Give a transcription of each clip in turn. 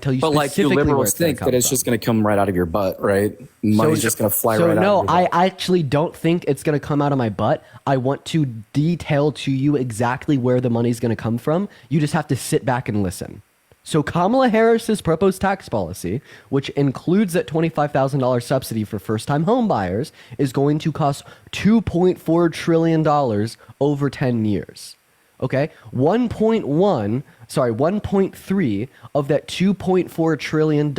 tell you But like you specifically where liberals it's going think to come that it's from. just going to come right out of your butt, right? Money's just going to fly right out. No, of your butt. I actually don't think it's going to come out of my butt. I want to detail to you exactly where the money's going to come from. You just have to sit back and listen. So Kamala Harris's proposed tax policy, which includes that $25,000 subsidy for first-time home buyers, is going to cost $2.4 trillion over 10 years. Okay, 1.3 of that $2.4 trillion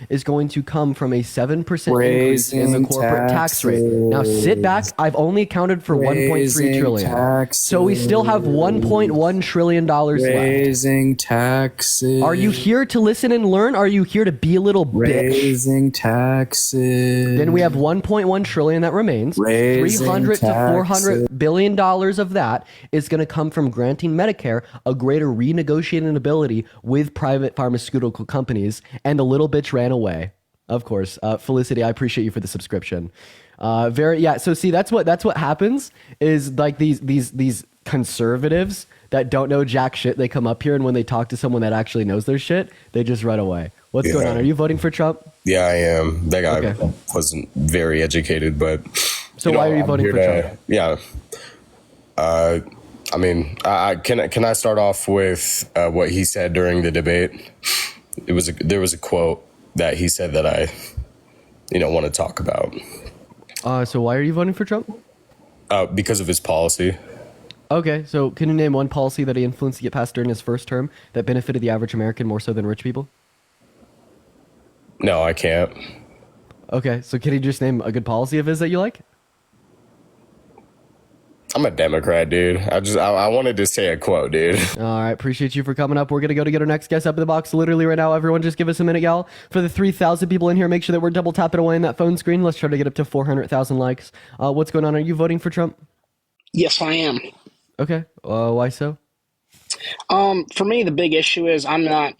is going to come from a 7% increase in the corporate tax rate. Now sit back. I've only accounted for 1.3 trillion. Taxes. So we still have $1.1 trillion left. Raising taxes. Are you here to listen and learn? Are you here to be a little bitch? Raising taxes. Then we have 1.1 trillion that remains. Raising 300 to taxes. 400 billion dollars of that is going to come from granting Medicare a greater renegotiating ability with private pharmaceutical companies, and the little bitch ran away. Of course, Felicity, I appreciate you for the subscription. So see, that's what happens is like these conservatives that don't know jack shit, they come up here, and when they talk to someone that actually knows their shit, they just run away. What's going on? Are you voting for Trump? Yeah, I am. That guy wasn't very educated, but so why are you voting for Trump? Yeah. I mean, can I start off with what he said during the debate? There was a quote that he said that I want to talk about. So why are you voting for Trump? Because of his policy. Okay, so can you name one policy that he influenced to get passed during his first term that benefited the average American more so than rich people? No, I can't. Okay, so can you just name a good policy of his that you like? I'm a Democrat, dude. I wanted to say a quote, dude. All right, appreciate you for coming up. We're going to get our next guest up in the box literally right now. Everyone just give us a minute, y'all. For the 3,000 people in here, make sure that we're double tapping away on that phone screen. Let's try to get up to 400,000 likes. What's going on? Are you voting for Trump? Yes, I am. Okay, why so? For me, the big issue is I'm not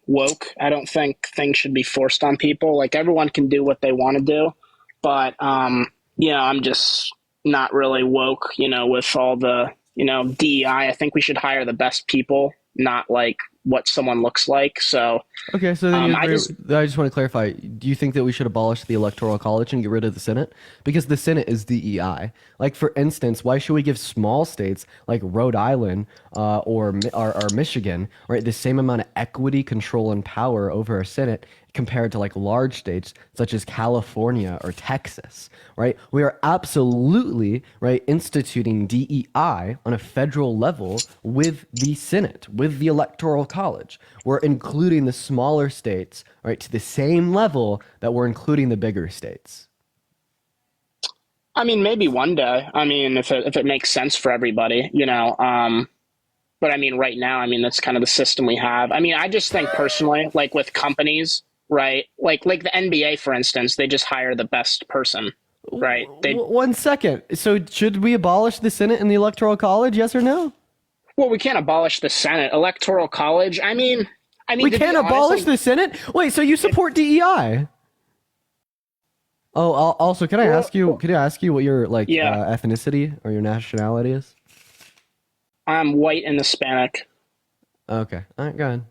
woke. I don't think things should be forced on people. Like, everyone can do what they want to do, but I'm just not really woke, with all the, DEI. I think we should hire the best people, not like what someone looks like. So, okay, so then I just want to clarify. Do you think that we should abolish the Electoral College and get rid of the Senate? Because the Senate is DEI. Like, for instance, why should we give small states like Rhode Island or Michigan, right, the same amount of equity, control, and power over our Senate compared to like large states such as California or Texas, right? We are absolutely, right, instituting DEI on a federal level with the Senate, with the Electoral College. We're including the smaller states, right, to the same level that we're including the bigger states. I mean, maybe one day. I mean, if it makes sense for everybody, but I mean, right now, I mean, that's kind of the system we have. I mean, I just think personally, like with companies, right? Like the NBA, for instance, they just hire the best person, right? 1 second. So should we abolish the Senate and the Electoral College? Yes or no? Well, we can't abolish the Senate. Electoral College. I mean, we can't abolish the Senate. Wait, so you support DEI? Oh, also, can I ask you what your ethnicity or your nationality is? I'm white and Hispanic. Okay, all right, go ahead.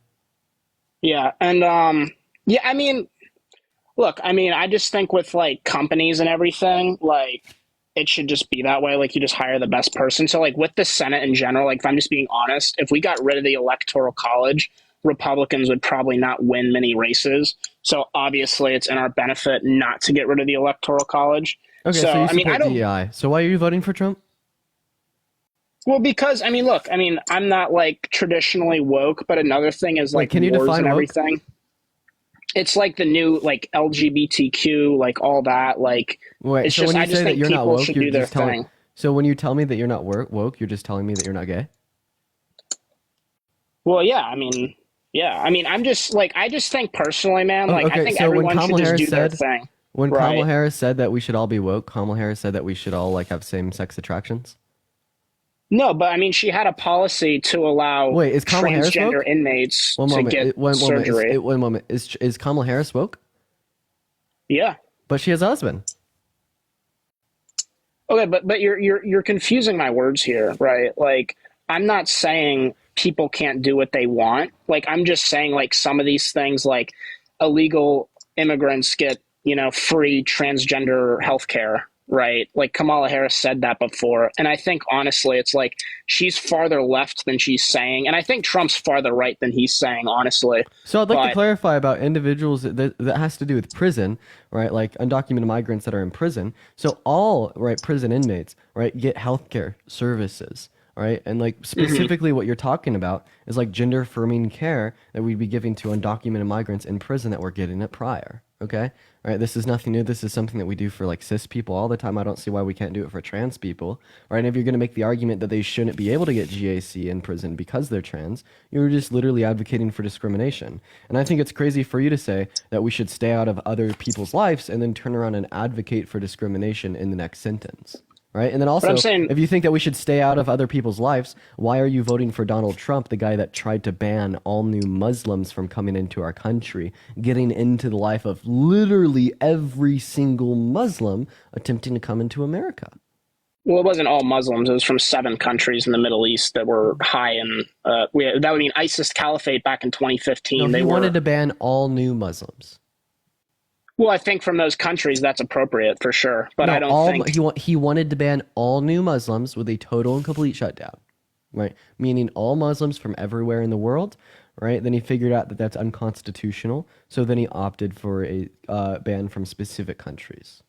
Yeah, and yeah, I mean, look, I mean, I just think with like companies and everything, like it should just be that way. Like you just hire the best person. So like with the Senate in general, like if I'm just being honest, if we got rid of the Electoral College, Republicans would probably not win many races. So obviously it's in our benefit not to get rid of the Electoral College. Okay, so you support DEI. So why are you voting for Trump? Well, because, I mean, look, I mean, I'm not like traditionally woke, but another thing is like can you wars define and woke? everything. It's like the new like LGBTQ, like all that. Like, wait, it's so just when you I just say that think you're not people woke, should you're do their just telling. thing. So when you tell me that you're not woke, you're just telling me that you're not gay. Well, yeah, I mean, I'm just like I just think personally, man. Like, okay, I think so when everyone should Kamala just Harris do their said- thing. When Right. Kamala Harris said that we should all be woke, Kamala Harris said that we should all like have same-sex attractions. No, but I mean, she had a policy to allow Wait, is Kamala Harris transgender woke? inmates One to moment. get One moment. surgery. One moment. Is Kamala Harris woke? Yeah. But she has a husband. Okay, but you're confusing my words here, right? Like, I'm not saying people can't do what they want. Like, I'm just saying, like, some of these things, like illegal immigrants get, free transgender healthcare, right? Like Kamala Harris said that before. And I think honestly, it's like she's farther left than she's saying. And I think Trump's farther right than he's saying, honestly. So I'd like to clarify about individuals that has to do with prison, right? Like undocumented migrants that are in prison. So all prison inmates, right, get healthcare services. Right. And like specifically what you're talking about is like gender affirming care that we'd be giving to undocumented migrants in prison that were getting it prior. Okay. Right. This is nothing new. This is something that we do for like cis people all the time. I don't see why we can't do it for trans people. Right. And if you're going to make the argument that they shouldn't be able to get GAC in prison because they're trans, you're just literally advocating for discrimination. And I think it's crazy for you to say that we should stay out of other people's lives and then turn around and advocate for discrimination in the next sentence. Right. And then also, if you think that we should stay out of other people's lives, why are you voting for Donald Trump, the guy that tried to ban all new Muslims from coming into our country, getting into the life of literally every single Muslim attempting to come into America? Well, it wasn't all Muslims. It was from 7 countries in the Middle East that were high in, that would mean ISIS Caliphate back in 2015. No, he wanted to ban all new Muslims. Well, I think from those countries that's appropriate for sure, but no, I don't think he wanted to ban all new Muslims with a total and complete shutdown, right? Meaning all Muslims from everywhere in the world, right? Then he figured out that that's unconstitutional, so then he opted for a ban from specific countries.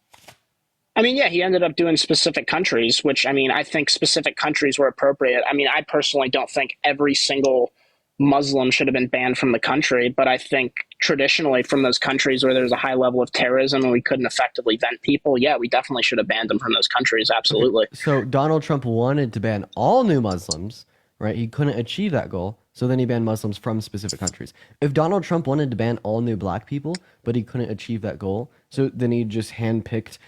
I mean, yeah, he ended up doing specific countries, which I mean, I think specific countries were appropriate. I mean, I personally don't think every single Muslim should have been banned from the country, but I think traditionally from those countries where there's a high level of terrorism and we couldn't effectively vent people, yeah, we definitely should have banned them from those countries. Absolutely. Okay. So Donald Trump wanted to ban all new Muslims, right? He couldn't achieve that goal. So then he banned Muslims from specific countries. If Donald Trump wanted to ban all new black people, but he couldn't achieve that goal, so then he just handpicked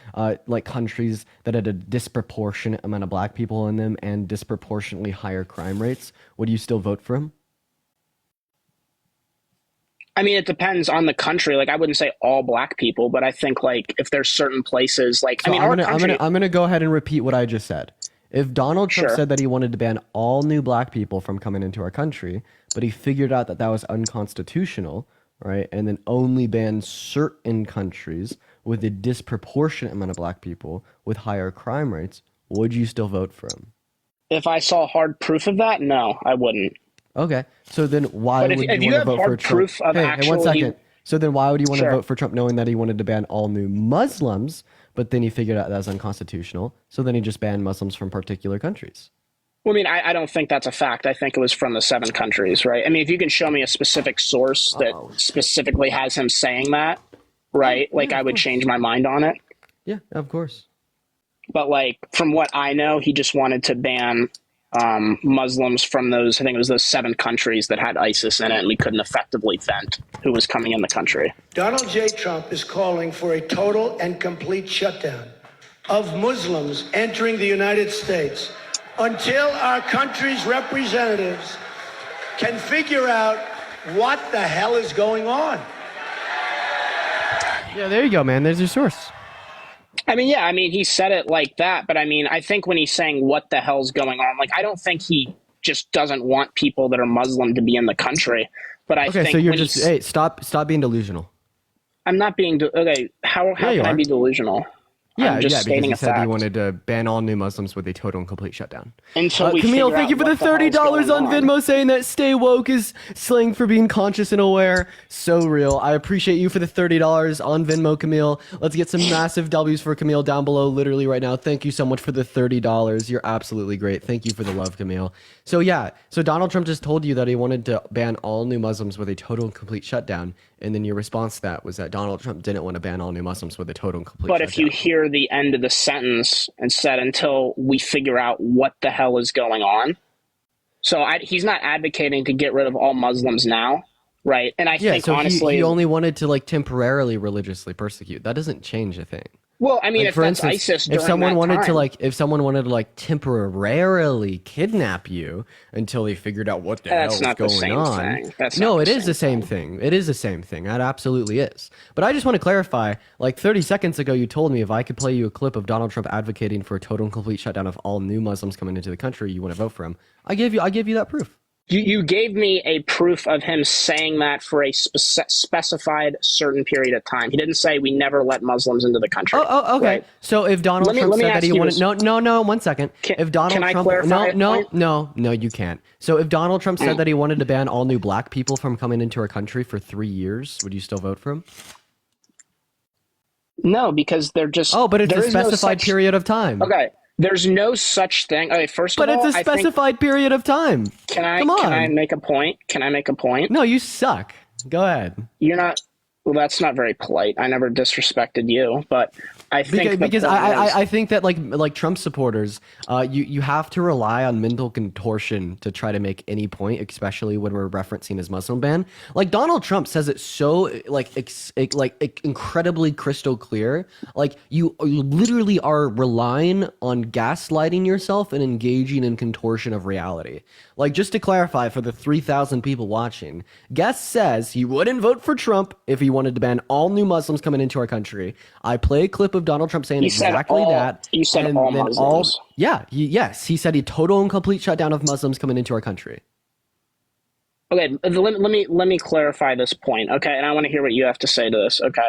like countries that had a disproportionate amount of black people in them and disproportionately higher crime rates, would you still vote for him? I mean, it depends on the country. Like, I wouldn't say all black people, but I think like if there's certain places, like, so I'm gonna go ahead and repeat what I just said. If Donald Trump said that he wanted to ban all new black people from coming into our country, but he figured out that that was unconstitutional, right, and then only banned certain countries with a disproportionate amount of black people with higher crime rates, would you still vote for him? If I saw hard proof of that, no, I wouldn't. Okay, so then why would you want to vote for Trump? Hey, 1 second. So then why would you want to vote for Trump knowing that he wanted to ban all new Muslims, but then he figured out that was unconstitutional, so then he just banned Muslims from particular countries? Well, I mean, I don't think that's a fact. I think it was from the 7 countries, right? I mean, if you can show me a specific source that specifically has him saying that, right, like I would change my mind on it. Yeah, of course. But like from what I know, he just wanted to ban Muslims from those, I think it was those 7 countries that had ISIS in it, and we couldn't effectively vent who was coming in the country. Donald J. Trump is calling for a total and complete shutdown of Muslims entering the United States until our country's representatives can figure out what the hell is going on. Yeah, there you go, man. There's your source. I mean, yeah, I mean, he said it like that, but I mean, I think when he's saying what the hell's going on, like, I don't think he just doesn't want people that are Muslim to be in the country. But I think so you're just, hey, stop being delusional. I'm not being, okay, how can I be delusional? Yeah, because he said he wanted to ban all new Muslims with a total and complete shutdown. Until we Camille, thank you for the $30 on Venmo saying that stay woke is slang for being conscious and aware. So real. I appreciate you for the $30 on Venmo, Camille. Let's get some massive W's for Camille down below literally right now. Thank you so much for the $30. You're absolutely great. Thank you for the love, Camille. So yeah, so Donald Trump just told you that he wanted to ban all new Muslims with a total and complete shutdown. And then your response to that was that Donald Trump didn't want to ban all new Muslims with a total and complete shutdown. But if you hear the end of the sentence and said until we figure out what the hell is going on. So he's not advocating to get rid of all Muslims now, right? And I think honestly... he only wanted to like temporarily religiously persecute. That doesn't change a thing. Well, I mean, like, if that's ISIS during if someone wanted time, to if someone wanted to temporarily kidnap you until they figured out what the hell is going on. No, it is the same thing. It is the same thing. That absolutely is. But I just want to clarify, like 30 seconds ago, you told me if I could play you a clip of Donald Trump advocating for a total and complete shutdown of all new Muslims coming into the country, you want to vote for him. I gave you that proof. You gave me a proof of him saying that for a specified certain period of time. He didn't say we never let Muslims into the country. Oh, okay. Right? So if Donald Trump said that he wanted, no, 1 second. Can I clarify no, you can't. So if Donald Trump said that he wanted to ban all new black people from coming into our country for 3 years, would you still vote for him? No, because they're just. Oh, but it's a specified period of time. Okay. There's no such thing. Okay, first of all, but it's a specified period of time. Can I make a point? Can I make a point? No, you suck. Go ahead. You're not. Well, that's not very polite. I never disrespected you, but I think because I think that like Trump supporters, you have to rely on mental contortion to try to make any point, especially when we're referencing his Muslim ban. Like Donald Trump says it so incredibly crystal clear. Like you literally are relying on gaslighting yourself and engaging in contortion of reality. Like, just to clarify for the 3,000 people watching, Guest says he wouldn't vote for Trump if he wanted to ban all new Muslims coming into our country. I play a clip of Donald Trump saying exactly that. You said all Muslims. Yes. He said a total and complete shutdown of Muslims coming into our country. Okay, let me clarify this point, okay? And I want to hear what you have to say to this, okay?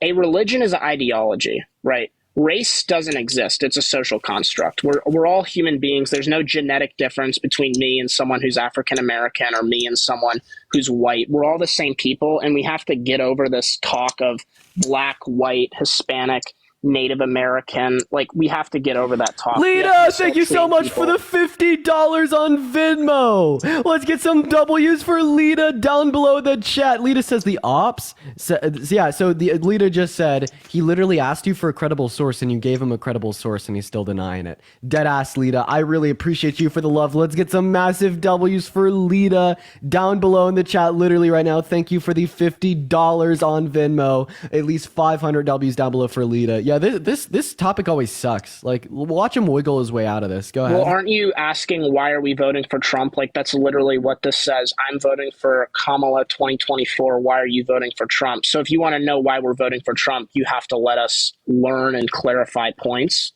A religion is an ideology, right? Race doesn't exist. It's a social construct. We're all human beings. There's no genetic difference between me and someone who's African American or me and someone who's white. We're all the same people, and we have to get over this talk of black, white, Hispanic, Native American. Like, we have to get over that talk. Lita, thank you so much for the $50 on Venmo. Let's get some W's for Lita down below the chat. Lita says the ops. So Lita just said he literally asked you for a credible source and you gave him a credible source and he's still denying it. Deadass Lita, I really appreciate you for the love. Let's get some massive W's for Lita down below in the chat literally right now. Thank you for the $50 on Venmo. At least 500 W's down below for Lita. Yeah, this topic always sucks. Like, watch him wiggle his way out of this. Go ahead. Well, aren't you asking why are we voting for Trump? Like, that's literally what this says. I'm voting for Kamala 2024. Why are you voting for Trump? So if you want to know why we're voting for Trump, you have to let us learn and clarify points.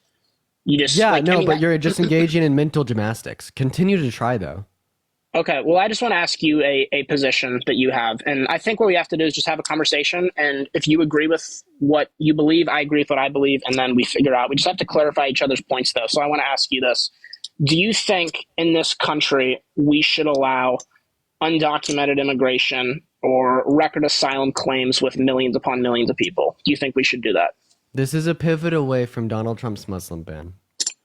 You just but you're just engaging in mental gymnastics. Continue to try though. Okay, well, I just want to ask you a position that you have. And I think what we have to do is just have a conversation. And if you agree with what you believe, I agree with what I believe. And then we figure out. We just have to clarify each other's points, though. So I want to ask you this. Do you think in this country we should allow undocumented immigration or record asylum claims with millions upon millions of people? Do you think we should do that? This is a pivot away from Donald Trump's Muslim ban.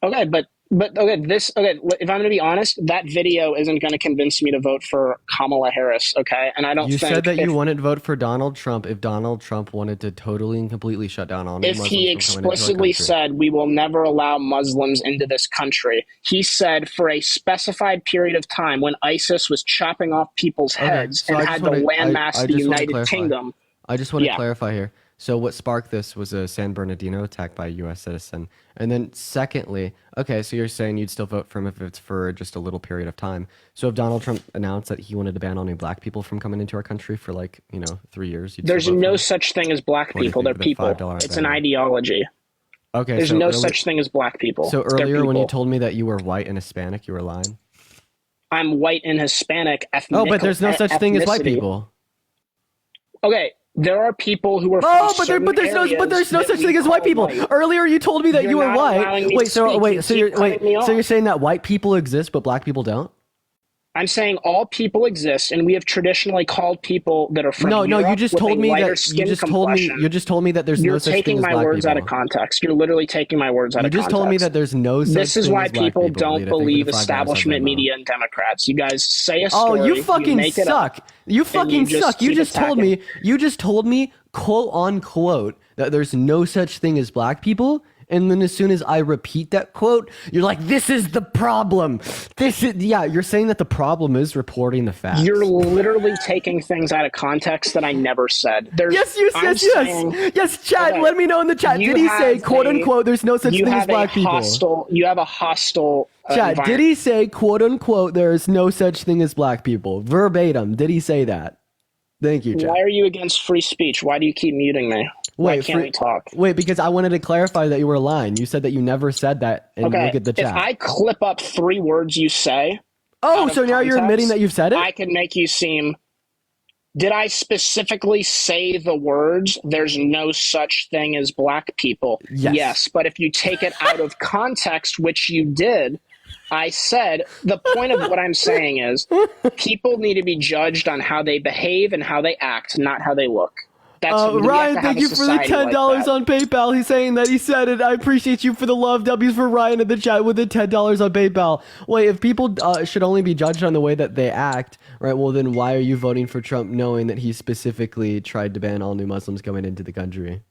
Okay, but if I'm going to be honest, that video isn't going to convince me to vote for Kamala Harris, okay? And I don't think... You said that you wouldn't vote for Donald Trump if Donald Trump wanted to totally and completely shut down all Muslims. If he explicitly said, we will never allow Muslims into this country, he said for a specified period of time when ISIS was chopping off people's heads and had to landmass the United Kingdom. I just want to clarify here. So what sparked this was a San Bernardino attack by a U.S. citizen. And then secondly, okay, so you're saying you'd still vote for him if it's for just a little period of time. So if Donald Trump announced that he wanted to ban all new black people from coming into our country for 3 years, there's no such thing as black people. They're people. It's an ideology. Okay. There's no such thing as black people. So earlier when you told me that you were white and Hispanic, you were lying? I'm white and Hispanic. Oh, but there's no such thing as white people. Okay. There are people who are. Oh, but there's no such thing as white people. Earlier, you told me that you were white. So you're saying that white people exist, but black people don't? I'm saying all people exist, and we have traditionally called people that are from Europe you just told me that you just told me that there's no such thing as black people. You're taking my words out of context. You're literally taking my words out of context. You just told me that there's no such thing as black people. This is why people don't believe establishment media and Democrats. You guys say a story. Oh, you fucking suck. You fucking suck. You just told me, quote unquote, that there's no such thing as black people. And then as soon as I repeat that quote, you're like, this is the problem. You're saying that the problem is reporting the facts. You're literally taking things out of context that I never said. Yes, Chad, let me know in the chat. Did he say, quote unquote, there's no such thing as black people? You have a hostile Chad, did he say, quote unquote, there is no such thing as black people? Verbatim, did he say that? Thank you, Chad. Why are you against free speech? Why do you keep muting me? Why can't we talk? Wait, because I wanted to clarify that you were lying. You said that you never said that. And look at the chat. If I clip up 3 words you say, Oh, out of so now you're admitting context, that you've said it? I could make you seem. Did I specifically say the words, there's no such thing as black people? Yes. But if you take it out of context, which you did, I said, the point of what I'm saying is people need to be judged on how they behave and how they act, not how they look. That's Ryan, thank you for the $10 on PayPal. He's saying that he said it. I appreciate you for the love. W's for Ryan in the chat with the $10 on PayPal. Wait, if people should only be judged on the way that they act, right? Well, then why are you voting for Trump knowing that he specifically tried to ban all new Muslims coming into the country?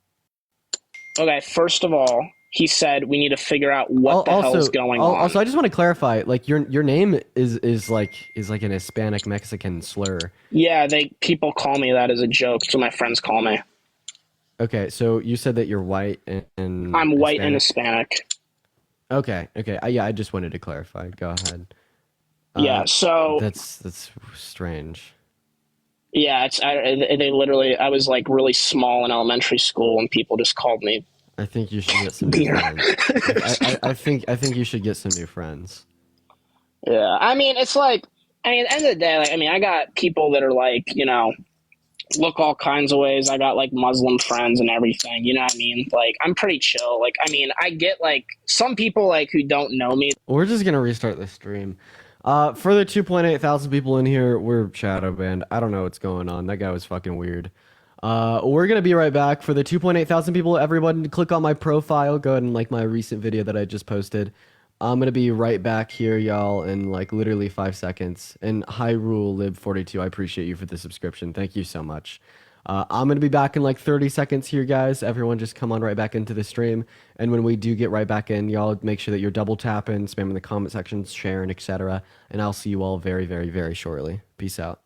Okay, first of all, he said we need to figure out what the hell is going on. Also, I just want to clarify, like your name is like an Hispanic Mexican slur. Yeah, people call me that as a joke. So my friends call me. Okay, so you said that you're white and I'm white Hispanic. and Hispanic. Okay. Yeah, I just wanted to clarify. Go ahead. Yeah, so that's strange. Yeah, they literally. I was like really small in elementary school, and people just called me. I think you should get some new friends. I think you should get some new friends. Yeah, I mean, it's like, at the end of the day, like, I got people that are like, look all kinds of ways. I got like Muslim friends and everything. You know what I mean? Like, I'm pretty chill. Like, I get like some people like who don't know me. We're just gonna restart the stream. For the 2.8 thousand people in here, we're shadow banned. I don't know what's going on. That guy was fucking weird. We're gonna be right back. For the 2.8 thousand people, everyone click on my profile. Go ahead and like my recent video that I just posted. I'm gonna be right back here, y'all, in like literally 5 seconds. And Hyrule Lib 42, I appreciate you for the subscription. Thank you so much. I'm gonna be back in like 30 seconds here, guys. Everyone just come on right back into the stream. And when we do get right back in, y'all make sure that you're double tapping, spamming the comment sections, sharing, etc. And I'll see you all very, very, very shortly. Peace out.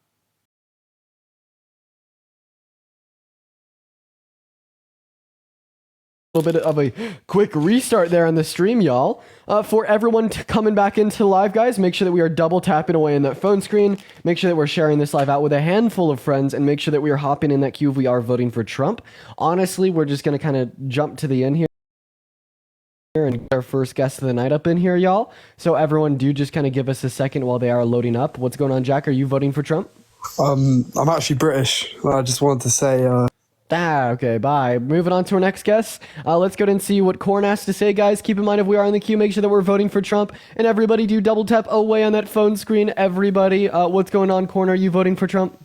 A little bit of a quick restart there on the stream, y'all. For everyone coming back into live, guys, make sure that we are double tapping away in that phone screen. Make sure that we're sharing this live out with a handful of friends, and make sure that we are hopping in that queue if we are voting for Trump. Honestly, we're just going to kind of jump to the end here and get our first guest of the night up in here, y'all. So everyone do just kind of give us a second while they are loading up. What's going on, Jack? Are you voting for Trump? I'm actually British. I just wanted to say... Okay, bye. Moving on to our next guest. Let's go ahead and see what Korn has to say, guys. Keep in mind, if we are in the queue, make sure that we're voting for Trump. And everybody do double tap away on that phone screen. Everybody, what's going on, Korn? Are you voting for Trump?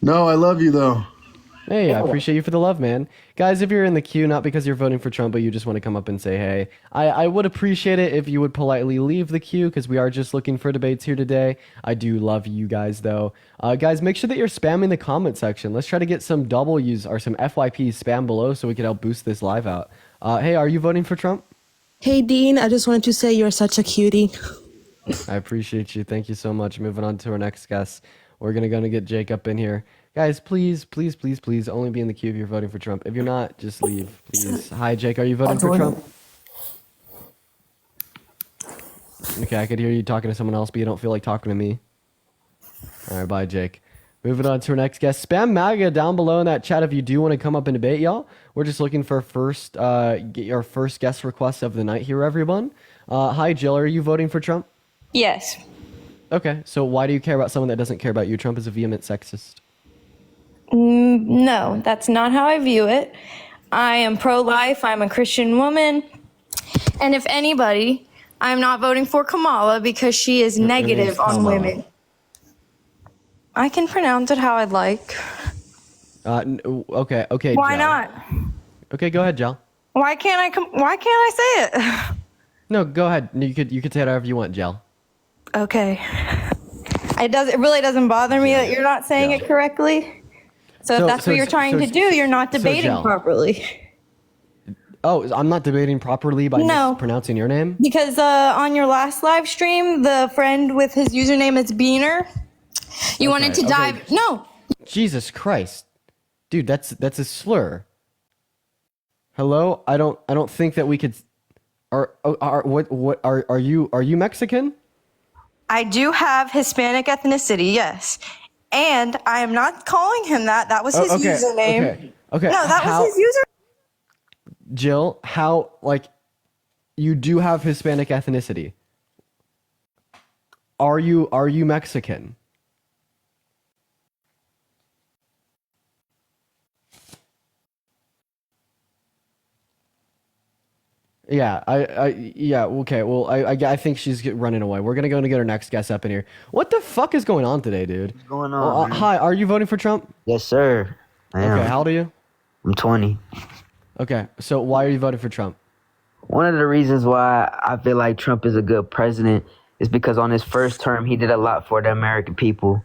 No, I love you, though. Hey, I appreciate you for the love, man. Guys, if you're in the queue, not because you're voting for Trump, but you just want to come up and say hey, I would appreciate it if you would politely leave the queue, because we are just looking for debates here today. I do love you guys, though. Guys, make sure that you're spamming the comment section. Let's try to get some W's or some FYP spam below so we can help boost this live out. Hey, are you voting for Trump? Hey, Dean, I just wanted to say you're such a cutie. I appreciate you. Thank you so much. Moving on to our next guest. We're going to get Jake up in here. Guys, please only be in the queue if you're voting for Trump. If you're not, just leave, please. Hi, Jake. Are you voting for Trump? Okay, I could hear you talking to someone else, but you don't feel like talking to me. All right, bye, Jake. Moving on to our next guest. Spam MAGA down below in that chat if you do want to come up and debate, y'all. We're just looking for get your first guest request of the night here, everyone. Hi, Jill. Are you voting for Trump? Yes. Okay, so why do you care about someone that doesn't care about you? Trump is a vehement sexist. No, that's not how I view it. I am pro-life. I'm a Christian woman. And if anybody, I'm not voting for Kamala because she is negative on women. I can pronounce it how I'd like. Okay. Why Jel. not? Okay, go ahead, Jel. Why can't I say it? No, go ahead. You could say it however you want, Jel. Okay. It really doesn't bother me that you're not saying it correctly. So if that's what you're trying to do, you're not debating properly. Oh, I'm not debating properly by mispronouncing your name? Because on your last live stream, the friend with his username is Beaner, you wanted to dive... No. Jesus Christ. Dude, that's a slur. Hello? I don't think that we could... Are you Mexican? I do have Hispanic ethnicity, yes. And I am not calling him that. That was his username. Okay. No, that was his username. Jill, how, you do have Hispanic ethnicity? Are you Mexican? Yeah, yeah, okay. Well, I think she's running away. We're gonna go and get our next guest up in here. What the fuck is going on today, dude? What's going on? Well, hi, are you voting for Trump? Yes, sir. I am. Okay, how old are you? I'm 20. Okay, so why are you voting for Trump? One of the reasons why I feel like Trump is a good president is because on his first term, he did a lot for the American people.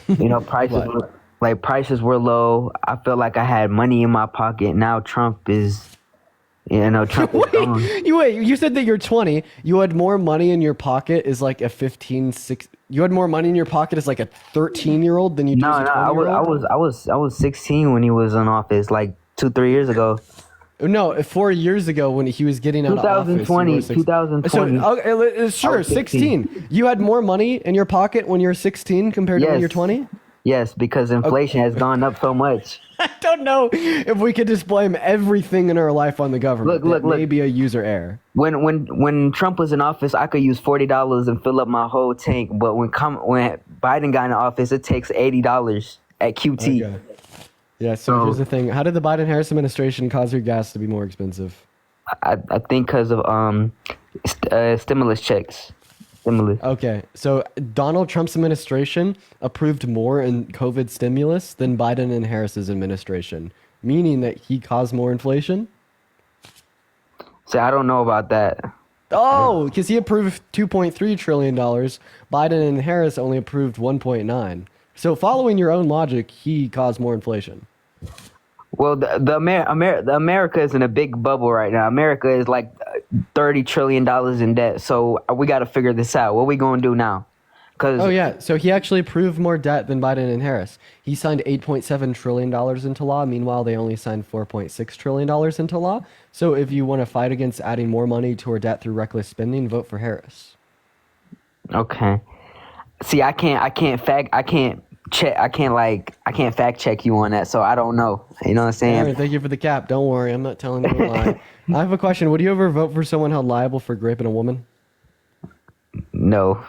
You know, prices were low. I felt like I had money in my pocket. Now Trump is... Trump is gone. You said that you're 20. You had more money in your pocket as like a 6. You had more money in your pocket as like a 13-year-old than you do as a 20-year-old? I was 16 when he was in office, like 2-3 years ago. No, 4 years ago when he was getting out of office. 2020. So, okay, sure, 16. You had more money in your pocket when you're 16 compared to when you're 20? Yes, because inflation has gone up so much. I don't know if we could just blame everything in our life on the government. Look. Maybe a user error. When Trump was in office, I could use $40 and fill up my whole tank. But when Biden got in office, it takes $80 at QT. Okay. Yeah. So here's the thing: how did the Biden-Harris administration cause your gas to be more expensive? I think because of stimulus checks. Okay, so Donald Trump's administration approved more in COVID stimulus than Biden and Harris's administration, meaning that he caused more inflation? See, I don't know about that. Oh, because he approved $2.3 trillion. Biden and Harris only approved 1.9. So following your own logic, he caused more inflation. Well, the America is in a big bubble right now. America is like $30 trillion in debt. So we got to figure this out. What are we going to do now? Oh, yeah. So he actually approved more debt than Biden and Harris. He signed $8.7 trillion into law. Meanwhile, they only signed $4.6 trillion into law. So if you want to fight against adding more money to our debt through reckless spending, vote for Harris. Okay. See, I can't fact check you on that, so I don't know. You know what I'm saying? Aaron, thank you for the cap. Don't worry, I'm not telling you a lie. I have a question. Would you ever vote for someone held liable for raping a woman? No.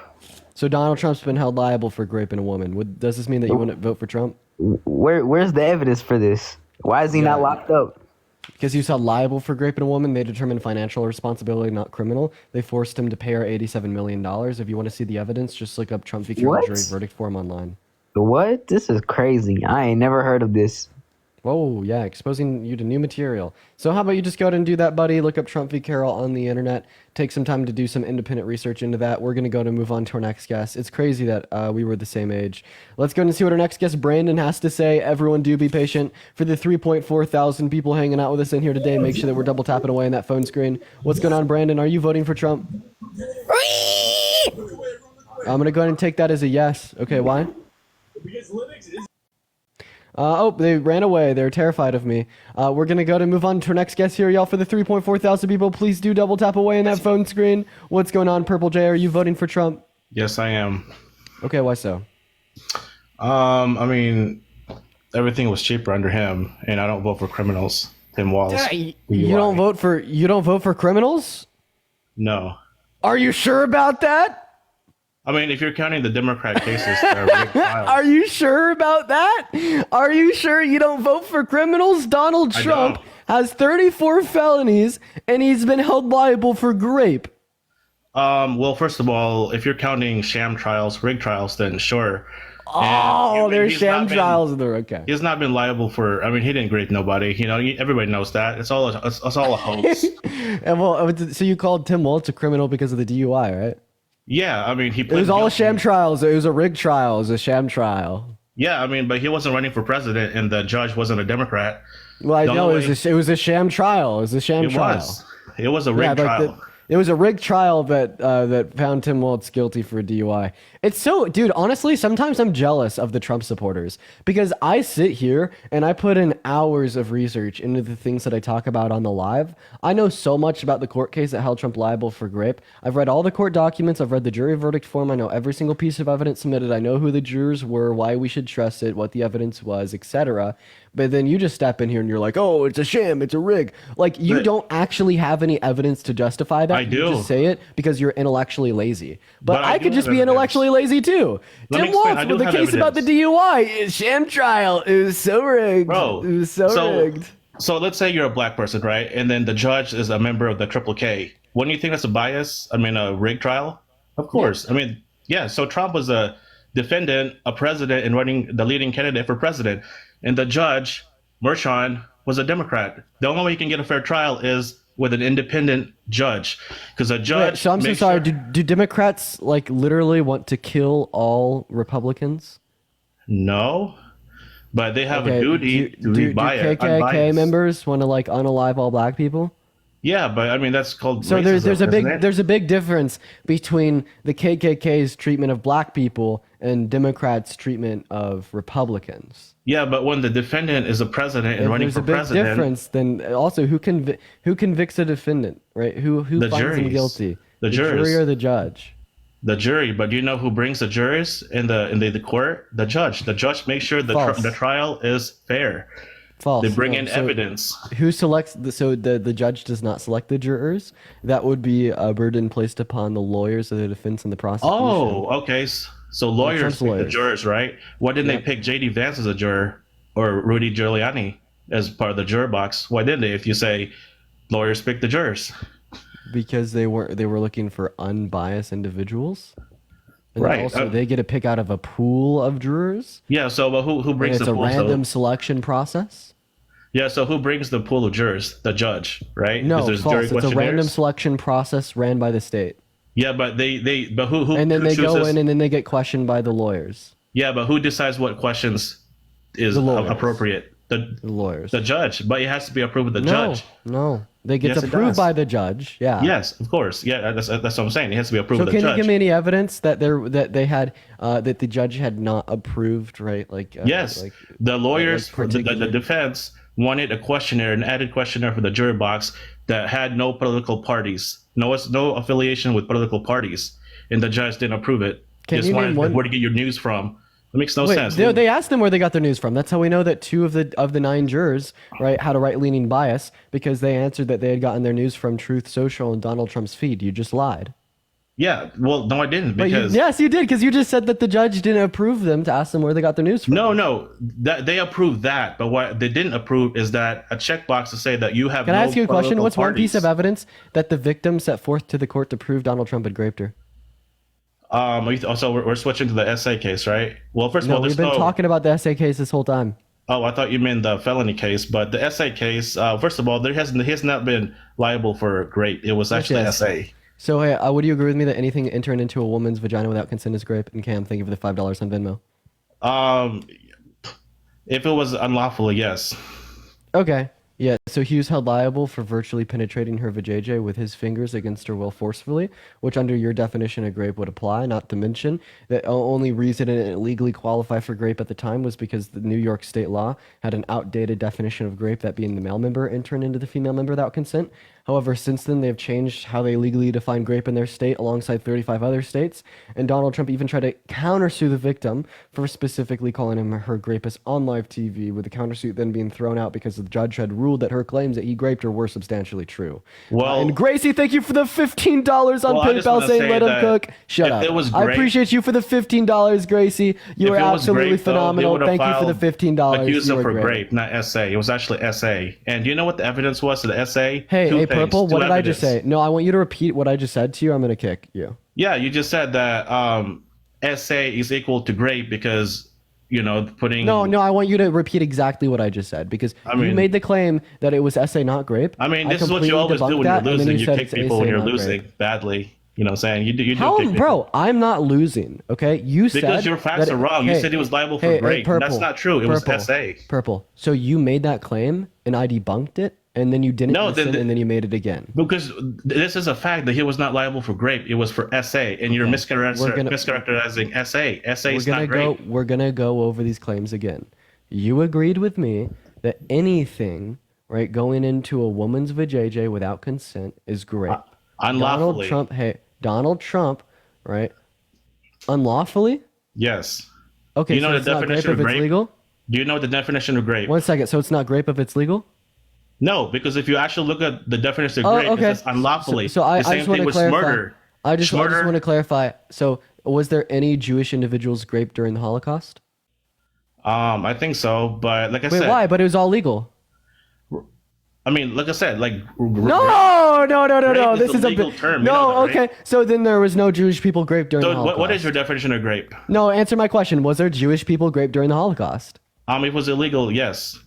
So Donald Trump's been held liable for raping a woman. Does this mean that you wouldn't vote for Trump? Where's the evidence for this? Why is he not locked up? Because he was held liable for raping a woman. They determined financial responsibility, not criminal. They forced him to pay her $87 million. If you want to see the evidence, just look up Trump v. Carroll jury verdict form online. What? This is crazy. I ain't never heard of this. Whoa, yeah, exposing you to new material. So how about you just go ahead and do that, buddy? Look up Trump v. Carroll on the internet. Take some time to do some independent research into that. We're going to go to move on to our next guest. It's crazy that we were the same age. Let's go and see what our next guest, Brandon, has to say. Everyone do be patient. For the 3.4 thousand people hanging out with us in here today, make sure that we're double tapping away on that phone screen. What's going on, Brandon? Are you voting for Trump? I'm going to go ahead and take that as a yes. Okay, why? Because Linux is... they ran away. They're terrified of me. We're going to go to move on to our next guest here, y'all. For the 3.4 thousand people, please do double tap away on that phone screen. What's going on, Purple J? Are you voting for Trump? Yes, I am. Okay, why so? I mean, everything was cheaper under him, and I don't vote for criminals. Tim Walz. You don't vote for criminals? No. Are you sure about that? I mean, if you're counting the Democrat cases, that are rigged trials. Are you sure about that? Are you sure you don't vote for criminals? Donald Trump has 34 felonies, and he's been held liable for rape. Well, first of all, if you're counting sham trials, rigged trials, then sure. Oh, there's sham trials. They're okay. He's not been liable for. I mean, he didn't rape nobody. You know, everybody knows that. It's all a hoax. And well, so you called Tim Walz a criminal because of the DUI, right? Yeah, I mean, it was all sham trials. It was a rigged trial. It was a sham trial. Yeah, I mean, but he wasn't running for president, and the judge wasn't a Democrat. Well, I know it was a sham trial. It was a sham trial. It was a rigged trial. It was a rigged trial that found Tim Walz guilty for DUI. It's so, dude, honestly, sometimes I'm jealous of the Trump supporters because I sit here and I put in hours of research into the things that I talk about on the live. I know so much about the court case that held Trump liable for rape. I've read all the court documents. I've read the jury verdict form. I know every single piece of evidence submitted. I know who the jurors were, why we should trust it, what the evidence was, etc. But then you just step in here and you're like, oh, it's a sham, it's a rig. Like, you don't actually have any evidence to justify that. I do. You just say it because you're intellectually lazy. But I I do could just have be evidence. intellectually lazy too. Let me Tim explain. I Wolf do with the have case about the evidence. DUI. Sham trial. It was so rigged. Bro, It was so rigged. So let's say you're a black person, right? And then the judge is a member of the Triple K. Wouldn't you think that's a bias? I mean, a rigged trial? Of course. I mean, yeah. So Trump was a defendant, a president, and running the leading candidate for president. And the judge, Merchan, was a Democrat. The only way you can get a fair trial is with an independent judge, because a judge. Wait, so I'm so makes sorry. sure- Do Democrats like literally want to kill all Republicans? No, but they have Okay, a duty to do be biased. KKK unbiased. members want to like unalive all black people? Yeah, but I mean that's called. So racism, there's isn't a big difference between the KKK's treatment of black people and Democrats' treatment of Republicans. Yeah, but when the defendant is a president and If running there's for a big president, difference, then also who convicts a defendant, right? Who The finds him juries. guilty? The jury jurors. or the judge? the jury. But do you know who brings the jurors in the court? The judge. The judge makes sure False. the trial is fair. False. They bring No, in so evidence. Who selects the judge does not select the jurors? That would be a burden placed upon the lawyers of the defense and the prosecution. Oh, okay. So lawyers Trump's pick the lawyers. jurors, right? Why didn't Yep. they pick J.D. Vance as a juror or Rudy Giuliani as part of the juror box? Why didn't they? If you say lawyers pick the jurors, Because they were looking for unbiased individuals. And then Right, also, they get to pick out of a pool of jurors. yeah. So, but who And brings it's the a pool? random So, selection process. yeah. So who brings the pool of jurors? The judge, right? No, Because there's false. jury It's a random questionnaires. selection process ran by the state. Yeah, but but who And then who they go chooses? in and then they get questioned by the lawyers. Yeah, but who decides what questions is The lawyers. appropriate? The lawyers. The judge, but it has to be approved with the no, judge. no. They get Yes, it approved does. by the judge. Yeah. Yes, of course. Yeah, that's what I'm saying. It has to be approved So with the can you judge. give me any evidence that that the judge had not approved, right? Like Yes, like, the lawyers, like the particular- defense wanted a questionnaire, an added questionnaire for the jury box that had no political parties, no affiliation with political parties, and the judge didn't approve it. Can Just you wanted name one- where to get your news from. It makes no Wait, sense. they asked them where they got their news from. That's how we know that 2 of the 9 jurors, right, had a right-leaning bias because they answered that they had gotten their news from Truth Social and Donald Trump's feed. You just lied. Yeah, well, no, I didn't But because yes, you did because you just said that the judge didn't approve them to ask them where they got their news from. no, that they approved that, but what they didn't approve is that a checkbox to say that you have. Can no I ask you a question? political What's one piece parties. of evidence that the victim set forth to the court to prove Donald Trump had raped her? So we're switching to the essay case, right? Well, first of No, all, we've there's been no. talking about the essay case this whole time. Oh, I thought you meant the felony case, but the essay case. First of all, he has not been liable for rape. It was actually yes. essay. So, hey, would you agree with me that anything entering into a woman's vagina without consent is rape? And Cam, thank you for the $5 on Venmo. If it was unlawfully, yes. Okay. Yeah, so Hughes held liable for virtually penetrating her vajayjay with his fingers against her will forcefully, which under your definition of grape would apply, not to mention the only reason it didn't legally qualify for grape at the time was because the New York state law had an outdated definition of grape, that being the male member entering into the female member without consent. However, since then, they've changed how they legally define grape in their state alongside 35 other states, and Donald Trump even tried to countersue the victim for specifically calling him her grapist on live TV, with the countersuit then being thrown out because the judge had ruled that her claims that he raped her were substantially true. Well, and Gracie, thank you for the $15 on Well, I just PayPal wanna saying say let him that cook. Shut if up. it was I grape- appreciate you for the $15, Gracie. You If were it was absolutely grape, though, they phenomenal. would have Thank you for the filed $15. Accused You him were for great. grape, not essay. It was actually essay. And do you know what the evidence was to the essay? Hey, Two hey, things, Purple, two what did I just evidence. say? No, I want you to repeat what I just said to you. I'm going to kick you. Yeah, you just said that essay is equal to grape because, putting. No, I want you to repeat exactly what I just said because I you mean- made the claim that it was essay, not grape. I mean, this is what completely you always do debunked when that, you're and then losing. You said kick it's people when essay, you're not losing grape. badly. You know what I'm saying? You do How, kick people. bro? I'm not losing. Okay, you said Because your facts that are wrong. You hey, said he was liable for hey, grape. Purple, That's not true. It was Purple, essay. Purple. So you made that claim, and I debunked it, and then you didn't No, listen, and then you made it again. Because this is a fact that he was not liable for grape. It was for essay, and you're mischaracterizing essay. Essay is not grape. We're gonna go over these claims again. You agreed with me that anything, right, going into a woman's vajayjay without consent is grape. Unlawfully. Donald Trump, right? Unlawfully? Yes. Okay, You know so the it's not grape definition if of it's grape? legal. Do you know the definition of grape? 1 second. So it's not grape if it's legal? No, because if you actually look at the definition of Oh, grape, okay. it says unlawfully. So I the same just want thing to with clarify. murder. I just Murder- want to clarify. So was there any Jewish individuals raped during the Holocaust? I think so, but like I Wait, said, why? But it was all legal. I mean, like I said, like No. Grape This is is a a legal bit. term, you No, know that, right? okay. So then there was no Jewish people raped during the So Holocaust. what is your definition of grape? No, answer my question. Was there Jewish people raped during the Holocaust? If it was illegal, yes.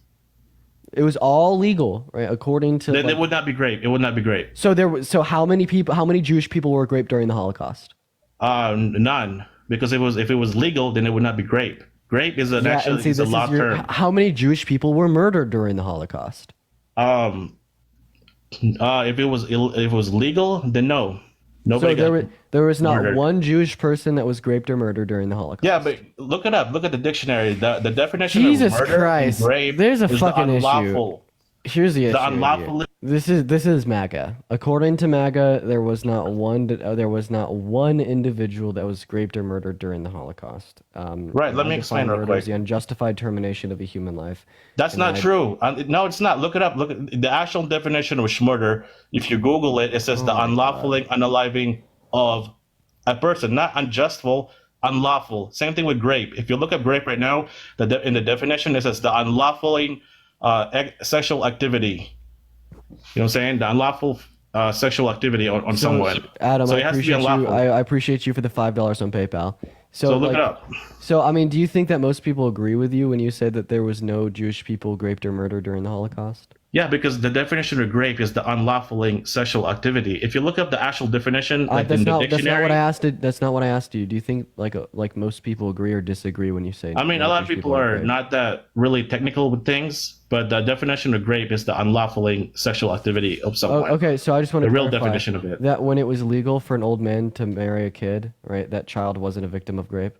It was all legal, right? According to. Then like- it would not be grape. It would not be grape. so there was. So how many people? How many Jewish people were raped during the Holocaust? None, because if it was legal, then it would not be grape. Grape is an actually see, it's a this law is your, term. how many Jewish people were murdered during the Holocaust? If it was legal, then no. Nobody. So there was not murdered. one Jewish person that was raped or murdered during the Holocaust. Yeah, but look it up. Look at the dictionary. The definition Jesus of murder Christ. and rape There's a is fucking the issue. unlawful. Here's the issue. The unlawful. here. This is MAGA. According to MAGA, there was not one individual that was raped or murdered during the Holocaust. Right, let me MAGA explain find real murder as quick. the unjustified termination of a human life. That's And not I- true. No, it's not. Look it up. Look at the actual definition of murder. If you Google it, it says the unlawfuling, unaliving of a person, not unjustful, unlawful. Same thing with grape. If you look up grape right now, in the definition, it says the unlawfuling sexual activity. You know what I'm saying? The unlawful sexual activity on someone. Adam, So I it has to be appreciate you. unlawful. I appreciate you for the $5 on PayPal. So look it up. So I mean, do you think that most people agree with you when you say that there was no Jewish people raped or murdered during the Holocaust? Yeah, because the definition of grape is the unlawfuling sexual activity. If you look up the actual definition, like That's in the not dictionary, what I asked. That's not what I asked you. Do you think like most people agree or disagree when you say? I mean, no a lot of Jewish people are raped? not that really technical with things, but the definition of grape is the unlawfuling sexual activity of Oh, someone. okay, so I just want to The real clarify definition of it. that when it was legal for an old man to marry a kid, right, that child wasn't a victim of rape.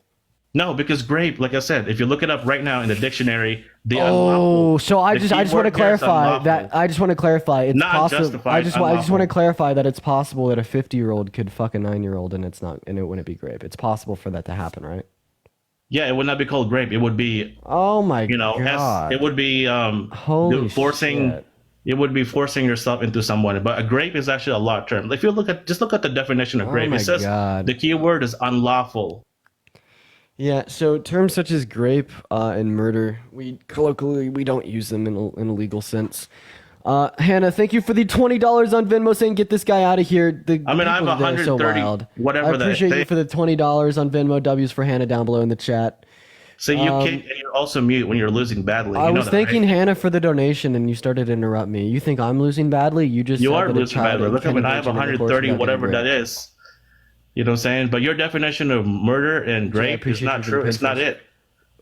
No, because grape, like I said, if you look it up right now in the dictionary, the Oh, unlawful. so I the just key want to word there is clarify unlawful. that. I just want to clarify it's Not possible. justified, I just want to unlawful. clarify that it's possible that a 50-year-old could fuck a 9-year-old and it's not, and it wouldn't be rape. It's possible for that to happen, right? Yeah, it would not be called grape. It would be, Oh my God. It would be Holy forcing. shit. It would be forcing yourself into someone. But a grape is actually a law term. If you look at the definition of grape, my it says God. the key word is unlawful. Yeah, so terms such as grape and murder, we colloquially we don't use them in a legal sense. Hannah, thank you for the $20 on Venmo saying get this guy out of here. I mean, I have people there are so 130 wild. whatever I that appreciate you thing- for the $20 on Venmo. W's for Hannah down below in the chat. So you can't, and you're also mute when you're losing badly. I You know was that, thanking right? Hannah for the donation and you started to interrupt me. You think I'm losing badly? You just You said are that a losing child badly. Look, I mean, intended I have to in the course of 130, not whatever getting that raped. is. You know what I'm saying? But your definition of murder and grape is appreciate not you for true. the It's not pinterest. it.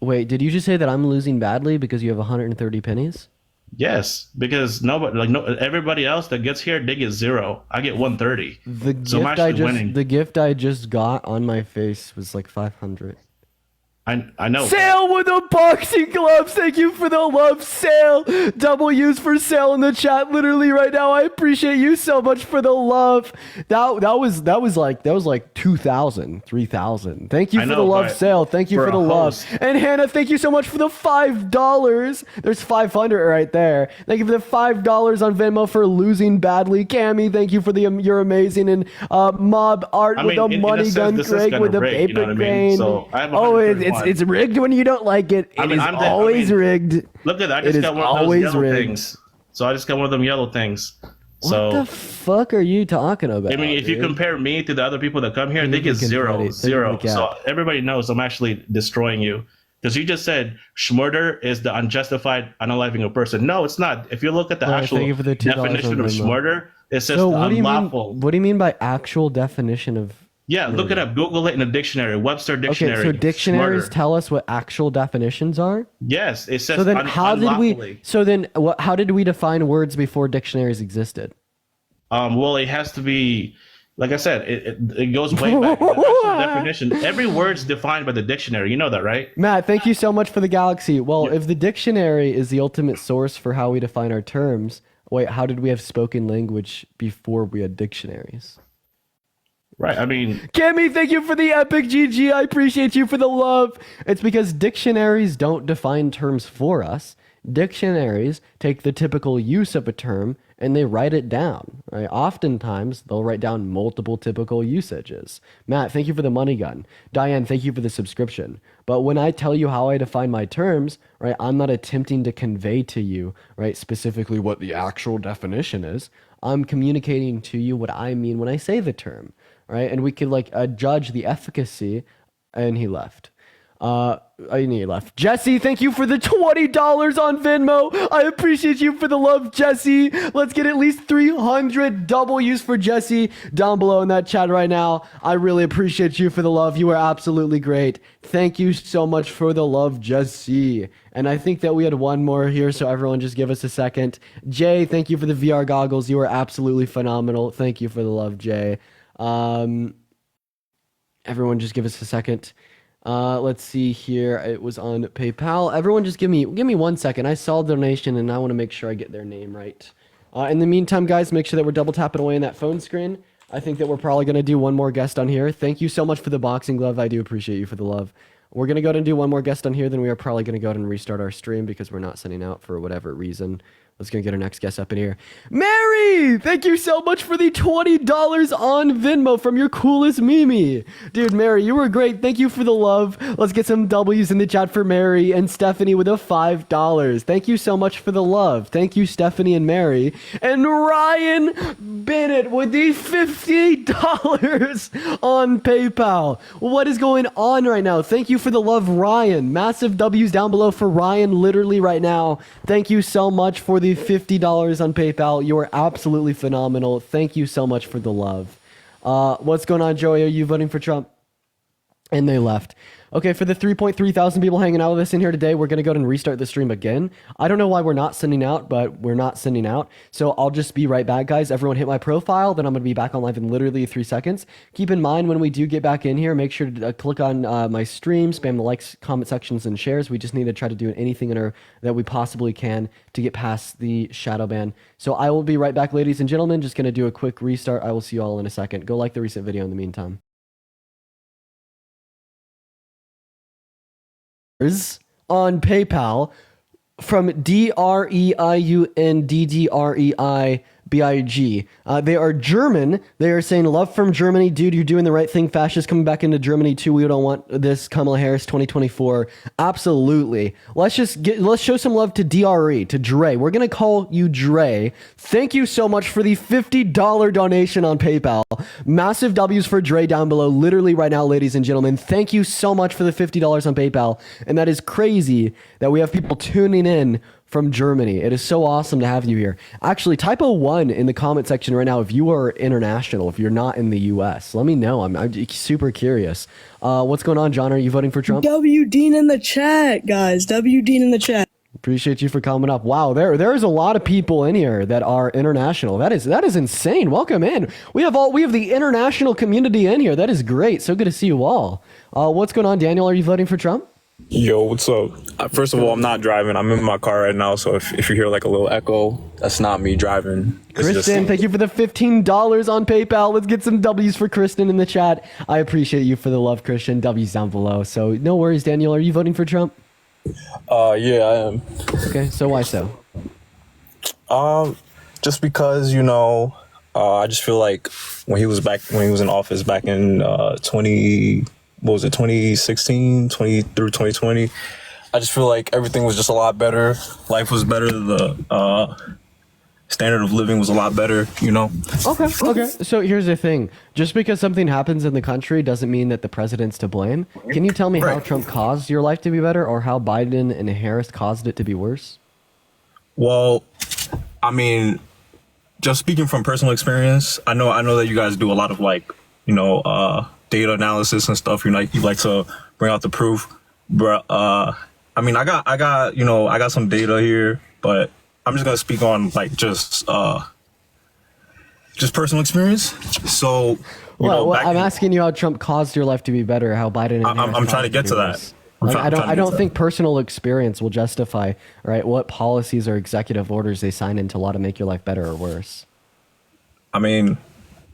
Wait, did you just say that I'm losing badly because you have 130 pennies? Yes, because everybody else that gets here, they get 0. I get 130. The So I'm actually winning. the gift I just got on my face was like 500. I know. Sale with the boxing gloves. Thank you for the love, Sale. W's for Sale in the chat literally right now. I appreciate you so much for the love. That was like 2,000, 3,000. Thank you I for know, the love, but Sale. Thank you for for the a love. host- And Hannah, thank you so much for the $5. There's 500 right there. Thank you for the $5 on Venmo for losing badly. Cammy, thank you for you're amazing. And Mob Art I with mean, the in a money sense, gun this is Craig kinda with the rigged, you paper know what I mean? grain. So I have Oh, 131. it's rigged when you don't like it. I It mean, is I'm always rigged. Look at that. I It just is got one of those always yellow rigged. things. So I just got one of them yellow things. So What the fuck are you talking about? I mean, if you dude? compare me to the other people that come here, they get can zero, put it- zero. they can So everybody knows I'm actually destroying you. Because you just said murder is the unjustified unaliving a person. No, it's not. If you look at the All right, actual thank you for the $2 definition on of Venmo. murder, it says So the what do you mean? unlawful. What do you mean by actual definition of? Yeah, look it up. Google it in a dictionary, Webster dictionary. Okay, so dictionaries Murder. tell us what actual definitions are. Yes, it says So then, how did we? unlawfully. So then, what? How did we define words before dictionaries existed? Well, it has to be, like I said, it goes way back. The actual definition. Every word's defined by the dictionary. You know that, right? Matt, thank you so much for the galaxy. Well, if the dictionary is the ultimate source for how we define our terms, wait, how did we have spoken language before we had dictionaries? Right. I mean, Kimmy, thank you for the epic GG. I appreciate you for the love. It's because dictionaries don't define terms for us. Dictionaries take the typical use of a term and they write it down. Right? Oftentimes, they'll write down multiple typical usages. Matt, thank you for the money gun. Diane, thank you for the subscription. But when I tell you how I define my terms, right, I'm not attempting to convey to you, right, specifically what the actual definition is. I'm communicating to you what I mean when I say the term. Right, and we could like judge the efficacy, and he left. He left. Jesse, thank you for the $20 on Venmo. I appreciate you for the love, Jesse. Let's get at least 300 W's for Jesse down below in that chat right now. I really appreciate you for the love. You are absolutely great. Thank you so much for the love, Jesse. And I think that we had one more here, so everyone just give us a second. Jay, thank you for the VR goggles. You are absolutely phenomenal. Thank you for the love, Jay. Everyone just give us a second. Let's see here. It was on PayPal. Everyone just give me 1 second. I saw the donation and I want to make sure I get their name right. In the meantime, guys, make sure that we're double tapping away on that phone screen. I think that we're probably going to do one more guest on here. Thank you so much for the boxing glove. I do appreciate you for the love. We're going to go ahead and do one more guest on here. Then we are probably going to go ahead and restart our stream because we're not sending out for whatever reason. Let's go get our next guest up in here. Mary, thank you so much for the $20 on Venmo from your coolest Mimi. Dude, Mary, you were great. Thank you for the love. Let's get some W's in the chat for Mary and Stephanie with a $5. Thank you so much for the love. Thank you, Stephanie and Mary. And Ryan Bennett with the $50 on PayPal. What is going on right now? Thank you for the love, Ryan. Massive W's down below for Ryan literally right now. Thank you so much for the $50 on PayPal. You are absolutely phenomenal. Thank you so much for the love. What's going on, Joey? Are you voting for Trump? And they left. Okay, for the 3.3 thousand people hanging out with us in here today, we're going to go ahead and restart the stream again. I don't know why we're not sending out, but we're not sending out. So I'll just be right back, guys. Everyone hit my profile, then I'm going to be back on live in literally 3 seconds. Keep in mind, when we do get back in here, make sure to click on my stream, spam the likes, comment sections, and shares. We just need to try to do anything that we possibly can to get past the shadow ban. So I will be right back, ladies and gentlemen. Just going to do a quick restart. I will see you all in a second. Go like the recent video in the meantime. On PayPal from DREIUNDDREIBIG. They are German. They are saying, love from Germany. Dude, you're doing the right thing. Fascists coming back into Germany too. We don't want this. Kamala Harris 2024. Absolutely. Let's show some love to DRE, to Dre. We're going to call you Dre. Thank you so much for the $50 donation on PayPal. Massive W's for Dre down below. Literally right now, ladies and gentlemen. Thank you so much for the $50 on PayPal. And that is crazy that we have people tuning in from Germany. It is so awesome to have you here. Actually, type a 1 in the comment section right now if you are international, if you're not in the US. Let me know. I'm super curious. What's going on, John? Are you voting for Trump? W Dean in the chat, guys. W Dean in the chat. Appreciate you for coming up. Wow, there is a lot of people in here that are international. That is insane. Welcome in. We have the international community in here. That is great. So good to see you all. What's going on, Daniel? Are you voting for Trump? Yo, what's up? First of all, I'm not driving. I'm in my car right now, so if you hear like a little echo, that's not me driving. Kristen, thank you for the $15 on PayPal. Let's get some W's for Kristen in the chat. I appreciate you for the love, Christian. W's down below. So no worries, Daniel. Are you voting for Trump? Yeah, I am. Okay, so why so? Just because, I just feel like when he was in office back in 2016, through 2020, I just feel like everything was just a lot better. Life was better. The standard of living was a lot better, Okay. So here's the thing. Just because something happens in the country doesn't mean that the president's to blame. Can you tell me how Trump caused your life to be better or how Biden and Harris caused it to be worse? Well, I mean, just speaking from personal experience, I know that you guys do a lot of data analysis and stuff. You like to bring out the proof, but I mean, I got some data here, but I'm just gonna speak on just personal experience. So, I'm asking you how Trump caused your life to be better. How Biden and I'm trying to get to that. I don't think personal experience will justify what policies or executive orders they sign into law to make your life better or worse. I mean,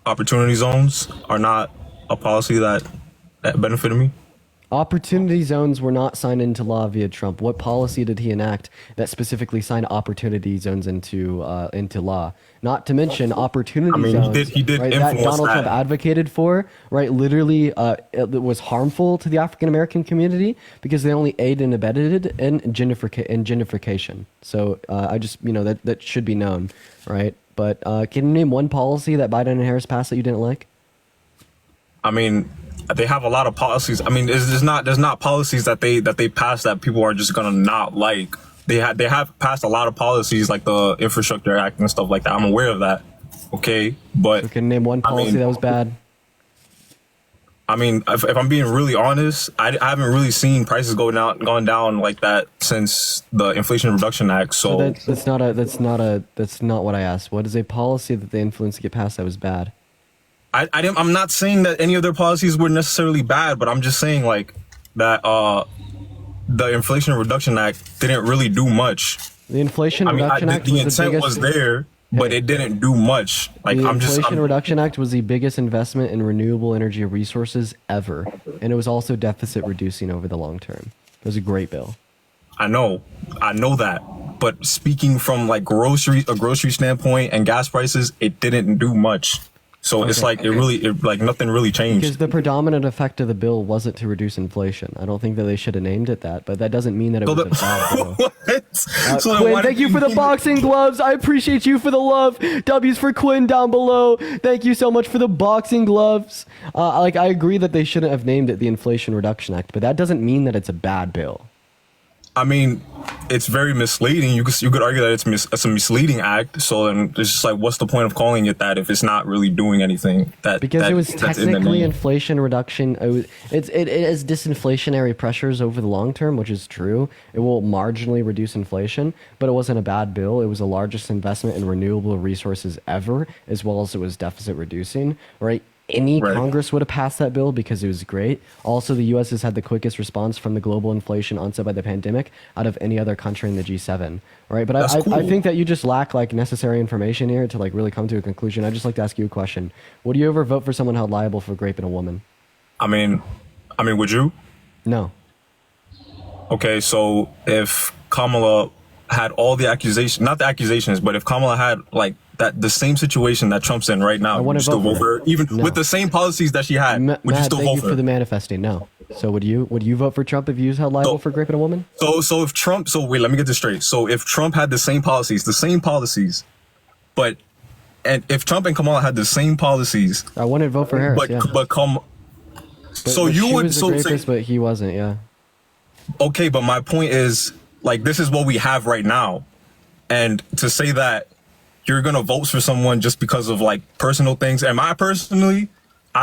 opportunity zones are not a policy that benefited me. Opportunity zones were not signed into law via Trump. What policy did he enact that specifically signed opportunity zones into law? Not to mention opportunity zones. He did right, influence that Donald that. Trump advocated for. Right, literally, it was harmful to the African American community because they only aided and abetted in gentrification. So I just that should be known, right? But can you name one policy that Biden and Harris passed that you didn't like? I mean, they have a lot of policies. I mean, there's not policies that they pass that people are just gonna not like. They have passed a lot of policies like the Infrastructure Act and stuff like that. I'm aware of that. Okay, but So can you name one policy that was bad? I mean, if I'm being really honest, I haven't really seen prices gone down like that since the Inflation Reduction Act. So That's not what I asked. What is a policy that they influenced to get passed that was bad? I'm not saying that any of their policies were necessarily bad, but I'm just saying like that the Inflation Reduction Act didn't really do much. The Inflation Reduction Act the was the intent biggest. was there, but it didn't do much. Like The I'm just Inflation Reduction Act was the biggest investment in renewable energy resources ever, and it was also deficit reducing over the long term. It was a great bill. I know that, but speaking from like a grocery standpoint and gas prices, it didn't do much. So it's like like nothing really changed. Because the predominant effect of the bill wasn't to reduce inflation. I don't think that they should have named it that, but that doesn't mean that it was a bad bill. Quinn, thank you for the boxing gloves. I appreciate you for the love. W's for Quinn down below. Thank you so much for the boxing gloves. I agree that they shouldn't have named it the Inflation Reduction Act, but that doesn't mean that it's a bad bill. I mean, it's very misleading. You could argue that it's a misleading act. So then it's just like, what's the point of calling it that if it's not really doing anything? Because it was technically inflation reduction. It has disinflationary pressures over the long term, which is true. It will marginally reduce inflation, but it wasn't a bad bill. It was the largest investment in renewable resources ever, as well as it was deficit reducing. Right. Any Congress would have passed that bill because it was great. Also, the U.S. has had the quickest response from the global inflation onset by the pandemic out of any other country in the G7. All right, but I think that you just lack like necessary information here to like really come to a conclusion. I'd just like to ask you a question. Would you ever vote for someone held liable for raping a woman? I mean, would you? No. Okay, so if Kamala had all the accusations, not the accusations, but if Kamala had like the same situation that Trump's in right now, would you still vote for her? Even with the same policies that she had, would you still vote for her? For the manifesting, no. So would you vote for Trump if you was held liable for raping a woman? So if Trump, wait, let me get this straight. So if Trump had the same policies, and if Trump and Kamala had the same policies, I wouldn't vote for Harris. You would rapist, but he wasn't. Yeah. Okay, but my point is, like, this is what we have right now, and to say that you're gonna vote for someone just because of like personal things, and I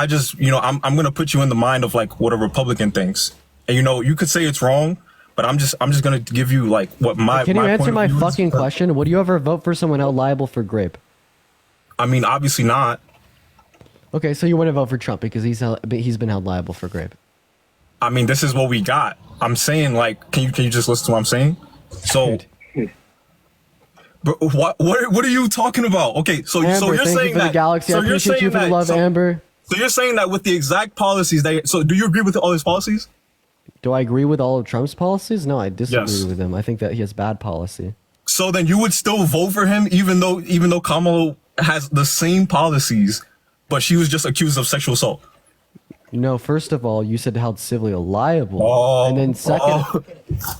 just, I'm gonna put you in the mind of like what a Republican thinks, and you could say it's wrong, but I'm just gonna give you like what my. Can you answer my fucking question? Would you ever vote for someone held liable for grape? I mean, obviously not. Okay, so you wouldn't vote for Trump because he's been held liable for grape. I mean, this is what we got. I'm saying, like, can you just listen to what I'm saying? So, but what are you talking about? Okay, so Amber, you're saying you that. Galaxy. So I appreciate you for the love, Amber. So you're saying that with the exact policies so do you agree with all his policies? Do I agree with all of Trump's policies? No, I disagree with him. I think that he has bad policy. So then you would still vote for him, even though Kamala has the same policies, but she was just accused of sexual assault. No, first of all, you said held civilly liable, and then second.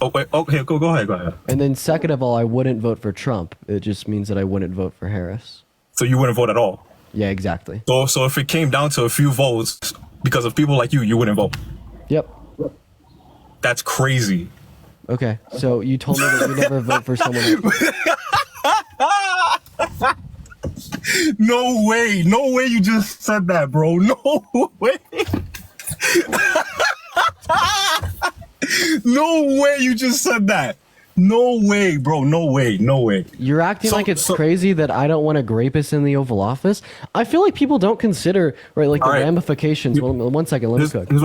Okay, go ahead. And then second of all, I wouldn't vote for Trump. It just means that I wouldn't vote for Harris. So you wouldn't vote at all? Yeah, exactly. So if it came down to a few votes because of people like you wouldn't vote? Yep. That's crazy. Okay, so you told me that you never vote for someone else. No way you just said that, bro. No way. No way you just said that. No way, bro. No way. You're acting like it's crazy that I don't want a rapist in the Oval Office. I feel like people don't consider the ramifications. Well, one second, let me cook. I'm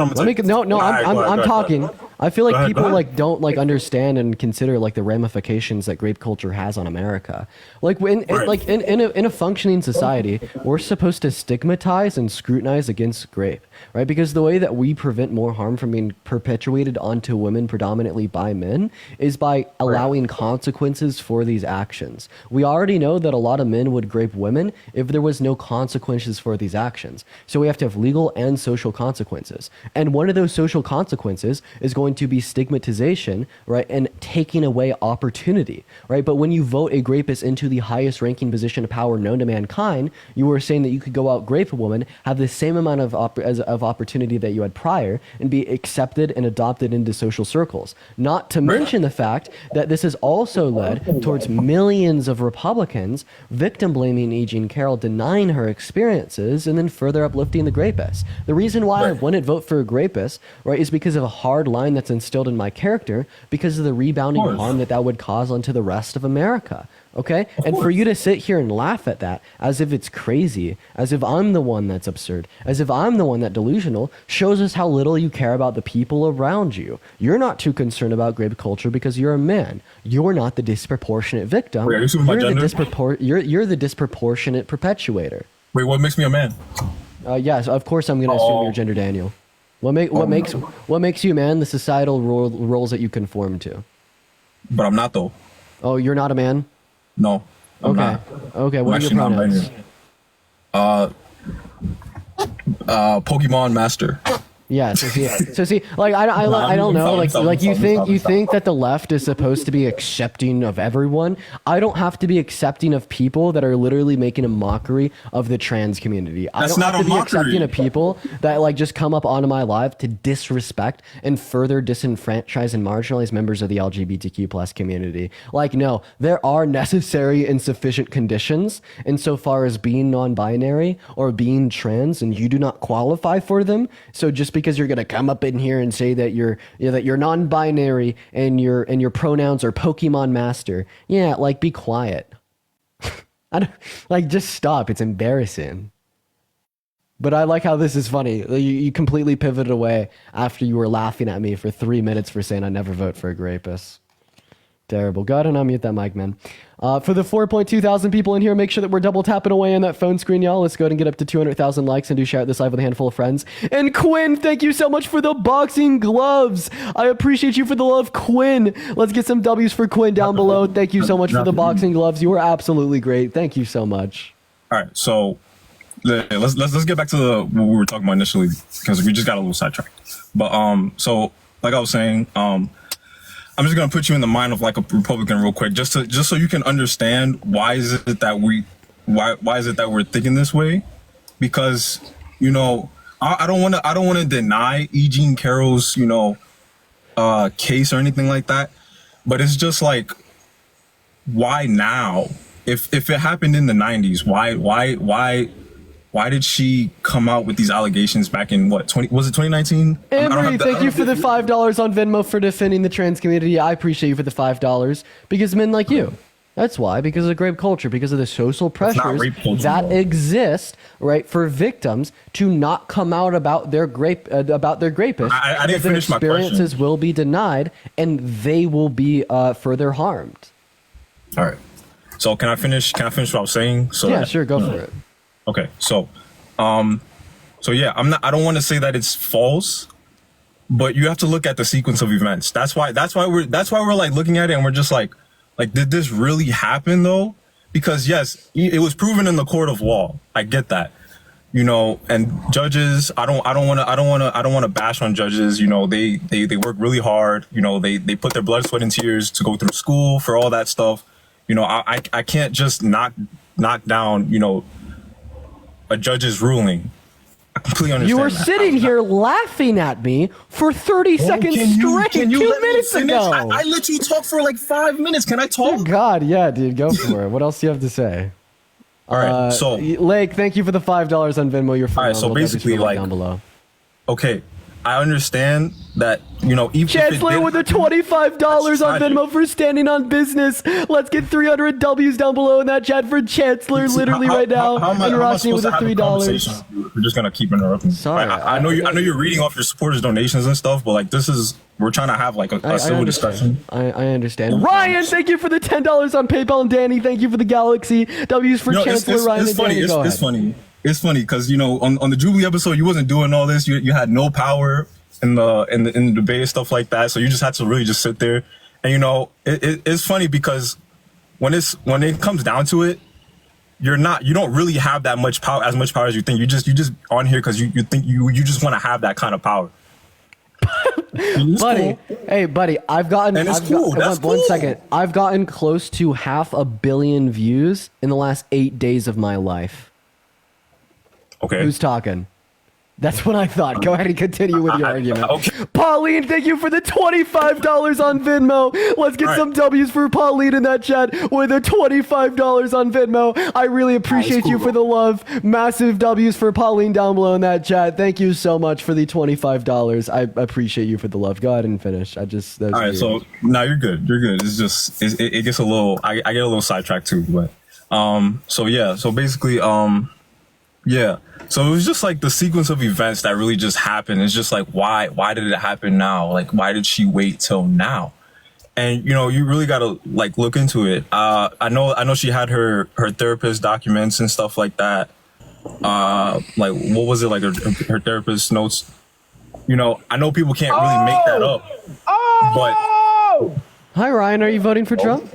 I feel like Go ahead, people go ahead. like don't like understand and consider like the ramifications that grape culture has on America. Like in a functioning society, we're supposed to stigmatize and scrutinize against grape, right? Because the way that we prevent more harm from being perpetuated onto women predominantly by men is by allowing consequences for these actions. We already know that a lot of men would grape women if there was no consequences for these actions. So we have to have legal and social consequences. And one of those social consequences is going to be stigmatization, right? And taking away opportunity, right? But when you vote a rapist into the highest ranking position of power known to mankind, you were saying that you could go out, grape a woman, have the same amount of opportunity that you had prior, and be accepted and adopted into social circles. Not to mention the fact that this has also led towards millions of Republicans victim blaming E. Jean Carroll, denying her experiences, and then further uplifting the rapist. The reason why I wouldn't vote for a rapist, right, is because of a hard line that's instilled in my character, because of the rebounding harm that would cause onto the rest of America. Okay? And for you to sit here and laugh at that as if it's crazy, as if I'm the one that's absurd, as if I'm the one that's delusional, shows us how little you care about the people around you. You're not too concerned about grape culture because you're a man. You're not the disproportionate victim. Wait, are you assuming my gender? You're the disproportionate perpetuator. Wait, what makes me a man? Yes, of course I'm going to assume your gender, Daniel. What makes you a man? The societal roles that you conform to. But I'm not though. Oh, you're not a man? No. I'm Okay. not. Okay. What are your pronouns? Pokemon Master. Yeah. So see, like I don't know. Like you think that the left is supposed to be accepting of everyone. I don't have to be accepting of people that are literally making a mockery of the trans community. I don't have to be accepting of people that like just come up onto my live to disrespect and further disenfranchise and marginalize members of the LGBTQ plus community. Like, no, there are necessary and sufficient conditions insofar as being non-binary or being trans, and you do not qualify for them. So just because you're gonna come up in here and say that you're non-binary and your pronouns are Pokemon Master, yeah, like be quiet. Just stop. It's embarrassing. But I like how this is funny. You completely pivoted away after you were laughing at me for 3 minutes for saying I never vote for a rapist. Terrible. Go ahead and unmute that mic, man. For the 4.2 thousand people in here, make sure that we're double tapping away on that phone screen, y'all. Let's go ahead and get up to 200,000 likes and do share this live with a handful of friends. And Quinn, thank you so much for the boxing gloves. I appreciate you for the love, Quinn. Let's get some W's for Quinn down below. Thank you so much for the boxing gloves. You were absolutely great. Thank you so much. All right, so let's get back to what we were talking about initially, because we just got a little sidetracked. But so like I was saying, I'm just gonna put you in the mind of like a Republican real quick, just so you can understand why is it that we're thinking this way, because I don't want to deny E. Jean Carroll's case or anything like that, but it's just like, why now? If it happened in the 90s, why did she come out with these allegations back in was it 2019? Emery, thank you for the $5 on Venmo for defending the trans community. I appreciate you for the $5 because men like you. That's why, because of grape culture, because of the social pressures that exist, right, for victims to not come out about their rapist. I didn't finish my question. Experiences will be denied, and they will be further harmed. All right. So can I finish what I was saying? Sure, go for it. Okay, so yeah, I don't want to say that it's false, but you have to look at the sequence of events. That's why we're like looking at it and we're just like, did this really happen though? Because yes, it was proven in the court of law. I get that, and judges. I don't want to bash on judges. They work really hard. They put their blood, sweat, and tears to go through school for all that stuff. I can't just knock down a judge's ruling. I completely understand. You were sitting here laughing at me for 30 seconds straight 2 minutes ago. I let you talk for like 5 minutes. Can I talk? Oh God, yeah, dude, go for it. What else do you have to say? All right, so Lake, thank you for the $5 on Venmo. You're all right. So basically, like, down below. Okay, I understand that, you know, even Chancellor with the $25 on Venmo for standing on business. Let's get 300 W's down below in that chat for Chancellor literally right now. And Rosny with the $3. We're just gonna keep interrupting. Sorry, I know you're reading off your supporters' donations and stuff, but like we're trying to have like a civil discussion. I understand. Ryan, thank you for the $10 on PayPal, and Danny, thank you for the Galaxy. W's for Chancellor Ryan and Danny. Go ahead. It's funny because, you know, on the Jubilee episode, you wasn't doing all this. You had no power in the debate and stuff like that. So you just had to really just sit there. And, you know, it's funny because when it comes down to it, you don't really have that much power, as much power as you think. You just on here because you think you just want to have that kind of power. Buddy, cool. Hey, buddy, I've gotten. And it's cool. That's one cool. second. I've gotten close to 500 million views in the last 8 days of my life. Okay. Who's talking? That's what I thought. Go ahead and continue with your argument. Okay. Pauline, thank you for the $25 on Venmo. Let's get some W's for Pauline in that chat with a $25 on Venmo. I really appreciate you for the love. Massive W's for Pauline down below in that chat. Thank you so much for the $25. I appreciate you for the love. Go ahead and finish. All right, weird. So no, you're good. You're good. It's just it gets a little. I get a little sidetracked too, but so yeah. So basically, yeah. So it was just like the sequence of events that really just happened. It's just like, why did it happen now? Like, why did she wait till now? And, you know, you really got to like look into it. I know she had her therapist documents and stuff like that. Like, what was it? Like her therapist notes, you know, I know people can't really make that up, but. Hi, Ryan. Are you voting for Trump?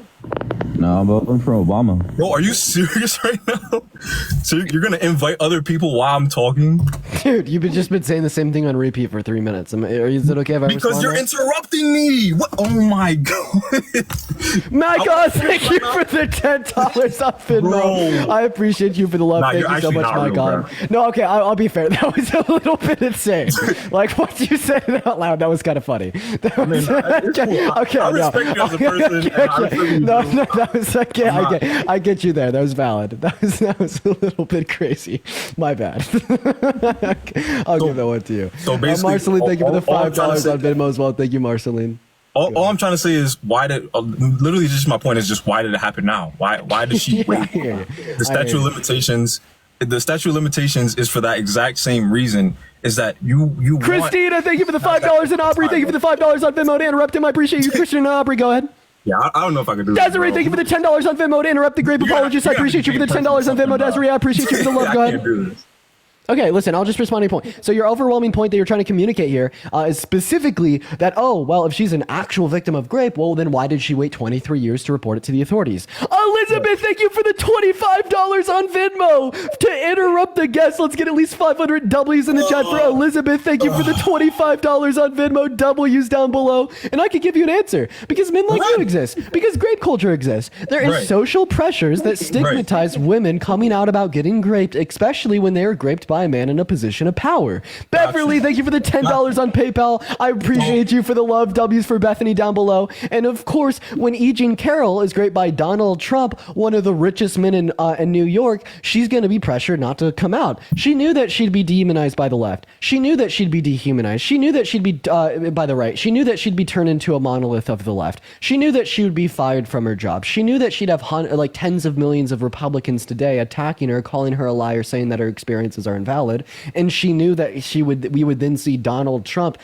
No, I'm voting for Obama. Bro, are you serious right now? So you're gonna invite other people while I'm talking? Dude, you've just been saying the same thing on repeat for 3 minutes. Is it okay if I Because you're interrupting me. What? Oh my god. Micah, thank you for the $10 off Venmo. Bro. I appreciate you for the love. Nah, Thank you so much, Micah. No, okay, I'll be fair. That was a little bit insane. Like, once you said it out loud, that was kind of funny. I respect you as a person. No, that was okay. I get you there. That was valid. That was a little bit crazy. My bad. I'll give that one to you. So basically, Marceline, thank you for the $5 on Venmo as well. Thank you, Marceline. All I'm trying to say is literally just my point is just why did it happen now? Why did she wait? The statute of limitations. The statute of limitations is for that exact same reason. Is that you? Christina, thank you for the $5 and Aubrey, thank you for the $5 on Venmo to interrupt him. I appreciate you, Christian and Aubrey. Go ahead. Yeah, I don't know if I could do Desiree, thank you for the $10 on Venmo to interrupt the grape apologist. I appreciate you for the $10 on Venmo, Desiree. I appreciate you for the love. Go ahead. Okay, listen, I'll just respond to your point. So your overwhelming point that you're trying to communicate here is specifically that, oh, well, if she's an actual victim of grape, well, then why did she wait 23 years to report it to the authorities? Elizabeth, thank you for the $25 on Venmo to interrupt the guest. Let's get at least 500 W's in the chat for Elizabeth. Thank you for the $25 on Venmo. W's down below. And I could give you an answer because men like you exist, because grape culture exists. There is social pressures that stigmatize women coming out about getting graped, especially when they are graped by a man in a position of power. Beverly, thank you for the $10 on PayPal. I appreciate you for the love. W's for Bethany down below. And of course, when E. Jean Carroll is graped by Donald Trump, one of the richest men in New York, she's going to be pressured not to come out. She knew that she'd be demonized by the left. She knew that she'd be dehumanized. She knew that she'd be by the right. She knew that she'd be turned into a monolith of the left. She knew that she would be fired from her job. She knew that she'd have tens of millions of Republicans today attacking her, calling her a liar, saying that her experiences are invalid, and she knew that we would then see Donald Trump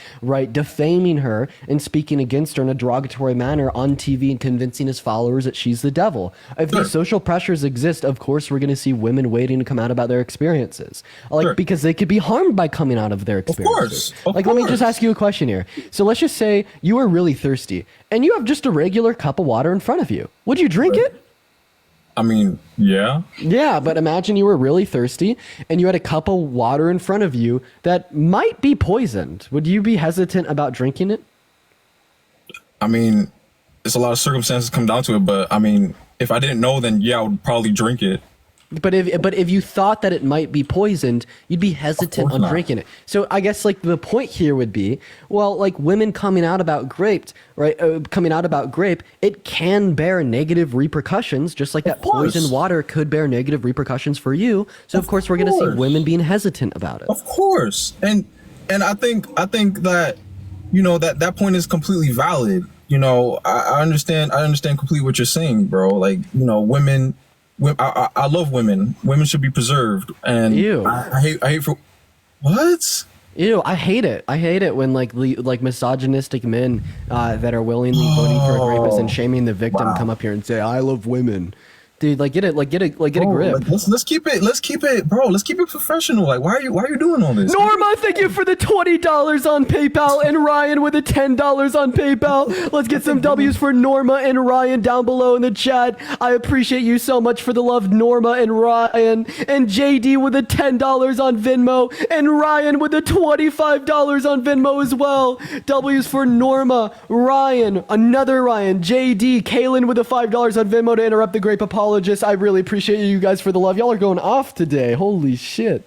defaming her and speaking against her in a derogatory manner on TV and convincing his followers that she's the devil. If these social pressures exist, of course we're going to see women waiting to come out about their experiences, because they could be harmed by coming out of their experiences. Of course. Let me just ask you a question here. So let's just say you are really thirsty and you have just a regular cup of water in front of you. Would you drink it? I mean, yeah. Yeah, but imagine you were really thirsty and you had a cup of water in front of you that might be poisoned. Would you be hesitant about drinking it? I mean, it's a lot of circumstances come down to it, but I mean, if I didn't know, then yeah, I would probably drink it. But if you thought that it might be poisoned, you'd be hesitant on drinking it. So I guess the point here would be, well, women coming out about grape, it can bear negative repercussions, just like that poisoned water could bear negative repercussions for you. So of course we're going to see women being hesitant about it. Of course. And And I think that, you know, that point is completely valid. You know, I understand completely what you're saying, bro. Like, you know, women, I love women. Women should be preserved. And Ew. I hate for what? Ew, I hate it. I hate it when like misogynistic men that are willingly voting for a rapist and shaming the victim come up here and say, "I love women." Dude, get a grip. Let's keep it, bro. Let's keep it professional. Like, why are you doing all this? Norma, thank you for the $20 on PayPal, and Ryan with the $10 on PayPal. Let's get some W's for Norma and Ryan down below in the chat. I appreciate you so much for the love, Norma and Ryan, and JD with the $10 on Venmo, and Ryan with the $25 on Venmo as well. W's for Norma, Ryan, another Ryan, JD, Kaylin with the $5 on Venmo to interrupt the grape apologist. I really appreciate you guys for the love. Y'all are going off today. Holy shit.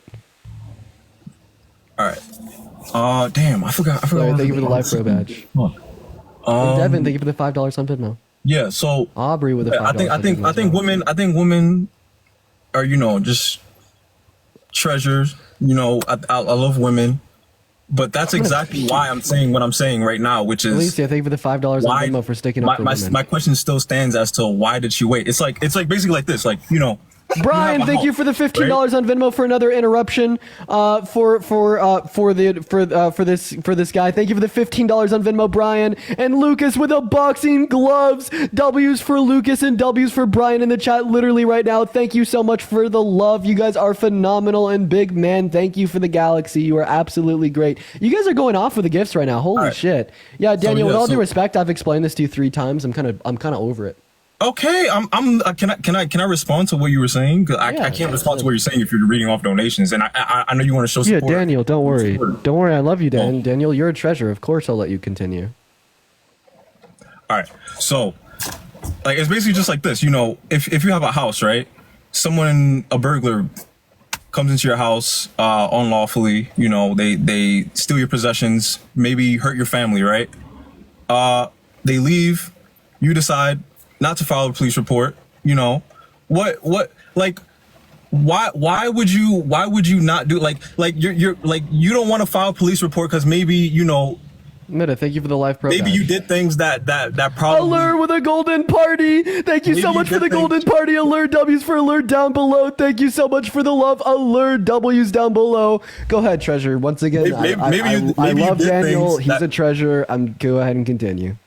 All right. Damn, I forgot. Sorry, thank you for the live pro badge. And Devin, thank you for the $5 on Venmo. Yeah. So Aubrey with the $5. I think women are, you know, just treasures. You know, I love women, but that's exactly why I'm saying what I'm saying right now, which is Alicia, thank you for the $5 on Venmo for sticking up for women. My question still stands as to why did she wait? It's like basically like this, like, you know. Brian, thank you for the $15 on Venmo for another interruption. For this guy, thank you for the $15 on Venmo, Brian. And Lucas with the boxing gloves. W's for Lucas and W's for Brian in the chat, literally right now. Thank you so much for the love. You guys are phenomenal. And big man, thank you for the galaxy. You are absolutely great. You guys are going off with the gifts right now. Holy shit! Yeah, Daniel. With all due respect, I've explained this to you 3 times. I'm kind of over it. Okay, can I respond to what you were saying? Cause I can't respond to what you're saying if you're reading off donations, and I know you want to show support. Yeah, Daniel, don't worry. Don't worry, I love you, Dan. Daniel, you're a treasure. Of course, I'll let you continue. All right, so like it's basically just like this. You know, if you have a house, right? A burglar comes into your house unlawfully. You know, they steal your possessions, maybe hurt your family, right? They leave. You decide not to file a police report. You know, why would you not do like you're like, you don't want to file a police report because maybe, you know, Meta, thank you for the live pro. Maybe you did things that probably. Alert with a golden party. Thank you so much for the golden party. Alert W's for alert down below. Thank you so much for the love. Alert W's down below. Go ahead, treasure. Once again, I love Daniel. He's a treasure. Go ahead and continue.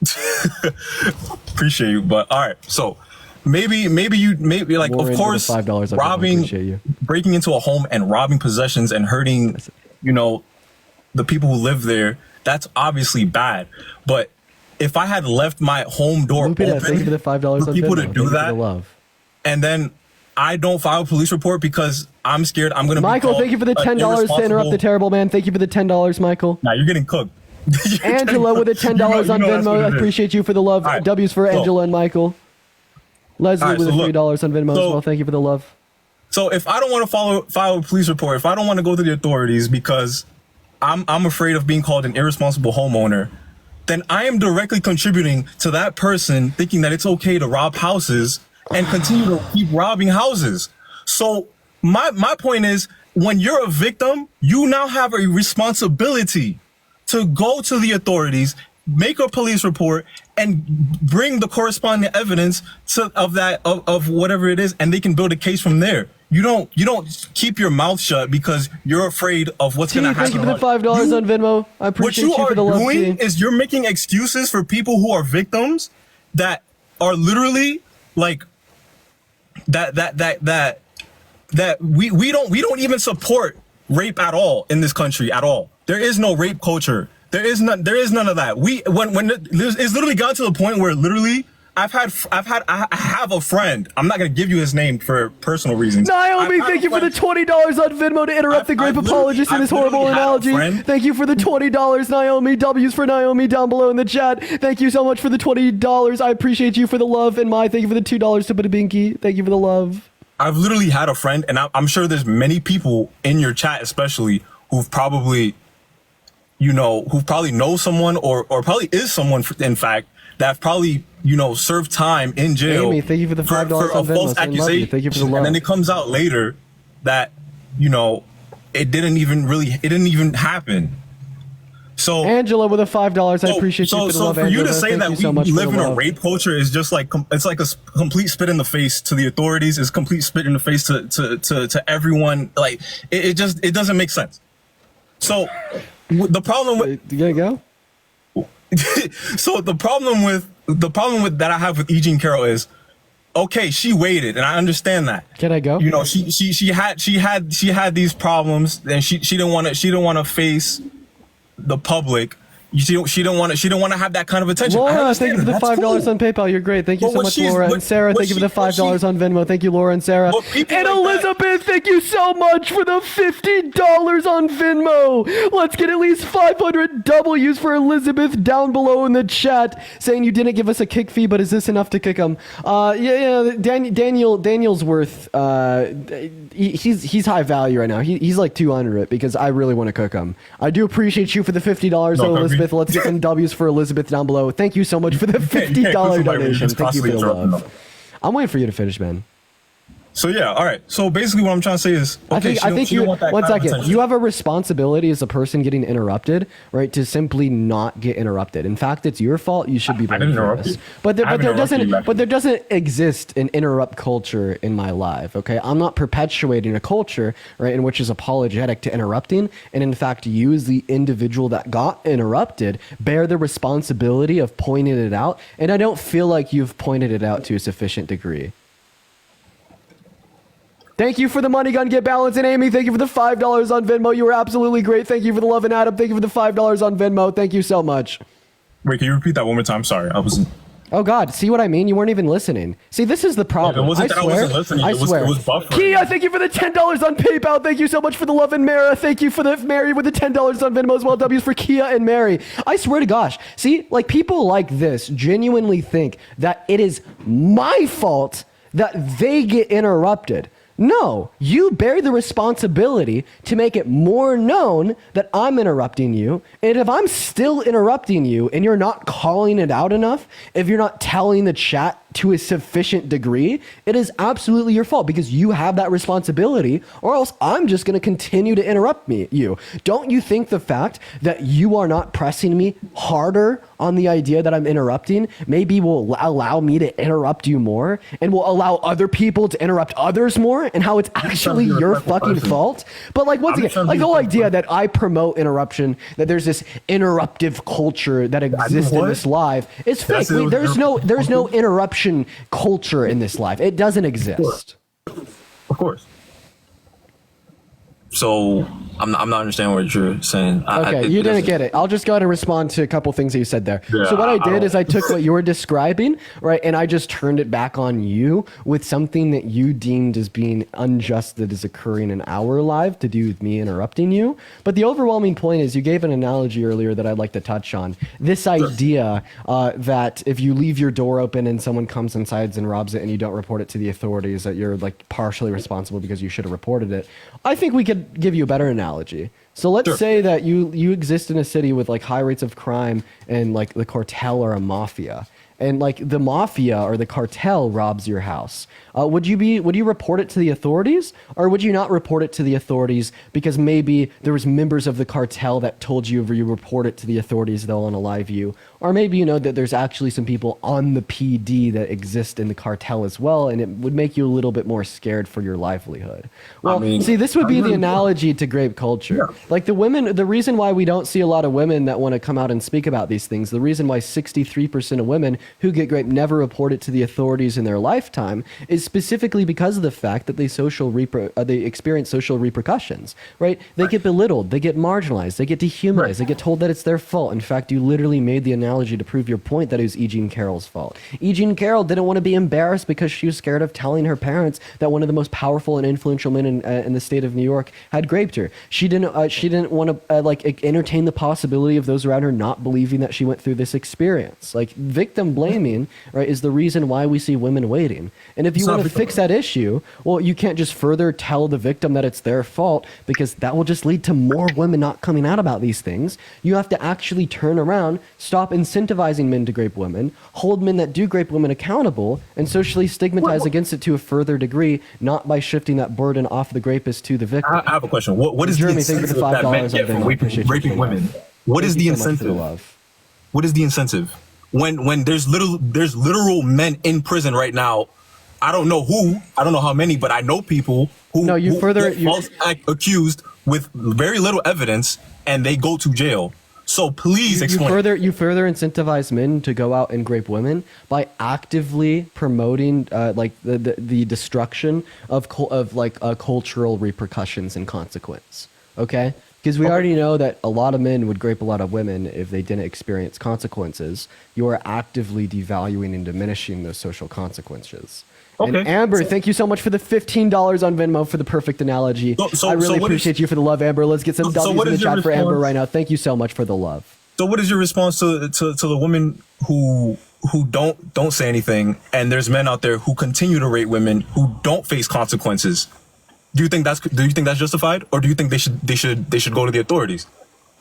Appreciate you, but all right. So maybe like, of course, breaking into a home and robbing possessions and hurting, you know, the people who live there. That's obviously bad, but if I had left my home door open for the $5 for people to do that, and then I don't file a police report because I'm scared I'm gonna. Michael, thank you for the $10 to interrupt the terrible man. Thank you for the $10, Michael. Nah, you're getting cooked. Angela with the $10 on Venmo. I appreciate you for the love. Right. W's for Angela and Michael. Leslie with the $3 on Venmo as well. Thank you for the love. So if I don't want to file a police report, if I don't want to go to the authorities because I'm afraid of being called an irresponsible homeowner, then I am directly contributing to that person thinking that it's okay to rob houses and continue to keep robbing houses. So my point is, when you're a victim, you now have a responsibility to go to the authorities, make a police report, and bring the corresponding evidence of whatever it is, and they can build a case from there. You don't keep your mouth shut because you're afraid of what's going to happen. Thank you for the $5 on Venmo. I appreciate you for the love. What you are doing is you're making excuses for people who are victims that are literally like that we don't even support rape at all in this country at all. There is no rape culture. There is none of that. It's literally gotten to the point where literally I have a friend. I'm not gonna give you his name for personal reasons. Naomi, thank you for the $20 on Venmo to interrupt the grape apologist in his horrible analogy. Thank you for the $20, Naomi. W's for Naomi down below in the chat. Thank you so much for the $20. I appreciate you for the love. And thank you for the $2 to put a binky. Thank you for the love. I've literally had a friend, and I'm sure there's many people in your chat, especially who've probably, know someone or probably is someone, in fact, that probably, served time in jail. Amy, thank you for the $5 for a false accusation. Thank you for the love. And then it comes out later that, it didn't even happen. So Angela with a $5. I appreciate you for the love. So for you to Angela. say Thank that you we so much live for in the a love. rape culture is just like it's like a complete spit in the face to the authorities. It's complete spit in the face to everyone. Like it just doesn't make sense. So the problem with you gotta go. So the problem with that I have with E. Jean Carroll is, okay, she waited, and I understand that. Can I go? You know, she had these problems, and she didn't want to face the public. She don't want to have that kind of attention. Laura, thank you for the $5 on PayPal. You're great. Thank you so much, Laura. And Sarah, thank you for the $5 on Venmo. Thank you, Laura and Sarah. And Elizabeth, thank you so much for the $50 on Venmo. Let's get at least 500 W's for Elizabeth down below in the chat, saying you didn't give us a kick fee, but is this enough to kick him? Daniel's worth. He's high value right now. He's like 200 it because I really want to cook him. I do appreciate you for the $50, Elizabeth. Let's get some W's for Elizabeth down below. Thank you so much for the $50 donation. Thank you for the love. I'm waiting for you to finish, man. So yeah, all right. So basically, what I'm trying to say is, okay, I think you. One second. You have a responsibility as a person getting interrupted, right? To simply not get interrupted. In fact, it's your fault. You should be blamed for this. But there doesn't exist an interrupt culture in my life. Okay, I'm not perpetuating a culture, right, in which is apologetic to interrupting, and in fact, you as the individual that got interrupted bear the responsibility of pointing it out. And I don't feel like you've pointed it out to a sufficient degree. Thank you for the money gun, Get Balance, and Amy. Thank you for the $5 on Venmo. You were absolutely great. Thank you for the love, and Adam. Thank you for the $5 on Venmo. Thank you so much. Wait, can you repeat that one more time? Sorry, I wasn't. Oh God, see what I mean? You weren't even listening. See, this is the problem. It wasn't that I wasn't listening. I swear. It was buffering. Kia, thank you for the $10 on PayPal. Thank you so much for the love, and Mara. Thank you for the Mary with the $10 on Venmo as well. W's for Kia and Mary. I swear to gosh. See, like people like this genuinely think that it is my fault that they get interrupted. No, you bear the responsibility to make it more known that I'm interrupting you. And if I'm still interrupting you and you're not calling it out enough, if you're not telling the chat to a sufficient degree, it is absolutely your fault because you have that responsibility, or else I'm just going to continue to interrupt you. Don't you think the fact that you are not pressing me harder on the idea that I'm interrupting maybe will allow me to interrupt you more and will allow other people to interrupt others more, and how it's actually your fucking fault? But like once again, like the whole idea that I promote interruption, that there's this interruptive culture that exists in this live, is fake. There's no interruption culture in this life. It doesn't exist. Of course. So I'm not understanding what you're saying. Okay, you didn't get it. I'll just go ahead and respond to a couple things that you said there. Yeah, so what I did is I took what you were describing, right, and I just turned it back on you with something that you deemed as being unjust that is occurring in our life to do with me interrupting you. But the overwhelming point is you gave an analogy earlier that I'd like to touch on. This idea that if you leave your door open and someone comes inside and robs it and you don't report it to the authorities, that you're like partially responsible because you should have reported it. I think we could give you a better analogy. So let's say that you exist in a city with like high rates of crime and like the cartel or a mafia, and like the mafia or the cartel robs your house. Would you report it to the authorities, or would you not report it to the authorities because maybe there was members of the cartel that told you if you report it to the authorities they'll unalive you, or maybe you know that there's actually some people on the PD that exist in the cartel as well, and it would make you a little bit more scared for your livelihood. Well, see, this would be the analogy to grape culture. Yeah. Like the reason why we don't see a lot of women that want to come out and speak about these things, the reason why 63% of women who get grape never report it to the authorities in their lifetime is specifically because of the fact that they experience social repercussions, right? They get belittled, they get marginalized, they get dehumanized, they get told that it's their fault. In fact, you literally made the analogy to prove your point that it was E. Jean Carroll's fault. E. Jean Carroll didn't want to be embarrassed because she was scared of telling her parents that one of the most powerful and influential men in the state of New York had graped her. She didn't want to entertain the possibility of those around her not believing that she went through this experience. Like victim blaming, right, is the reason why we see women waiting. And if you want to fix that issue, well, you can't just further tell the victim that it's their fault, because that will just lead to more women not coming out about these things. You have to actually turn around, stop incentivizing men to grape women, hold men that do grape women accountable, and socially stigmatize against it to a further degree, not by shifting that burden off the rapist to the victim. I have a question. What is Jeremy, the thank you for the incentive that men $5 get from raping women? What is the Thank you so much for the incentive? love. What is the incentive? When there's literal men in prison right now. I don't know who, I don't know how many, but I know people who get false accused with very little evidence, and they go to jail. So please explain. You further incentivize men to go out and grape women by actively promoting like the destruction of cultural repercussions and consequence. Okay, because we already know that a lot of men would grape a lot of women if they didn't experience consequences. You are actively devaluing and diminishing those social consequences. Okay. And Amber, thank you so much for the $15 on Venmo for the perfect analogy. I really appreciate you for the love, Amber. Let's get some W's in the chat for Amber right now. Thank you so much for the love. So what is your response to the women who don't say anything, and there's men out there who continue to rape women who don't face consequences? Do you think that's justified, or do you think they should go to the authorities?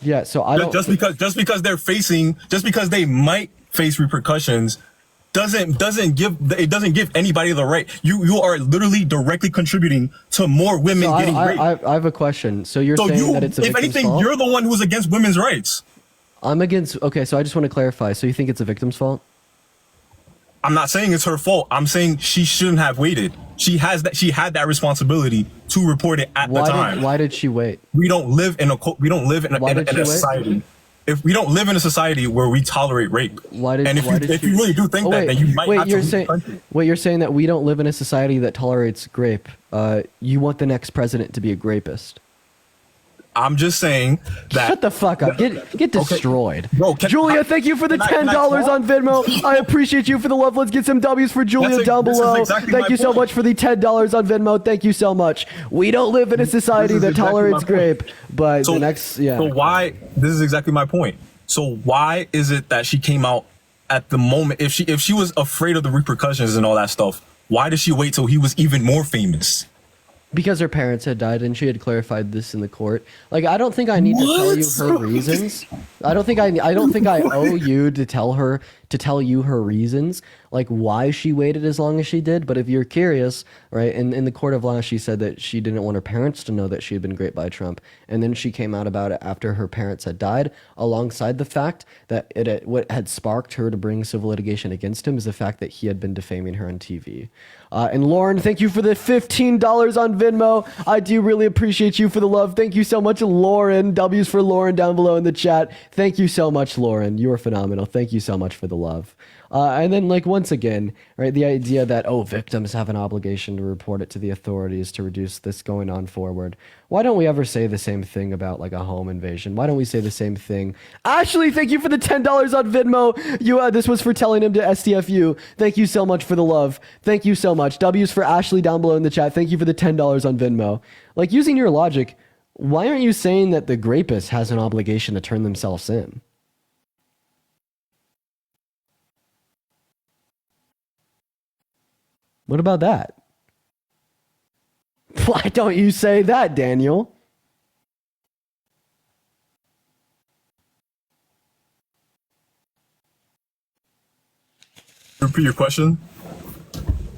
Yeah, so I don't just because they might face repercussions doesn't give anybody the right. You are literally directly contributing to more women getting raped. I have a question. So you're saying that it's a victim's fault? You're the one who's against women's rights. I'm against. Okay, so I just want to clarify. So you think it's a victim's fault? I'm not saying it's her fault. I'm saying she shouldn't have waited. She had that responsibility to report it at the time. Why did she wait? We don't live in a society. If we don't live in a society where we tolerate rape, if you really do think that, then you might have to leave the country. Wait, you're saying that we don't live in a society that tolerates grape. You want the next president to be a grapist. I'm just saying that. Shut the fuck up. Get destroyed. Okay. Bro, Julia, thank you for the $10 on Venmo. I appreciate you for the love. Let's get some W's for Julia down below. Thank you so much for the $10 on Venmo. Thank you so much. We don't live in a society that tolerates grape. But So why? This is exactly my point. So why is it that she came out at the moment? If she was afraid of the repercussions and all that stuff, why did she wait till he was even more famous? Because her parents had died, and she had clarified this in the court. Like, I don't think I need to tell you her reasons. I don't think I owe you to tell you her reasons, like why she waited as long as she did. But if you're curious, right? In the court of law, she said that she didn't want her parents to know that she had been raped by Trump, and then she came out about it after her parents had died. Alongside the fact that what had sparked her to bring civil litigation against him is the fact that he had been defaming her on TV. And Lauren, thank you for the $15 on Venmo. I do really appreciate you for the love. Thank you so much, Lauren. W's for Lauren down below in the chat. Thank you so much, Lauren. You are phenomenal. Thank you so much for the love. And then, like, once again, right, the idea that, victims have an obligation to report it to the authorities to reduce this going on forward. Why don't we ever say the same thing about, like, a home invasion? Why don't we say the same thing? Ashley, thank you for the $10 on Venmo. This was for telling him to STFU. Thank you so much for the love. Thank you so much. W's for Ashley down below in the chat. Thank you for the $10 on Venmo. Like, using your logic, why aren't you saying that the rapist has an obligation to turn themselves in? What about that? Why don't you say that, Daniel? Repeat your question.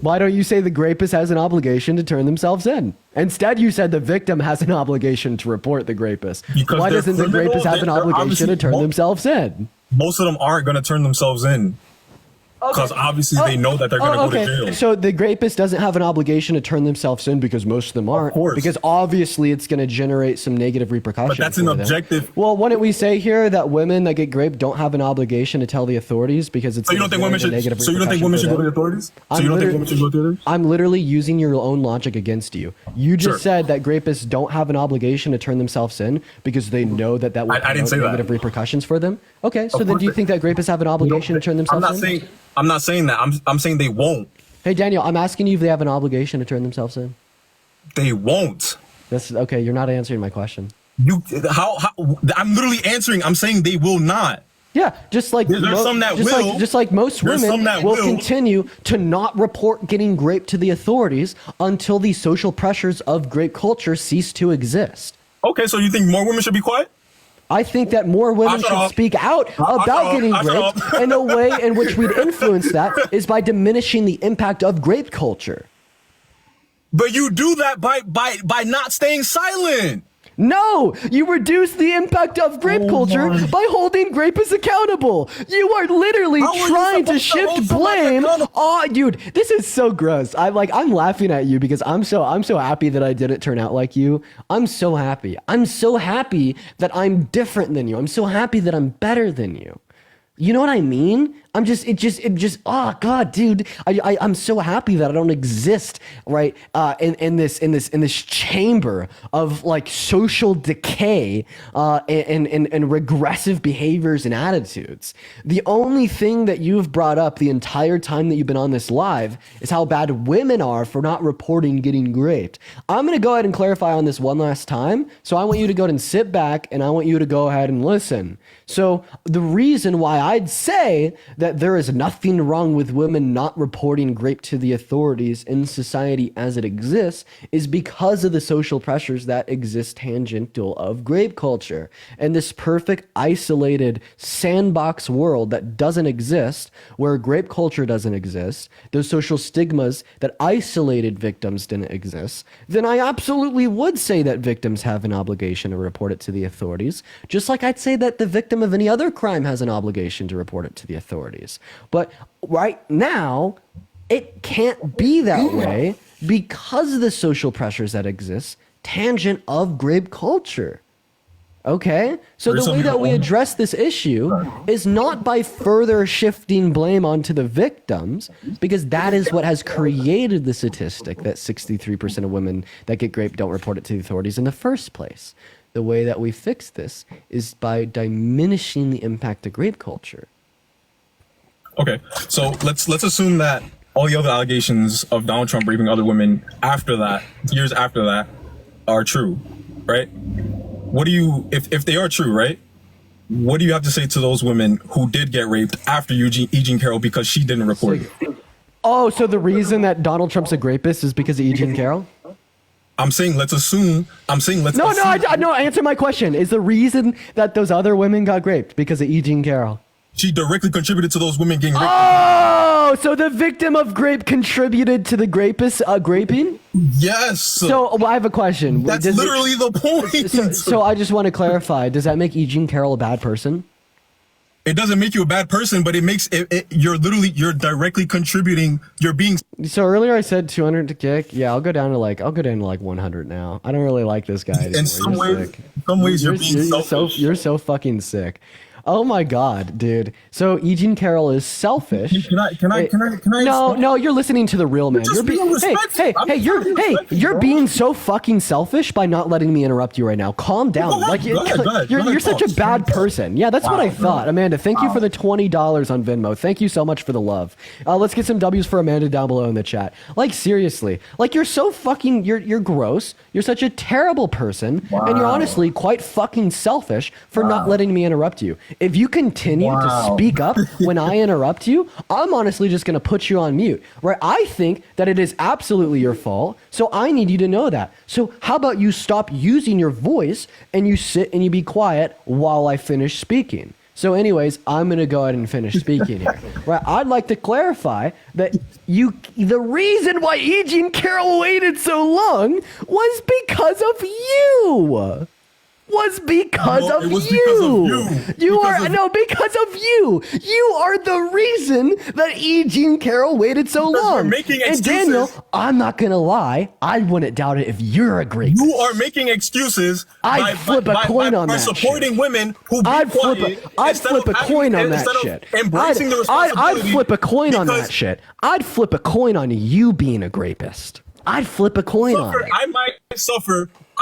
Why don't you say the rapist has an obligation to turn themselves in? Instead, you said the victim has an obligation to report the rapist. Because why doesn't the rapist have an obligation to turn themselves in? Most of them aren't going to turn themselves in. Because obviously they know that they're going to go to jail. So the rapist doesn't have an obligation to turn themselves in because most of them aren't. Of course. Because obviously it's going to generate some negative repercussions. But that's an objective. Well, why don't we say here that women that get raped don't have an obligation to tell the authorities because it's. So you don't think women should? So you don't think women should go to the authorities? So you don't think women should go to the authorities? I'm literally using your own logic against you. You just said that rapists don't have an obligation to turn themselves in because they know that will promote negative repercussions for them. Okay, so then do you think that rapists have an obligation to turn themselves in? I'm not saying that. I'm saying they won't. Hey Daniel, I'm asking you if they have an obligation to turn themselves in. They won't. That's okay. You're not answering my question. How I'm literally answering. I'm saying they will not. Yeah, just like most women will continue to not report getting raped to the authorities until the social pressures of grape culture cease to exist. Okay, so you think more women should be quiet? I think that more women should speak out about getting raped, and a way in which we'd influence that is by diminishing the impact of grape culture. But you do that by not staying silent. No, you reduce the impact of grape culture by holding grapists accountable. You are literally trying to shift blame. Oh, dude, this is so gross. I'm laughing at you because I'm so happy that I didn't turn out like you. I'm so happy. I'm so happy that I'm different than you. I'm so happy that I'm better than you. You know what I mean? Oh God, dude, I'm so happy that I don't exist, right? In this chamber of like social decay, and regressive behaviors and attitudes. The only thing that you've brought up the entire time that you've been on this live is how bad women are for not reporting getting raped. I'm gonna go ahead and clarify on this one last time. So I want you to go ahead and sit back, and I want you to go ahead and listen. So the reason why I'd say that there is nothing wrong with women not reporting rape to the authorities in society as it exists is because of the social pressures that exist tangential of grape culture. And this perfect isolated sandbox world that doesn't exist, where grape culture doesn't exist, those social stigmas that isolated victims didn't exist, then I absolutely would say that victims have an obligation to report it to the authorities, just like I'd say that the victim of any other crime has an obligation to report it to the authorities. But right now, it can't be that way because of the social pressures that exist tangent of grape culture. Okay? So the way that we address this issue is not by further shifting blame onto the victims, because that is what has created the statistic that 63% of women that get raped don't report it to the authorities in the first place. The way that we fix this is by diminishing the impact of grape culture. Okay, so let's assume that all the other allegations of Donald Trump raping other women after that, years after that, are true, right? What do you, if they are true, right? What do you have to say to those women who did get raped after E. Jean Carroll because she didn't report it? Oh, so the reason that Donald Trump's a rapist is because of E. Jean Carroll? I'm saying let's assume. No, answer my question. Is the reason that those other women got raped because of E. Jean Carroll? She directly contributed to those women getting raped. Oh, so the victim of grape contributed to the rapist graping? Yes. So I have a question. That's literally the point. So I just want to clarify. Does that make E. Jean Carroll a bad person? It doesn't make you a bad person, but it makes you're directly contributing. You're being. So earlier I said 200 to kick. Yeah, I'll go down to like 100 now. I don't really like this guy anymore. In some ways, you're being selfish. You're so fucking sick. Oh my God, dude. So E. Jean Carroll is selfish. Can I? No, you're listening to the real man. You're you're being so fucking selfish by not letting me interrupt you right now. Calm down. You're such a bad person. Yeah, that's what I thought. Amanda, thank you for the $20 on Venmo. Thank you so much for the love. Let's get some W's for Amanda down below in the chat. Like seriously, like you're so fucking you're gross. You're such a terrible person, and you're honestly quite fucking selfish for not letting me interrupt you. If you continue to speak up when I interrupt you, I'm honestly just going to put you on mute. Right? I think that it is absolutely your fault, so I need you to know that. So how about you stop using your voice and you sit and you be quiet while I finish speaking? So anyways, I'm going to go ahead and finish speaking here. Right? I'd like to clarify that the reason why E. Jean Carroll waited so long was because of you. Because of you. Because of you. You are the reason that E. Jean Carroll waited so long. And Daniel, I'm not gonna lie, I wouldn't doubt it if you're a great. You are making excuses. I'd flip a coin on that shit. Supporting women who I'd flip a coin on that shit. I'd flip a coin on that shit. I'd flip a coin on you being a rapist. I'd flip a coin on it.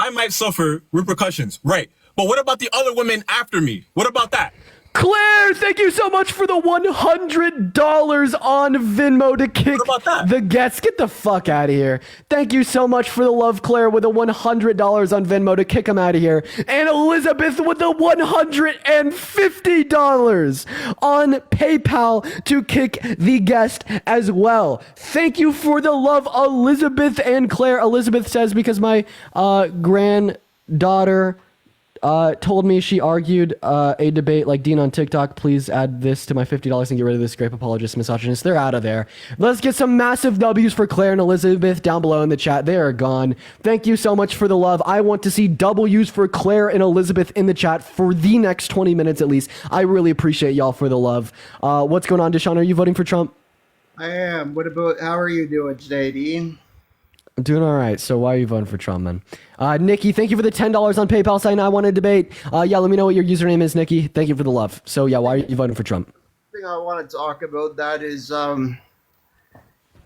I might suffer repercussions, right? But what about the other women after me? What about that? Claire, thank you so much for the $100 on Venmo to kick the guests. Get the fuck out of here. Thank you so much for the love, Claire, with the $100 on Venmo to kick him out of here. And Elizabeth with the $150 on PayPal to kick the guest as well. Thank you for the love, Elizabeth and Claire. Elizabeth says, because my granddaughter told me she argued a debate like Dean on TikTok. Please add this to my $50 and get rid of this grape apologist misogynist. They're out of there. Let's get some massive W's for Claire and Elizabeth down below in the chat. They are gone. Thank you so much for the love. I want to see W's for Claire and Elizabeth in the chat for the next 20 minutes at least. I really appreciate y'all for the love. What's going on, Deshaun? Are you voting for Trump? I am. How are you doing today, Dean? I'm doing all right. So why are you voting for Trump, man? Nikki, thank you for the $10 on PayPal saying I want to debate. Yeah, let me know what your username is, Nikki. Thank you for the love. So yeah, why are you voting for Trump? The thing I want to talk about that is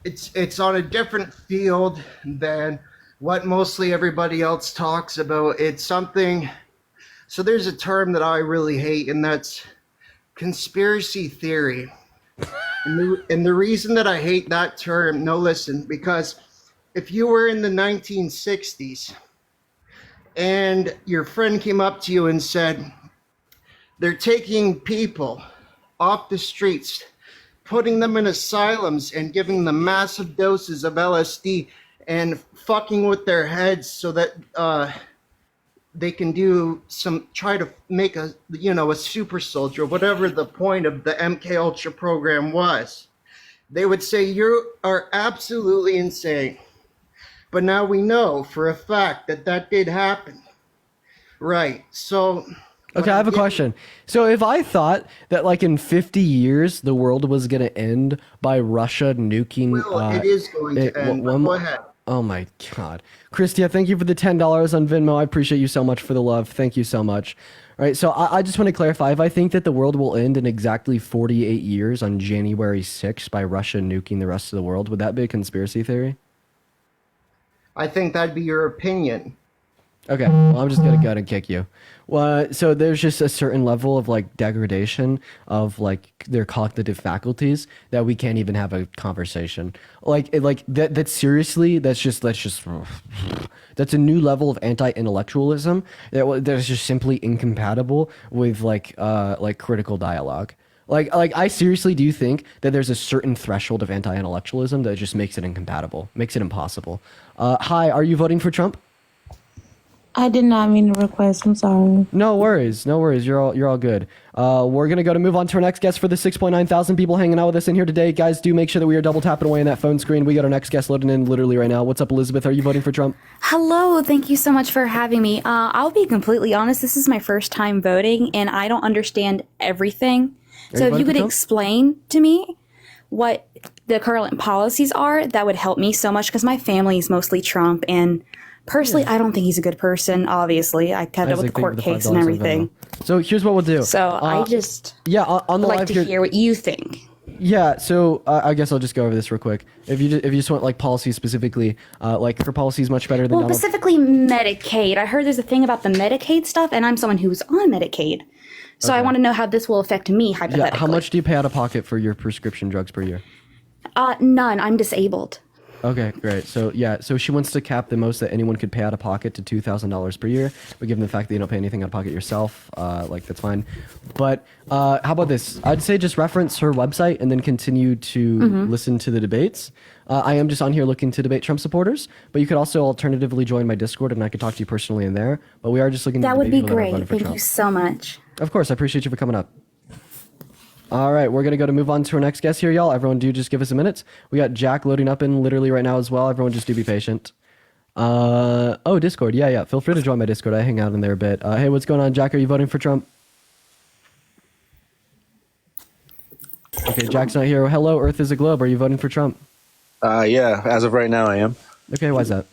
it's on a different field than what mostly everybody else talks about. It's something. So there's a term that I really hate, and that's conspiracy theory. And the reason that I hate that term, because if you were in the 1960s and your friend came up to you and said, they're taking people off the streets, putting them in asylums and giving them massive doses of LSD and fucking with their heads so that they can try to make a super soldier, whatever the point of the MK Ultra program was, they would say you are absolutely insane. But now we know for a fact that did happen. Right. So. Okay, I have a question. So if I thought that like in 50 years, the world was going to end by Russia nuking. Well, it is going to end. Go ahead. Oh my God. Christia, thank you for the $10 on Venmo. I appreciate you so much for the love. Thank you so much. All right. So I just want to clarify. If I think that the world will end in exactly 48 years on January 6th by Russia nuking the rest of the world, would that be a conspiracy theory? I think that'd be your opinion. Okay, well, I'm just gonna go ahead and kick you. Well, so there's just a certain level of like degradation of like their cognitive faculties that we can't even have a conversation. Like that seriously, that's a new level of anti-intellectualism that is just simply incompatible with like critical dialogue. Like I seriously do think that there's a certain threshold of anti-intellectualism that just makes it incompatible, makes it impossible. Hi, are you voting for Trump? I did not mean to request. I'm sorry. No worries. You're all good. We're gonna move on to our next guest for the 6.9 thousand people hanging out with us in here today. Guys, do make sure that we are double tapping away on that phone screen. We got our next guest loading in literally right now. What's up, Elizabeth? Are you voting for Trump? Hello. Thank you so much for having me. I'll be completely honest. This is my first time voting, and I don't understand everything. So if you could explain to me what the current policies are, that would help me so much because my family is mostly Trump, and personally, I don't think he's a good person. Obviously, I kept up with the court case and everything. So here's what we'll do. So I just on the like live to hear what you think. Yeah, so I guess I'll just go over this real quick. If you just want like policy specifically, like her policy is much better than Donald. Specifically Medicaid. I heard there's a thing about the Medicaid stuff, and I'm someone who's on Medicaid. So I want to know how this will affect me hypothetically. Yeah, how much do you pay out of pocket for your prescription drugs per year? None. I'm disabled. Okay, great. So she wants to cap the most that anyone could pay out of pocket to $2,000 per year. But given the fact that you don't pay anything out of pocket yourself, that's fine. But how about this? I'd say just reference her website and then continue to listen to the debates. I am just on here looking to debate Trump supporters, but you could also alternatively join my Discord and I could talk to you personally in there. But we are just looking. That to would be great. Thank you so much. Of course, I appreciate you for coming up. All right, we're going to move on to our next guest here, y'all. Everyone do just give us a minute. We got Jack loading up in literally right now as well. Everyone just do be patient. Discord. Yeah. Feel free to join my Discord. I hang out in there a bit. Hey, what's going on, Jack? Are you voting for Trump? Okay, Jack's not here. Hello, Earth is a globe. Are you voting for Trump? Yeah, as of right now, I am. Okay, why is that?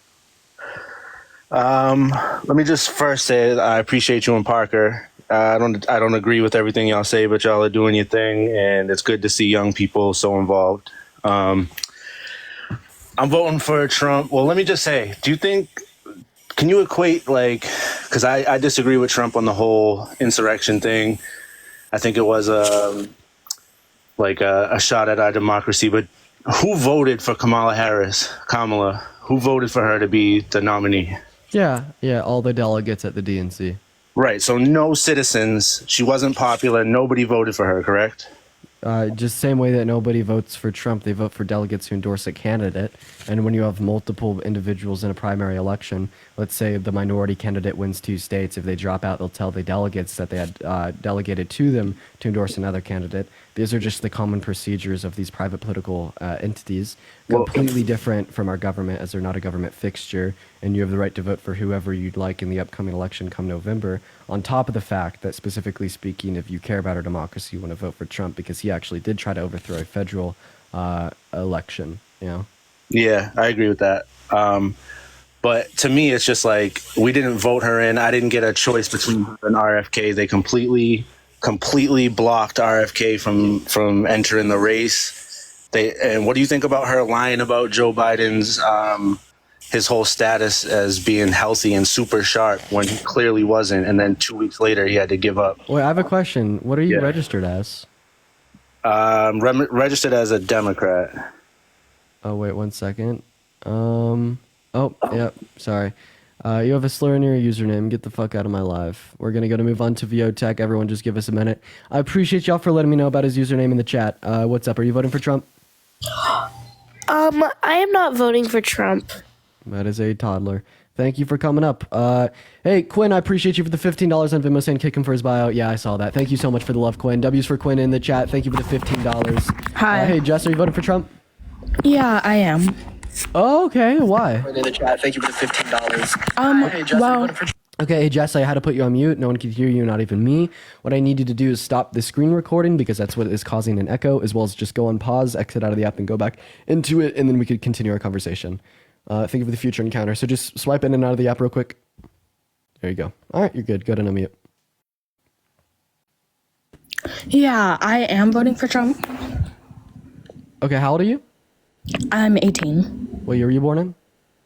Let me just first say I appreciate you and Parker. I don't agree with everything y'all say, but y'all are doing your thing, and it's good to see young people so involved. I'm voting for Trump. Well, let me just say, can you equate, because I disagree with Trump on the whole insurrection thing. I think it was a shot at our democracy, but who voted for Kamala Harris? Who voted for her to be the nominee? Yeah, all the delegates at the DNC. Right, so no citizens. She wasn't popular. Nobody voted for her, correct? just same way that nobody votes for Trump, they vote for delegates who endorse a candidate. And when you have multiple individuals in a primary election, let's say the minority candidate wins 2 states, if they drop out, they'll tell the delegates that they had delegated to them to endorse another candidate. These are just the common procedures of these private political entities, completely different from our government, as they're not a government fixture, and you have the right to vote for whoever you'd like in the upcoming election come November, on top of the fact that, specifically speaking, if you care about our democracy, you want to vote for Trump because he actually did try to overthrow a federal election, you know? Yeah, I agree with that. But to me, it's just like, we didn't vote her in. I didn't get a choice between her and RFK. They completely blocked RFK from entering the race. And what do you think about her lying about Joe Biden's his whole status as being healthy and super sharp when he clearly wasn't, and then 2 weeks later he had to give up? Wait, I have a question. What are you registered as? Registered as a Democrat. Oh, wait, 1 second. Yep, sorry. You have a slur in your username. Get the fuck out of my live. We're going to move on to VO Tech. Everyone just give us a minute. I appreciate y'all for letting me know about his username in the chat. What's up? Are you voting for Trump? I am not voting for Trump. That is a toddler. Thank you for coming up. Hey, Quinn, I appreciate you for the $15 on Venmo saying kick him for his bio. Yeah, I saw that. Thank you so much for the love, Quinn. W's for Quinn in the chat. Thank you for the $15. Hi. Hey, Jess, are you voting for Trump? Yeah, I am. Oh, okay. Why? In the chat, thank you for the $15. Hey, Jess, well, Okay, hey, Jess, I had to put you on mute. No one could hear you, not even me. What I need you to do is stop the screen recording because that's what is causing an echo, as well as just go on pause, exit out of the app, and go back into it, and then we could continue our conversation. Think of the future encounter. So just swipe in and out of the app real quick. There you go. All right, you're good. Go ahead and unmute. yeah, I am voting for Trump. Okay, how old are you? I'm 18. What year were you born in?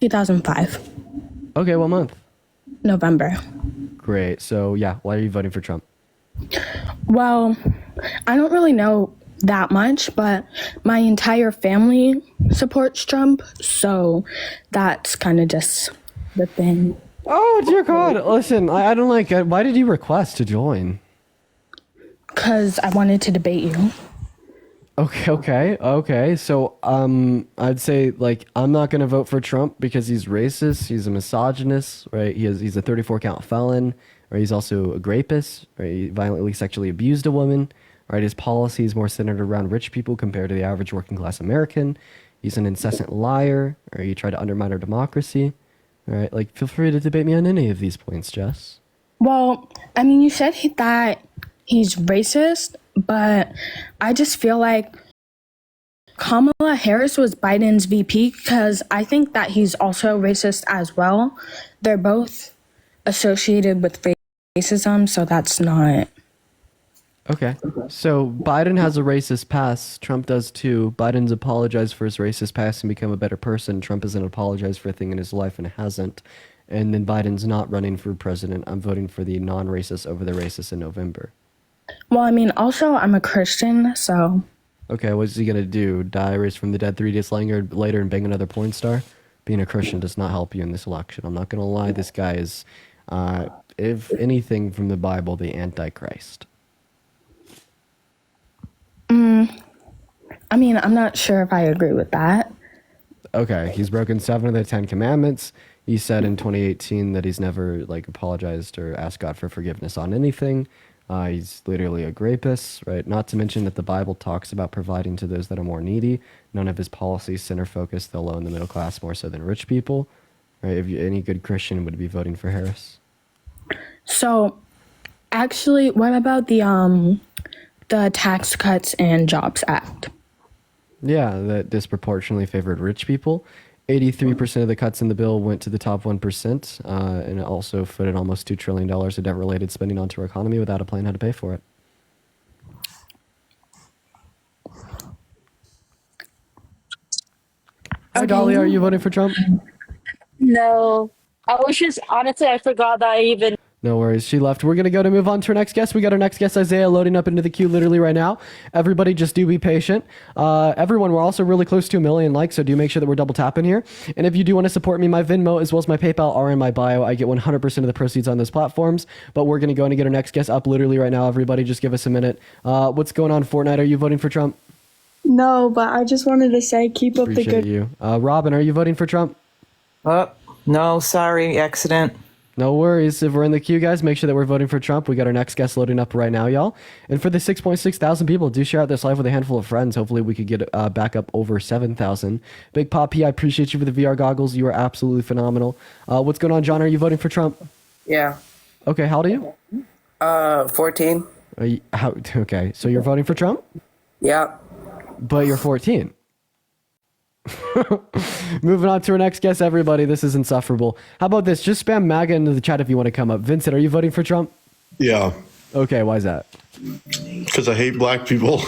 2005. Okay, what month? November. Great. So, yeah, why are you voting for Trump? Well, I don't really know that much, but my entire family supports Trump, so that's kind of just the thing. Oh, dear God. Listen, I don't like it. Why did you request to join? Because I wanted to debate you. Okay. So, I'd say, like, I'm not going to vote for Trump because he's racist, he's a misogynist, right? He's a 34-count felon, right? He's also a rapist, right? He violently sexually abused a woman, right? His policy is more centered around rich people compared to the average working-class American. He's an incessant liar, or he tried to undermine our democracy, all right? Like, feel free to debate me on any of these points, Jess. Well, I mean, you said that he's racist, but I just feel like Kamala Harris was Biden's VP because I think that he's also racist as well. They're both associated with racism, so that's not... Okay. So Biden has a racist past. Trump does too. Biden's apologized for his racist past and become a better person. Trump hasn't apologized for a thing in his life and hasn't. And then Biden's not running for president. I'm voting for the non-racist over the racist in November. Well, I mean, also, I'm a Christian, so... Okay, what's he gonna do? Die, raise from the dead 3 days later and bang another porn star? Being a Christian does not help you in this election. I'm not gonna lie, this guy is, if anything from the Bible, the Antichrist. I mean, I'm not sure if I agree with that. Okay, he's broken 7 of the 10 commandments. He said in 2018 that he's never, like, apologized or asked God for forgiveness on anything. He's literally a rapist, right? Not to mention that the Bible talks about providing to those that are more needy. None of his policies center focused the low and the middle class more so than rich people, right? If any good Christian would be voting for Harris. So, actually, what about the Tax Cuts and Jobs Act? Yeah, that disproportionately favored rich people. 83% of the cuts in the bill went to the top 1%, and it also footed almost $2 trillion of debt-related spending onto our economy without a plan how to pay for it. Hi, Dolly, are you voting for Trump? No. I was just, honestly, I forgot that I even... No worries. She left. We're going to move on to our next guest. We got our next guest, Isaiah, loading up into the queue literally right now. Everybody just do be patient. Everyone, we're also really close to 1 million likes, so do make sure that we're double tapping here. And if you do want to support me, my Venmo as well as my PayPal are in my bio. I get 100% of the proceeds on those platforms. But we're going to go and get our next guest up literally right now. Everybody just give us a minute. What's going on, Fortnite? Are you voting for Trump? No, but I just wanted to say keep up the good... you. Robin, are you voting for Trump? No, sorry, accident. No worries. If we're in the queue, guys, make sure that we're voting for Trump. We got our next guest loading up right now, y'all. And for the 6.6 thousand people, do share out this live with a handful of friends. Hopefully we could get back up over 7,000. Big Poppy, I appreciate you for the VR goggles. You are absolutely phenomenal. What's going on, John? Are you voting for Trump? Yeah. Okay, how old are you? 14. Okay, so you're voting for Trump? Yeah. But you're 14. Moving on to our next guest, everybody. This is insufferable. How about this? Just spam MAGA into the chat if you want to come up. Vincent, are you voting for Trump? Yeah. Okay, why is that? Because I hate black people.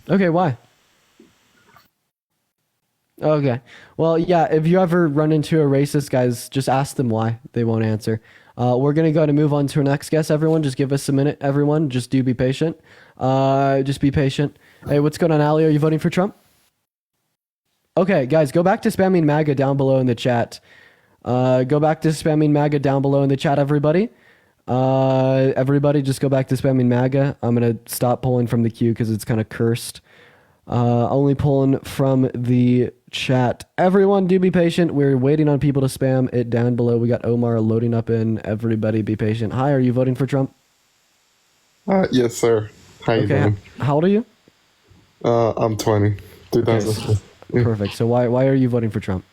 Okay, why? Okay. Well, yeah, if you ever run into a racist, guys, just ask them why. They won't answer. We're going to go and move on to our next guest, everyone. Just give us a minute, everyone. Just do be patient. Just be patient. Hey, what's going on, Ali? Are you voting for Trump? Okay, guys, go back to spamming MAGA down below in the chat. Go back to spamming MAGA down below in the chat, everybody. Everybody, just go back to spamming MAGA. I'm going to stop pulling from the queue because it's kind of cursed. Only pulling from the chat. Everyone, do be patient. We're waiting on people to spam it down below. We got Omar loading up in. Everybody, be patient. Hi, are you voting for Trump? Yes, sir. How you doing? How old are you? I'm 20. 2000. Perfect. So why are you voting for Trump?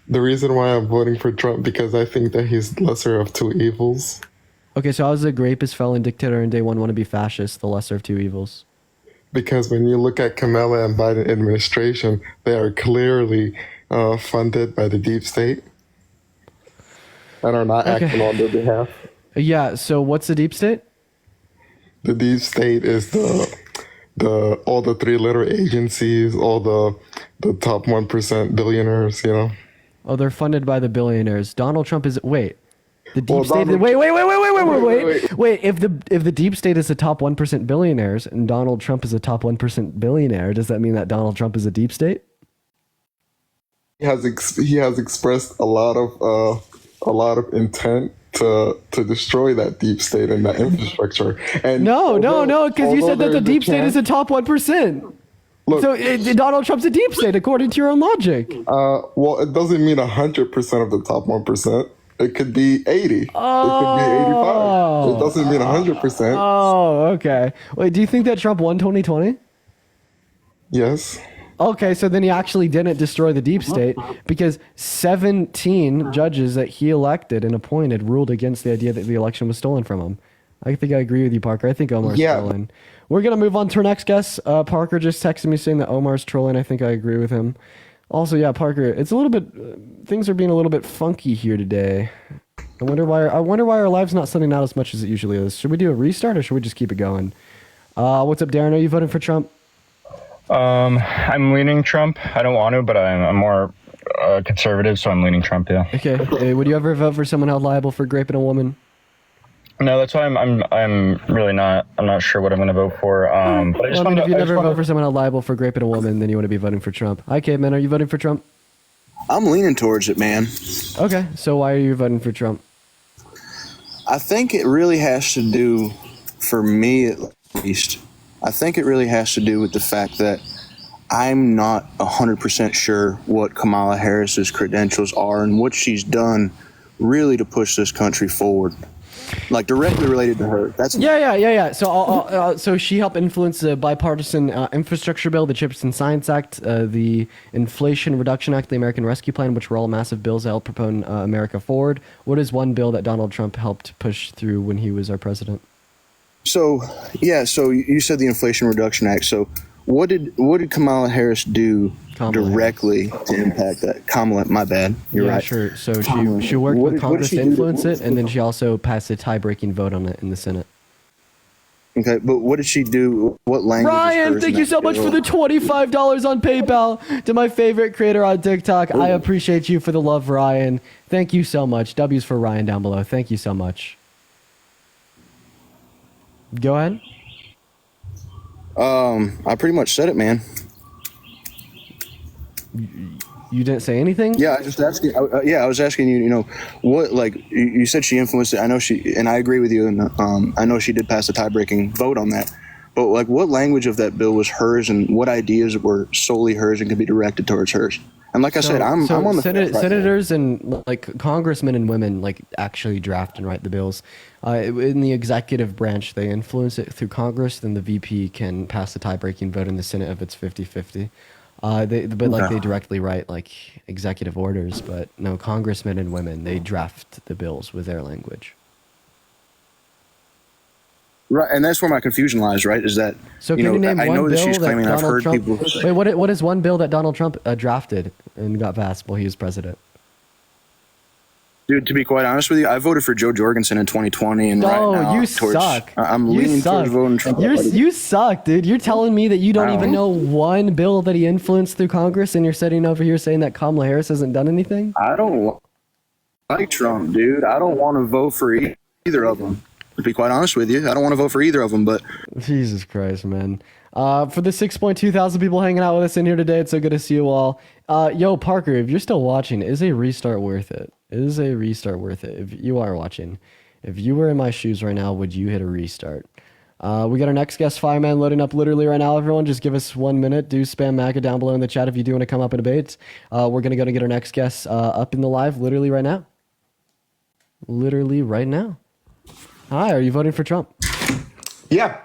The reason why I'm voting for Trump because I think that he's lesser of two evils. Okay, so how's a rapist, felon, dictator, and day one want to be fascist, the lesser of two evils? Because when you look at Kamala and Biden administration, they are clearly funded by the deep state and are not acting on their behalf. Yeah, so what's the deep state? The deep state is the all the three-letter agencies, all the top 1% billionaires, you know. Oh, they're funded by the billionaires. Donald Trump is the deep state. Wait. If the deep state is the top 1% billionaires and Donald Trump is a top 1% billionaire, does that mean that Donald Trump is a deep state? He has expressed a lot of intent to destroy that deep state and that infrastructure. And no, because you said that the deep state is the top 1%. Look, so Donald Trump's a deep state according to your own logic. Well, it doesn't mean 100% of the top 1%. It could be 80. Oh. It could be 85. It doesn't mean 100%. Oh, okay. Wait, do you think that Trump won 2020? Yes. Okay, so then he actually didn't destroy the deep state because 17 judges that he elected and appointed ruled against the idea that the election was stolen from him. I think I agree with you, Parker. I think Omar's trolling. We're going to move on to our next guest. Parker just texted me saying that Omar's trolling. I think I agree with him. Also, yeah, Parker, it's a little bit, things are being a little bit funky here today. I wonder why our live's not sending out as much as it usually is. Should we do a restart or should we just keep it going? What's up, Darren? Are you voting for Trump? I'm leaning Trump. I don't want to, but I'm more conservative, so I'm leaning Trump, yeah. Okay. Would you ever vote for someone held liable for raping a woman? No, that's why I'm really not. I'm not sure what I'm going to vote for. But if you never vote for someone held liable for raping a woman, then you want to be voting for Trump. Hi, Caveman. Are you voting for Trump? I'm leaning towards it, man. Okay. So why are you voting for Trump? I think it really has to do, for me at least, I think it really has to do with the fact that I'm not 100% sure what Kamala Harris's credentials are and what she's done really to push this country forward. Like directly related to her. That's yeah. So she helped influence the bipartisan infrastructure bill, the CHIPS and Science Act, the Inflation Reduction Act, the American Rescue Plan, which were all massive bills that helped propel America forward. What is one bill that Donald Trump helped push through when he was our president? So you said the Inflation Reduction Act. So what did Kamala Harris do directly to impact that? Kamala, my bad. You're right. Sure. So she worked with Congress to influence it, and then she also passed a tie-breaking vote on it in the Senate. Okay, but what did she do? What language? Ryan, thank you so much for the $25 on PayPal to my favorite creator on TikTok. I appreciate you for the love, Ryan. Thank you so much. W's for Ryan down below. Thank you so much. Go ahead. I pretty much said it, man. You didn't say anything? Yeah, I just asking. I was asking you. You know, what like you said she influenced it. I know she, and I agree with you. And I know she did pass the tie-breaking vote on that. But like, what language of that bill was hers, and what ideas were solely hers and could be directed towards hers? And like I said, I'm on the senators and like congressmen and women like actually draft and write the bills. In the executive branch, they influence it through Congress. Then the VP can pass the tie-breaking vote in the Senate if it's 50-50. They directly write like executive orders, but no, congressmen and women, they draft the bills with their language. Right, and that's where my confusion lies. Right, is that so? Can you name I one know that bill she's claiming that I've Donald heard Trump? people. Wait, what is one bill that Donald Trump drafted and got passed while he was president? Dude, to be quite honest with you, I voted for Joe Jorgensen in 2020, and right now you suck. I'm leaning towards voting Trump. You suck, dude. You're telling me that you don't even know one bill that he influenced through Congress, and you're sitting over here saying that Kamala Harris hasn't done anything? I don't like Trump, dude. I don't want to vote for either of them. To be quite honest with you, I don't want to vote for either of them. But Jesus Christ, man. For the 6.2 thousand people hanging out with us in here today, it's so good to see you all. Yo, Parker, if you're still watching, is a restart worth it? Is a restart worth it? If you are watching, if you were in my shoes right now, would you hit a restart? We got our next guest, Fireman, loading up literally right now. Everyone, just give us 1 minute. Do spam MAGA down below in the chat if you do want to come up and debate. We're going to go to get our next guest up in the live literally right now. Literally right now. Hi, are you voting for Trump? Yeah,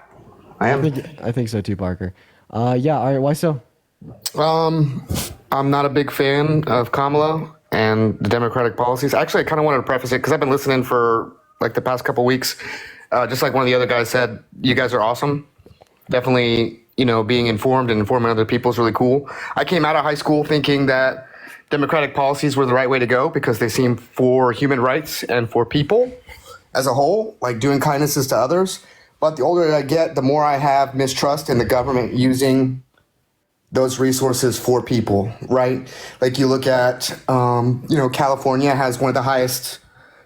I am. I think so too, Parker. Yeah, all right, why so? I'm not a big fan of Kamala and the Democratic policies. Actually, I kind of wanted to preface it because I've been listening for like the past couple weeks. Just like one of the other guys said, you guys are awesome. Definitely, being informed and informing other people is really cool. I came out of high school thinking that Democratic policies were the right way to go because they seem for human rights and for people as a whole, like doing kindnesses to others. But the older I get, the more I have mistrust in the government using those resources for people, right? Like you look at, California has one of the highest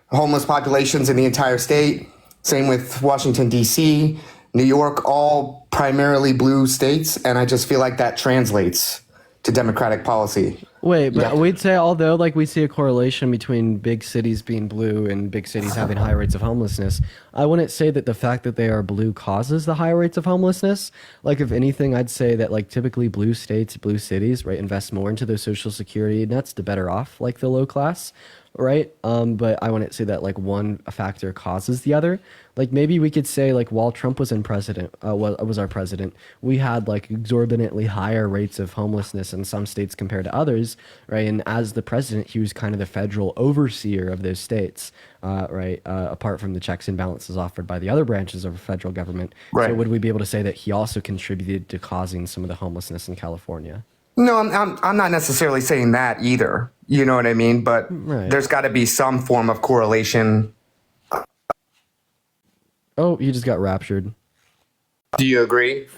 homeless populations in the entire state. Same with Washington, D.C., New York, all primarily blue states. And I just feel like that translates to Democratic policy. Wait, but we'd say, although like we see a correlation between big cities being blue and big cities having high rates of homelessness, I wouldn't say that the fact that they are blue causes the high rates of homelessness. Like if anything, I'd say that like typically blue states, blue cities, right, invest more into those social security nets to better off like the low class, right? But I wouldn't say that like one factor causes the other. Like maybe we could say like while Trump was was our president, we had like exorbitantly higher rates of homelessness in some states compared to others, right? And as the president, he was kind of the federal overseer of those states, right? Apart from the checks and balances offered by the other branches of the federal government. Right. So would we be able to say that he also contributed to causing some of the homelessness in California? No, I'm not necessarily saying that either. You know what I mean? But there's got to be some form of correlation. Oh, you just got raptured. Do you agree?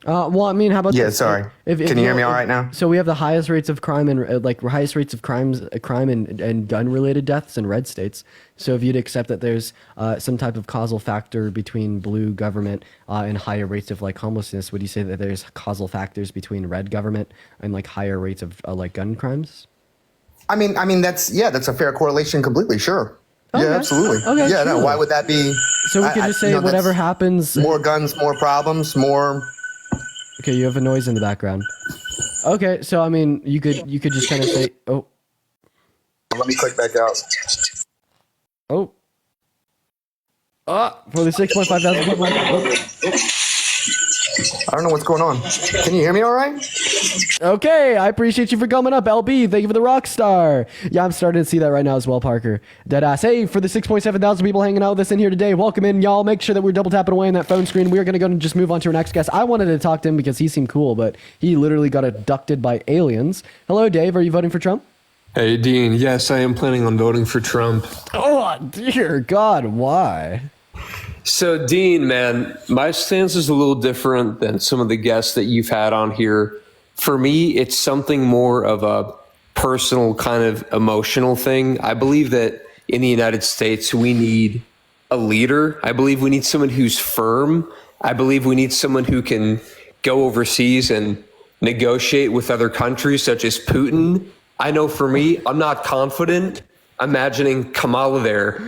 Well, I mean, how about this? Sorry. Can you hear me all right now? So we have the highest rates of crime and highest rates of crime and gun-related deaths in red states. So if you'd accept that there's some type of causal factor between blue government and higher rates of like homelessness, would you say that there's causal factors between red government and like higher rates of like gun crimes? I mean that's a fair correlation completely. Sure. Okay. Yeah, absolutely. Okay, yeah, sure. no, why would that be? So we could just say whatever happens. More guns, more problems, more. Okay, you have a noise in the background. Okay, so I mean, you could just kind of say, oh. Let me click back out. Oh. For the 6.5 thousand people. I don't know what's going on. Can you hear me all right? Okay, I appreciate you for coming up, LB. Thank you for the rock star. Yeah, I'm starting to see that right now as well, Parker. Deadass. Hey, for the 6.7 thousand people hanging out with us in here today, welcome in, y'all. Make sure that we're double tapping away on that phone screen. We are going to go and just move on to our next guest. I wanted to talk to him because he seemed cool, but he literally got abducted by aliens. Hello, Dave. Are you voting for Trump? Hey, Dean. Yes, I am planning on voting for Trump. Oh, dear God. Why? So, Dean, man, my stance is a little different than some of the guests that you've had on here. For me, it's something more of a personal kind of emotional thing. I believe that in the United States, we need a leader. I believe we need someone who's firm. I believe we need someone who can go overseas and negotiate with other countries, such as Putin. I know for me, I'm not confident imagining Kamala there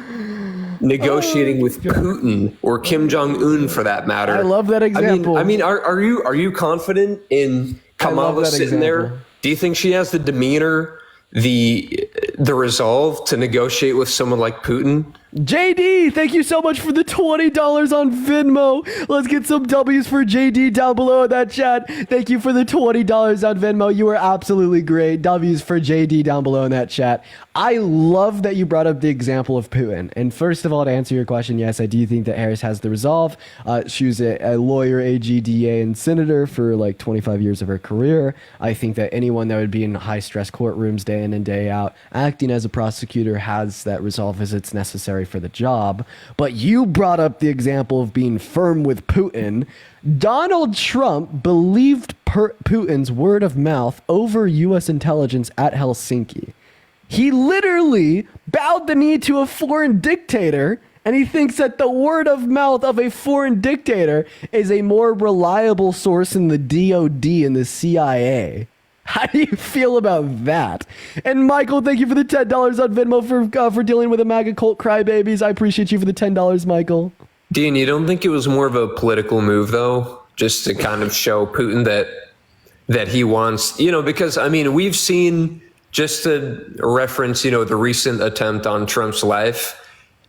negotiating with Putin or Kim Jong-un for that matter. I love that example. I mean, are you confident in Kamala sitting there? Do you think she has the demeanor, the resolve to negotiate with someone like Putin? JD, thank you so much for the $20 on Venmo. Let's get some W's for JD down below in that chat. Thank you for the $20 on Venmo. You were absolutely great. W's for JD down below in that chat. I love that you brought up the example of Putin. And first of all, to answer your question, yes, I do think that Harris has the resolve. She was a lawyer, AG, DA, and senator for like 25 years of her career. I think that anyone that would be in high-stress courtrooms day in and day out, acting as a prosecutor, has that resolve as it's necessary for the job. But you brought up the example of being firm with Putin. Donald Trump believed Putin's word of mouth over U.S. intelligence at Helsinki. He literally bowed the knee to a foreign dictator, and he thinks that the word of mouth of a foreign dictator is a more reliable source than the DOD and the CIA. How do you feel about that? And Michael, thank you for the $10 on Venmo for dealing with a MAGA cult crybabies. I appreciate you for the $10, Michael. Dean, you don't think it was more of a political move, though, just to kind of show Putin that he wants, because, I mean, we've seen, just to reference, the recent attempt on Trump's life,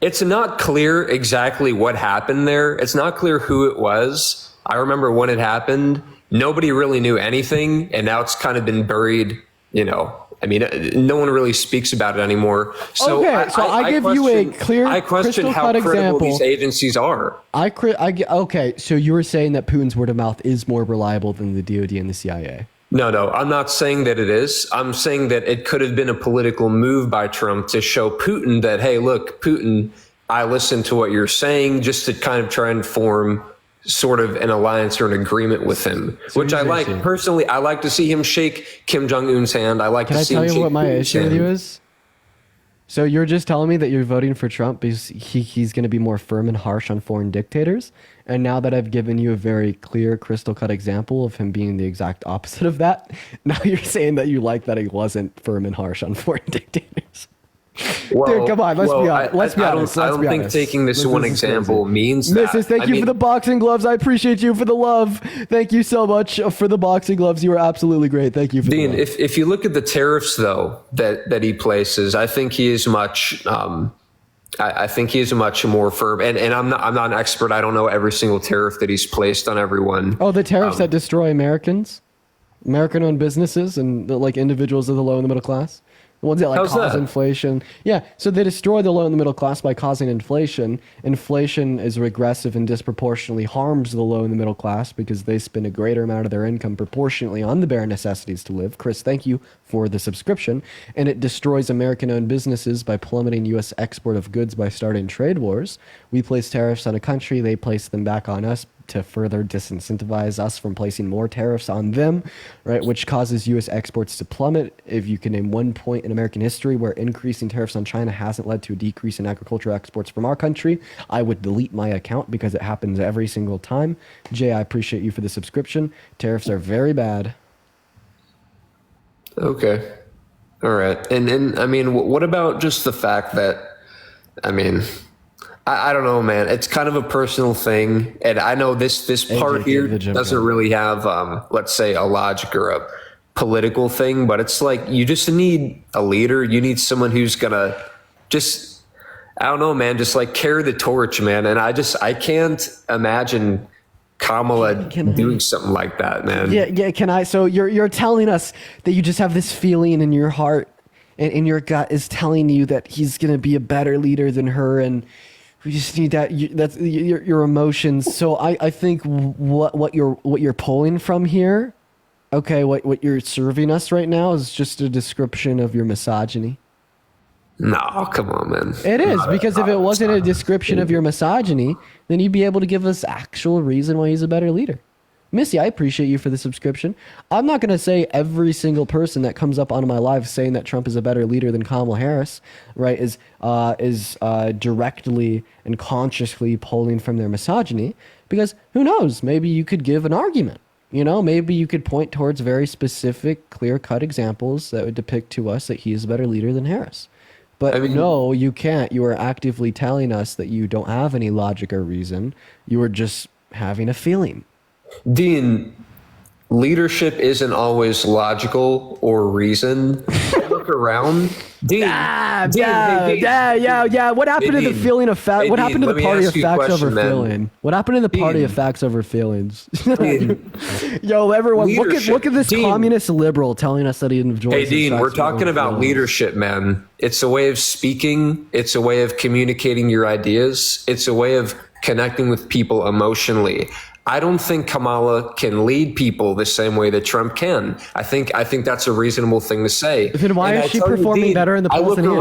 it's not clear exactly what happened there. It's not clear who it was. I remember when it happened. Nobody really knew anything, and now it's kind of been buried, I mean, no one really speaks about it anymore. So I give you a clear, I question how credible example. These agencies are. Okay, so you were saying that Putin's word of mouth is more reliable than the DOD and the CIA. No, I'm not saying that it is. I'm saying that it could have been a political move by Trump to show Putin that, hey, look, Putin, I listened to what you're saying, just to kind of try and form sort of an alliance or an agreement with him, which I like. Personally, I like to see him shake Kim Jong-un's hand. I like to see him shake Can I tell you what my Putin's issue with hand. you is? So you're just telling me that you're voting for Trump because he's going to be more firm and harsh on foreign dictators. And now that I've given you a very clear, crystal cut example of him being the exact opposite of that, now you're saying that you like that he wasn't firm and harsh on foreign dictators. Dude, come on, let's be honest. I don't think taking this one example means that. Mrs., thank you for the boxing gloves. I appreciate you for the love. Thank you so much for the boxing gloves. You were absolutely great. Thank you for Dean, the love. if you look at the tariffs, though, that he places, I think he is much I think he is much more firm. And I'm not an expert. I don't know every single tariff that he's placed on everyone. Oh, the tariffs that destroy Americans? American-owned businesses and like individuals of the low and the middle class? The ones that cause inflation. Yeah, so they destroy the low and the middle class by causing inflation. Inflation is regressive and disproportionately harms the low and the middle class because they spend a greater amount of their income proportionately on the bare necessities to live. Chris, thank you for the subscription. And it destroys American-owned businesses by plummeting U.S. export of goods by starting trade wars. We place tariffs on a country, they place them back on us to further disincentivize us from placing more tariffs on them, right? Which causes U.S. exports to plummet. If you can name one point in American history where increasing tariffs on China hasn't led to a decrease in agricultural exports from our country, I would delete my account because it happens every single time. Jay, I appreciate you for the subscription. Tariffs are very bad. Okay. All right. And I mean, what about just the fact that, I mean, I don't know, man. It's kind of a personal thing. And I know this part here doesn't really have, let's say, a logic or a political thing, but it's like you just need a leader. You need someone who's going to just, I don't know, man, just like carry the torch, man. And I can't imagine Kamala doing something like that, man. Yeah. Can I? So you're telling us that you just have this feeling in your heart and in your gut is telling you that he's going to be a better leader than her, and we just need that. That's your emotions. So I think what you're pulling from here, okay, what you're serving us right now is just a description of your misogyny. No, come on, man. It is, because if it wasn't a description of your misogyny, then you'd be able to give us actual reason why he's a better leader. Missy, I appreciate you for the subscription. I'm not going to say every single person that comes up on my live saying that Trump is a better leader than Kamala Harris, right, is directly and consciously pulling from their misogyny, because who knows? Maybe you could give an argument. You know, maybe you could point towards very specific, clear-cut examples that would depict to us that he is a better leader than Harris. But no, you can't. You are actively telling us that you don't have any logic or reason. You are just having a feeling. Dean, leadership isn't always logical or reason. Look around. Dean. Yeah. What happened to the feeling of fact? What happened to the party of facts over feeling? What happened to the party of facts over feelings? Yo, everyone, look at this communist liberal telling us that he enjoys. Hey, Dean, we're talking about leadership, man. It's a way of speaking. It's a way of communicating your ideas. It's a way of connecting with people emotionally. I don't think Kamala can lead people the same way that Trump can. I think that's a reasonable thing to say. Then why is she performing better in the polls than he is?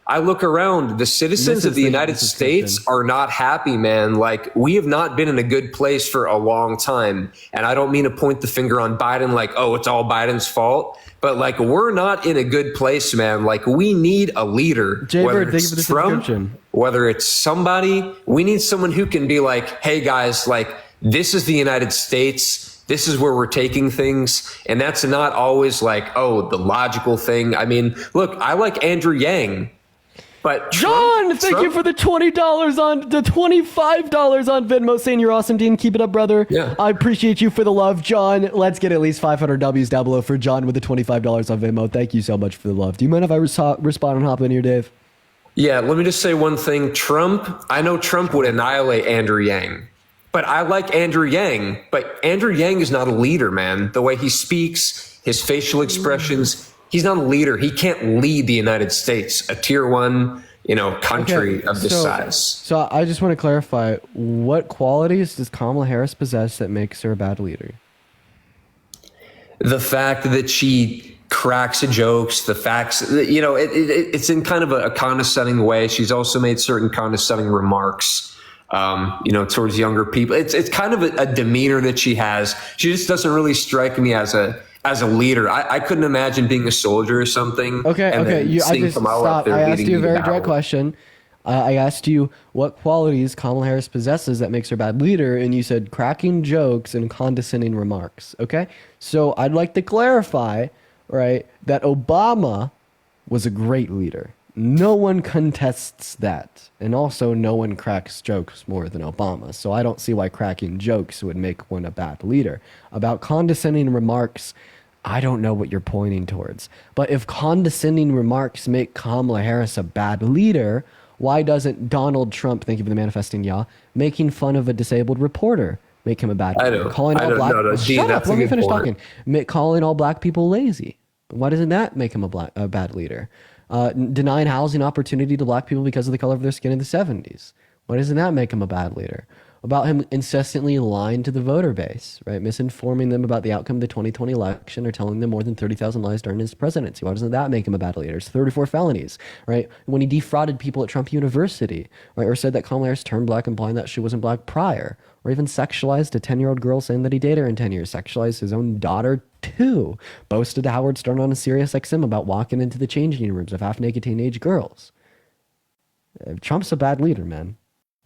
I look around. The citizens of the United States are not happy, man. Like, we have not been in a good place for a long time. And I don't mean to point the finger on Biden like, oh, it's all Biden's fault. But, like, we're not in a good place, man. Like, we need a leader. Jaybird, thank you for the subscription. Whether it's somebody, we need someone who can be like, hey, guys, like, this is the United States. This is where we're taking things. And that's not always like, oh, the logical thing. I mean, look, I like Andrew Yang. But John, thank you for the $25 on Venmo, saying you're awesome, Dean. Keep it up, brother. Yeah. I appreciate you for the love, John. Let's get at least 500 W's down below for John with the $25 on Venmo. Thank you so much for the love. Do you mind if I respond and hop in here, Dave? Yeah, let me just say one thing. I know Trump would annihilate Andrew Yang. But I like Andrew Yang. But Andrew Yang is not a leader, man. The way he speaks, his facial expressions, he's not a leader. He can't lead the United States, a tier 1, country of this size. So I just want to clarify, what qualities does Kamala Harris possess that makes her a bad leader? The fact that she cracks jokes, the facts, it's in kind of a condescending way. She's also made certain condescending remarks, towards younger people. It's kind of a demeanor that she has. She just doesn't really strike me as a leader. I couldn't imagine being a soldier or something. Okay. I asked you a very direct question. I asked you what qualities Kamala Harris possesses that makes her a bad leader, and you said cracking jokes and condescending remarks. Okay, so I'd like to clarify, right, that Obama was a great leader. No one contests that. And also, no one cracks jokes more than Obama. So I don't see why cracking jokes would make one a bad leader. About condescending remarks, I don't know what you're pointing towards. But if condescending remarks make Kamala Harris a bad leader, why doesn't Donald Trump, thank you for the manifesting making fun of a disabled reporter make him a bad leader? Shut up, let me finish talking. Calling all black people lazy. Why doesn't that make him a bad leader? Denying housing opportunity to black people because of the color of their skin in the 70s. Why doesn't that make him a bad leader? About him incessantly lying to the voter base, right? Misinforming them about the outcome of the 2020 election or telling them more than 30,000 lies during his presidency. Why doesn't that make him a bad leader? It's 34 felonies, right? When he defrauded people at Trump University, right? Or said that Kamala Harris turned black implying that she wasn't black prior. Or even sexualized a 10-year-old girl saying that he dated her in 10 years. Sexualized his own daughter too. Boasted to Howard Stern on a Sirius XM about walking into the changing rooms of half-naked teenage girls. Trump's a bad leader, man.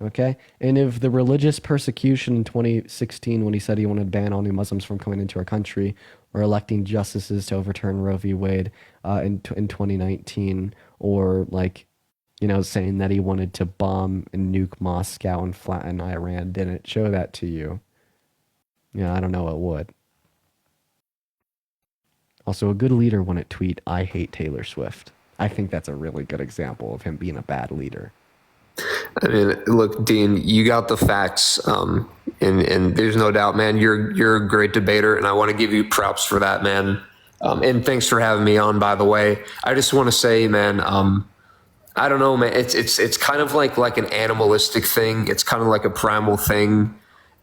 Okay? And if the religious persecution in 2016, when he said he wanted to ban all new Muslims from coming into our country, or electing justices to overturn Roe v. Wade in 2019, or saying that he wanted to bomb and nuke Moscow and flatten Iran didn't show that to you, I don't know what would. Also, a good leader wouldn't tweet, "I hate Taylor Swift." I think that's a really good example of him being a bad leader. I mean, look, Dean, you got the facts, and there's no doubt, man. You're a great debater, and I want to give you props for that, man. And thanks for having me on, by the way. I just want to say, man, I don't know, man. It's kind of like an animalistic thing. It's kind of like a primal thing.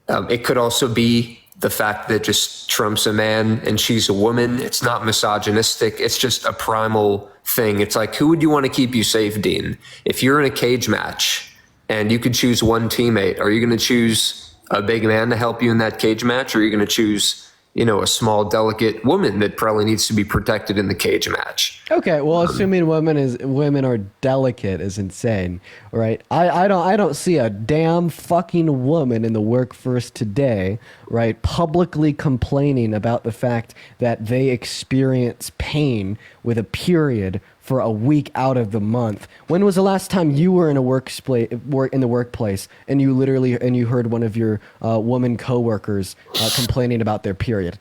It could also be the fact that just Trump's a man and she's a woman. It's not misogynistic. It's just a primal thing. It's like, who would you want to keep you safe, Dean? If you're in a cage match and you could choose one teammate, are you going to choose a big man to help you in that cage match? Or are you going to choose, a small, delicate woman that probably needs to be protected in the cage match? Okay, well, assuming women are delicate is insane, right? I don't see a damn fucking woman in the workforce today, right, publicly complaining about the fact that they experience pain with a period for a week out of the month. When was the last time you were in a in the workplace and you heard one of your woman coworkers complaining about their period?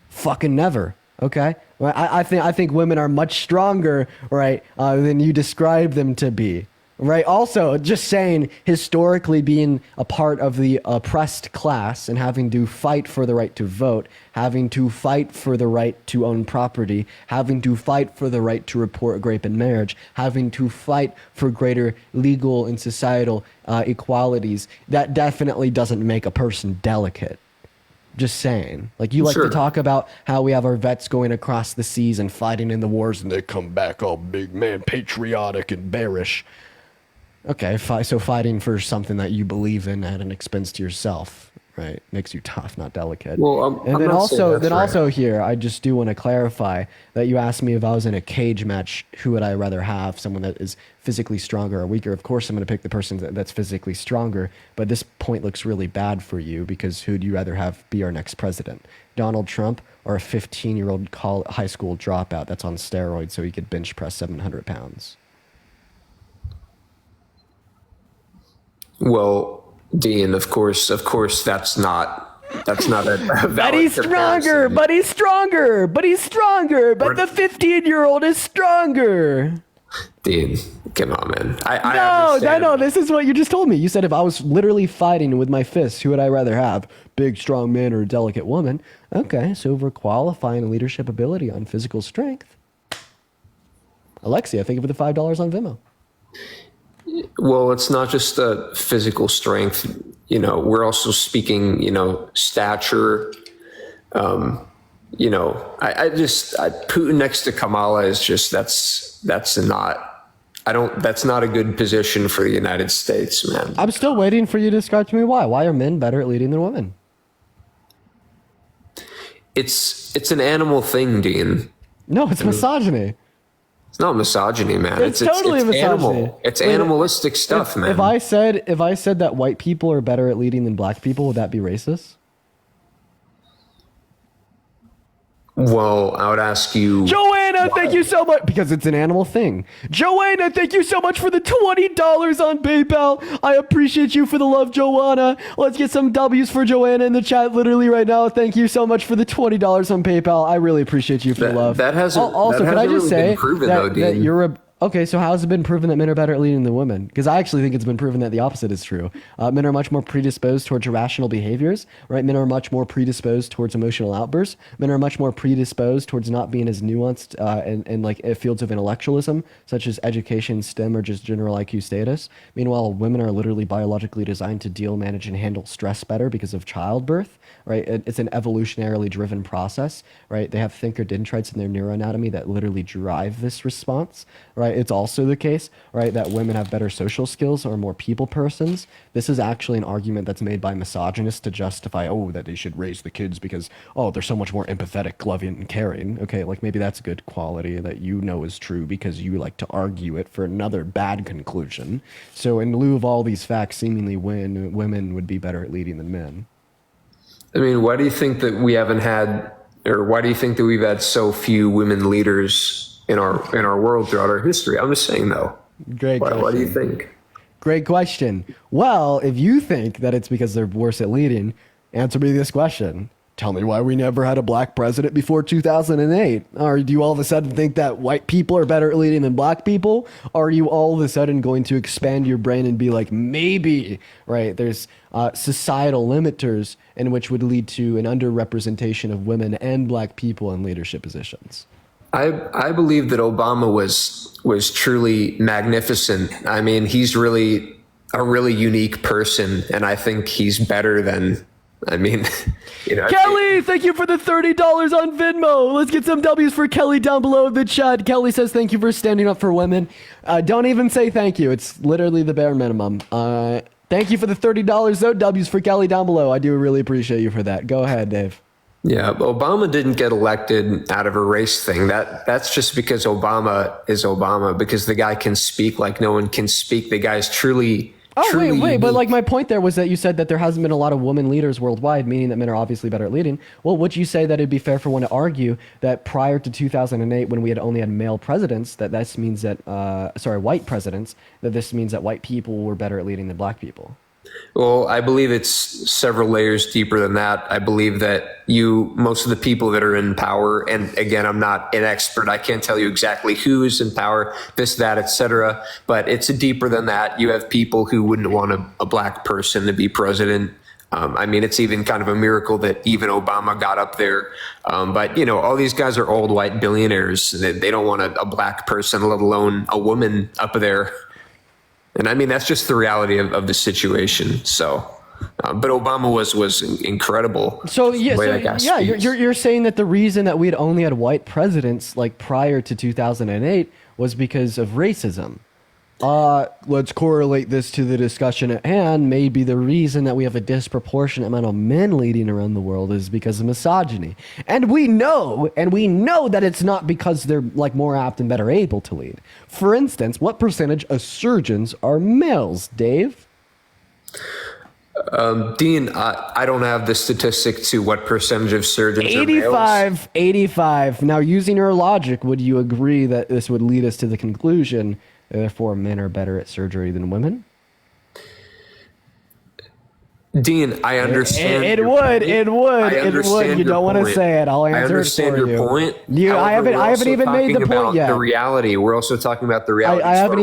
Fucking never. Okay, well, I think women are much stronger, right, than you describe them to be. Right. Also, just saying, historically being a part of the oppressed class and having to fight for the right to vote, having to fight for the right to own property, having to fight for the right to report rape and marriage, having to fight for greater legal and societal equalities, that definitely doesn't make a person delicate. Just saying. Like, you like to talk about how we have our vets going across the seas and fighting in the wars and they come back all big man, patriotic and bearish. Okay, so fighting for something that you believe in at an expense to yourself, right, makes you tough, not delicate. Well, and then also here, I just do want to clarify that you asked me if I was in a cage match, who would I rather have? Someone that is physically stronger or weaker? Of course, I'm going to pick the person that's physically stronger. But this point looks really bad for you because who'd you rather have be our next president? Donald Trump or a 15-year-old high school dropout that's on steroids so he could bench press 700 pounds? Well, Dean, of course, that's not a but he's stronger, but the 15-year-old is stronger. Dean, come on, man. I know. This is what you just told me. You said if I was literally fighting with my fists, who would I rather have? Big, strong man or a delicate woman? Okay, so we're qualifying leadership ability on physical strength. Alexia, thank you for the $5 on Venmo. Well, it's not just physical strength. We're also speaking, stature. Putin next to Kamala is just that's not a good position for the United States, man. I'm still waiting for you to describe to me why. Why are men better at leading than women? It's an animal thing, Dean. No, it's misogyny. It's not misogyny, man. It's totally misogyny. Animal. It's animalistic stuff, man. If I said that white people are better at leading than black people, would that be racist? Well, I would ask you, Joanna, thank you so much, because it's an animal thing. Joanna, thank you so much for the $20 on PayPal. I appreciate you for the love, Joanna. Let's get some W's for Joanna in the chat literally right now. Thank you so much for the $20 on PayPal. I really appreciate you for the love. That hasn't also, can I just really say been proven, that you're okay, so how has it been proven that men are better at leading than women? Because I actually think it's been proven that the opposite is true. Men are much more predisposed towards irrational behaviors, right? Men are much more predisposed towards emotional outbursts. Men are much more predisposed towards not being as nuanced in like fields of intellectualism, such as education, STEM, or just general IQ status. Meanwhile, women are literally biologically designed to deal, manage, and handle stress better because of childbirth, right? It's an evolutionarily driven process, right? They have thinker dendrites in their neuroanatomy that literally drive this response, right? It's also the case, right, that women have better social skills or more people persons. This is actually an argument that's made by misogynists to justify, that they should raise the kids because, they're so much more empathetic, loving, and caring. Okay, like maybe that's a good quality that is true because you like to argue it for another bad conclusion. So in lieu of all these facts, seemingly women would be better at leading than men. I mean, why do you think that we haven't had, or why do you think that we've had so few women leaders in our world throughout our history? I'm just saying, though. Great question. What do you think? Great question. Well, if you think that it's because they're worse at leading, answer me this question. Tell me why we never had a black president before 2008. Or do you all of a sudden think that white people are better at leading than black people? Or are you all of a sudden going to expand your brain and be like, maybe, right, there's societal limiters in which would lead to an underrepresentation of women and black people in leadership positions? I believe that Obama was truly magnificent. I mean, he's really a really unique person, and I think he's better than I mean, Kelly, thank you for the $30 on Venmo. Let's get some W's for Kelly down below in the chat. Kelly says thank you for standing up for women. Don't even say thank you. It's literally the bare minimum. Thank you for the $30 though. W's for Kelly down below. I do really appreciate you for that. Go ahead, Dave. Yeah, Obama didn't get elected out of a race thing. That's just because Obama is Obama, because the guy can speak like no one can speak. The guy's truly wait, but like my point there was that you said that there hasn't been a lot of women leaders worldwide, meaning that men are obviously better at leading. Well, would you say that it'd be fair for one to argue that prior to 2008, when we had only had male presidents, that this means that, white presidents, that this means that white people were better at leading than black people? Well, I believe it's several layers deeper than that. I believe that most of the people that are in power, and again, I'm not an expert. I can't tell you exactly who's in power, this, that, etc. But it's deeper than that. You have people who wouldn't want a black person to be president. I mean, it's even kind of a miracle that even Obama got up there. But, all these guys are old white billionaires. They don't want a black person, let alone a woman up there. And I mean, that's just the reality of the situation. So, but Obama was incredible. So you're saying that the reason that we had only had white presidents like prior to 2008 was because of racism. Let's correlate this to the discussion at hand. Maybe the reason that we have a disproportionate amount of men leading around the world is because of misogyny. And we know that it's not because they're like more apt and better able to lead. For instance, what percentage of surgeons are males, Dave? Dean, I don't have the statistic to what percentage of surgeons are males. 85. Now, using your logic, would you agree that this would lead us to the conclusion therefore men are better at surgery than women? Dean, I understand. It would. You don't want to say it. I'll answer it for you. I understand your point. I haven't even made the point yet. The reality. We're also talking about the reality. I haven't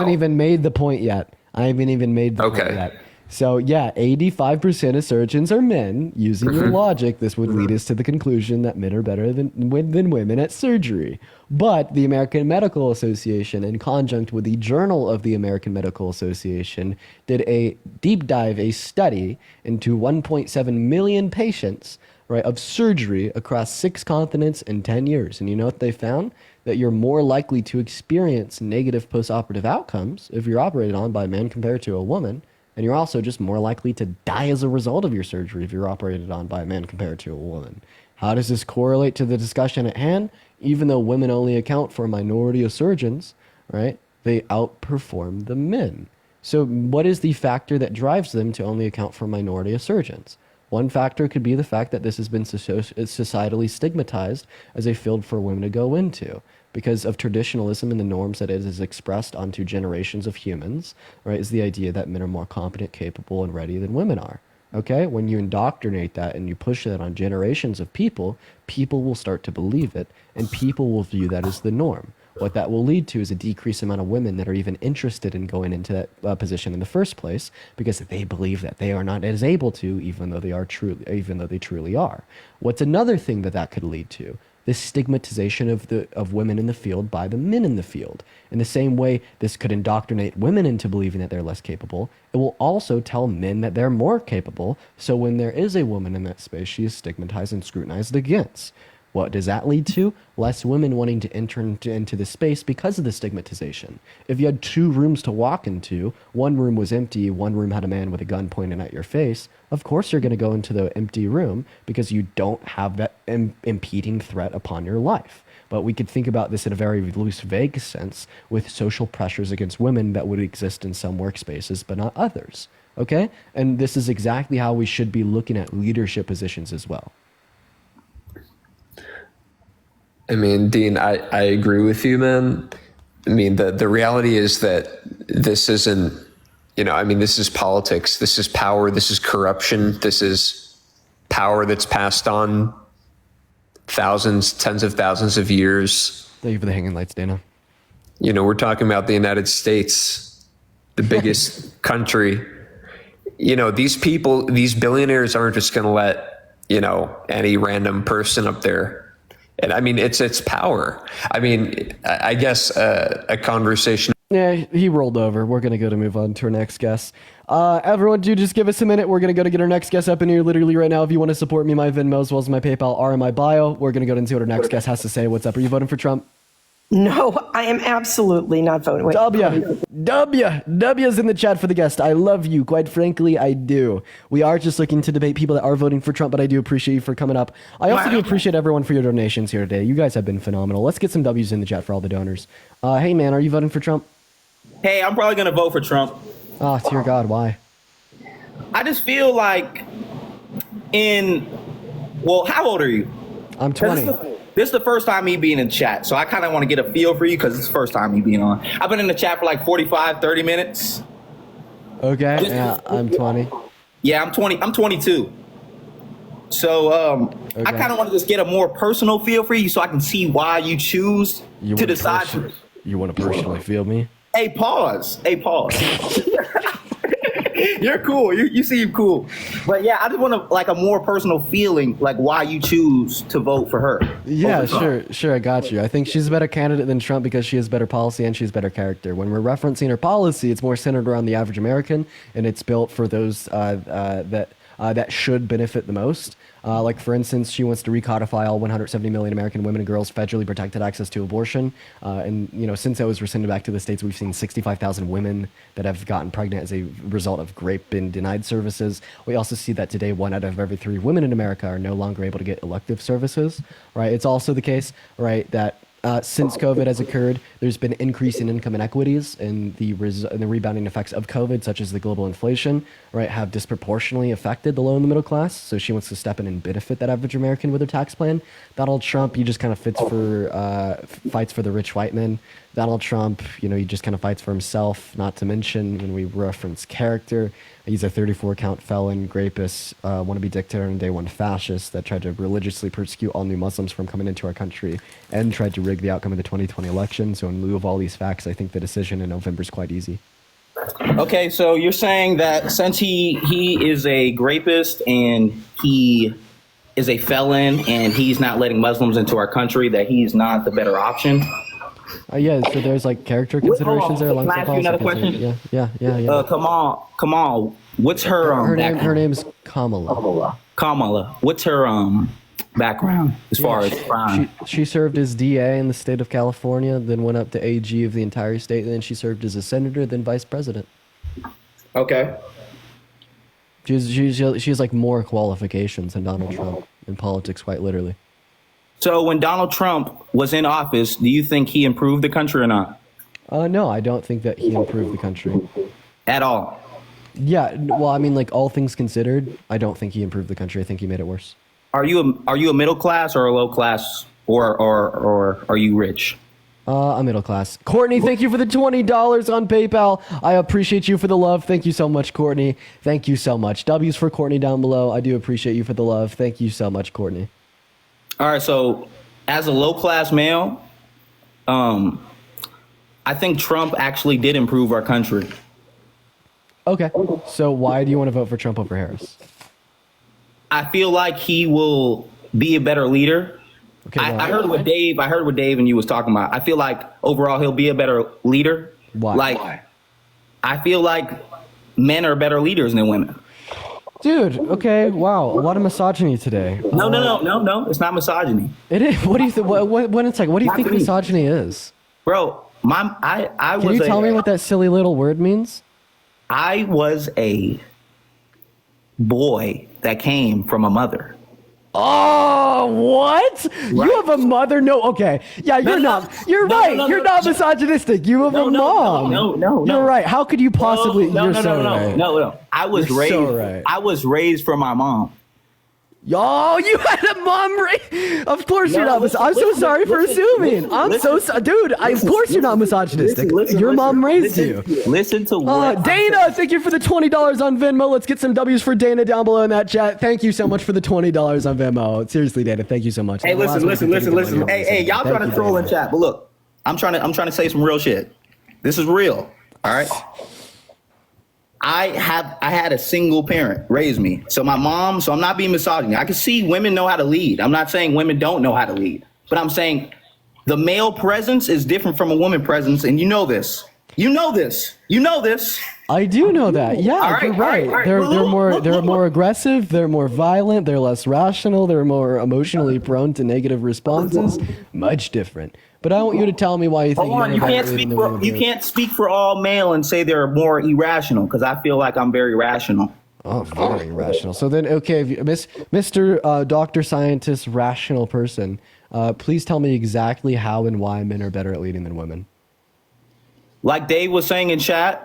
even made the point yet. I haven't even made the point yet. So yeah, 85% of surgeons are men. Using your logic, this would lead us to the conclusion that men are better than women at surgery. But the American Medical Association, in conjunct with the Journal of the American Medical Association, did a deep dive, a study into 1.7 million patients, right, of surgery across 6 continents in 10 years. And you know what they found? That you're more likely to experience negative postoperative outcomes if you're operated on by a man compared to a woman. And you're also just more likely to die as a result of your surgery if you're operated on by a man compared to a woman. How does this correlate to the discussion at hand? Even though women only account for a minority of surgeons, right, they outperform the men. So what is the factor that drives them to only account for a minority of surgeons? One factor could be the fact that this has been societally stigmatized as a field for women to go into, because of traditionalism and the norms that it is expressed onto generations of humans, right, is the idea that men are more competent, capable, and ready than women are. Okay? When you indoctrinate that and you push that on generations of people, people will start to believe it, and people will view that as the norm. What that will lead to is a decreased amount of women that are even interested in going into that position in the first place, because they believe that they are not as able to, even though they truly are. What's another thing that could lead to? This stigmatization of women in the field by the men in the field. In the same way this could indoctrinate women into believing that they're less capable, it will also tell men that they're more capable, so when there is a woman in that space, she is stigmatized and scrutinized against. What does that lead to? Less women wanting to enter into this space because of the stigmatization. If you had 2 rooms to walk into, one room was empty, one room had a man with a gun pointed at your face, of course you're going to go into the empty room because you don't have that impeding threat upon your life. But we could think about this in a very loose, vague sense with social pressures against women that would exist in some workspaces but not others. Okay? And this is exactly how we should be looking at leadership positions as well. I mean, Dean, I agree with you, man. I mean, the reality is that this isn't, this is politics. This is power. This is corruption. This is power that's passed on thousands, tens of thousands of years. Thank you for the hanging lights, Dana. We're talking about the United States, the biggest country. These people, these billionaires aren't just going to let, any random person up there. And I mean, it's power. I mean, I guess a conversation. Yeah, he rolled over. We're going to move on to our next guest. Everyone, do just give us a minute. We're going to get our next guest up in here literally right now. If you want to support me, my Venmo as well as my PayPal are in my bio. We're going to go and see what our next guest has to say. What's up? Are you voting for Trump? No, I am absolutely not voting. Wait, W's in the chat for the guest. I love you. Quite frankly, I do. We are just looking to debate people that are voting for Trump, but I do appreciate you for coming up. I also do appreciate everyone for your donations here today. You guys have been phenomenal. Let's get some W's in the chat for all the donors. Hey, man, are you voting for Trump? Hey, I'm probably going to vote for Trump. Oh, dear God, why? I just feel like well, how old are you? I'm 20. This is the first time me being in chat, so I kind of want to get a feel for you because it's the first time me being on. I've been in the chat for like 45, 30 minutes. Okay, yeah, I'm 20. Yeah, I'm 20. I'm 22. So Okay. I kind of want to just get a more personal feel for you so I can see why you choose to decide. You want to personally feel me? Hey, pause. You're cool. You seem cool. But yeah, I just want a more personal feeling, like why you choose to vote for her. Yeah, sure, I got you. I think she's a better candidate than Trump because she has better policy and she's better character. When we're referencing her policy, it's more centered around the average American, and it's built for those that should benefit the most. Like, for instance, she wants to recodify all 170 million American women and girls' federally protected access to abortion. And, since that was rescinded back to the states, we've seen 65,000 women that have gotten pregnant as a result of rape and denied services. We also see that today 1 out of every 3 women in America are no longer able to get elective services, right? It's also the case, right, that since COVID has occurred, there's been an increase in income inequities, and the rebounding effects of COVID, such as the global inflation, right, have disproportionately affected the low and the middle class. So she wants to step in and benefit that average American with her tax plan. Donald Trump, he just kind of fights for the rich white men. Donald Trump, he just kind of fights for himself. Not to mention, when we reference character, he's a 34-count felon, rapist, wannabe dictator, and day one fascist that tried to religiously persecute all new Muslims from coming into our country and tried to rig the outcome of the 2020 election. So in lieu of all these facts, I think the decision in November is quite easy. Okay, so you're saying that since he is a rapist and he is a felon and he's not letting Muslims into our country, that he's not the better option? Yeah, so there's like character considerations there alongside policy. Can I ask you another question? Yeah. Come on. What's her background? Her name's Kamala. Kamala. What's her background as far as crime? She served as DA in the state of California, then went up to AG of the entire state, and then she served as a senator, then vice president. Okay. She has like more qualifications than Donald Trump in politics, quite literally. So when Donald Trump was in office, do you think he improved the country or not? No, I don't think that he improved the country. At all? Yeah, well, I mean, like, all things considered, I don't think he improved the country. I think he made it worse. Are you a middle class or a low class, or are you rich? I'm middle class. Courtney, thank you for the $20 on PayPal. I appreciate you for the love. Thank you so much, Courtney. Thank you so much. W's for Courtney down below. I do appreciate you for the love. Thank you so much, Courtney. All right, so as a low-class male, I think Trump actually did improve our country. Okay, so why do you want to vote for Trump over Harris? I feel like he will be a better leader. Okay, I heard what Dave and you was talking about. I feel like overall he'll be a better leader. Why? I feel like men are better leaders than women. Dude, okay, wow, a lot of misogyny today. No, it's not misogyny. It is. What do you think? What do you think misogyny is, bro? I Can you tell me what that silly little word means? I was a boy that came from a mother. Oh, what? Right? You have a mother? No, okay. Yeah, you're not. You're right. You're not misogynistic. You have a mom. No. You're right. How could you possibly? No. I was raised. So right. I was raised from my mom. Yo, you had a mom Of course you're not. I'm so sorry for assuming. I'm so sorry. Dude, of course you're not misogynistic. Your mom raised you. Listen to what Dana, thank you for the $20 on Venmo. Let's get some W's for Dana down below in that chat. Thank you so much for the $20 on Venmo. Seriously, Dana, thank you so much. Hey, listen. Hey, y'all trying to troll in chat, but look, I'm trying to say some real shit. This is real. All right. I had a single parent raise me. So my mom, so I'm not being misogyny. I can see women know how to lead. I'm not saying women don't know how to lead. But I'm saying the male presence is different from a woman presence, and you know this. You know this. You know this. I do know that. Yeah, All right, you're all right, right. all right. They're Look, they're look. more aggressive. They're more violent. They're less rational. They're more emotionally prone to negative responses. Much different. But I want you to tell me why you think Hold on, men you are better can't leading speak than for women you do it. can't speak for all male and say they're more irrational because I feel like I'm very rational. Oh, very rational. So then, okay, if you, Mr. Doctor Scientist, rational person, please tell me exactly how and why men are better at leading than women. Like Dave was saying in chat,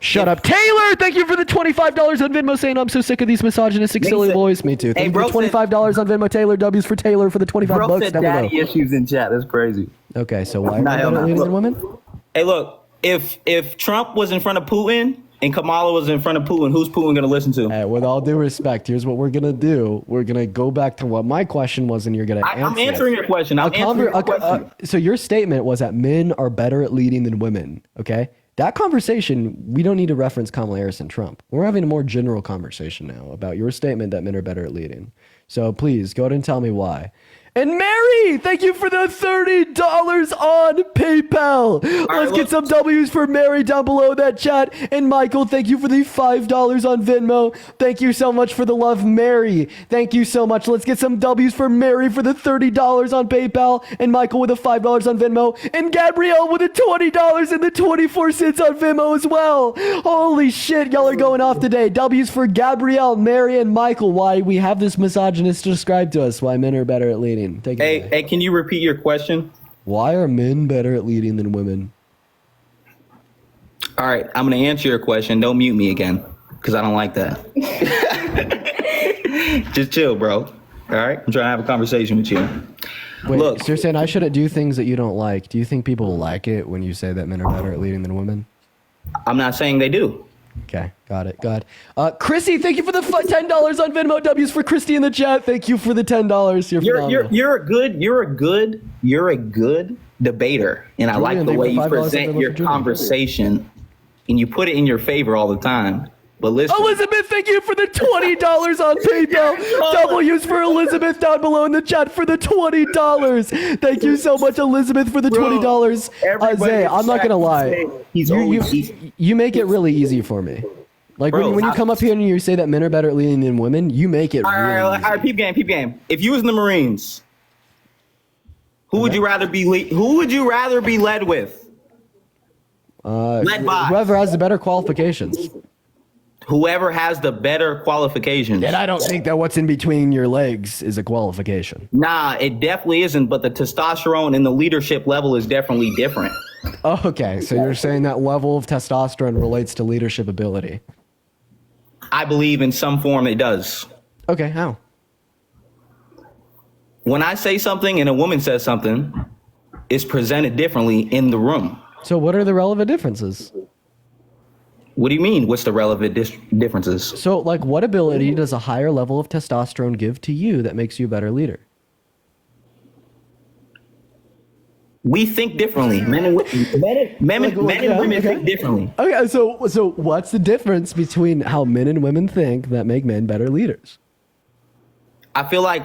Shut up. Taylor, thank you for the $25 on Venmo saying I'm so sick of these misogynistic silly said- boys. Me too. Hey, Thank you bro for the $25 on Venmo. Taylor, W's for Taylor for the 25 bro bucks said down below. daddy issues in chat. That's crazy. Okay, so why are Nah, men hell better at nah. leading than Look. women? Hey, look, if Trump was in front of Putin and Kamala was in front of Putin, who's Putin going to listen to? Hey, with all due respect, here's what we're gonna do. We're gonna go back to what my question was, and you're gonna answer. I'm answering it. your question. I'm answering your question. So your statement was that men are better at leading than women. Okay, that conversation we don't need to reference Kamala Harris and Trump. We're having a more general conversation now about your statement that men are better at leading. So please go ahead and tell me why. And Mary, thank you for the $30 on PayPal. Let's get some W's for Mary down below that chat. And Michael, thank you for the $5 on Venmo. Thank you so much for the love, Mary. Thank you so much. Let's get some W's for Mary for the $30 on PayPal. And Michael with the $5 on Venmo. And Gabrielle with the $20 and the 24 cents on Venmo as well. Holy shit, y'all are going off today. W's for Gabrielle, Mary, and Michael. Why we have this misogynist described to us. Why men are better at leading. Take it away. Hey, can you repeat your question? Why are men better at leading than women? All right, I'm going to answer your question. Don't mute me again because I don't like that. Just chill, bro. All right, I'm trying to have a conversation with you. Wait, Look. so you're saying I shouldn't do things that you don't like. Do you think people like it when you say that men are better at leading than women? I'm not saying they do. Okay, got it. Chrissy, thank you for the $10 on Venmo. W's for Christy in the chat. Thank you for the $10. You're a good debater, and I like the way you present your conversation, and you put it in your favor all the time. But listen, Elizabeth, thank you for the $20 on PayPal. W's for Elizabeth down below in the chat for the $20. Thank you so much, Elizabeth, for the $20. Zay, I'm not gonna lie. You make it really easy for me. Like Bro, when you come up here and you say that men are better at leading than women, you make it all really right, easy. all right, peep game. If you was in the Marines, who would you rather be? Who would you rather be led with? Led by whoever has the better qualifications. Whoever has the better qualifications. And I don't think that what's in between your legs is a qualification. Nah, it definitely isn't. But the testosterone and the leadership level is definitely different. Oh, okay, so you're saying that level of testosterone relates to leadership ability. I believe in some form it does. Okay, how? When I say something and a woman says something, it's presented differently in the room. So what are the relevant differences? What do you mean? What's the relevant differences? So, like, what ability does a higher level of testosterone give to you that makes you a better leader? We think differently. Men and women think differently. Okay, so what's the difference between how men and women think that make men better leaders? I feel like,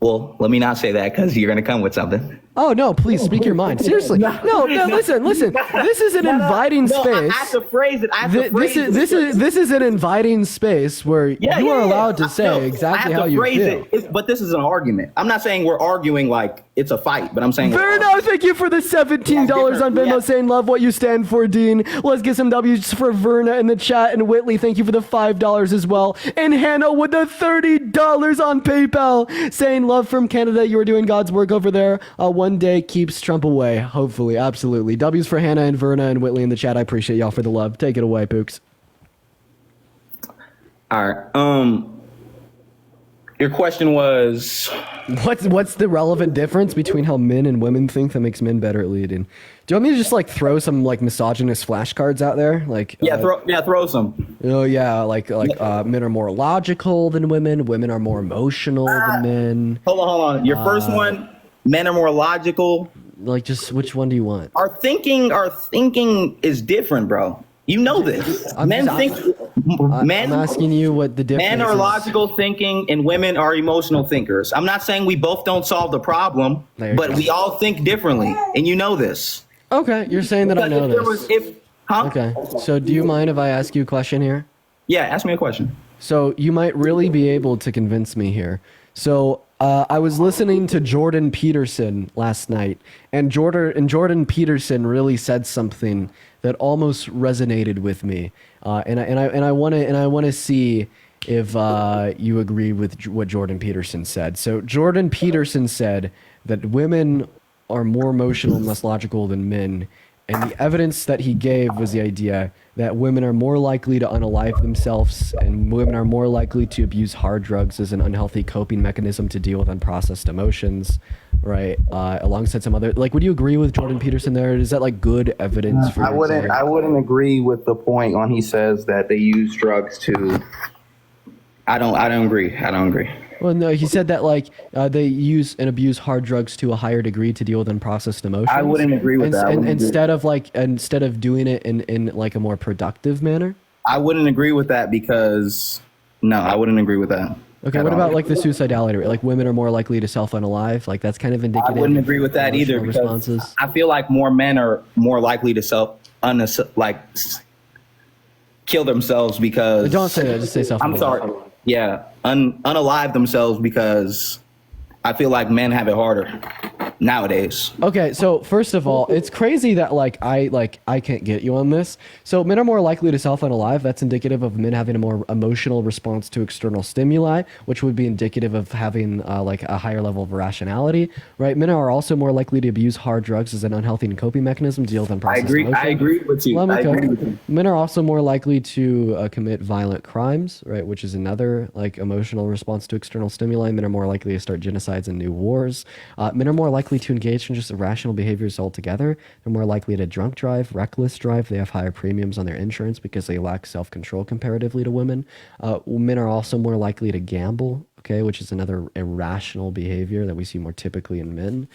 well, let me not say that because you're going to come with something. Oh, no, please speak your mind. Seriously. No, listen. This is an inviting space. I have to phrase it. This is an inviting space where you are allowed to say exactly how you feel. But this is an argument. I'm not saying we're arguing like it's a fight, but I'm saying... Verno, thank you for the $17 on Venmo saying love what you stand for, Dean. Let's get some W's for Verna in the chat. And Whitley, thank you for the $5 as well. And Hannah with the $30 on PayPal saying love from Canada. You are doing God's work over there. One day keeps Trump away. Hopefully, absolutely. W's for Hannah and Verna and Whitley in the chat. I appreciate y'all for the love. Take it away, Pooks. All right. Your question was... What's the relevant difference between how men and women think that makes men better at leading? Do you want me to just like throw some like misogynist flashcards out there? Like throw some. Oh yeah, like men are more logical than women. Women are more emotional than men. Hold on. Your first one, men are more logical. Like, just which one do you want? Our thinking is different, bro. You know this. I'm asking you what the difference Men are is. logical thinking and women are emotional thinkers. I'm not saying we both don't solve the problem, but we all think differently, and you know this. Okay, you're saying that I know this. Huh? Okay, so do you mind if I ask you a question here? Yeah, ask me a question. So you might really be able to convince me here. So I was listening to Jordan Peterson last night, and Jordan Peterson really said something that almost resonated with me, and I want to see if you agree with what Jordan Peterson said. So Jordan Peterson said that women are more emotional and less logical than men. And the evidence that he gave was the idea that women are more likely to unalive themselves and women are more likely to abuse hard drugs as an unhealthy coping mechanism to deal with unprocessed emotions, right? Alongside some other, like, would you agree with Jordan Peterson there? Is that like good evidence for I wouldn't agree with the point when he says that they use drugs to. I don't agree. Well, no, he said that like they use and abuse hard drugs to a higher degree to deal with unprocessed emotions. I wouldn't agree with that. Instead of doing it in like a more productive manner. I wouldn't agree with that because I wouldn't agree with that. Okay, what about like the suicidality rate? Like women are more likely to self-unalive. Like that's kind of indicative. I wouldn't agree with that either because responses. I feel like more men are more likely to kill themselves because. Don't say that. Just say self-unalive. I'm sorry. Yeah, unalive themselves because I feel like men have it harder nowadays. Okay, so first of all, it's crazy that I can't get you on this. So men are more likely to self-unalive. That's indicative of men having a more emotional response to external stimuli, which would be indicative of having like a higher level of rationality, right? Men are also more likely to abuse hard drugs as an unhealthy coping mechanism to deal with unprocessed emotion. I agree with you. I agree with you. Men are also more likely to commit violent crimes, right? Which is another like emotional response to external stimuli. Men are more likely to start genocides and new wars. Men are more likely to engage in just irrational behaviors altogether. They're more likely to drunk drive, reckless drive. They have higher premiums on their insurance because they lack self-control comparatively to women. Men are also more likely to gamble, okay, which is another irrational behavior that we see more typically in men.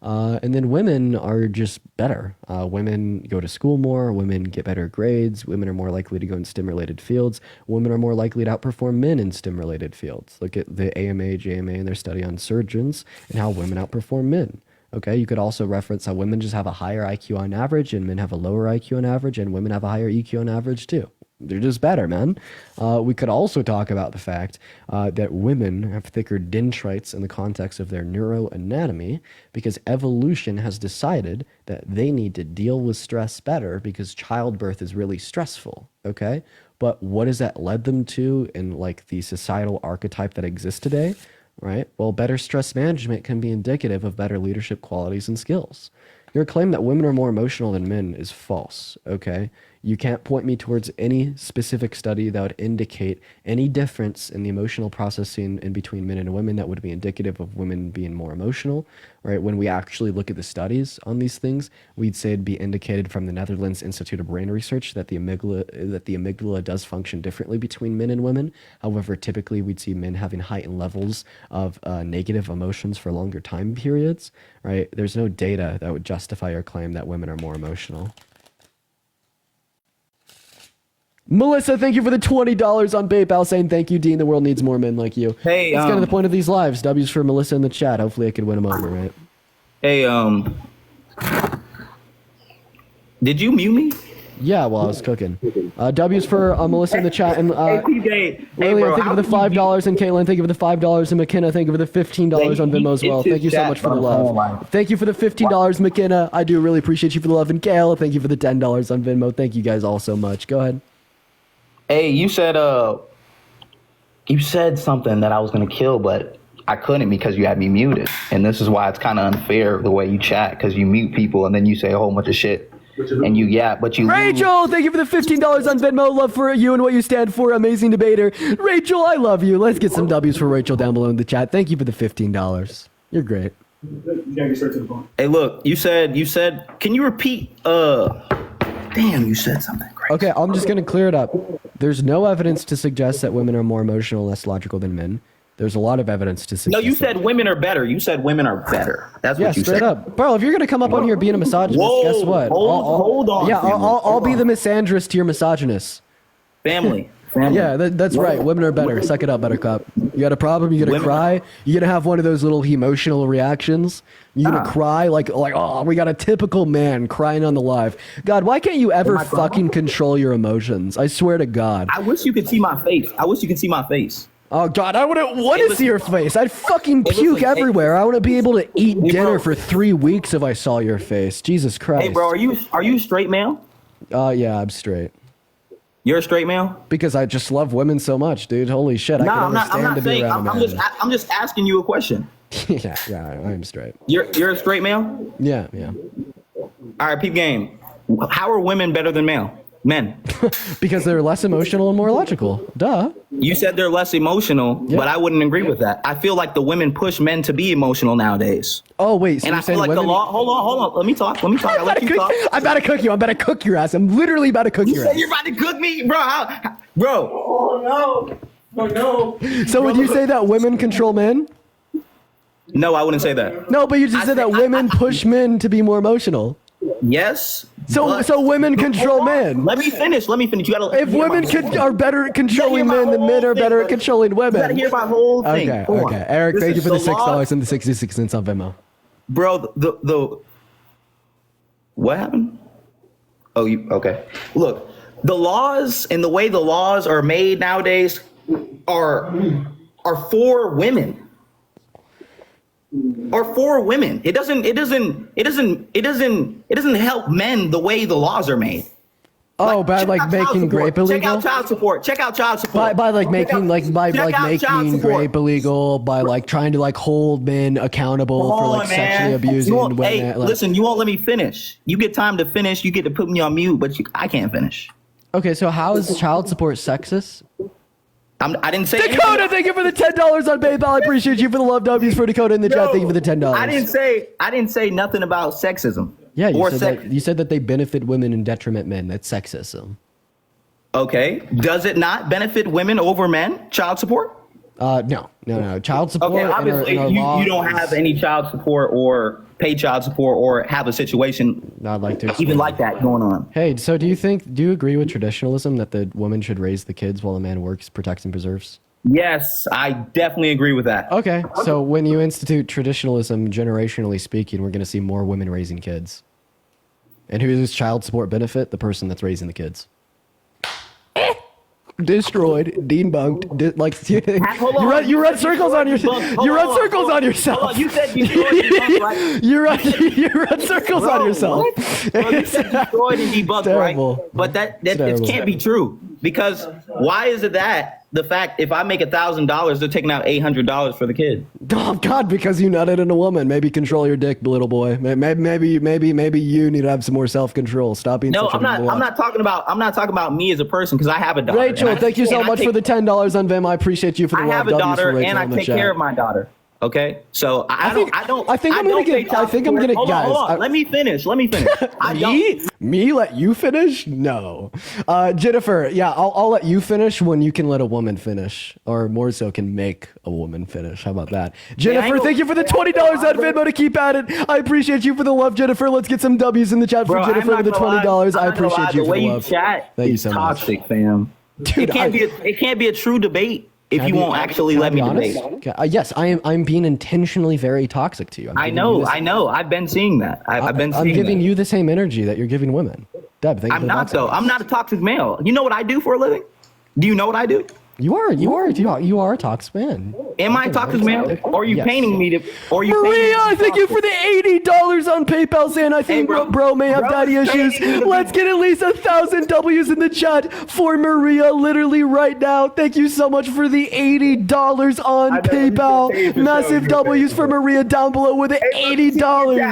And then women are just better. Women go to school more. Women get better grades. Women are more likely to go in STEM-related fields. Women are more likely to outperform men in STEM-related fields. Look at the AMA, JMA, and their study on surgeons and how women outperform men. Okay, you could also reference how women just have a higher IQ on average and men have a lower IQ on average and women have a higher EQ on average too. They're just better, man. We could also talk about the fact that women have thicker dendrites in the context of their neuroanatomy because evolution has decided that they need to deal with stress better because childbirth is really stressful, okay? But what has that led them to in like the societal archetype that exists today? Right? Well, better stress management can be indicative of better leadership qualities and skills. Your claim that women are more emotional than men is false, okay? You can't point me towards any specific study that would indicate any difference in the emotional processing in between men and women that would be indicative of women being more emotional, right? When we actually look at the studies on these things, we'd say it'd be indicated from the Netherlands Institute of Brain Research that the amygdala does function differently between men and women. However, typically we'd see men having heightened levels of negative emotions for longer time periods, right? There's no data that would justify your claim that women are more emotional. Melissa, thank you for the $20 on PayPal saying thank you, Dean. The world needs more men like you. Hey, that's kind of the point of these lives. W's for Melissa in the chat. Hopefully I could win them over, right? Hey, did you mute me? Yeah, while I was cooking. W's for Melissa in the chat. And TJ, Lillian, thank you for the $5. And Caitlin, thank you for the $5. And McKenna, thank you for the $15 on Venmo as well. Thank you so much for the love. Thank you for the $15, McKenna. I do really appreciate you for the love. And Gail, thank you for the $10 on Venmo. Thank you guys all so much. Go ahead. Hey, you said something that I was gonna kill, but I couldn't because you had me muted. And this is why it's kind of unfair the way you chat, because you mute people and then you say a whole bunch of shit. And you Rachel, thank you for the $15 on Venmo. Love for you and what you stand for. Amazing debater. Rachel, I love you. Let's get some W's for Rachel down below in the chat. Thank you for the $15. You're great. Hey, look, you said, can you repeat? Damn, you said something crazy. Okay, I'm just going to clear it up. There's no evidence to suggest that women are more emotional, less logical than men. There's a lot of evidence to suggest. No, you said women are better. You said women are better. That's what you straight said. up, bro. If you're gonna come up on here being a misogynist, guess what? Hold on. Yeah, I'll be the misandrist to your misogynist. Family. Yeah, that's right. Women are better. Suck it up, Buttercup. You got a problem? You gonna cry? You gonna have one of those little emotional reactions? You gonna cry like oh, we got a typical man crying on the live. God, why can't you ever fucking control your emotions? I swear to God. I wish you could see my face. Oh God, I wouldn't want to see your face. I'd fucking puke everywhere. I wouldn't be able to eat dinner for 3 weeks if I saw your face. Jesus Christ. Hey, bro, are you straight male? Yeah, I'm straight. You're a straight male? Because I just love women so much, dude. Holy shit, I can understand to be around a man. I'm just asking you a question. yeah, I'm straight. You're a straight male? Yeah. All right, peep game. How are women better than men? Because they're less emotional and more logical. Duh. You said they're less emotional, but I wouldn't agree with that. I feel like the women push men to be emotional nowadays. Oh wait, so and you're I feel like women... the law. Hold on. Let me talk. I'll let you talk. I'm about to cook you. I'm about to cook your ass. I'm literally about to cook your ass. You're about to cook me, bro? Bro. Oh no. So would you say that women control men? No, I wouldn't say that. No, but you just said that women push men to be more emotional. Yes. So women control men. Let me finish. You gotta. If women are better at controlling men, then men are better at controlling women. You gotta hear my whole thing. Okay. Eric, thank you for the $6 and the 66 cents on Venmo. Bro, the what happened? Oh, okay. Look, the laws and the way the laws are made nowadays are for women. Or for women. It doesn't help men the way the laws are made. Oh, by like making grape illegal. Check out child support. By making grape illegal. By like trying to like hold men accountable for like sexually abusing women. Hey, listen, you won't let me finish. You get time to finish. You get to put me on mute, but I can't finish. Okay, so how is child support sexist? I didn't say Dakota, anything. thank you for the $10 on PayPal. I appreciate you for the love W's for Dakota in the chat. Thank you for the $10. I didn't say nothing about sexism. Yeah, you said that they benefit women and detriment men. That's sexism. Okay. Does it not benefit women over men? Child support? No. Child support. Okay, obviously you don't have any child support or pay child support or have a situation I'd like to even like that going on. Hey, so do you agree with traditionalism that the woman should raise the kids while the man works, protects, and preserves? Yes, I definitely agree with that. Okay, so when you institute traditionalism, generationally speaking, we're going to see more women raising kids. And who does child support benefit? The person that's raising the kids. Destroyed, debunked. You run circles on yourself. You said destroyed, right? You run circles on yourself. Bro, you said destroyed and debunked, right? But that it can't be true, because why is it that the fact if I make $1,000, they're taking out $800 for the kid? Oh God, because you nutted in a woman. Maybe control your dick, little boy. Maybe you need to have some more self-control. Stop being. No, I'm not talking about me as a person, because I have a daughter. Rachel, thank you so much for the $10 on Venmo. I appreciate you for the love. I have a daughter, and I take care of my daughter. Okay, so I think I'm gonna get. Hold on. Let me finish. Me let you finish? No, Jennifer. Yeah, I'll let you finish when you can let a woman finish, or more so, can make a woman finish. How about that, Jennifer? Thank you for the $20 on Venmo to keep at it. I appreciate you for the love, Jennifer. Let's get some W's in the chat for Jennifer for the $20. I appreciate you for the love. Thank you so much. Toxic, fam. Dude, it can't be a true debate. If you won't actually let me debate. Yes, I'm being intentionally very toxic to you. I know. I've been seeing that. I'm giving you the same energy that you're giving women. Deb, thank you. I'm not though. I'm not a toxic male. You know what I do for a living? Do you know what I do? You are a toxic man. Am I a toxic man? Or are you painting me to? Maria, thank you for the $80 on PayPal, saying I think bro may have daddy issues. Let's get at least 1,000 W's in the chat for Maria, literally right now. Thank you so much for the $80 on PayPal. Massive W's for Maria down below with the $80.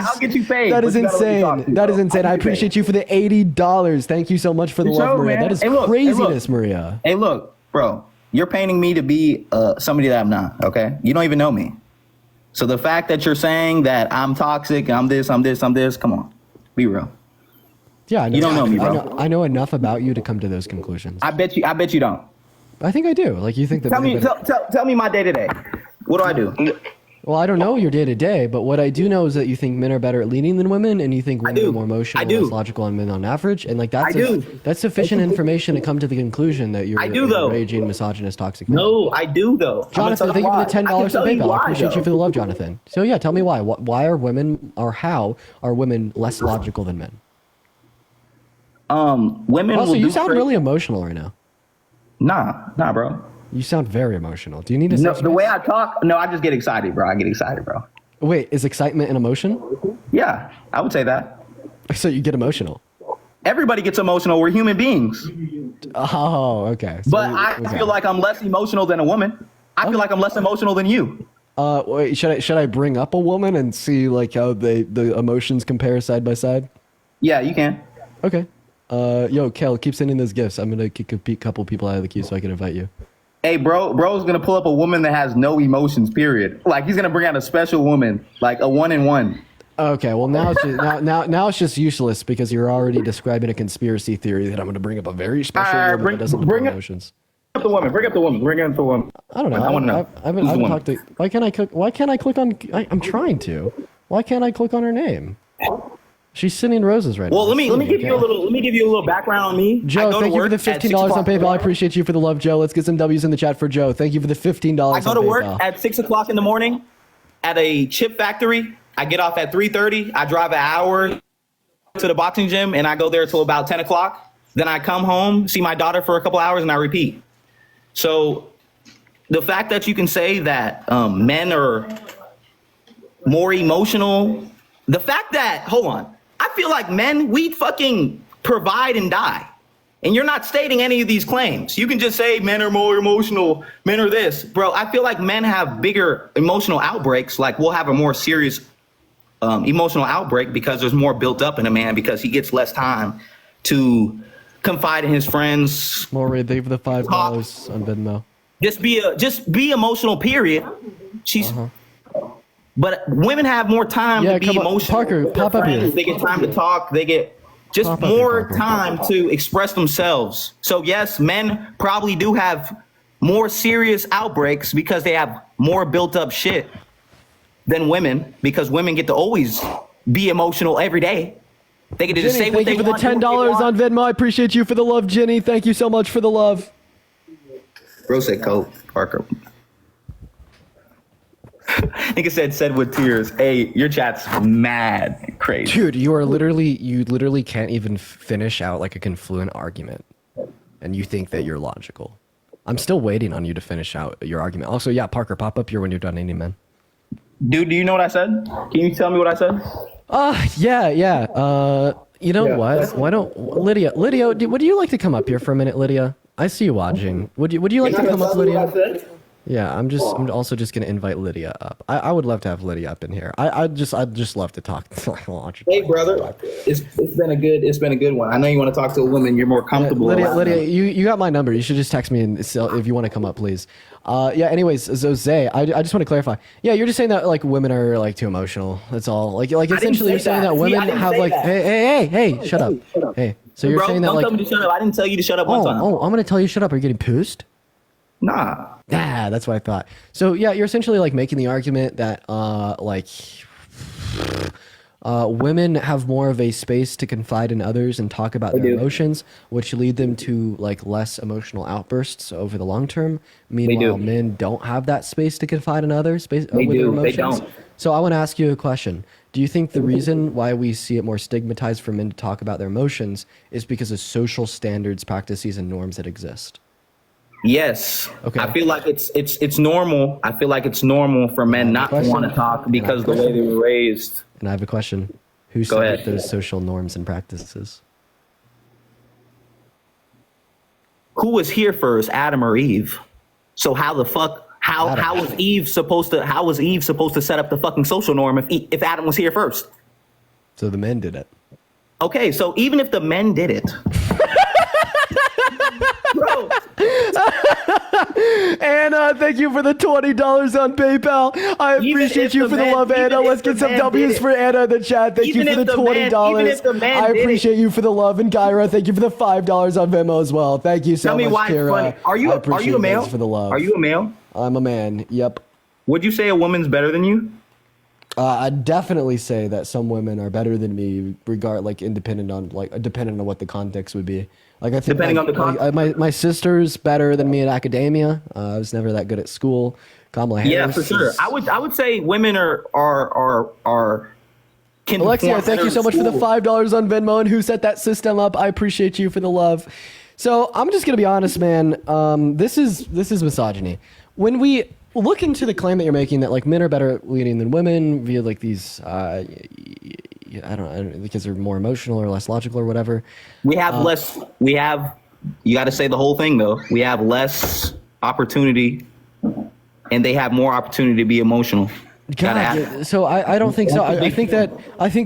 I'll get you paid. That is insane. That is insane. I appreciate you for the $80. Thank you so much for the love, Maria. That is craziness, Maria. Hey, look, bro. You're painting me to be somebody that I'm not, okay? You don't even know me. So the fact that you're saying that I'm toxic, I'm this, come on. Be real. Yeah, I know. You don't know me, bro. I know enough about you to come to those conclusions. I bet you don't. I think I do. Like, you think that... Tell me my day to day. What do I do? Well, I don't know your day to day, but what I do know is that you think men are better at leading than women, and you think women are more emotional, less logical, and men on average. And like that's sufficient information to come to the conclusion that you're a raging, misogynist, toxic man. No, I do though. Jonathan, thank you for the $10 on PayPal. I appreciate you for the love, Jonathan. So yeah, tell me why. Why are women, or how are women less logical than men? Women. Also, you sound really emotional right now. Nah, bro. You sound very emotional. Do you need to? No, the way I talk. No, I just get excited, bro. I get excited, bro. Wait, is excitement an emotion? Yeah, I would say that. So you get emotional. Everybody gets emotional. We're human beings. Oh, okay. So but I feel like I'm less emotional than a woman. I feel like I'm less emotional than you. Wait, should I bring up a woman and see like how the emotions compare side by side? Yeah, you can. Okay. Yo, Kel, keep sending those gifts. I'm gonna kick a couple people out of the queue so I can invite you. Hey, bro's gonna pull up a woman that has no emotions. Period. Like he's gonna bring out a special woman, like a 1-in-1. Okay, well now it's just, now it's just useless because you're already describing a conspiracy theory that I'm gonna bring up a very special woman that doesn't have emotions. Bring up the woman. Bring up the woman. I don't know. I want to know. I haven't talked to. Why can't I click on? I'm trying to. Why can't I click on her name? She's sending roses right now. Well, let me give you a little background on me. Joe, thank you for the $15 on PayPal. I appreciate you for the love, Joe. Let's get some W's in the chat for Joe. Thank you for the $15. I go to work at 6 o'clock in the morning at a chip factory. I get off at 3:30. I drive an hour to the boxing gym and I go there till about 10 o'clock. Then I come home, see my daughter for a couple hours, and I repeat. So the fact that you can say that men are more emotional, the fact that, hold on, I feel like men, we fucking provide and die. And you're not stating any of these claims. You can just say men are more emotional, men are this. Bro, I feel like men have bigger emotional outbreaks. Like we'll have a more serious emotional outbreak because there's more built up in a man because he gets less time to confide in his friends. More thank you for the $5 on Venmo. Just be emotional, period. But women have more time to be emotional. Parker, pop up here. They get time to talk. They get just more time to express themselves. So yes, men probably do have more serious outbreaks because they have more built up shit than women, because women get to always be emotional every day. They get to just say what they want. Thank you for the $10 on Venmo. I appreciate you for the love, Jenny. Thank you so much for the love. Bro said Coke, Parker. Nigga said with tears. Hey, your chat's mad crazy. Dude, you literally can't even finish out like a confluent argument. And you think that you're logical. I'm still waiting on you to finish out your argument. Also, yeah, Parker, pop up here when you're done, any man. Dude, do you know what I said? Can you tell me what I said? Yeah. You know what? Why don't Lydia, would you like to come up here for a minute, Lydia? I see you watching. Would you like to come up, Lydia? Yeah, I'm also just gonna invite Lydia up. I would love to have Lydia up in here. I'd just love to talk to Hey brother, it's been a good one. I know you want to talk to a woman. You're more comfortable. Lydia, you got my number. You should just text me if you want to come up, please. Anyways, Jose, I just want to clarify. Yeah, you're just saying that like women are like too emotional. That's all. Like essentially you're saying that women have like hey, shut up. Hey, so you're saying that like. Don't tell me to shut up. I didn't tell you to shut up one time. I'm gonna tell you to shut up. Are you getting poosed? Nah. That's what I thought. So yeah, you're essentially like making the argument that women have more of a space to confide in others and talk about their emotions, which lead them to like less emotional outbursts over the long term. Meanwhile, men don't have that space to confide in others with their emotions. They don't. So I want to ask you a question. Do you think the reason why we see it more stigmatized for men to talk about their emotions is because of social standards, practices, and norms that exist? Yes. Okay. I feel like it's normal. I feel like it's normal for men not to want to talk because the way they were raised. And I have a question. Who set those social norms and practices? Who was here first, Adam or Eve? So how the fuck how was Eve supposed to set up the fucking social norm if Adam was here first? So the men did it. Okay, so even if the men did it. Bro. And thank you for the $20 on PayPal. I appreciate you for the love, Anna. Let's get some W's for Anna in the chat. Thank you for the $20. I appreciate you for the love. And Kyra, thank you for the $5 on Venmo as well. Thank you so much, Tell me why it's Kira. funny. Are you a male? For the love. Are you a male? I'm a man. Yep. Would you say a woman's better than you? I'd definitely say that some women are better than me, dependent on what the context would be. Like I think Depending on the context. my sister's better than me in academia. I was never that good at school. Kamala Harris. Yeah, for sure. I would say women are can Alexia, perform thank you better so in much for the school. $5 on Venmo and who set that system up. I appreciate you for the love. So I'm just gonna be honest, man. This is misogyny. When we look into the claim that you're making that like men are better at leading than women via like these, I don't know, because they're more emotional or less logical or whatever. We have less. We have. You got to say the whole thing though. We have less opportunity, and they have more opportunity to be emotional. God, so I don't think so. I think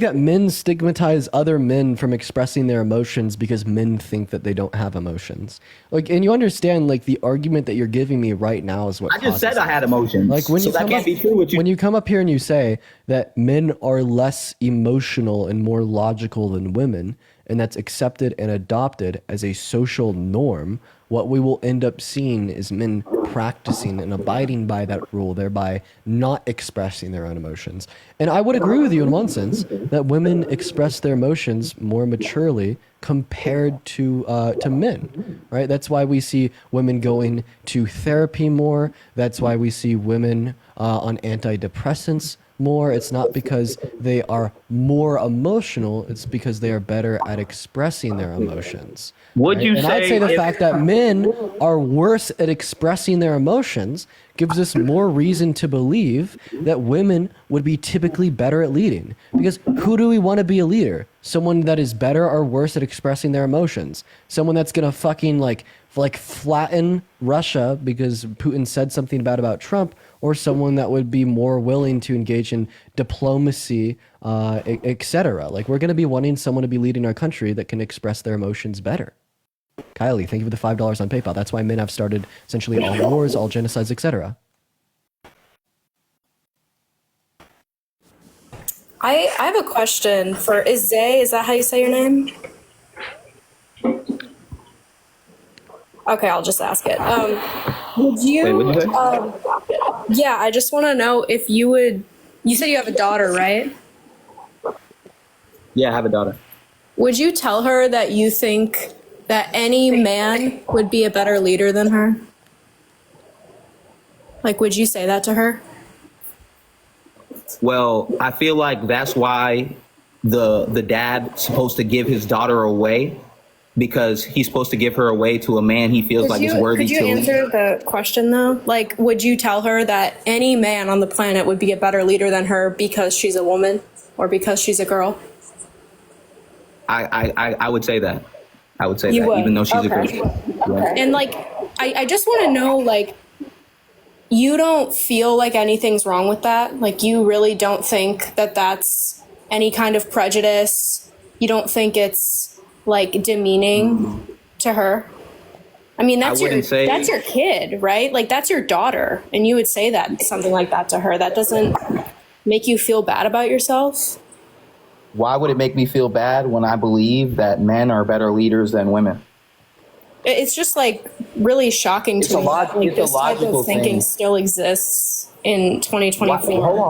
that men stigmatize other men from expressing their emotions because men think that they don't have emotions. Like, and you understand, like the argument that you're giving me right now is what I just said I had emotions. Like when so you that come can't up, be true with you. when you come up here and you say that men are less emotional and more logical than women, and that's accepted and adopted as a social norm, what we will end up seeing is men practicing and abiding by that rule, thereby not expressing their own emotions. And I would agree with you in one sense that women express their emotions more maturely compared to men, right? That's why we see women going to therapy more. That's why we see women on antidepressants more. It's not because they are more emotional, it's because they are better at expressing their emotions. Would you and say I'd say the if- fact that men are worse at expressing their emotions gives us more reason to believe that women would be typically better at leading. Because who do we want to be a leader? Someone that is better or worse at expressing their emotions? Someone that's gonna fucking like flatten Russia because Putin said something bad about Trump, or someone that would be more willing to engage in diplomacy, etc. Like we're gonna be wanting someone to be leading our country that can express their emotions better. Kylie, thank you for the $5 on PayPal. That's why men have started essentially all wars, all genocides, etc. I have a question for Izay. Is that how you say your name? Okay, I'll just ask it. Would you? Wait, what'd you say? Yeah, I just want to know if you would. You said you have a daughter, right? Yeah, I have a daughter. Would you tell her that you think that any man would be a better leader than her? Like, would you say that to her? Well, I feel like that's why the dad's supposed to give his daughter away, because he's supposed to give her away to a man he feels like is worthy Could you to answer the question though? Like, would you tell her that any man on the planet would be a better leader than her because she's a woman or because she's a girl? I would say that. I would say You that, would? even though she's a Okay. Christian. Yeah. And like, I just want to know, like, you don't feel like anything's wrong with that? Like, you really don't think that that's any kind of prejudice? You don't think it's like demeaning to her? I mean, that's your kid, right? Like, that's your daughter, and you would say that something like that to her. That doesn't make you feel bad about yourself? Why would it make me feel bad when I believe that men are better leaders than women? It's just like really shocking to me that like, this type logical of thinking thing. still exists in 2024. Hold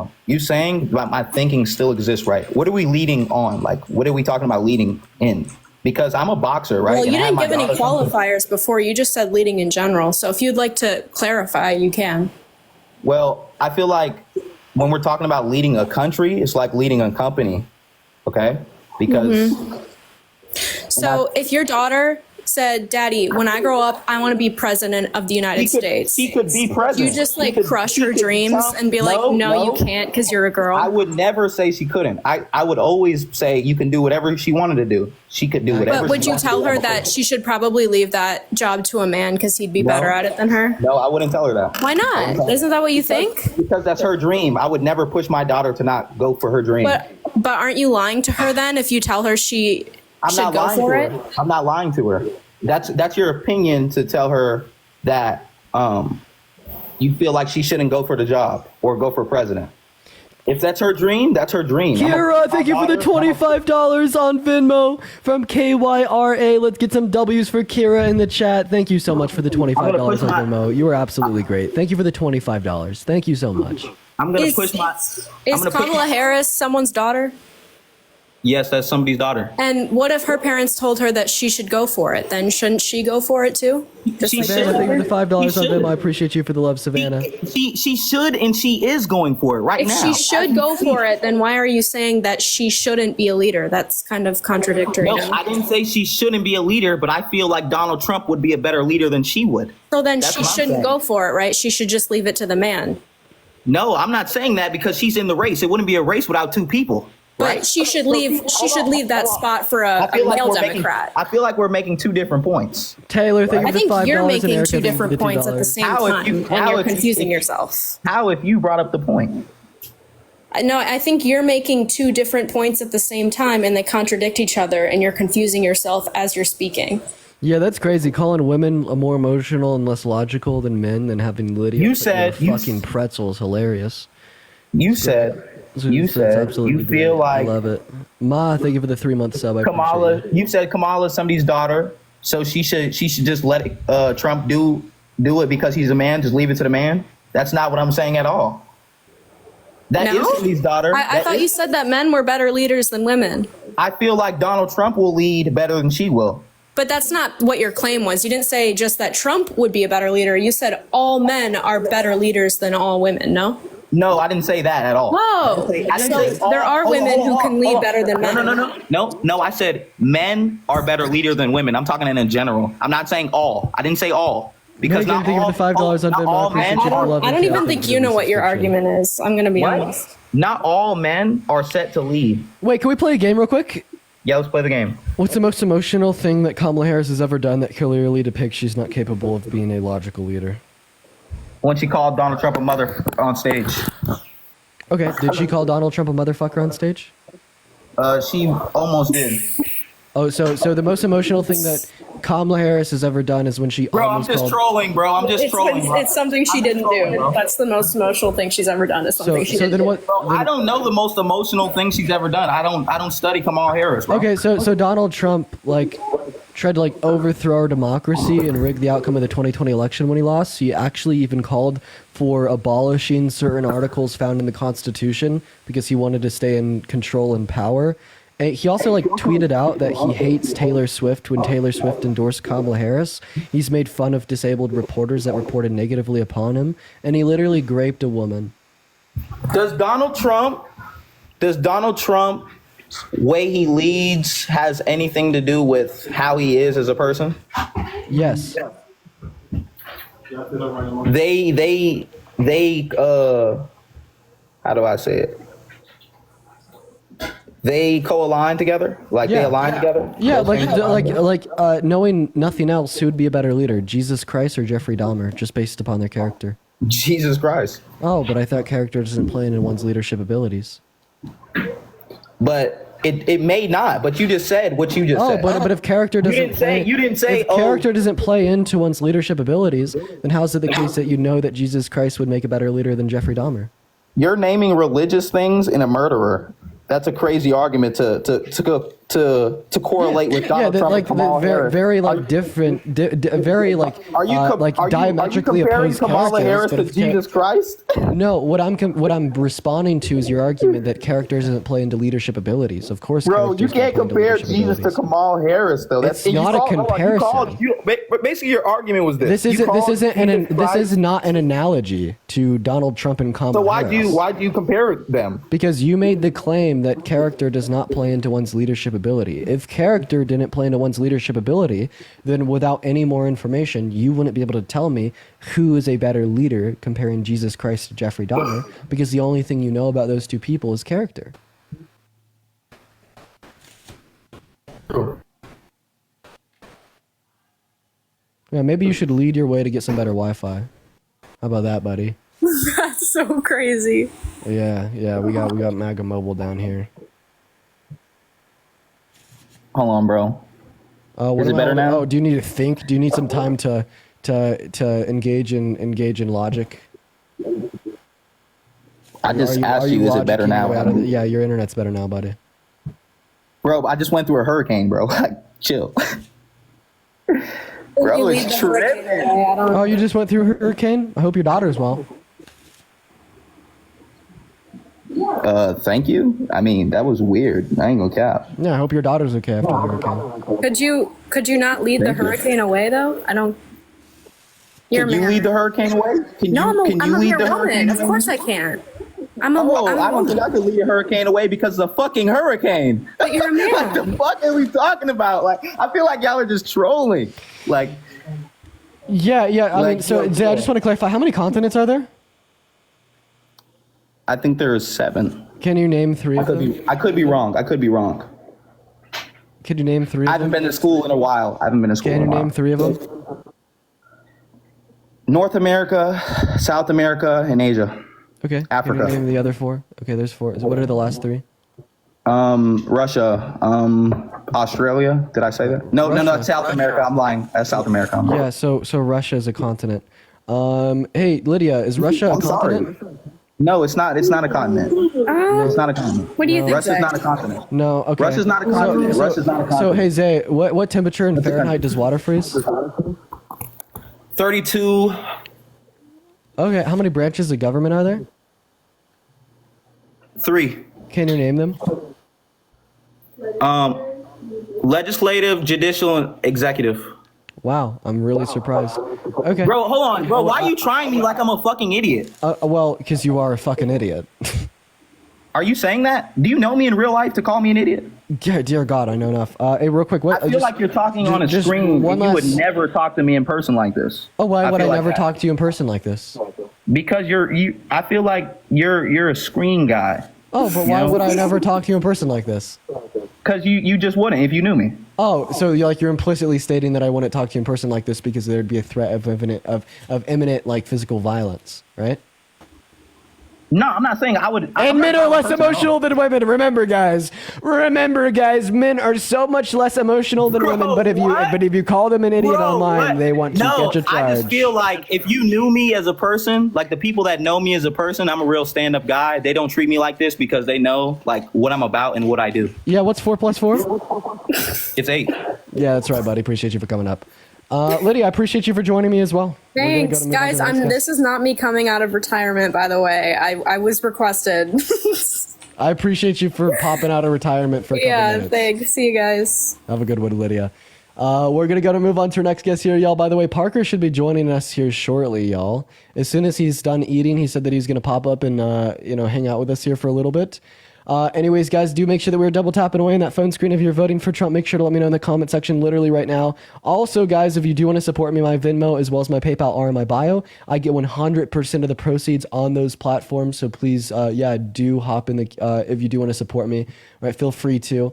on. You saying that my thinking still exists, right? What are we leading on? Like, what are we talking about leading in? Because I'm a boxer, right? Well, you And I have didn't my give any daughter- qualifiers before. You just said leading in general. So if you'd like to clarify, you can. Well, I feel like when we're talking about leading a country, it's like leading a company, okay? Because So if your daughter said, "Daddy, when I grow up, I want to be president of the United States," she could be president. you just She like could- crush she her could dreams tell- and be like, "No, you can't because you're a girl." I would never say she couldn't. I would always say you can do whatever she wanted to do. She could do whatever. But would she you wanted to tell do. her that she should probably leave that job to a man because he'd be No. better at it than her? No, I wouldn't tell her that. Why not? Isn't that what you think? Because that's her dream. I would never push my daughter to not go for her dream. But aren't you lying to her then if you tell her she I'm should not go lying for to it? her. I'm not lying to her. That's your opinion to tell her that you feel like she shouldn't go for the job or go for president. If that's her dream, that's her dream. Kira, thank you for the $25 on Venmo from KYRA. Let's get some W's for Kira in the chat. Thank you so much for the $25 on Venmo. You were absolutely great. Thank you for the $25. Thank you so much. I'm going to push my... Is Kamala Harris someone's daughter? Yes, that's somebody's daughter. And what if her parents told her that she should go for it? Then shouldn't she go for it too? Just like Savannah, thank you for the $5 on Venmo. I appreciate you for the love, Savannah. She should, and she is going for it right now. If she should go for it, then why are you saying that she shouldn't be a leader? That's kind of contradictory. No, I didn't say she shouldn't be a leader, but I feel like Donald Trump would be a better leader than she would. So then she shouldn't go for it, right? She should just leave it to the man. No, I'm not saying that because she's in the race. It wouldn't be a race without two people. But right? she should leave. She should leave that spot for a male Democrat. I feel like we're making two different points. Taylor, thank you I for think $5 you're and making Erica, two thank you for different the points at the $2. same time, and you're confusing yourself. How if you brought up the point? No, I think you're making two different points at the same time, and they contradict each other, and you're confusing yourself as you're speaking. Yeah, that's crazy. Calling women more emotional and less logical than men, and having Lydia You said fucking pretzels hilarious. You said you absolutely feel great. like I love it. Ma, thank you for the 3-month sub. I Kamala. appreciate it. You said Kamala's somebody's daughter, so she should just let Trump do it because he's a man. Just leave it to the man. That's not what I'm saying at all. That is somebody's daughter. I thought you said that men were better leaders than women. I feel like Donald Trump will lead better than she will. But that's not what your claim was. You didn't say just that Trump would be a better leader. You said all men are better leaders than all women, no? No, I didn't say that at all. Whoa. So there are women who can lead better than men. No. I said men are better leader than women. I'm talking in general. I'm not saying all. I didn't say all. Because Megan, thank you for the $5 on Venmo. I appreciate you for the love. I don't even think you know what your argument is. I'm going to be honest. Not all men are set to lead. Wait, can we play a game real quick? Yeah, let's play the game. What's the most emotional thing that Kamala Harris has ever done that clearly depicts she's not capable of being a logical leader? When she called Donald Trump a mother on stage. Okay, did she call Donald Trump a motherfucker on stage? She almost did. Oh, so the most emotional thing that Kamala Harris has ever done is when she almost called... trolling, bro. I'm just trolling, bro. It's something she didn't do. That's the most emotional thing she's ever done. Is something she didn't do. I don't know the most emotional thing she's ever done. I don't study Kamala Harris, bro. Okay, so Donald Trump tried to overthrow our democracy and rig the outcome of the 2020 election when he lost. He actually even called for abolishing certain articles found in the Constitution because he wanted to stay in control and power. And he also tweeted out that he hates Taylor Swift when Taylor Swift endorsed Kamala Harris. He's made fun of disabled reporters that reported negatively upon him, and he literally raped a woman. Does Donald Trump way he leads has anything to do with how he is as a person? Yes. They how do I say it? They co-align together? They align together? Yeah, knowing nothing else, who would be a better leader, Jesus Christ or Jeffrey Dahmer, just based upon their character? Jesus Christ. Oh, but I thought character doesn't play into one's leadership abilities. But it may not, but you just said what you just said. Oh, but if character doesn't character doesn't play into one's leadership abilities, then how is it the case that you know that Jesus Christ would make a better leader than Jeffrey Dahmer? You're naming religious things in a murderer. That's a crazy argument to correlate with Donald Trump and Kamala Harris. Very different, very diametrically opposed Kamala Harris to Jesus Christ? No, what I'm responding to is your argument that character doesn't play into leadership abilities. Of course, bro, you can't compare Jesus to Kamala Harris though. It's not a comparison. But basically, your argument was this. This is not an analogy to Donald Trump and Kamala Harris. So why do you compare them? Because you made the claim that character does not play into one's leadership ability. If character didn't play into one's leadership ability, then without any more information, you wouldn't be able to tell me who is a better leader comparing Jesus Christ to Jeffrey Dahmer, because the only thing you know about those two people is character. Yeah, maybe you should lead your way to get some better Wi-Fi. How about that, buddy? That's so crazy. Yeah, we got MAGA Mobile down here. Hold on, bro. Is it better now? Oh, do you need to think? Do you need some time to to engage in logic? I just asked you, is it better now? Yeah, your internet's better now, buddy. Bro, I just went through a hurricane, bro. Like, chill. Bro, it's tripping. Oh, you just went through a hurricane? I hope your daughter's well. Thank you. I mean, that was weird. I ain't gonna cap. Yeah, I hope your daughter's okay after the hurricane. Could you not lead the hurricane away though? I don't. Can you lead the hurricane away? I'm a mere woman. Of course I can. I don't think I could lead a hurricane away because it's a fucking hurricane. But you're a man. What the fuck are we talking about? Like, I feel like y'all are just trolling. Like, yeah. I mean, so Zay, I just want to clarify. How many continents are there? I think there's 7. Can you name 3 of them? I could be wrong. Could you name 3 of them? I haven't been to school in a while. Can you name 3 of them? North America, South America, and Asia. Okay. Africa. Can you name the other 4? Okay, there's 4. So what are the last 3? Russia, Australia. Did I say that? No, South America. I'm lying. That's South America. I'm lying. Yeah, so Russia is a continent. Hey, Lydia, is Russia a continent? Sorry. No, it's not. It's not a continent. No, it's not a continent. What do you think? Russia's not a continent. No, okay. Russia's not a continent. Russia's not a continent. So, hey, Zay, what temperature in Fahrenheit does water freeze? 32. Okay, how many branches of government are there? 3. Can you name them? Legislative, judicial, and executive. Wow, I'm really surprised. Okay. Bro, hold on. Bro, why are you trying me like I'm a fucking idiot? Well, because you are a fucking idiot. Are you saying that? Do you know me in real life to call me an idiot? Yeah, dear God, I know enough. Hey, real quick, what? I feel like you're talking on a screen. You would never talk to me in person like this. Oh, why would I never talk to you in person like this? Because I feel like you're a screen guy. Oh, but why would I never talk to you in person like this? Because you just wouldn't if you knew me. Oh, so you're implicitly stating that I wouldn't talk to you in person like this because there'd be a threat of imminent like physical violence, right? No, I'm not saying I would. And men are less emotional than women. Remember, guys, men are so much less emotional than women. But if you call them an idiot online, they want to get you charged. I just feel like if you knew me as a person, like the people that know me as a person, I'm a real stand-up guy. They don't treat me like this because they know like what I'm about and what I do. Yeah, what's 4 + 4? It's 8. Yeah, that's right, buddy. Appreciate you for coming up. Lydia, I appreciate you for joining me as well. Thanks, guys. This is not me coming out of retirement, by the way. I was requested. I appreciate you for popping out of retirement for a couple minutes. Thanks. See you guys. Have a good one, Lydia. We're going to move on to our next guest here, y'all. By the way, Parker should be joining us here shortly, y'all. As soon as he's done eating, he said that he's going to pop up and hang out with us here for a little bit. Anyways, guys, do make sure that we're double tapping away on that phone screen. If you're voting for Trump, make sure to let me know in the comment section literally right now. Also, guys, if you do want to support me, my Venmo as well as my PayPal are in my bio. I get 100% of the proceeds on those platforms. So please, do hop in if you do want to support me. Right, feel free to.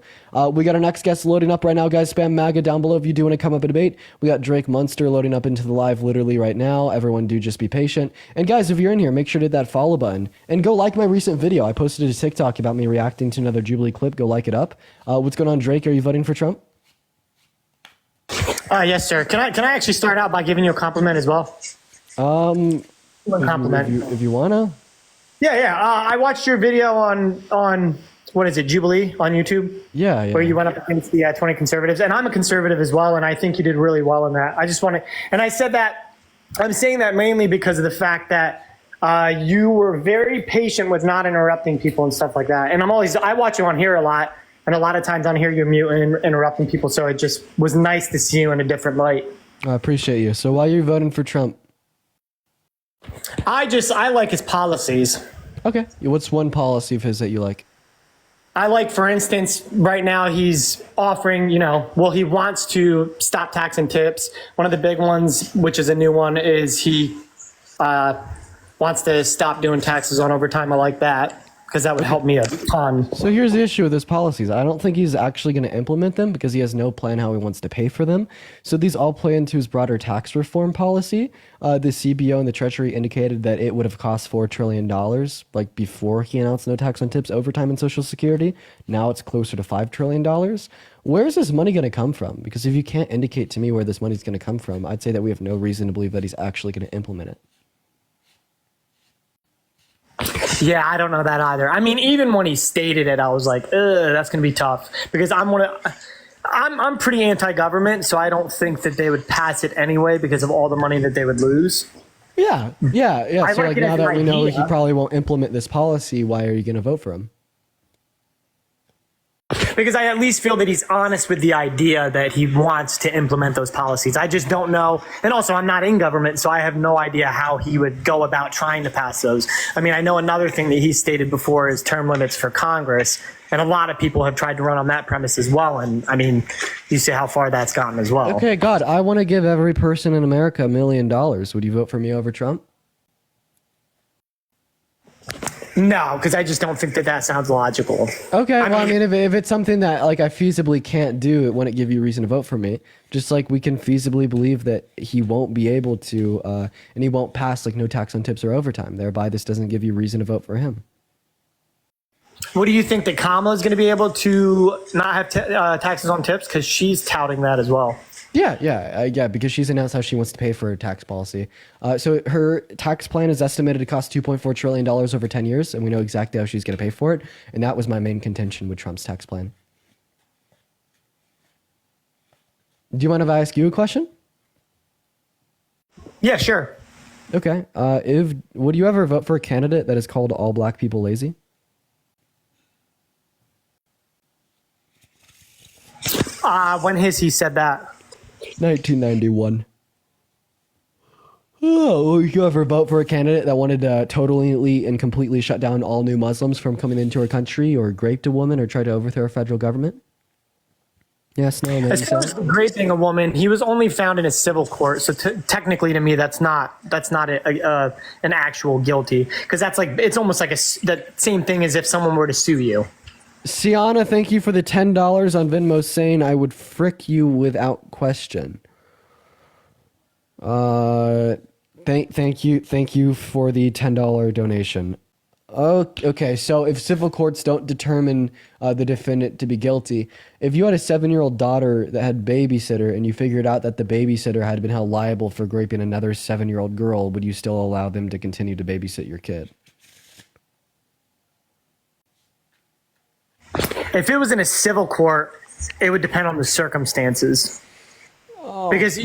We got our next guest loading up right now, guys. Spam MAGA down below if you do want to come up and debate. We got Drake Munster loading up into the live literally right now. Everyone do just be patient. And guys, if you're in here, make sure to hit that follow button. And go like my recent video. I posted a TikTok about me reacting to another Jubilee clip. Go like it up. What's going on, Drake? Are you voting for Trump? Yes, sir. Can I actually start out by giving you a compliment as well? One compliment. If you wanna. Yeah. I watched your video on what is it, Jubilee on YouTube? Yeah. Where you went up against the 20 conservatives, and I'm a conservative as well, and I think you did really well in that. I just want to, and I said that, I'm saying that mainly because of the fact that you were very patient with not interrupting people and stuff like that. And I watch you on here a lot, and a lot of times on here you're mute and interrupting people, so it just was nice to see you in a different light. I appreciate you. So why are you voting for Trump? I like his policies. Okay. What's one policy of his that you like? I like, for instance, right now he's offering, he wants to stop taxing tips. One of the big ones, which is a new one, is he wants to stop doing taxes on overtime. I like that. because that would help me a ton. So here's the issue with his policies. I don't think he's actually going to implement them because he has no plan how he wants to pay for them. So these all play into his broader tax reform policy. The CBO and the Treasury indicated that it would have cost $4 trillion like before he announced no tax on tips, overtime, and Social Security. Now it's closer to $5 trillion. Where's this money going to come from? Because if you can't indicate to me where this money's going to come from, I'd say that we have no reason to believe that he's actually going to implement it. Yeah, I don't know that either. I mean, even when he stated it, I was like, ugh, that's going to be tough because I'm pretty anti-government, so I don't think that they would pass it anyway because of all the money that they would lose. Yeah. So like now that we know he probably won't implement this policy, why are you going to vote for him? Because I at least feel that he's honest with the idea that he wants to implement those policies. I just don't know. And also, I'm not in government, so I have no idea how he would go about trying to pass those. I mean, I know another thing that he stated before is term limits for Congress. And a lot of people have tried to run on that premise as well. And I mean, you see how far that's gotten as well. Okay, God, I want to give every person in America $1 million. Would you vote for me over Trump? No, because I just don't think that sounds logical. Okay, I mean, if it's something that like I feasibly can't do, it wouldn't give you reason to vote for me. Just like we can feasibly believe that he won't be able to, and he won't pass like no tax on tips or overtime. Thereby, this doesn't give you reason to vote for him. What do you think that Kamala is going to be able to not have taxes on tips? Because she's touting that as well. Yeah, because she's announced how she wants to pay for her tax policy. So her tax plan is estimated to cost $2.4 trillion over 10 years, and we know exactly how she's going to pay for it. And that was my main contention with Trump's tax plan. Do you mind if I ask you a question? Yeah, sure. Okay. Would you ever vote for a candidate that is called all black people lazy? When has he said that? 1991. Oh, would you ever vote for a candidate that wanted to totally and completely shut down all new Muslims from coming into our country, or raped a woman, or tried to overthrow our federal government? Yes, no, maybe. As far as raping a woman, he was only found in a civil court. So technically, to me, that's not an actual guilty, because that's like it's almost like the same thing as if someone were to sue you. Sienna, thank you for the $10 on Venmo, saying I would frick you without question. Thank you for the $10 donation. Okay, so if civil courts don't determine the defendant to be guilty, if you had a 7-year-old daughter that had babysitter and you figured out that the babysitter had been held liable for raping another 7-year-old girl, would you still allow them to continue to babysit your kid? If it was in a civil court, it would depend on the circumstances. Because,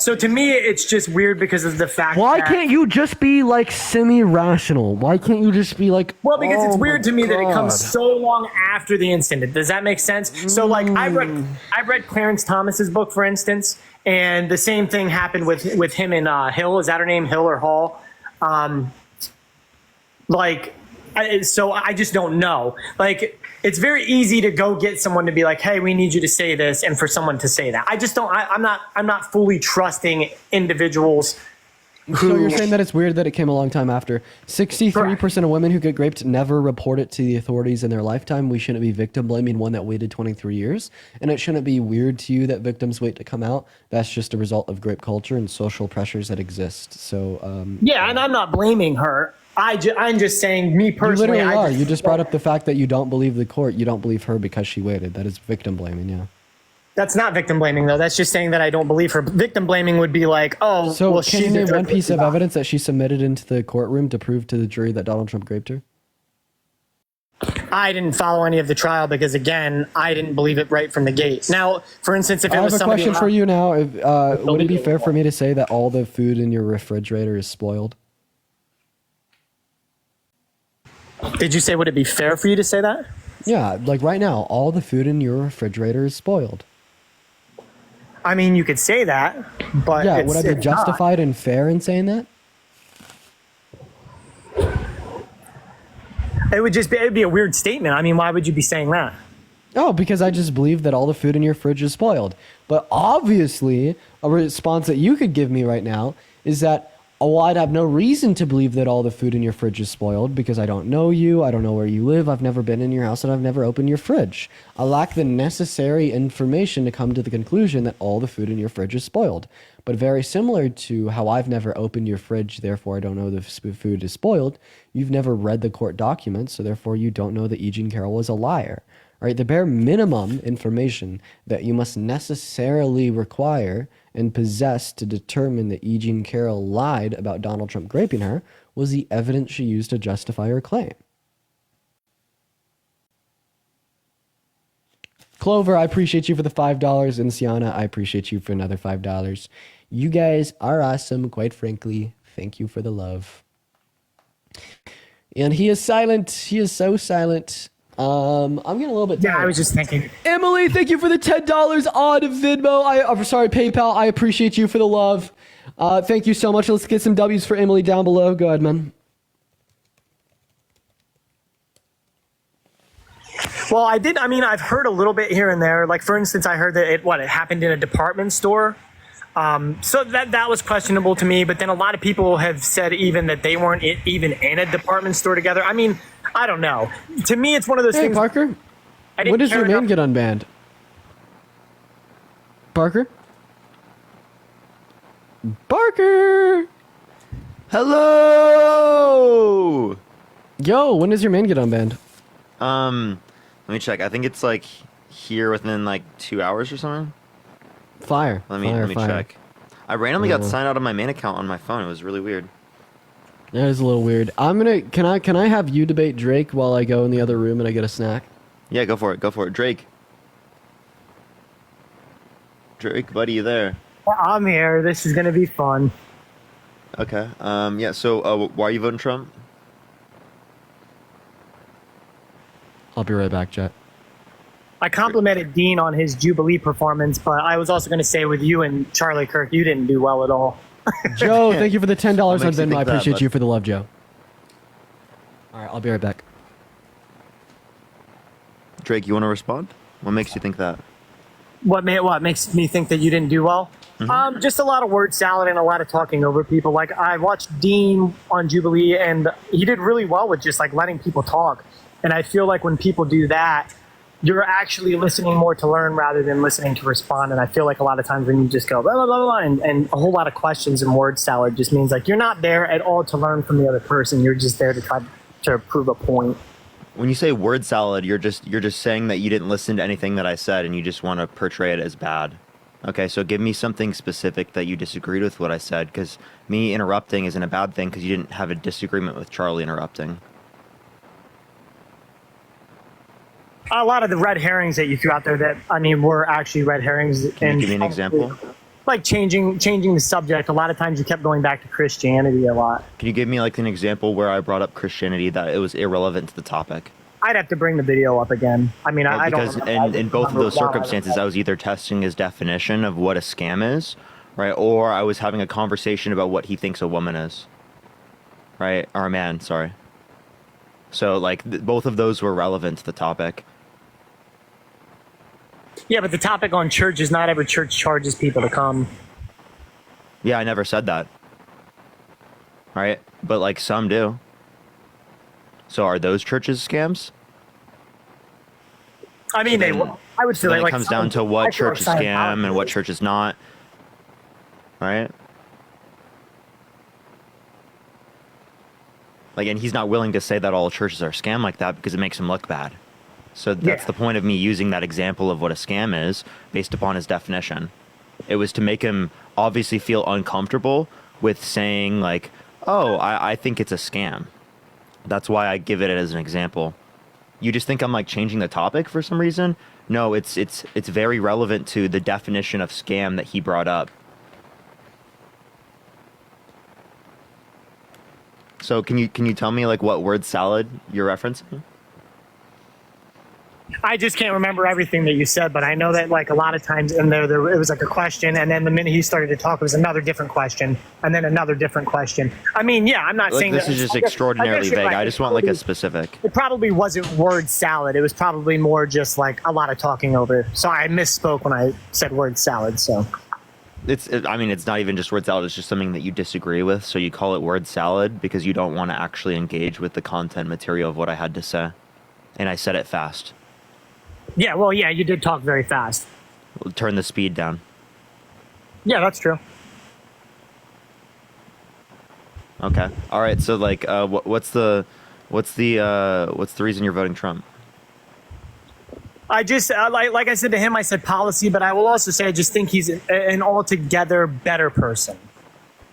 so to me, it's just weird because of the fact Why can't you just be, like, semi-rational? Why can't you just be like, well, because it's weird to me that it comes so long after the incident. Does that make sense? So, like, I've read Clarence Thomas's book, for instance, and the same thing happened with him and Hill. Is that her name, Hill or Hall? So I just don't know. Like, it's very easy to go get someone to be like, hey, we need you to say this, and for someone to say that. I just don't, I'm not fully trusting individuals who... So you're saying that it's weird that it came a long time after. 63% of women who get raped never report it to the authorities in their lifetime. We shouldn't be victim blaming one that waited 23 years. And it shouldn't be weird to you that victims wait to come out. That's just a result of rape culture and social pressures that exist. So, yeah, and I'm not blaming her. I'm just saying, me personally. You literally are. You just brought up the fact that you don't believe the court. You don't believe her because she waited. That is victim blaming, yeah. That's not victim blaming, though. That's just saying that I don't believe her. Victim blaming would be like, oh, so well, can you name one piece of evidence that she submitted into the courtroom to prove to the jury that Donald Trump raped her? I didn't follow any of the trial because, again, I didn't believe it right from the gate. Now, for instance, if it was somebody... I have a question for you now. Would it be fair for me to say that all the food in your refrigerator is spoiled? Did you say, would it be fair for you to say that? Yeah, like right now, all the food in your refrigerator is spoiled. I mean, you could say that, but yeah, would I be justified and fair in saying that? It'd be a weird statement. I mean, why would you be saying that? Oh, because I just believe that all the food in your fridge is spoiled. But obviously, a response that you could give me right now is that well, I'd have no reason to believe that all the food in your fridge is spoiled because I don't know you, I don't know where you live, I've never been in your house, and I've never opened your fridge. I lack the necessary information to come to the conclusion that all the food in your fridge is spoiled. But very similar to how I've never opened your fridge, therefore I don't know the food is spoiled, you've never read the court documents, so therefore you don't know that E. Jean Carroll is a liar. Right? The bare minimum information that you must necessarily require and possess to determine that E. Jean Carroll lied about Donald Trump raping her was the evidence she used to justify her claim. Clover, I appreciate you for the $5, and Sienna, I appreciate you for another $5. You guys are awesome, quite frankly. Thank you for the love. And he is silent. He is so silent. I'm getting a little bit tired. Yeah, I was just thinking. Emily, thank you for the $10 on Venmo. I'm sorry, PayPal. I appreciate you for the love. Thank you so much. Let's get some W's for Emily down below. Go ahead, man. Well, I've heard a little bit here and there. Like, for instance, I heard that it happened in a department store. So that was questionable to me. But then a lot of people have said even that they weren't even in a department store together. I mean, I don't know. To me, it's one of those things. Hey, Parker. When does your man get unbanned? Parker? Parker! Hello! Yo, when does your man get unbanned? Let me check. I think it's like here within like 2 hours or something. Fire. Let me check. I randomly got signed out of my main account on my phone. It was really weird. That is a little weird. Can I have you debate Drake while I go in the other room and I get a snack? Yeah, go for it. Go for it. Drake, buddy, you there? I'm here. This is gonna be fun. Okay. Yeah. So, why are you voting Trump? I'll be right back, Jet. I complimented Dean on his Jubilee performance, but I was also going to say with you and Charlie Kirk, you didn't do well at all. Joe, thank you for the $10 on Venmo. I appreciate bud? you for the love, Joe. All right, I'll be right back. Drake, you want to respond? What makes you think that? What makes me think that you didn't do well? Just a lot of word salad and a lot of talking over people. Like, I watched Dean on Jubilee, and he did really well with just like letting people talk. And I feel like when people do that, you're actually listening more to learn rather than listening to respond. And I feel like a lot of times when you just go blah, blah, blah, blah, and a whole lot of questions and word salad just means like you're not there at all to learn from the other person. You're just there to try to prove a point. When you say word salad, you're just saying that you didn't listen to anything that I said and you just want to portray it as bad. Okay, so give me something specific that you disagreed with what I said, because me interrupting isn't a bad thing because you didn't have a disagreement with Charlie interrupting. A lot of the red herrings that you threw out there that, were actually red herrings. Can you give me an example? Like changing the subject. A lot of times you kept going back to Christianity a lot. Can you give me like an example where I brought up Christianity that it was irrelevant to the topic? I'd have to bring the video up again. I because don't. in both of those circumstances, I was either testing his definition of what a scam is, right, or I was having a conversation about what he thinks a woman is, right, or a man. Sorry. So like both of those were relevant to the topic. Yeah, but the topic on church is not every church charges people to come. Yeah, I never said that. Right, but like some do. So are those churches scams? I would feel then like it comes down to what church is scam and what church is not. Right? Like, and he's not willing to say that all churches are scam like that because it makes him look bad. So that's the point of me using that example of what a scam is based upon his definition. It was to make him obviously feel uncomfortable with saying like, oh, I think it's a scam. That's why I give it as an example. You just think I'm like changing the topic for some reason? No, it's very relevant to the definition of scam that he brought up. So can you tell me like what word salad you're referencing? I just can't remember everything that you said, but I know that like a lot of times in there it was like a question, and then the minute he started to talk, it was another different question, and then another different question. I'm not like, saying this that is just extraordinarily vague. Right. I just want like a specific. It probably wasn't word salad. It was probably more just like a lot of talking over. So I misspoke when I said word salad. So I mean, it's not even just word salad. It's just something that you disagree with. So you call it word salad because you don't want to actually engage with the content material of what I had to say. And I said it fast. Yeah, well, yeah, you did talk very fast. Turn the speed down. Yeah, that's true. Okay. All right. So like, what's the reason you're voting Trump? I just, like I said to him, I said policy, but I will also say I just think he's an altogether better person.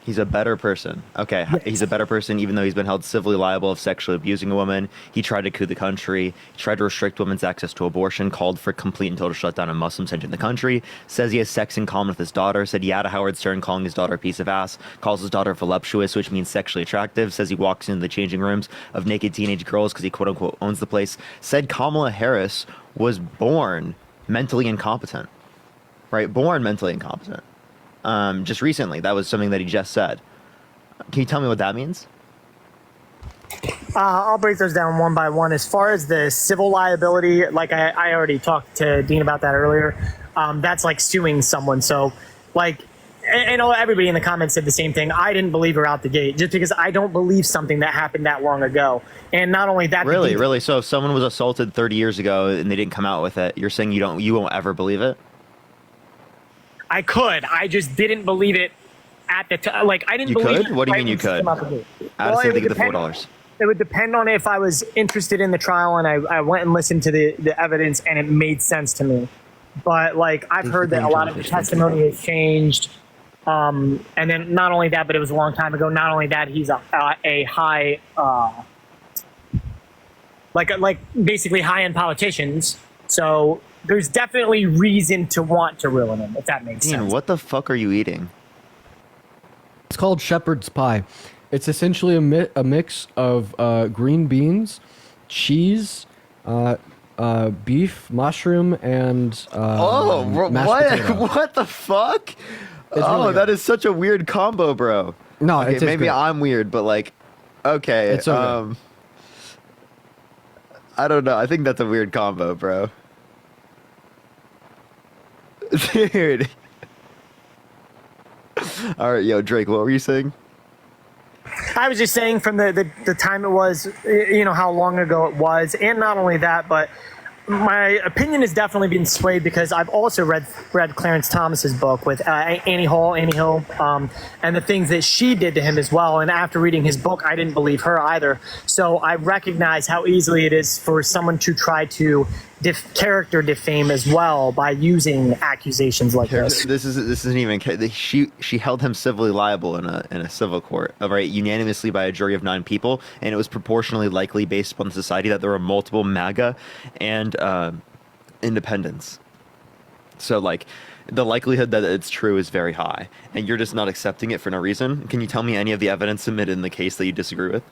He's a better person. Okay. Yes. He's a better person even though he's been held civilly liable of sexually abusing a woman. He tried to coup the country. He tried to restrict women's access to abortion, called for complete and total shutdown of Muslims entering the country, says he has sex in common with his daughter, said yeah to Howard Stern calling his daughter a piece of ass, calls his daughter voluptuous, which means sexually attractive, says he walks into the changing rooms of naked teenage girls because he quote-unquote owns the place, said Kamala Harris was born mentally incompetent. Right? Born mentally incompetent. Just recently, that was something that he just said. Can you tell me what that means? I'll break those down one by one. As far as the civil liability, like I already talked to Dean about that earlier. That's like suing someone. So, like, and everybody in the comments said the same thing. I didn't believe her out the gate just because I don't believe something that happened that long ago. And not only that, Really. So if someone was assaulted 30 years ago and they didn't come out with it, you're saying you won't ever believe it? I could. I just didn't believe it at the time. Like, I didn't believe it. What do you mean you could? Addison, think of the $4. It would depend on if I was interested in the trial and I went and listened to the evidence and it made sense to me. But, like, I've heard that a lot of the testimony has changed. And then not only that, but it was a long time ago. Not only that, he's a high, like basically high-end politicians. So there's definitely reason to want to ruin him, if that makes sense. What the fuck are you eating? It's called shepherd's pie. It's essentially a mix of green beans, cheese, beef, mushroom, and mashed potato. What the fuck? Really that is such a weird combo, bro. No, okay, it's maybe great. I'm weird, but like, okay, It's so good. I don't know. I think that's a weird combo, bro. Dude. All right, yo, Drake, what were you saying? I was just saying from the time it was, you know, how long ago it was. And not only that, but my opinion has definitely been swayed because I've also read Clarence Thomas's book with Annie Hill, and the things that she did to him as well. And after reading his book, I didn't believe her either. So I recognize how easily it is for someone to try to character defame as well by using accusations like this. This isn't even. She held him civilly liable in a civil court, right, unanimously by a jury of 9 people, and it was proportionally likely based upon the society that there were multiple MAGA and independents. So like, the likelihood that it's true is very high, and you're just not accepting it for no reason. Can you tell me any of the evidence submitted in the case that you disagree with?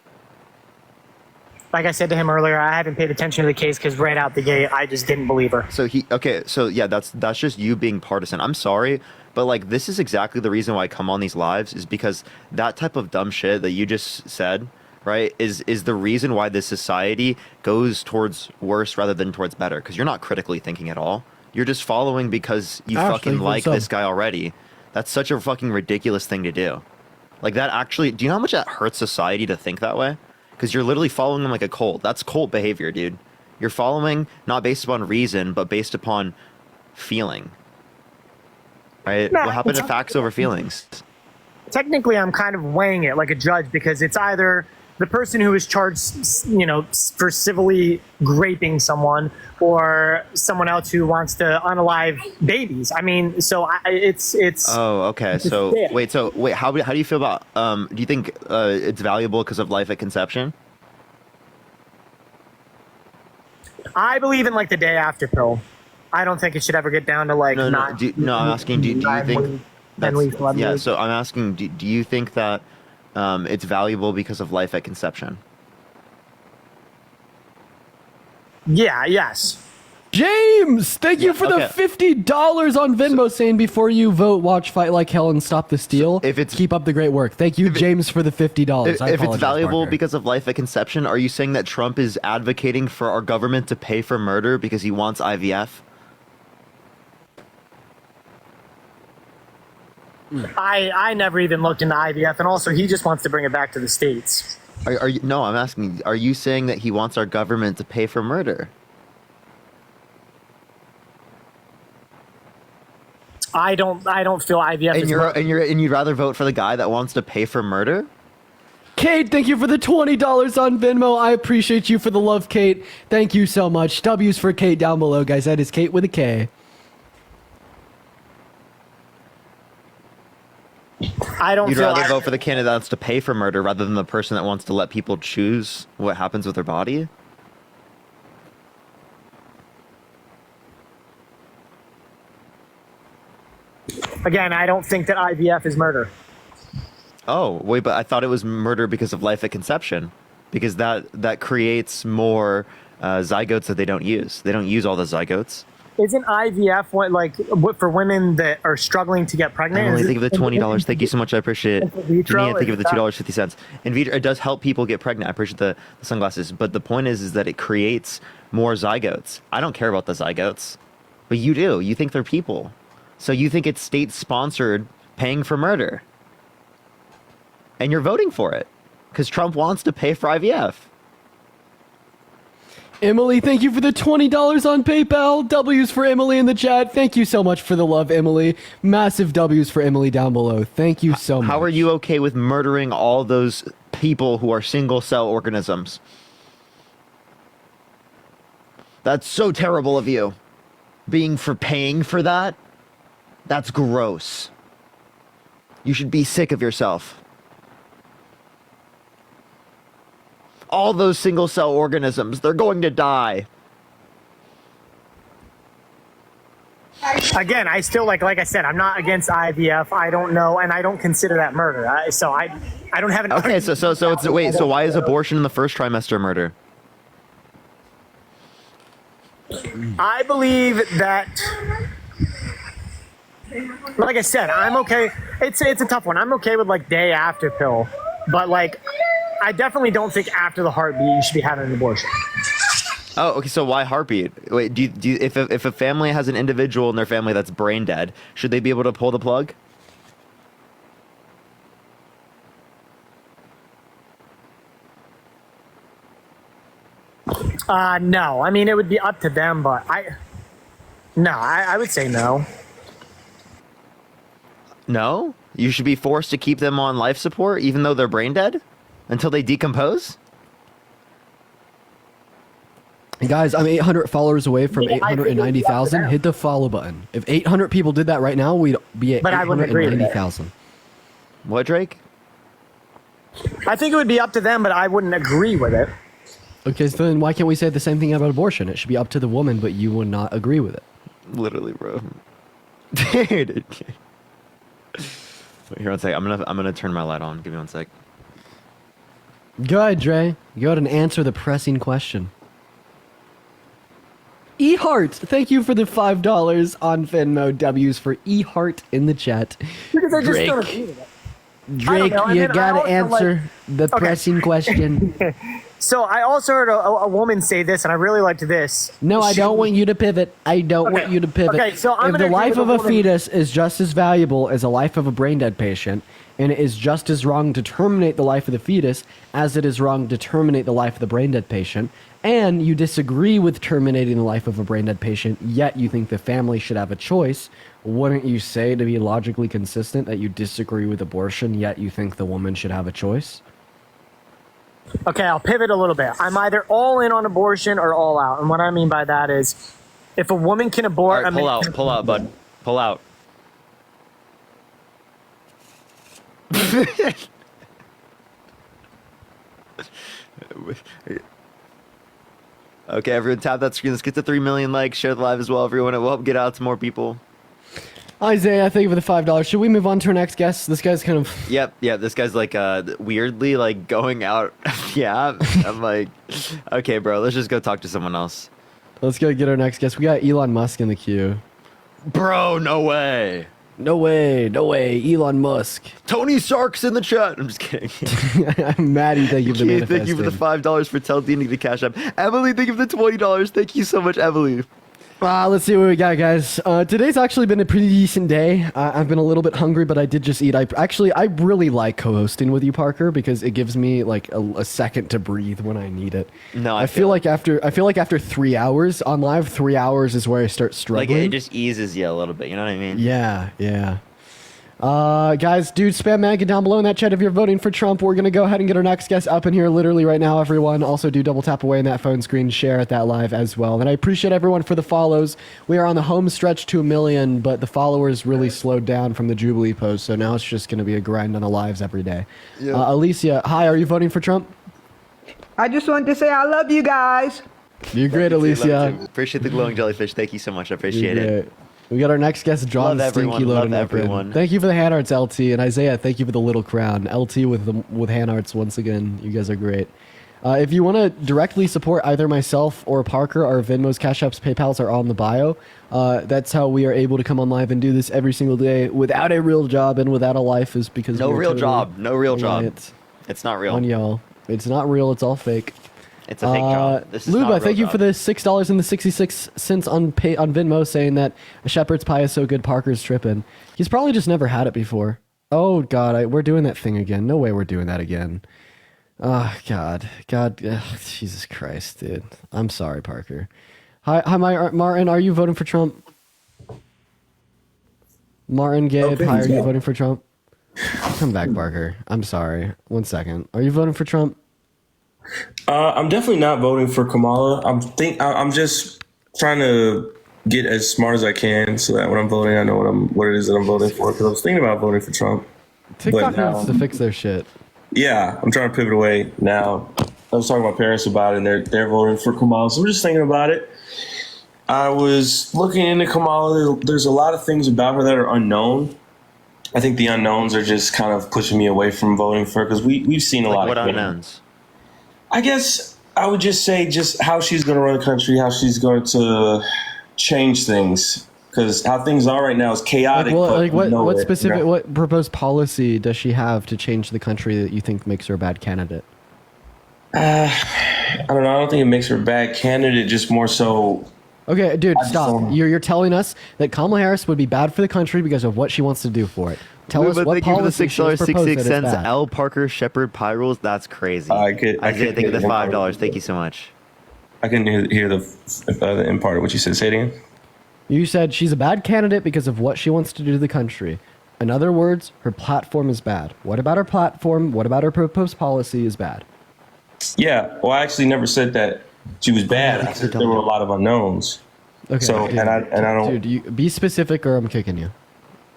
Like I said to him earlier, I haven't paid attention to the case because right out the gate, I just didn't believe her. So that's just you being partisan. I'm sorry, but like, this is exactly the reason why I come on these lives, is because that type of dumb shit that you just said, right, is the reason why this society goes towards worse rather than towards better. Because you're not critically thinking at all. You're just following because you fucking like this guy already. That's such a fucking ridiculous thing to do. Like, that actually, do you know how much that hurts society to think that way? Because you're literally following them like a cult. That's cult behavior, dude. You're following not based upon reason, but based upon feeling. Right? What happened to facts over feelings? Technically, I'm kind of weighing it like a judge because it's either the person who is charged, you know, for civilly raping someone or someone else who wants to unalive babies. I mean, so it's. Oh, okay. So wait. How do you feel about? Do you think it's valuable because of life at conception? I believe in like the day after pill. I don't think it should ever get down to like I'm asking. Do you think? So I'm asking. Do you think that it's valuable because of life at conception? Yeah. Yes. James, thank you for the $50 on Venmo, saying before you vote, watch Fight Like Hell and Stop the Steal. Keep up the great work. Thank you, James, for the $50. If it's valuable because of life at conception, are you saying that Trump is advocating for our government to pay for murder because he wants IVF? I never even looked into IVF, and also he just wants to bring it back to the States. Are you? No, I'm asking. Are you saying that he wants our government to pay for murder? I don't feel IVF is murder. And you'd rather vote for the guy that wants to pay for murder? Kate, thank you for the $20 on Venmo. I appreciate you for the love, Kate. Thank you so much. W's for Kate down below, guys. That is Kate with a K. I don't. You'd rather vote for the candidate that wants to pay for murder rather than the person that wants to let people choose what happens with their body? Again, I don't think that IVF is murder. Oh, wait, but I thought it was murder because of life at conception. Because that creates more zygotes that they don't use. They don't use all the zygotes. Isn't IVF what for women that are struggling to get pregnant? Emily, think of the $20. Thank you so much. I appreciate it. vitro, Janine, think of the $2.50. In vitro, it does help people get pregnant. I appreciate the sunglasses. But the point is that it creates more zygotes. I don't care about the zygotes. But you do. You think they're people. So you think it's state-sponsored paying for murder. And you're voting for it. Because Trump wants to pay for IVF. Emily, thank you for the $20 on PayPal. W's for Emily in the chat. Thank you so much for the love, Emily. Massive W's for Emily down below. Thank you so much. How are you okay with murdering all those people who are single-cell organisms? That's so terrible of you. Being for paying for that? That's gross. You should be sick of yourself. All those single-cell organisms, they're going to die. Again, I still like I said, I'm not against IVF. I don't know, and I don't consider that murder. So I don't have an. Okay, so it's wait. So why is abortion in the first trimester murder? I believe that. Like I said, I'm okay. It's a tough one. I'm okay with day after pill, but I definitely don't think after the heartbeat you should be having an abortion. Oh, okay. So why heartbeat? Wait, do you if a family has an individual in their family that's brain dead, should they be able to pull the plug? No. I mean, it would be up to them, but I would say no. No? You should be forced to keep them on life support even though they're brain dead? Until they decompose? Guys, I'm 800 followers away from 890,000. Hit the follow button. If 800 people did that right now, we'd be at 890,000. What, Drake? I think it would be up to them, but I wouldn't agree with it. Okay, so then why can't we say the same thing about abortion? It should be up to the woman, but you would not agree with it. Literally, bro. Dude. Wait, here, one sec. I'm gonna turn my light on. Give me one sec. Go ahead, Dre. Go ahead and answer the pressing question. eHeart, thank you for the $5 on Venmo. W's for eHeart in the chat. Because I just Drake, don't agree with it. Drake, you gotta answer the pressing question. So I also heard a woman say this, and I really liked this. No, I don't want you to pivot. I don't want you to pivot. Okay, so I'm if gonna the agree life with of a a woman- fetus is just as valuable as the life of a brain dead patient, and it is just as wrong to terminate the life of the fetus as it is wrong to terminate the life of the brain dead patient, and you disagree with terminating the life of a brain dead patient, yet you think the family should have a choice, wouldn't you say, to be logically consistent, that you disagree with abortion, yet you think the woman should have a choice? Okay, I'll pivot a little bit. I'm either all in on abortion or all out. And what I mean by that is, if a woman can abort... All right, pull out, bud. Pull out. Okay, everyone tap that screen. Let's get to 3 million likes. Share the live as well, everyone. It will help get out to more people. Isaiah, thank you for the $5. Should we move on to our next guest? This guy's kind of... Yep. This guy's weirdly going out. Yeah. I'm like, okay, bro, let's just go talk to someone else. Let's go get our next guest. We got Elon Musk in the queue. Bro, no way. No way. Elon Musk. Tony Stark's in the chat. I'm just kidding. Maddie, thank you for the manifesting. Thank you for the $5 for Tell Dini to cash up. Emily, thank you for the $20. Thank you so much, Emily. Let's see what we got, guys. Today's actually been a pretty decent day. I've been a little bit hungry, but I did just eat. I really like co-hosting with you, Parker, because it gives me like a second to breathe when I need it. No, I feel like after 3 hours on live, 3 hours is where I start struggling. Like it just eases you a little bit. You know what I mean? Yeah. Guys, dude, spam MAGA down below in that chat if you're voting for Trump. We're going to go ahead and get our next guest up in here literally right now, everyone. Also, do double tap away in that phone screen, share at that live as well. And I appreciate everyone for the follows. We are on the home stretch to 1 million, but the followers really slowed down from the Jubilee post, so now it's just going to be a grind on the lives every day. Yeah. Alicia, hi, are you voting for Trump? I just wanted to say I love you guys. You're great, Alicia. Appreciate the glowing jellyfish. Thank you so much. I appreciate it. We got our next guest, John Love Stinky everyone, loading love up in. everyone. Thank you for the hand arts, LT, and Isaiah. Thank you for the little crown, LT with hand arts once again. You guys are great. If you want to directly support either myself or Parker, our Venmos, Cash Apps, PayPal's are on the bio. That's how we are able to come on live and do this every single day without a real job and without a life, is because No we're real totally job. No real job. reliant It's not real. on y'all. It's not real. It's all fake. It's a fake job. This is not a Luba, real thank you job. for the $6.66 on Venmo, saying that a shepherd's pie is so good, Parker's tripping. He's probably just never had it before. Oh God, we're doing that thing again. No way, we're doing that again. Oh God, Jesus Christ, dude. I'm sorry, Parker. Hi, Martin. Are you voting for Trump? Martin, Gabe, hi. Are you voting for Trump? Come back, Parker. I'm sorry. 1 second. Are you voting for Trump? I'm definitely not voting for Kamala. I'm just trying to get as smart as I can so that when I'm voting, I know what it is that I'm voting for. Because I was thinking about voting for Trump. TikTok needs to fix their shit. Yeah, I'm trying to pivot away now. I was talking to my parents about it, and they're voting for Kamala. So I'm just thinking about it. I was looking into Kamala. There's a lot of things about her that are unknown. I think the unknowns are just kind of pushing me away from voting for her because we've seen a lot of what unknowns. I guess I would just say just how she's going to run the country, how she's going to change things, because how things are right now is chaotic. What specific, what proposed policy does she have to change the country that you think makes her a bad candidate? I don't know. I don't think it makes her a bad candidate. Just more so. Okay, dude, stop. You're telling us that Kamala Harris would be bad for the country because of what she wants to do for it. Tell us what policy she's proposed that is bad. L. Parker Shepherd Pie Rules. That's crazy. I could thank you for the $5. Thank you so much. I couldn't hear the end part of what you said. Say it again. You said she's a bad candidate because of what she wants to do to the country. In other words, her platform is bad. What about her platform? What about her proposed policy is bad? Yeah, well, I actually never said that she was bad. I said there were a lot of unknowns. Okay. So, dude, I don't. Dude, you be specific or I'm kicking you.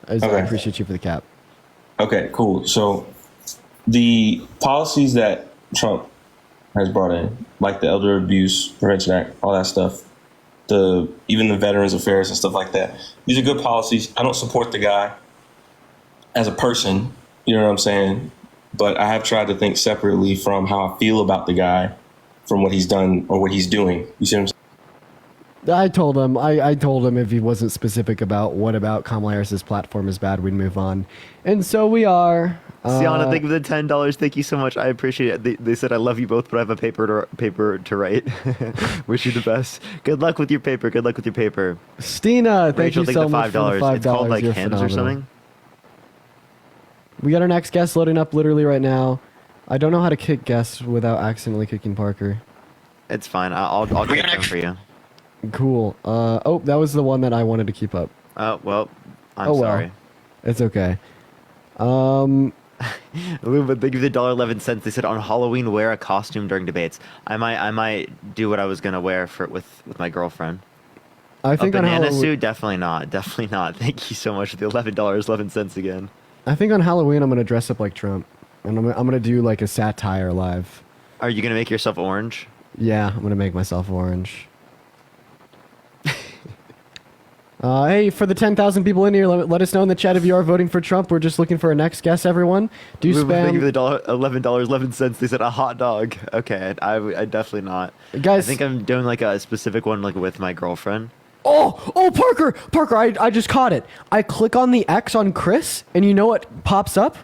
I Okay. appreciate you for the cap. Okay, cool. So the policies that Trump has brought in, like the Elder Abuse Prevention Act, all that stuff, even the Veterans Affairs and stuff like that, these are good policies. I don't support the guy as a person, you know what I'm saying? But I have tried to think separately from how I feel about the guy from what he's done or what he's doing. You see what I'm saying? I told him if he wasn't specific about what about Kamala Harris's platform is bad, we'd move on. And so we are. Sienna, thank you for the $10. Thank you so much. I appreciate it. They said I love you both, but I have a paper to write. Wish you the best. Good luck with your paper. Good luck with your paper. Stina, thank Rachel, you so much for the $5. It's called like You're hymns or phenomenal. something. We got our next guest loading up literally right now. I don't know how to kick guests without accidentally kicking Parker. It's fine. I'll kick them for you. Cool. Oh, that was the one that I wanted to keep up. Well, I'm sorry. It's okay. But thank you for the $1.11. They said on Halloween wear a costume during debates. I might do what I was gonna wear with my girlfriend. I think a on banana Halloween. suit, definitely not. Thank you so much for the $11.11 again. I think on Halloween I'm gonna dress up like Trump, and I'm gonna do like a satire live. Are you gonna make yourself orange? Yeah, I'm gonna make myself orange. Hey, for the 10,000 people in here, let us know in the chat if you are voting for Trump. We're just looking for a next guest, everyone. Do spam. Thank you for the $11.11. They said a hot dog. Okay, I definitely not. Guys, I think I'm doing like a specific one like with my girlfriend. Oh, Parker, I just caught it. I click on the X on Chris, and you know what pops up?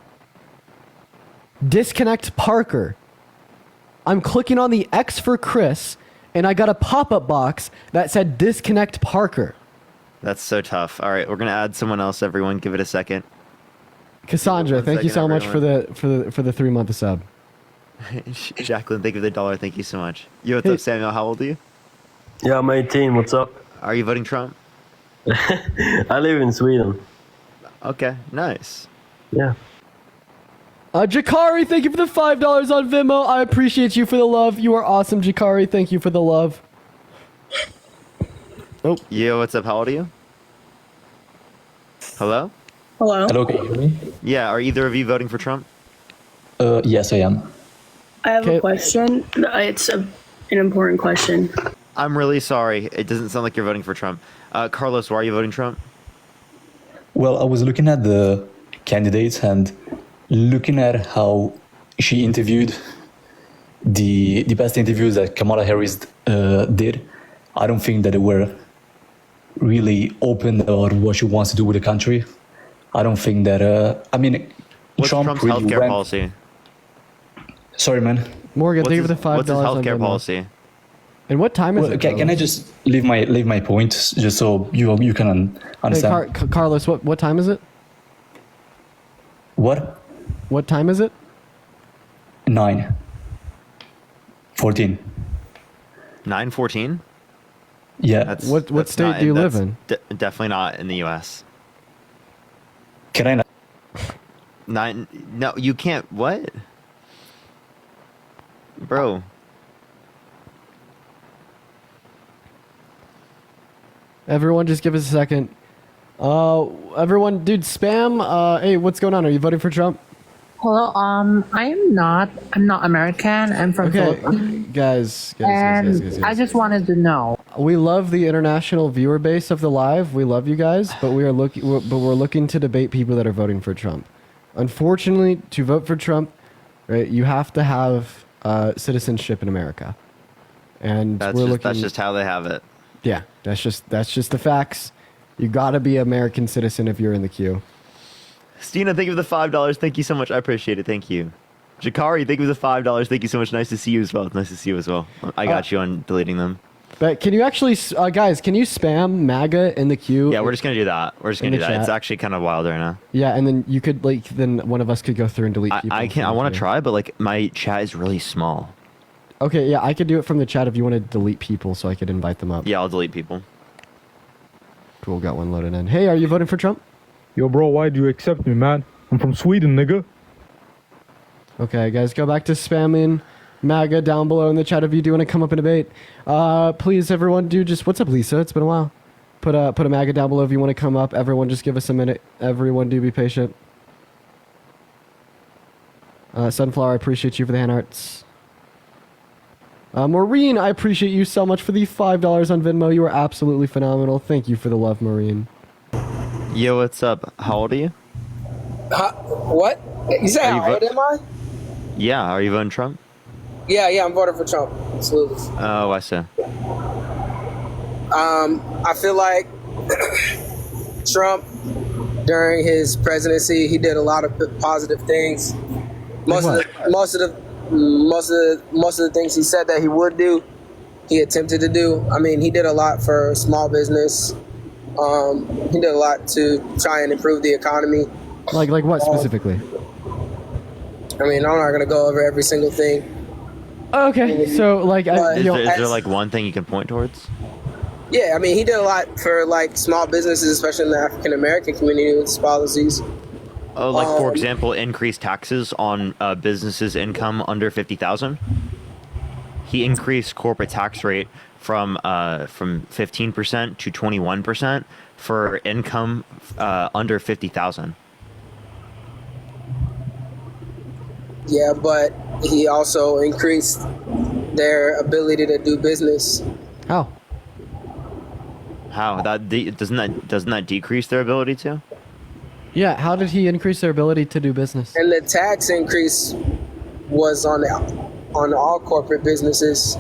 Disconnect Parker. I'm clicking on the X for Chris, and I got a pop-up box that said disconnect Parker. That's so tough. All right, we're gonna add someone else. Everyone, give it a second. Cassandra, thank you so second, much for the 3-month sub. Jacqueline, thank you for the $1. Thank you so much. Yo, what's up, Samuel? How old are you? Yeah, I'm 18. What's up? Are you voting Trump? I live in Sweden. Okay, nice. Yeah. Jakari, thank you for the $5 on Venmo. I appreciate you for the love. You are awesome, Jakari. Thank you for the love. Oh. Yo, what's up? How old are you? Hello? Hello. Hello, can you hear me? Yeah, are either of you voting for Trump? Yes, I am. I have a question. It's an important question. I'm really sorry. It doesn't sound like you're voting for Trump. Carlos, why are you voting Trump? Well, I was looking at the candidates and looking at how she interviewed the best interviews that Kamala Harris did. I don't think that they were really open about what she wants to do with the country. I don't think that, What's Trump Trump's really healthcare went... policy? Sorry, man. Morgan, thank you for the $5 What's his on healthcare Venmo. policy? And what time is it? Can I just leave my point just so you can understand? Hey, Carlos, what time is it? What? What time is it? 9:14. 9:14? Yeah. What state do you live in? Definitely not in the U.S. Can I not? No, you can't. What? Bro. Everyone, just give us a second. Everyone, dude, spam. Hey, what's going on? Are you voting for Trump? Hello. I'm not American. I'm from Philippines. Guys, I just wanted to know. We love the international viewer base of the live. We love you guys, but we're looking to debate people that are voting for Trump. Unfortunately, to vote for Trump, right, you have to have citizenship in America, and that's just how they have it. Yeah, that's just the facts. You gotta be an American citizen if you're in the queue. Stina, thank you for the $5. Thank you so much. I appreciate it. Thank you. Jakari, thank you for the $5. Thank you so much. Nice to see you as well. Nice to see you as well. I got you on deleting them. But can you actually, guys, can you spam MAGA in the queue? Yeah, we're just gonna do that. We're just gonna do that. chat. It's actually kind of wild right now. Yeah, and then you could then one of us could go through and delete people. I can't. I want to try, but my chat is really small. Okay, yeah, I could do it from the chat if you want to delete people, so I could invite them up. Yeah, I'll delete people. Cool, got one loaded in. Hey, are you voting for Trump? Yo, bro, why'd you accept me, man? I'm from Sweden, nigga. Okay, guys, go back to spamming MAGA down below in the chat if you do want to come up and debate. Please, everyone, what's up, Lisa? It's been a while. Put a MAGA down below if you want to come up. Everyone, just give us a minute. Everyone, do be patient. Sunflower, I appreciate you for the hand arts. Maureen, I appreciate you so much for the $5 on Venmo. You are absolutely phenomenal. Thank you for the love, Maureen. Yo, what's up? How old are you? What? You said how old am I? Yeah, are you voting Trump? Yeah, I'm voting for Trump. Absolutely. Oh, I see. I feel like Trump, during his presidency, he did a lot of positive things. Most of the things he said that he would do, he attempted to do. I mean, he did a lot for small business. He did a lot to try and improve the economy. Like what specifically? I mean, I'm not gonna go over every single thing. Okay, so is there like one thing you can point towards? Yeah, I mean, he did a lot for like small businesses, especially in the African American community with his policies. Oh, like for example, increased taxes on businesses' income under 50,000. He increased corporate tax rate from 15% to 21% for income under 50,000. Yeah, but he also increased their ability to do business. How? How doesn't that decrease their ability to? Yeah, how did he increase their ability to do business? And the tax increase was on all corporate businesses.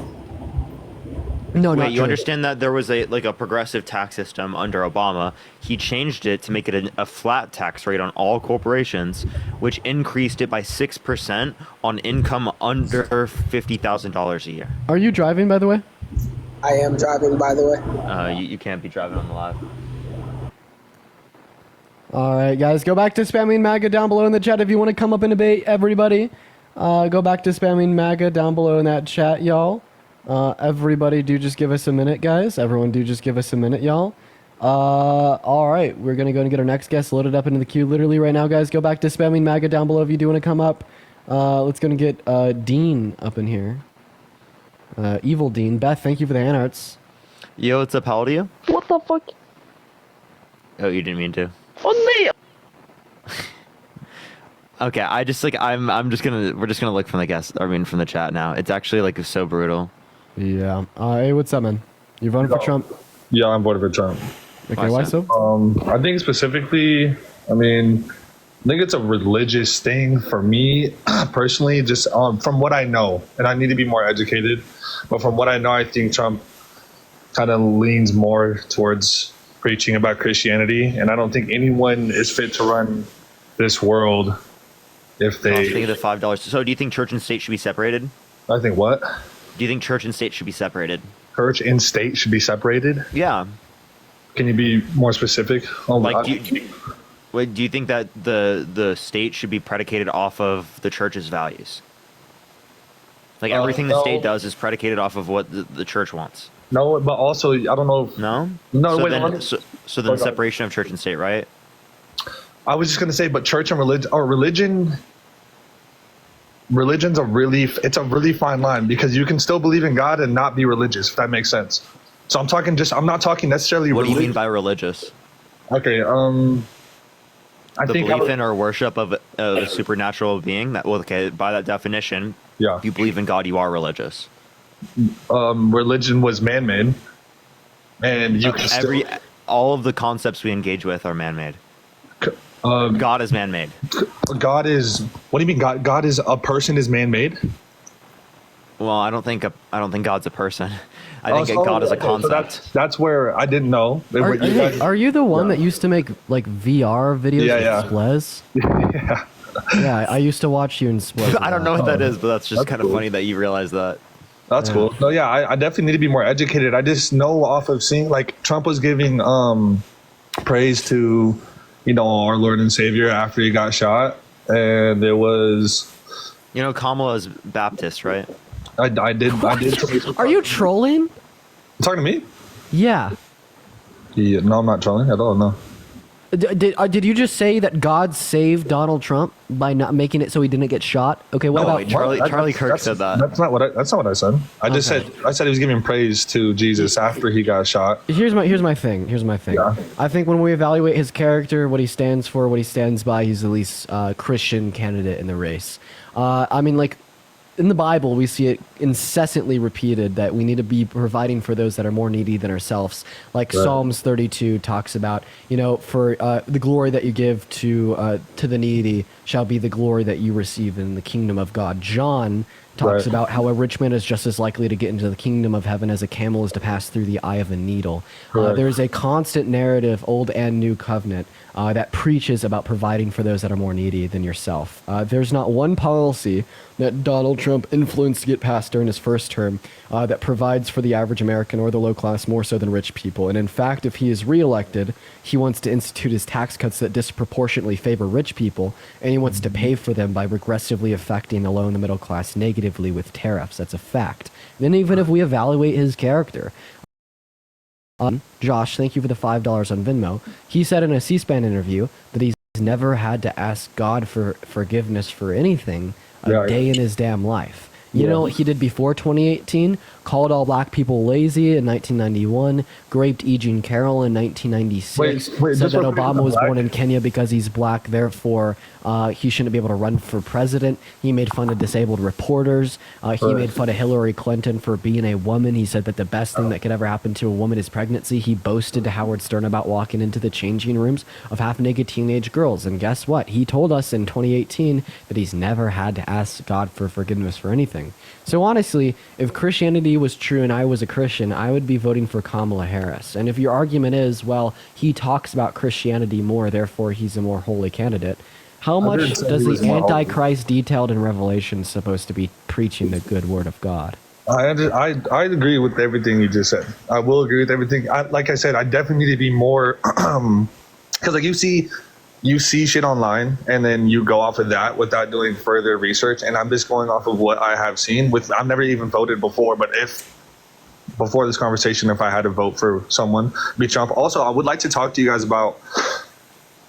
No, wait, not you true. understand that there was a progressive tax system under Obama. He changed it to make it a flat tax rate on all corporations, which increased it by 6% on income under $50,000 a year. Are you driving, by the way? I am driving, by the way. You can't be driving on the live. All right, guys, go back to spamming MAGA down below in the chat if you want to come up and debate. Everybody, go back to spamming MAGA down below in that chat, y'all. Everybody, do just give us a minute, guys. Everyone, do just give us a minute, y'all. All right, we're gonna go and get our next guest loaded up into the queue literally right now, guys. Go back to spamming MAGA down below if you do want to come up. Let's go and get Dean up in here. Evil Dean. Beth, thank you for the hand arts. Yo, what's up? How old are you? What the fuck? Oh, you didn't mean to. On me! Okay, I just like we're just gonna look from the from the chat now. It's actually like so brutal. Yeah. Hey, what's up, man? You voting for Trump? Yeah, I'm voting for Trump. Okay, why so? I think specifically, I think it's a religious thing for me personally, just from what I know, and I need to be more educated, but from what I know, I think Trump kind of leans more towards preaching about Christianity, and I don't think anyone is fit to run this world if they... I think the $5. So do you think church and state should be separated? I think what? Do you think church and state should be separated? Church and state should be separated? Yeah. Can you be more specific? Do you think that the state should be predicated off of the church's values? Like everything the state does is predicated off of what the church wants. No, but also I don't know. No. No. So wait. Then separation of church and state, right? I was just gonna say, but church and religion's a really fine line, because you can still believe in God and not be religious, if that makes sense. So I'm not talking necessarily. What do you mean by religious? Okay. I think belief in or worship of a supernatural being. By that definition, yeah. If you believe in God, you are religious. Religion was man-made, and you can all of the concepts we engage with are man-made. God is man-made. God is. What do you mean? God is a person is man-made? Well, I don't think God's a person. I think God is a concept. So that's where I didn't know. Are you the one that used to make like VR videos with Splez? Yeah. Yeah, I used to watch you in Splez. I don't know what that is, but that's just kind of funny that you realize that. That's cool. No, yeah, I definitely need to be more educated. I just know off of seeing, like, Trump was giving praise to, our Lord and Savior after he got shot, and it was... Kamala is Baptist, right? I did. Are you trolling? You talking to me? Yeah. No, I'm not trolling at all, no. Did you just say that God saved Donald Trump by not making it so he didn't get shot? Okay, what about Charlie Kirk said that? That's not what I said. I said he was giving praise to Jesus after he got shot. Here's my thing. Yeah. I think when we evaluate his character, what he stands for, what he stands by, he's the least Christian candidate in the race. In the Bible, we see it incessantly repeated that we need to be providing for those that are more needy than ourselves. Like right. Psalms 32 talks about, for the glory that you give to the needy shall be the glory that you receive in the kingdom of God. John talks about how a rich man is just as likely to get into the kingdom of heaven as a camel is to pass through the eye of a needle. There's a constant narrative, Old and New Covenant, that preaches about providing for those that are more needy than yourself. There's not one policy that Donald Trump influenced to get passed during his first term that provides for the average American or the low class more so than rich people. And in fact, if he is reelected, he wants to institute his tax cuts that disproportionately favor rich people, and he wants to pay for them by regressively affecting the low and the middle class negatively with tariffs. That's a fact. Then even if we evaluate his character, Josh, thank you for the $5 on Venmo. He said in a C-SPAN interview that he's never had to ask God for forgiveness for anything a day in his damn life. You know what he did before 2018? Called all black people lazy in 1991, raped E. Jean Carroll in 1996, said that Obama was born in Kenya because he's black, therefore he shouldn't be able to run for president. He made fun of disabled reporters. He made fun of Hillary Clinton for being a woman. He said that the best thing that could ever happen to a woman is pregnancy. He boasted to Howard Stern about walking into the changing rooms of half-naked teenage girls. And guess what? He told us in 2018 that he's never had to ask God for forgiveness for anything. So honestly, if Christianity was true and I was a Christian, I would be voting for Kamala Harris. And if your argument is, well, he talks about Christianity more, therefore he's a more holy candidate, how much does the Antichrist detailed in Revelation supposed to be preaching the good word of God? I agree with everything you just said. I will agree with everything. Like I said, I definitely need to be more because like you see shit online and then you go off of that without doing further research. And I'm just going off of what I have seen. I've never even voted before, but before this conversation, if I had to vote for someone, be Trump. Also, I would like to talk to you guys about.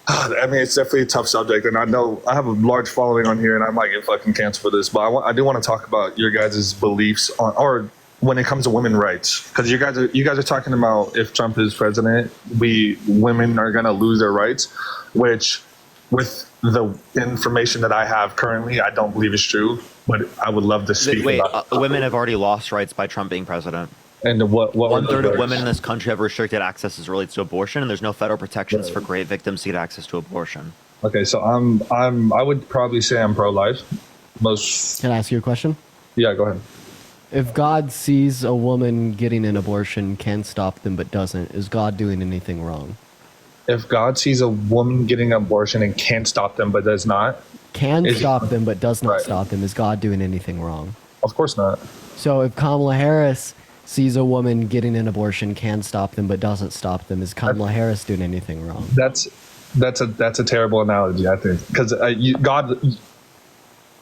I mean, it's definitely a tough subject, and I know I have a large following on here, and I might get fucking canceled for this. But I do want to talk about your guys' beliefs on, or when it comes to women's rights, because you guys are talking about if Trump is president, women are gonna lose their rights, which with the information that I have currently, I don't believe is true. But I would love to speak. Wait, about women have already lost rights by Trump being president. And what 1/3 of women in this country have restricted access as relates to abortion, and there's no federal protections for rape victims to get access to abortion. Okay, so I would probably say I'm pro-life. Can I ask you a question? Yeah, go ahead. If God sees a woman getting an abortion, can stop them but doesn't, is God doing anything wrong? If God sees a woman getting an abortion and can't stop them but does not, stop them but does not stop them, is God doing anything wrong? Of course not. So if Kamala Harris sees a woman getting an abortion, can stop them but doesn't stop them, is Kamala Harris doing anything wrong? That's a terrible analogy, I think, because God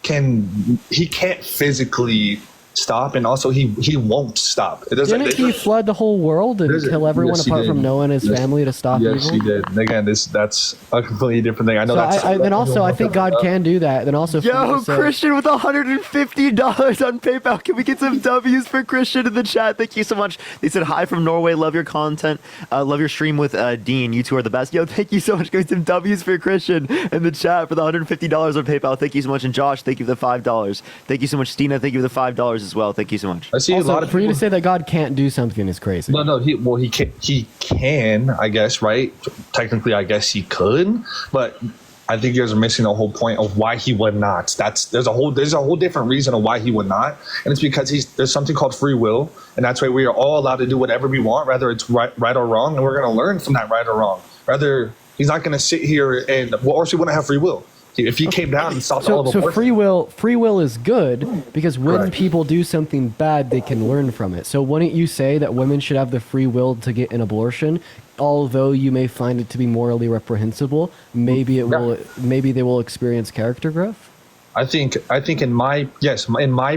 can't physically stop, and also he won't stop. Didn't he flood the whole world and kill everyone apart from Noah and his family to stop evil? Yes, he did. And again, that's a completely different thing. I know I think God can do that. Then also, Christian with $150 on PayPal. Can we get some W's for Christian in the chat? Thank you so much. They said hi from Norway. Love your content. Love your stream with Dean. You two are the best. Yo, thank you so much. Guys, some W's for Christian in the chat for the $150 on PayPal. Thank you so much. And Josh, thank you for the $5. Thank you so much, Stina. Thank you for the $5 as well. Thank you so much. I see also, a lot of for you to say that God can't do something is crazy. No, he can, I guess, right? Technically, I guess he could, but I think you guys are missing the whole point of why he would not. There's a whole different reason of why he would not, and it's because there's something called free will, and that's why we are all allowed to do whatever we want, whether it's right or wrong, and we're going to learn from that right or wrong. Rather, he's not going to sit here or else we wouldn't have free will. If he came down and stopped all of So free will is good because when people do something bad, they can learn from it. So wouldn't you say that women should have the free will to get an abortion, although you may find it to be morally reprehensible? Maybe they will experience character growth. I think in my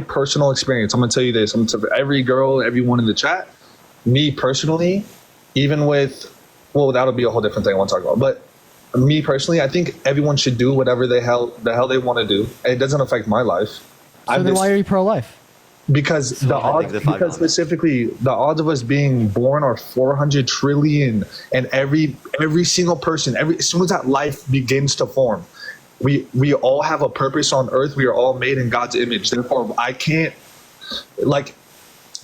personal experience, I'm gonna tell you this. I'm gonna tell every girl, everyone in the chat, me personally, even with that'll be a whole different thing I want to talk about, but. Me personally, I think everyone should do whatever the hell they want to do. It doesn't affect my life. So then why are you pro-life? Because specifically the odds of us being born are 400 trillion, and every single person, as soon as that life begins to form, we all have a purpose on earth. We are all made in God's image. Therefore, I can't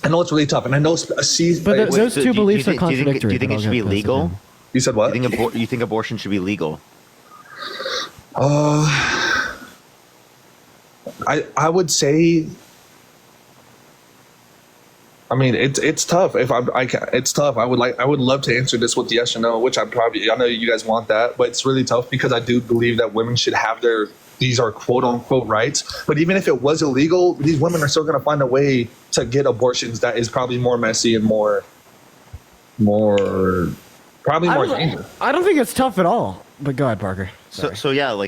I know it's really tough, and I know. But those two beliefs are contradictory. Do you think it should be legal? You said what? You think abortion should be legal? I would say. I mean, it's tough. It's tough. I would love to answer this with yes or no, which I know you guys want that, but it's really tough because I do believe that women should have these are quote unquote rights. But even if it was illegal, these women are still going to find a way to get abortions that is probably more messy and more dangerous. I don't think it's tough at all. But go ahead, Parker. So yeah,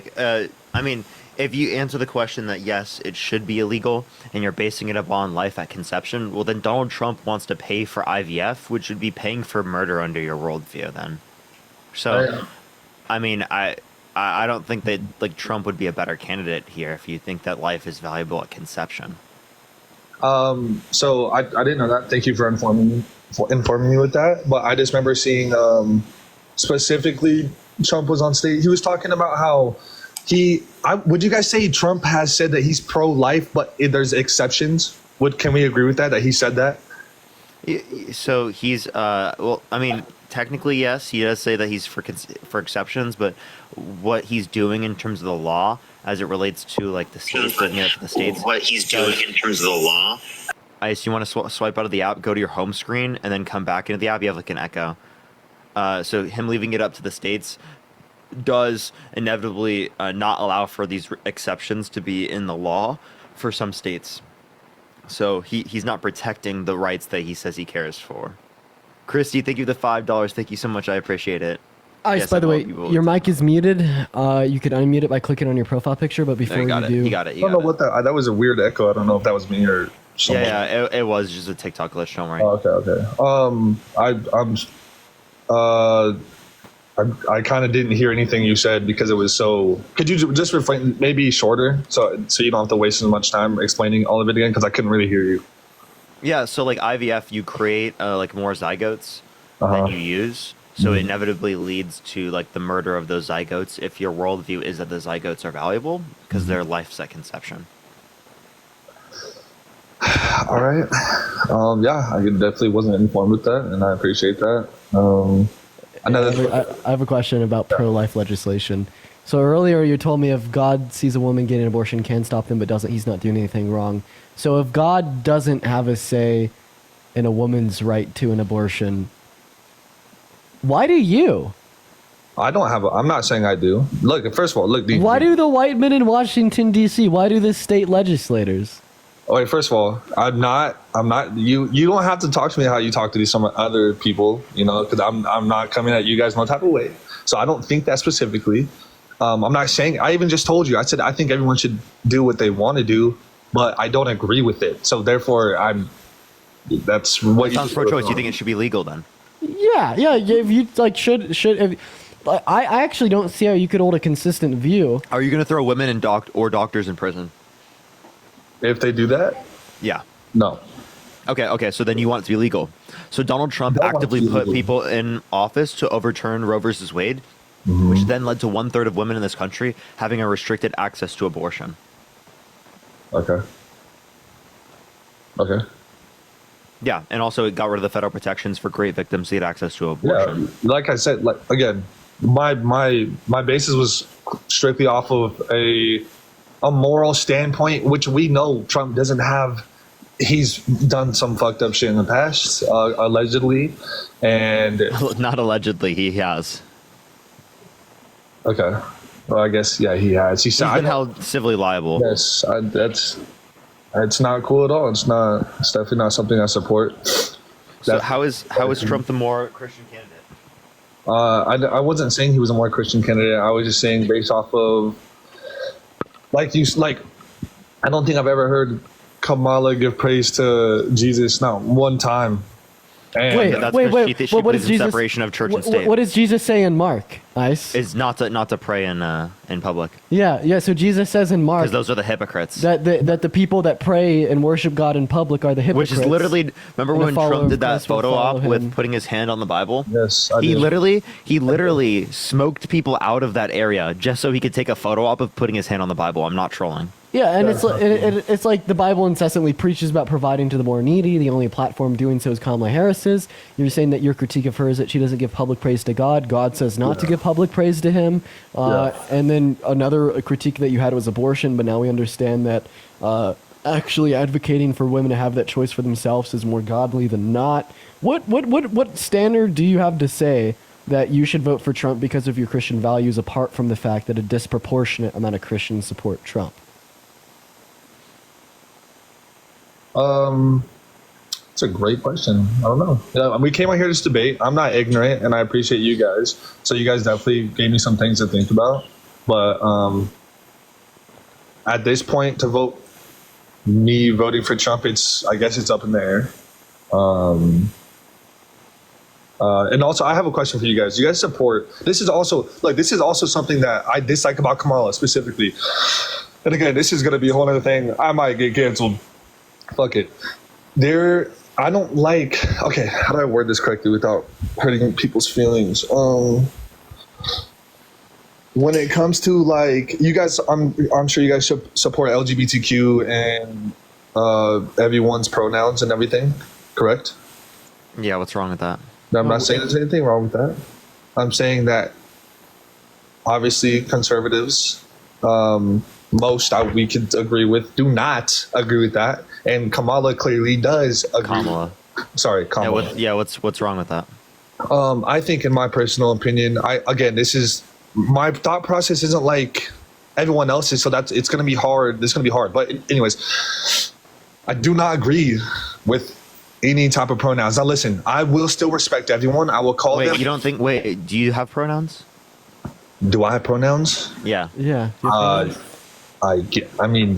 I mean, if you answer the question that yes, it should be illegal, and you're basing it upon life at conception, well, then Donald Trump wants to pay for IVF, which would be paying for murder under your worldview. Then, so, I mean, I don't think that Trump would be a better candidate here if you think that life is valuable at conception. So I didn't know that. Thank you for informing me with that. But I just remember seeing specifically Trump was on stage. He was talking about how would you guys say Trump has said that he's pro-life, but there's exceptions? Can we agree with that he said that? So he's well, I mean, technically yes, he does say that he's for exceptions, but what he's doing in terms of the law as it relates to the states, looking at the states, what he's doing in terms of the law. You want to swipe out of the app, go to your home screen, and then come back into the app. You have an echo. So him leaving it up to the states does inevitably not allow for these exceptions to be in the law for some states. So he's not protecting the rights that he says he cares for. Christy, thank you for the $5. Thank you so much. I appreciate it. Ice, Yes, by the I way, love you. your mic is muted. You could unmute it by clicking on your profile picture, but before you got you it. do... You got it. I don't know what that was a weird echo. I don't know if that was me or someone. Yeah, it was just a TikTok glitch. Don't worry. Oh, okay. I kind of didn't hear anything you said because it was so. Could you just refrain, maybe shorter, so you don't have to waste as much time explaining all of it again? Because I couldn't really hear you. Yeah, so like IVF, you create like more zygotes than you use, so it inevitably leads to like the murder of those zygotes if your worldview is that the zygotes are valuable because they're life's at conception. All right. Yeah, I definitely wasn't informed with that, and I appreciate that. I have a question about pro-life legislation. So earlier you told me if God sees a woman getting an abortion, can stop them, but doesn't, he's not doing anything wrong. So if God doesn't have a say in a woman's right to an abortion, why do you? I don't have. I'm not saying I do. Look, first of all, look. Why do the white men in Washington D.C.? Why do the state legislators? Oh, wait, first of all, I'm not. You don't have to talk to me how you talk to some other people. You know, because I'm not coming at you guys no type of way. So I don't think that specifically. I'm not saying. I even just told you. I said I think everyone should do what they want to do, but I don't agree with it. So therefore, that's what. It sounds pro-choice. You think it should be legal then? Yeah. If you like, I actually don't see how you could hold a consistent view. Are you going to throw women and doctors in prison? If they do that? Yeah. No. Okay, so then you want it to be legal. So Donald Trump actively put people in office to overturn Roe versus Wade, which then led to 1/3 of women in this country having a restricted access to abortion. Okay. Yeah, and also it got rid of the federal protections for great victims to get access to abortion. Yeah, like I said, like again, my basis was strictly off of a moral standpoint, which we know Trump doesn't have. He's done some fucked up shit in the past, allegedly, and not allegedly, he has. Okay, well, I guess yeah, he has. He's been held civilly liable. Yes, it's not cool at all. It's definitely not something I support. So how is Trump the more Christian candidate? I wasn't saying he was a more Christian candidate. I was just saying based off of. I don't think I've ever heard Kamala give praise to Jesus not one time. And Wait. She What is Jesus? Separation of church and state. What does Jesus say in Mark? Ice is not to pray in public. Yeah. So Jesus says in Mark because those are the hypocrites. That the people that pray and worship God in public are the hypocrites. Which is literally, remember when Trump did that photo op with putting his hand on the Bible? Yes, he literally smoked people out of that area just so he could take a photo op of putting his hand on the Bible. I'm not trolling. Yeah, and it's like the Bible incessantly preaches about providing to the more needy. The only platform doing so is Kamala Harris's. You're saying that your critique of her is that she doesn't give public praise to God. God says not to give public praise to him. And then another critique that you had was abortion, but now we understand that actually advocating for women to have that choice for themselves is more godly than not. What standard do you have to say that you should vote for Trump because of your Christian values, apart from the fact that a disproportionate amount of Christians support Trump? It's a great question. I don't know. Yeah, we came out here to debate. I'm not ignorant, and I appreciate you guys. So you guys definitely gave me some things to think about. But at this point, to vote, me voting for Trump, I guess it's up in the air. And also, I have a question for you guys. You guys support? This is also something that I dislike about Kamala specifically. And again, this is gonna be a whole other thing. I might get canceled. Fuck it. I don't like. Okay, how do I word this correctly without hurting people's feelings? When it comes to like you guys, I'm sure you guys should support LGBTQ and everyone's pronouns and everything. Correct? Yeah. What's wrong with that? I'm not saying there's anything wrong with that. I'm saying that obviously conservatives, most we could agree with, do not agree with that. And Kamala clearly does agree. Kamala. What's wrong with that? I think, in my personal opinion, this is my thought process isn't like everyone else's, so it's going to be hard. This is going to be hard. But anyways, I do not agree with any type of pronouns. Now, listen, I will still respect everyone. I will call them. You don't think? Wait, do you have pronouns? Do I have pronouns? Yeah. Yeah. I mean,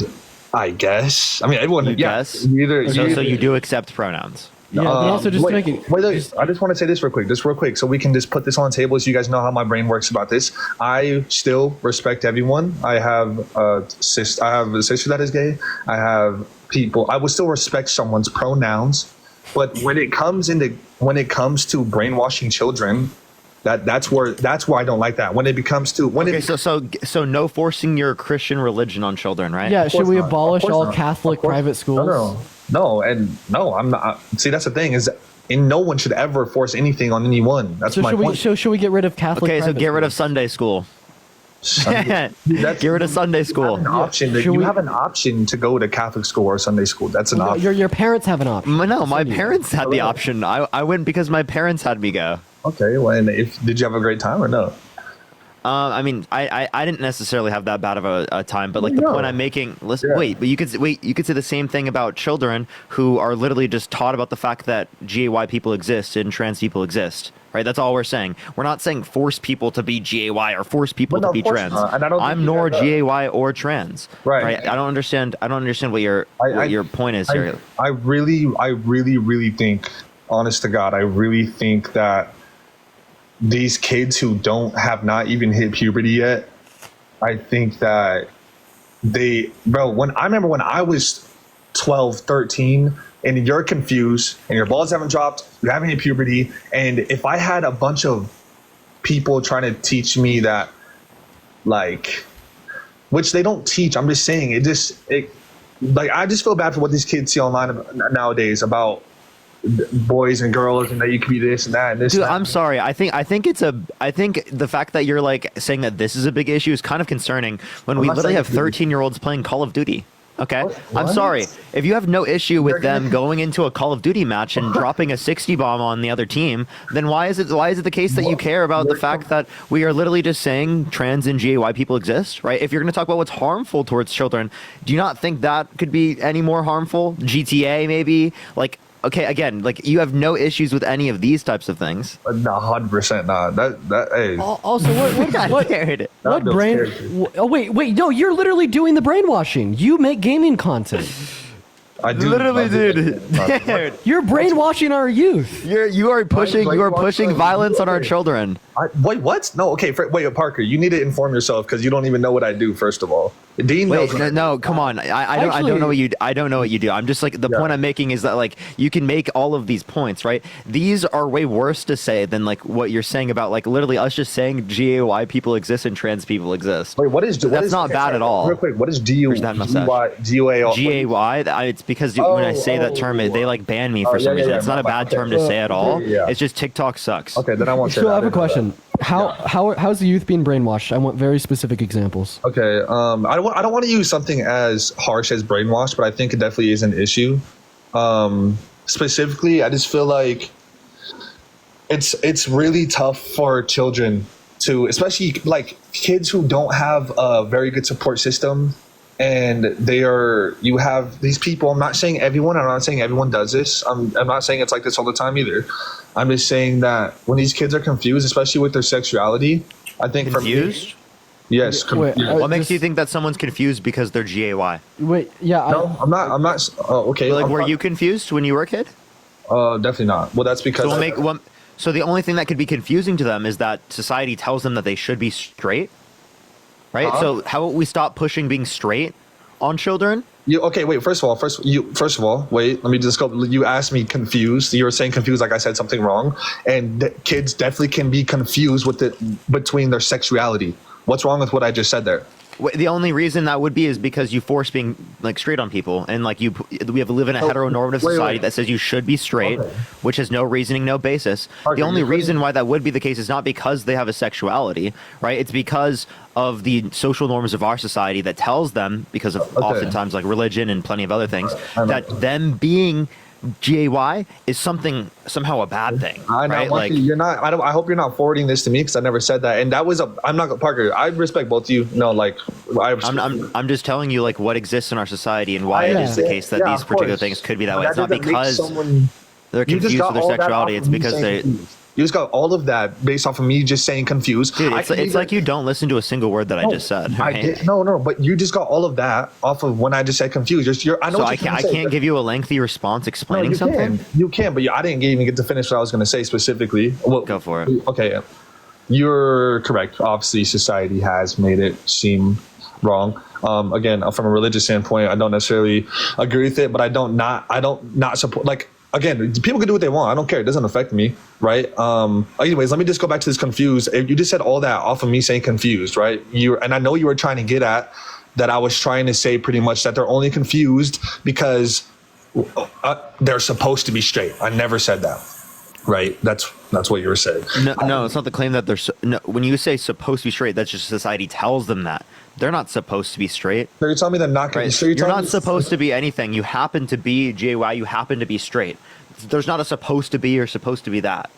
I guess. I mean, everyone. You yeah, guess. So you do accept pronouns. Yeah, but also just to make it. Wait, I just want to say this real quick, so we can just put this on the table so you guys know how my brain works about this. I still respect everyone. I have a sister that is gay. I have people. I will still respect someone's pronouns, but when it comes to brainwashing children, that's where I don't like that. When it becomes to so no forcing your Christian religion on children, right? Yeah, should we abolish all Catholic private schools? No, I'm not. See, that's the thing is, and no one should ever force anything on anyone. That's my point. Should we get rid of Catholic? Okay, so get rid of Sunday school. Get rid of Sunday school. You have an option to go to Catholic school or Sunday school. That's an option. Your parents have an option. No, my parents had the option. I went because my parents had me go. Okay, well, and did you have a great time or no? I mean, I didn't necessarily have that bad of a time, but like the point I'm making, listen, but you could say the same thing about children who are literally just taught about the fact that GAY people exist and trans people exist, right? That's all we're saying. We're not saying force people to be GAY or force people to be trans. I'm nor GAY or trans, right? I don't understand what your point is here. I really think, honest to God, I really think that these kids who have not even hit puberty yet, I think that when I was 12, 13, and you're confused and your balls haven't dropped, you haven't hit puberty, and if I had a bunch of people trying to teach me that, like, which they don't teach, I'm just saying, I just feel bad for what these kids see online nowadays about boys and girls and that you can be this and that and this. Dude, I'm sorry. I think the fact that you're like saying that this is a big issue is kind of concerning when we literally have 13-year-olds playing Call of Duty. Okay, I'm sorry. If you have no issue with them going into a Call of Duty match and dropping a 60 bomb on the other team, then why is it the case that you care about the fact that we are literally just saying trans and GAY people exist, right? If you're going to talk about what's harmful towards children, do you not think that could be any more harmful? GTA maybe, like. Okay, again, like you have no issues with any of these types of things. 100% not. Hey. Also, what brain? Oh wait, no, you're literally doing the brainwashing. You make gaming content. I do. Literally, dude. You're brainwashing our youth. You are pushing violence on our children. Wait, what? No, okay. Wait, Parker, you need to inform yourself because you don't even know what I do. First of all, Dean knows. No, come on. I don't know what you. I don't know what you do. I'm just like the point I'm making is that like you can make all of these points, right? These are way worse to say than like what you're saying about like literally us just saying GAY people exist and trans people exist. Wait, that's not bad at all. Real quick, what is GAY? It's because when I say that term, they like ban me for some reason. It's not a bad term to say at all. It's just TikTok sucks. Okay, then I won't say that. I have a question. How's the youth being brainwashed? I want very specific examples. Okay, I don't want to use something as harsh as brainwashed, but I think it definitely is an issue. Specifically, I just feel like it's really tough for children to, especially like kids who don't have a very good support system. And you have these people. I'm not saying everyone does this. I'm not saying it's like this all the time either. I'm just saying that when these kids are confused, especially with their sexuality, I think confused. Yes. What makes you think that someone's confused because they're GAY? Wait, yeah. No, I'm not. Oh, okay. Like, were you confused when you were a kid? Definitely not. Well, that's because. So the only thing that could be confusing to them is that society tells them that they should be straight. Right. So how about we stop pushing being straight on children? Okay, wait. First of all, wait. Let me just go. You asked me confused. You were saying confused, like I said something wrong. And kids definitely can be confused between their sexuality. What's wrong with what I just said there? The only reason that would be is because you force being like straight on people, and like we live in a heteronormative society that says you should be straight, which has no reasoning, no basis. The only reason why that would be the case is not because they have a sexuality, right? It's because of the social norms of our society that tells them, because of oftentimes like religion and plenty of other things, that them being GAY is something somehow a bad thing, I know. right? Like, You're not. I hope you're not forwarding this to me because I never said that. And that was a. I'm not Parker. I respect both of you. No, like I'm just telling you like what exists in our society and why it is the case that these particular things could be that way. It's not because they're confused with their sexuality. It's because they. You just got all of that based off of me just saying confused. Dude, it's like you don't listen to a single word that I just said. Right? I did, no, but you just got all of that off of when I just said confused. I know. So what I can't give you a lengthy response explaining you something. You can, but I didn't even get to finish what I was going to say specifically. Well, go for it. Okay, you're correct. Obviously, society has made it seem wrong. Again, from a religious standpoint, I don't necessarily agree with it, but I don't not support like. Again, people can do what they want. I don't care. It doesn't affect me, right? Anyways, let me just go back to this confused. You just said all that off of me saying confused, right? And I know you were trying to get at that I was trying to say pretty much that they're only confused because they're supposed to be straight. I never said that, right? That's what you were saying. No, it's not the claim that they're. when you say supposed to be straight, that's just society tells them that. They're not supposed to be straight. So you're telling me they're not going to be straight? You're not supposed to be anything. You happen to be GAY. You happen to be straight. There's not a supposed to be or supposed to be that.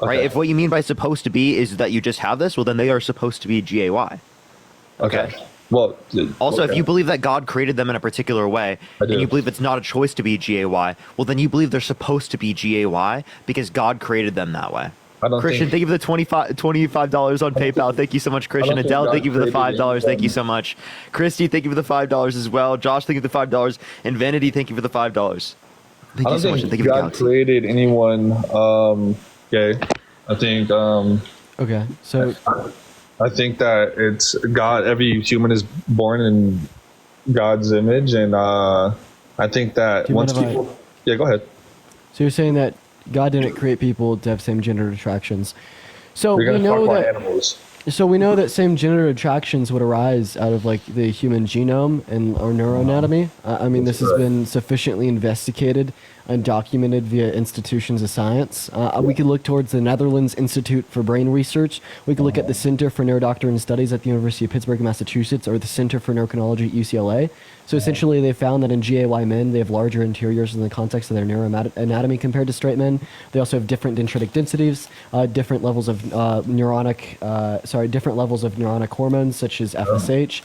Okay. Right? If what you mean by supposed to be is that you just have this, well, then they are supposed to be GAY. Okay. Well, also, if you believe that God created them in a particular way, and you believe it's not a choice to be GAY, well, then you believe they're supposed to be GAY because God created them that way. Christian, thank you for the $25 on PayPal. Thank you so much, Christian. Adele, thank you for the $5. Thank you so much. Christy, thank you for the $5 as well. Josh, thank you for the $5. And Vanity, thank you for the $5. Thank you so much. And thank you for God created anyone gay. I think. Okay, so I think that it's God. Every human is born in God's image, and I think that once people. Yeah, go ahead. So you're saying that God didn't create people to have same gender attractions. So we know that animals. So we know that same gender attractions would arise out of like the human genome and our neuroanatomy. I mean, this has been sufficiently investigated and documented via institutions of science. We could look towards the Netherlands Institute for Brain Research. We could look at the Center for Neurodoctrine Studies at the University of Pittsburgh, Massachusetts, or the Center for Neurochronology at UCLA. So essentially, they found that in GAY men, they have larger interiors in the context of their neuroanatomy compared to straight men. They also have different dendritic densities, different levels of different levels of neuronic hormones such as FSH.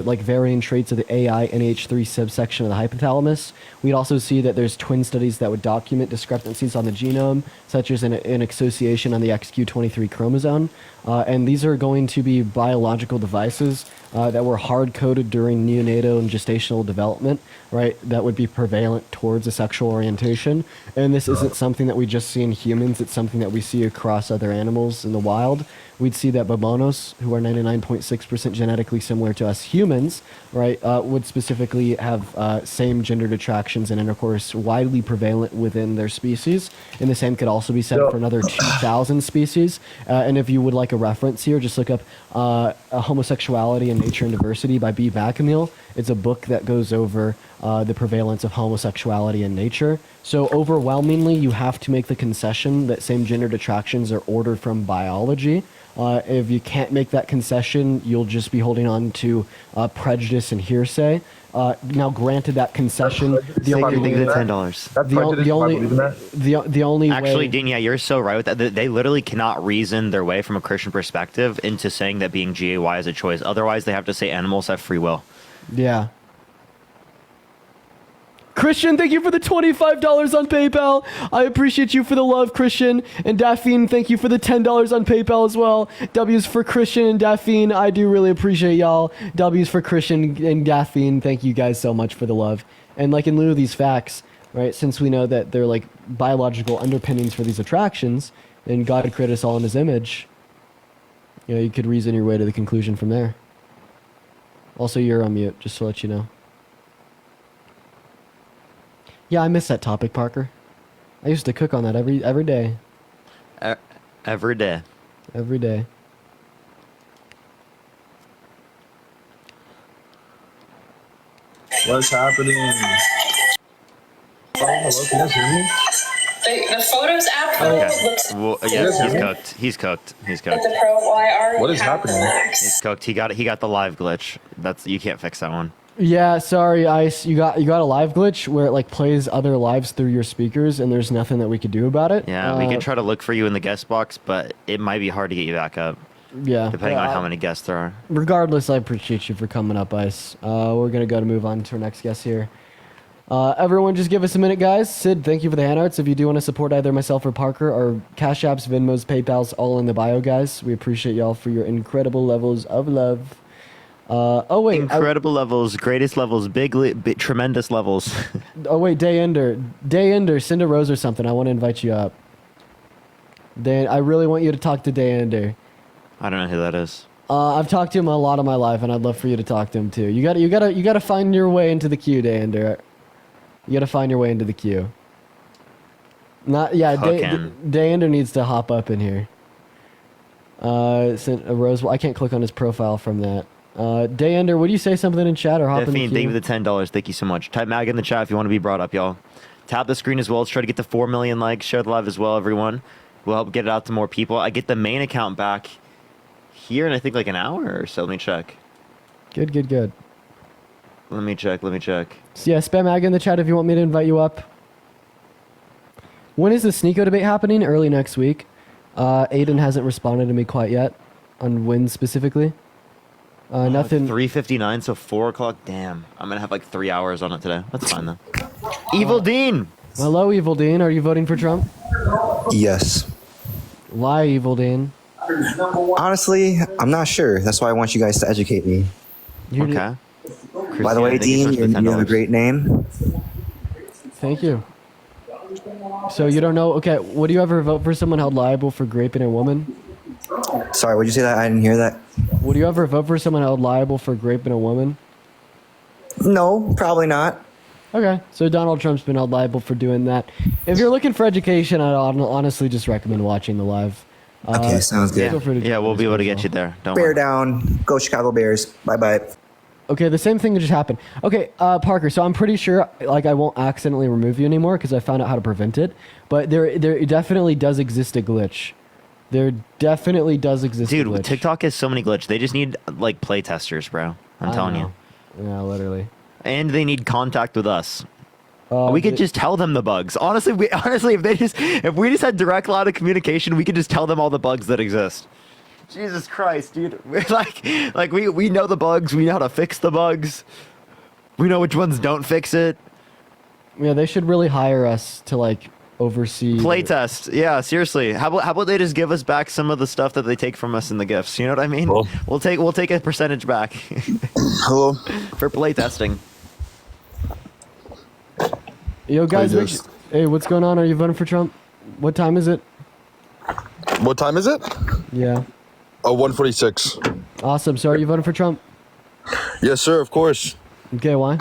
Like varying traits of the AI NH3 subsection of the hypothalamus. We'd also see that there's twin studies that would document discrepancies on the genome, such as an association on the XQ23 chromosome. And these are going to be biological devices that were hard-coded during neonatal and gestational development, right, that would be prevalent towards a sexual orientation. And this isn't something that we just see in humans, it's something that we see across other animals in the wild. We'd see that babonos, who are 99.6% genetically similar to us humans, right, would specifically have same-gendered attractions and intercourse widely prevalent within their species. And the same could also be said for another 2,000 species. And if you would like a reference here, just look up Homosexuality in Nature and Diversity by B. McAmeel. It's a book that goes over the prevalence of homosexuality in nature. So overwhelmingly, you have to make the concession that same-gendered attractions are ordered from biology. If you can't make that concession, you'll just be holding on to prejudice and hearsay. Now, granted that concession, the only way, the only actually, way, Dean, yeah, you're so right with that. They literally cannot reason their way from a Christian perspective into saying that being GAY is a choice. Otherwise, they have to say animals have free will. Yeah. Christian, thank you for the $25 on PayPal. I appreciate you for the love, Christian. And Daphne, thank you for the $10 on PayPal as well. W's for Christian and Daphne. I do really appreciate y'all. W's for Christian and Daphne. Thank you guys so much for the love. And like in lieu of these facts, right, since we know that they're like biological underpinnings for these attractions, and God created us all in his image, you could reason your way to the conclusion from there. Also, you're on mute, just to let you know. Yeah, I miss that topic, Parker. I used to cook on that every day. Every day. Every day. What's happening? Hello, can you hear me? The Photos app looks. Well, yes, he's cooked. He's cooked. What is happening? He's cooked. He got the live glitch. You can't fix that one. Yeah, sorry, Ice. You got a live glitch where it like plays other lives through your speakers, and there's nothing that we could do about it. Yeah, we can try to look for you in the guest box, but it might be hard to get you back up. Yeah, depending on how many guests there are. Regardless, I appreciate you for coming up, Ice. We're gonna go to move on to our next guest here. Everyone, just give us a minute, guys. Sid, thank you for the handouts. If you do want to support either myself or Parker, our Cash Apps, Venmos, PayPal's, all in the bio, guys. We appreciate y'all for your incredible levels of love. Oh wait, incredible levels, greatest levels, big tremendous levels. Oh wait, Dayender, send a rose or something. I want to invite you up. Dan, I really want you to talk to Dayender. I don't know who that is. I've talked to him a lot of my life, and I'd love for you to talk to him too. You gotta find your way into the queue, Dayender. You gotta find your way into the queue. Dayender needs to hop up in here. Sent a rose. I can't click on his profile from that. Dayender, would you say something in chat or hop in the queue? Thank you for the $10. Thank you so much. Type MAG in the chat if you want to be brought up, y'all. Tap the screen as well. Let's try to get to 4 million likes. Share the live as well, everyone. We'll help get it out to more people. I get the main account back here in I think like an hour or so. Let me check. Good. Let me check. So yeah, spam MAG in the chat if you want me to invite you up. When is the Sneeko debate happening? Early next week. Aiden hasn't responded to me quite yet on when specifically. Nothing. 3:59, so 4 o'clock. Damn, I'm gonna have like 3 hours on it today. That's fine though. Evil Dean. Hello, Evil Dean. Are you voting for Trump? Yes. Why, Evil Dean? Honestly, I'm not sure. That's why I want you guys to educate me. Okay. By the way, Dean, you have a great name. Thank you. So you don't know? Okay, would you ever vote for someone held liable for raping a woman? Sorry, would you say that? I didn't hear that. Would you ever vote for someone held liable for raping a woman? No, probably not. Okay, so Donald Trump's been held liable for doing that. If you're looking for education, I'd honestly just recommend watching the live. Okay, sounds good. Yeah, we'll be able to get you there. Don't Bear worry. down. Go Chicago Bears. Bye-bye. Okay, the same thing that just happened. Okay, Parker, so I'm pretty sure I won't accidentally remove you anymore because I found out how to prevent it. But there definitely does exist a glitch. There definitely does exist a glitch. Dude, TikTok has so many glitches. They just need like play testers, bro. I'm telling you. Yeah, literally. And they need contact with us. We could just tell them the bugs. Honestly, if we just had direct line of communication, we could just tell them all the bugs that exist. Jesus Christ, dude. We're like we know the bugs. We know how to fix the bugs. We know which ones don't fix it. Yeah, they should really hire us to like oversee playtest. Yeah, seriously. How about they just give us back some of the stuff that they take from us in the gifts? You know what I mean? Hello? We'll take a percentage back. Hello. For playtesting. Yo, guys, hey, what's going on? Are you voting for Trump? What time is it? What time is it? Yeah. 1:46. Awesome. So are you voting for Trump? Yes, sir, of course. Okay, why?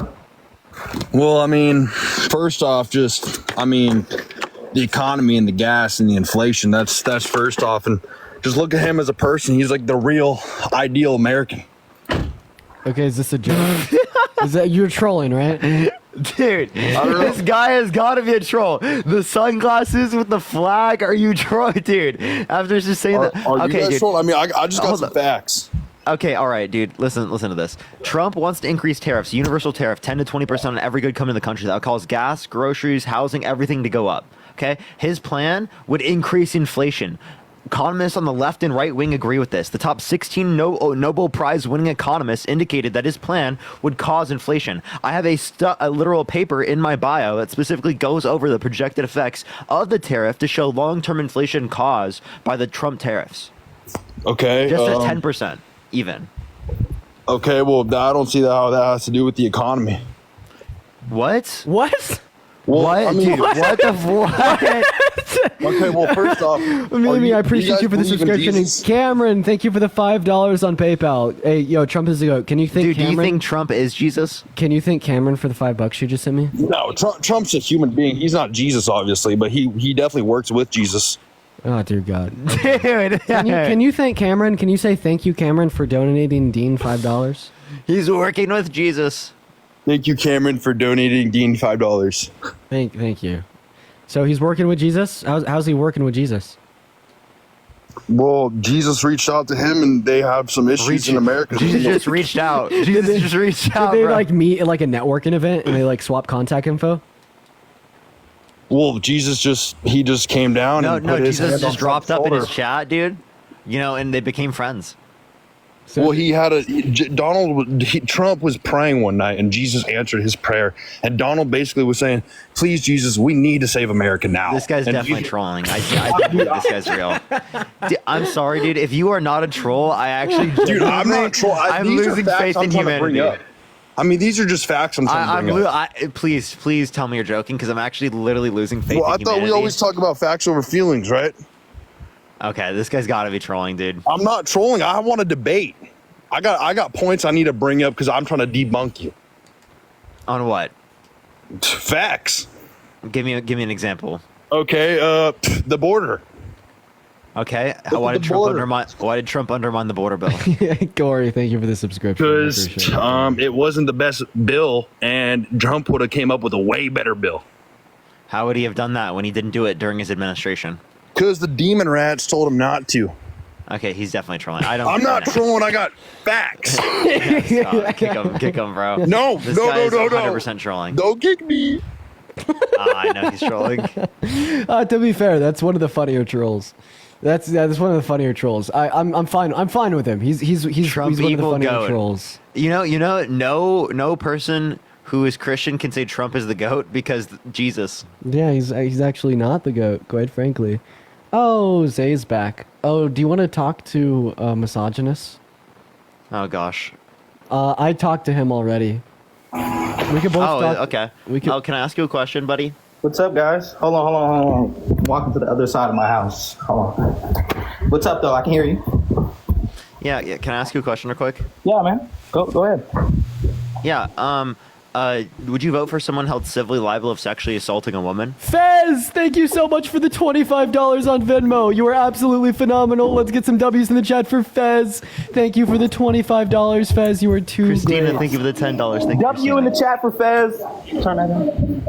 Well, I mean, first off, the economy and the gas and the inflation, that's first off. And just look at him as a person. He's like the real ideal American. Okay, is this a joke? Is that you're trolling, right? Dude, this guy has got to be a troll. The sunglasses with the flag. Are you trolling, dude? After just saying that. Are you guys dude. trolling? I mean, I just got some facts. Okay, all right, dude. Listen to this. Trump wants to increase tariffs, universal tariff, 10 to 20% on every good coming to the country. That would cause gas, groceries, housing, everything to go up. Okay, his plan would increase inflation. Economists on the left and right wing agree with this. The top 16 Nobel Prize winning economists indicated that his plan would cause inflation. I have a literal paper in my bio that specifically goes over the projected effects of the tariff to show long-term inflation caused by the Trump tariffs. Okay. Just at 10%, even. Okay, well, I don't see how that has to do with the economy. What? What? Well, what? I mean, Dude, what the what? Okay, well, first off, Mimi, I appreciate you for the subscription. And Cameron, thank you for the $5 on PayPal. Hey, yo, Trump is a goat. Can you think? Dude, Cameron, do you think Trump is Jesus? Can you thank Cameron for the $5 you just sent me? No, Trump's a human being. He's not Jesus, obviously, but he definitely works with Jesus. Oh, dear God. Dude. Can you thank Cameron? Can you say thank you, Cameron, for donating Dean $5? He's working with Jesus. Thank you, Cameron, for donating Dean $5. Thank you. So he's working with Jesus? How's he working with Jesus? Well, Jesus reached out to him, and they have some issues in America. Jesus just reached out. Jesus just reached out. Did they bro. like meet at like a networking event and they like swap contact info? Well, Jesus just came down. No, and no, put his Jesus hand on just dropped Trump's up in his shoulder. chat, dude. You know, and they became friends. Well, he had Trump was praying one night, and Jesus answered his prayer. And Donald basically was saying, "Please, Jesus, we need to save America now." This guy's And definitely trolling. I don't believe this guy's real. I'm sorry, dude. If you are not a troll, I actually, Dude, I'm not trolling. I'm These are losing facts faith I'm in trying to bring humanity. up. I mean, these are just facts I'm trying to bring up. Please tell me you're joking, because I'm actually literally losing faith Well, I in thought humanity. we always talk about facts over feelings, right? Okay, this guy's got to be trolling, dude. I'm not trolling. I want to debate. I got points I need to bring up because I'm trying to debunk you. On what? Facts. Give me an example. Okay, the border. Okay, why did Trump undermine the border bill? Corey, thank you for the subscription. Because it wasn't the best bill, and Trump would have came up with a way better bill. How would he have done that when he didn't do it during his administration? Because the demon rats told him not to. Okay, he's definitely trolling. I'm not trolling. I got facts. Yeah, kick him, bro. No, this no, guy is no, 100% trolling. Don't kick me. I know he's trolling. To be fair, that's one of the funnier trolls. That's one of the funnier trolls. I'm fine with him. He's one of the funnier trolls. You know, no person who is Christian can say Trump is the GOAT because Jesus. Yeah, he's actually not the GOAT, quite frankly. Oh, Zay's back. Oh, do you want to talk to Misogynist? Oh gosh. I talked to him already. We could both talk. Okay. Can I ask you a question, buddy? What's up, guys? Hold on. Walking to the other side of my house. Hold on. What's up, though? I can hear you. Yeah. Can I ask you a question real quick? Yeah, man. Go ahead. Yeah. Would you vote for someone held civilly liable of sexually assaulting a woman? Fez, thank you so much for the $25 on Venmo. You are absolutely phenomenal. Let's get some W's in the chat for Fez. Thank you for the $25, Fez. You are too Christina, great. thank you for the $10. Thank you. W in the chat for Fez. Turn that on.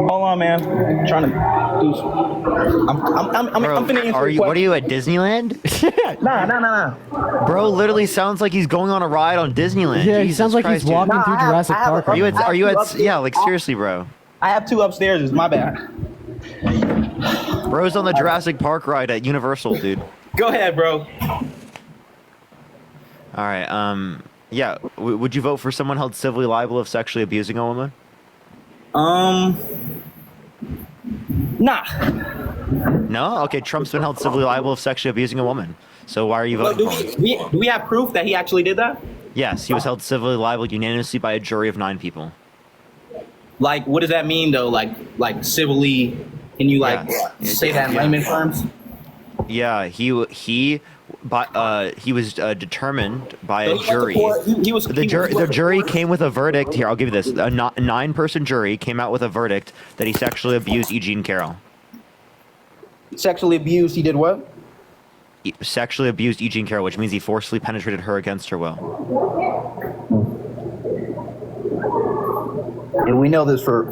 Hold on, man. I'm trying to do. I'm finna answer your What are you at Disneyland? Nah. Bro, literally sounds like he's going on a ride on Disneyland. Yeah, he Jesus sounds like Christ, he's walking dude. through Jurassic Park. Are you at? Yeah, like seriously, bro. I have two upstairs. It's my bad. Bro's on the Jurassic Park ride at Universal, dude. Go ahead, bro. All right. Yeah. Would you vote for someone held civilly liable of sexually abusing a woman? Nah. No. Okay. Trump's been held civilly liable of sexually abusing a woman. So why are you voting for him? Do we have proof that he actually did that? Yes, he was held civilly liable unanimously by a jury of 9 people. Like, what does that mean, though? Like civilly? Can you say that in layman terms? Yeah, he was determined by a So jury. the jury came with a verdict. Here, I'll give you this. A 9-person jury came out with a verdict that he sexually abused E. Jean Carroll. Sexually abused. He did what? Sexually abused E. Jean Carroll, which means he forcibly penetrated her against her will. And we know this for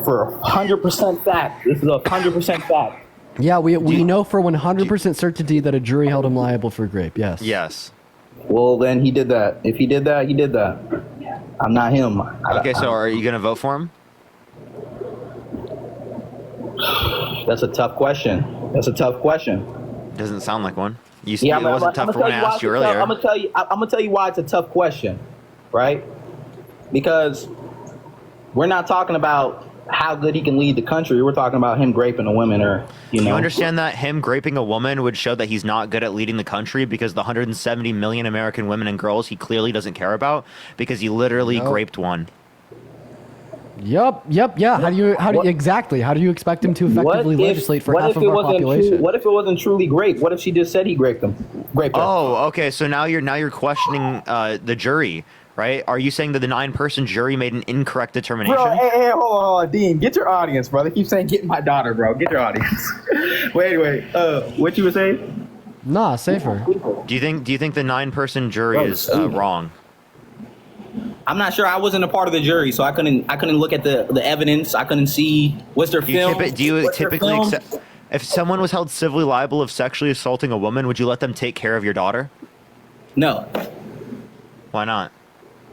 100% fact. This is a 100% fact. Yeah, we know for 100% certainty that a jury held him liable for rape. Yes. Yes. Well, then he did that. If he did that, he did that. I'm not him. Okay, so are you gonna vote for him? That's a tough question. Doesn't sound like one. It I'm wasn't tough when I asked you earlier. I'm gonna tell you why it's a tough question, right? Because we're not talking about how good he can lead the country. We're talking about him graping a woman, or you know. You understand that him graping a woman would show that he's not good at leading the country, because the 170 million American women and girls he clearly doesn't care about, because he literally graped one. Yep. Yeah. How do you expect him to effectively legislate for half of our population? What if it wasn't truly grape? What if she just said he graped her? Oh, okay. So now you're questioning the jury, right? Are you saying that the 9-person jury made an incorrect determination? Bro, hey, hold on, Dean. Get your audience, bro. They keep saying get my daughter, bro. Get your audience. wait. What you were saying? Nah, safer. Do you think the 9-person jury is wrong? I'm not sure. I wasn't a part of the jury, so I couldn't look at the evidence. I couldn't see what's their film. Do you typically accept? If someone was held civilly liable of sexually assaulting a woman, would you let them take care of your daughter? No, Why not?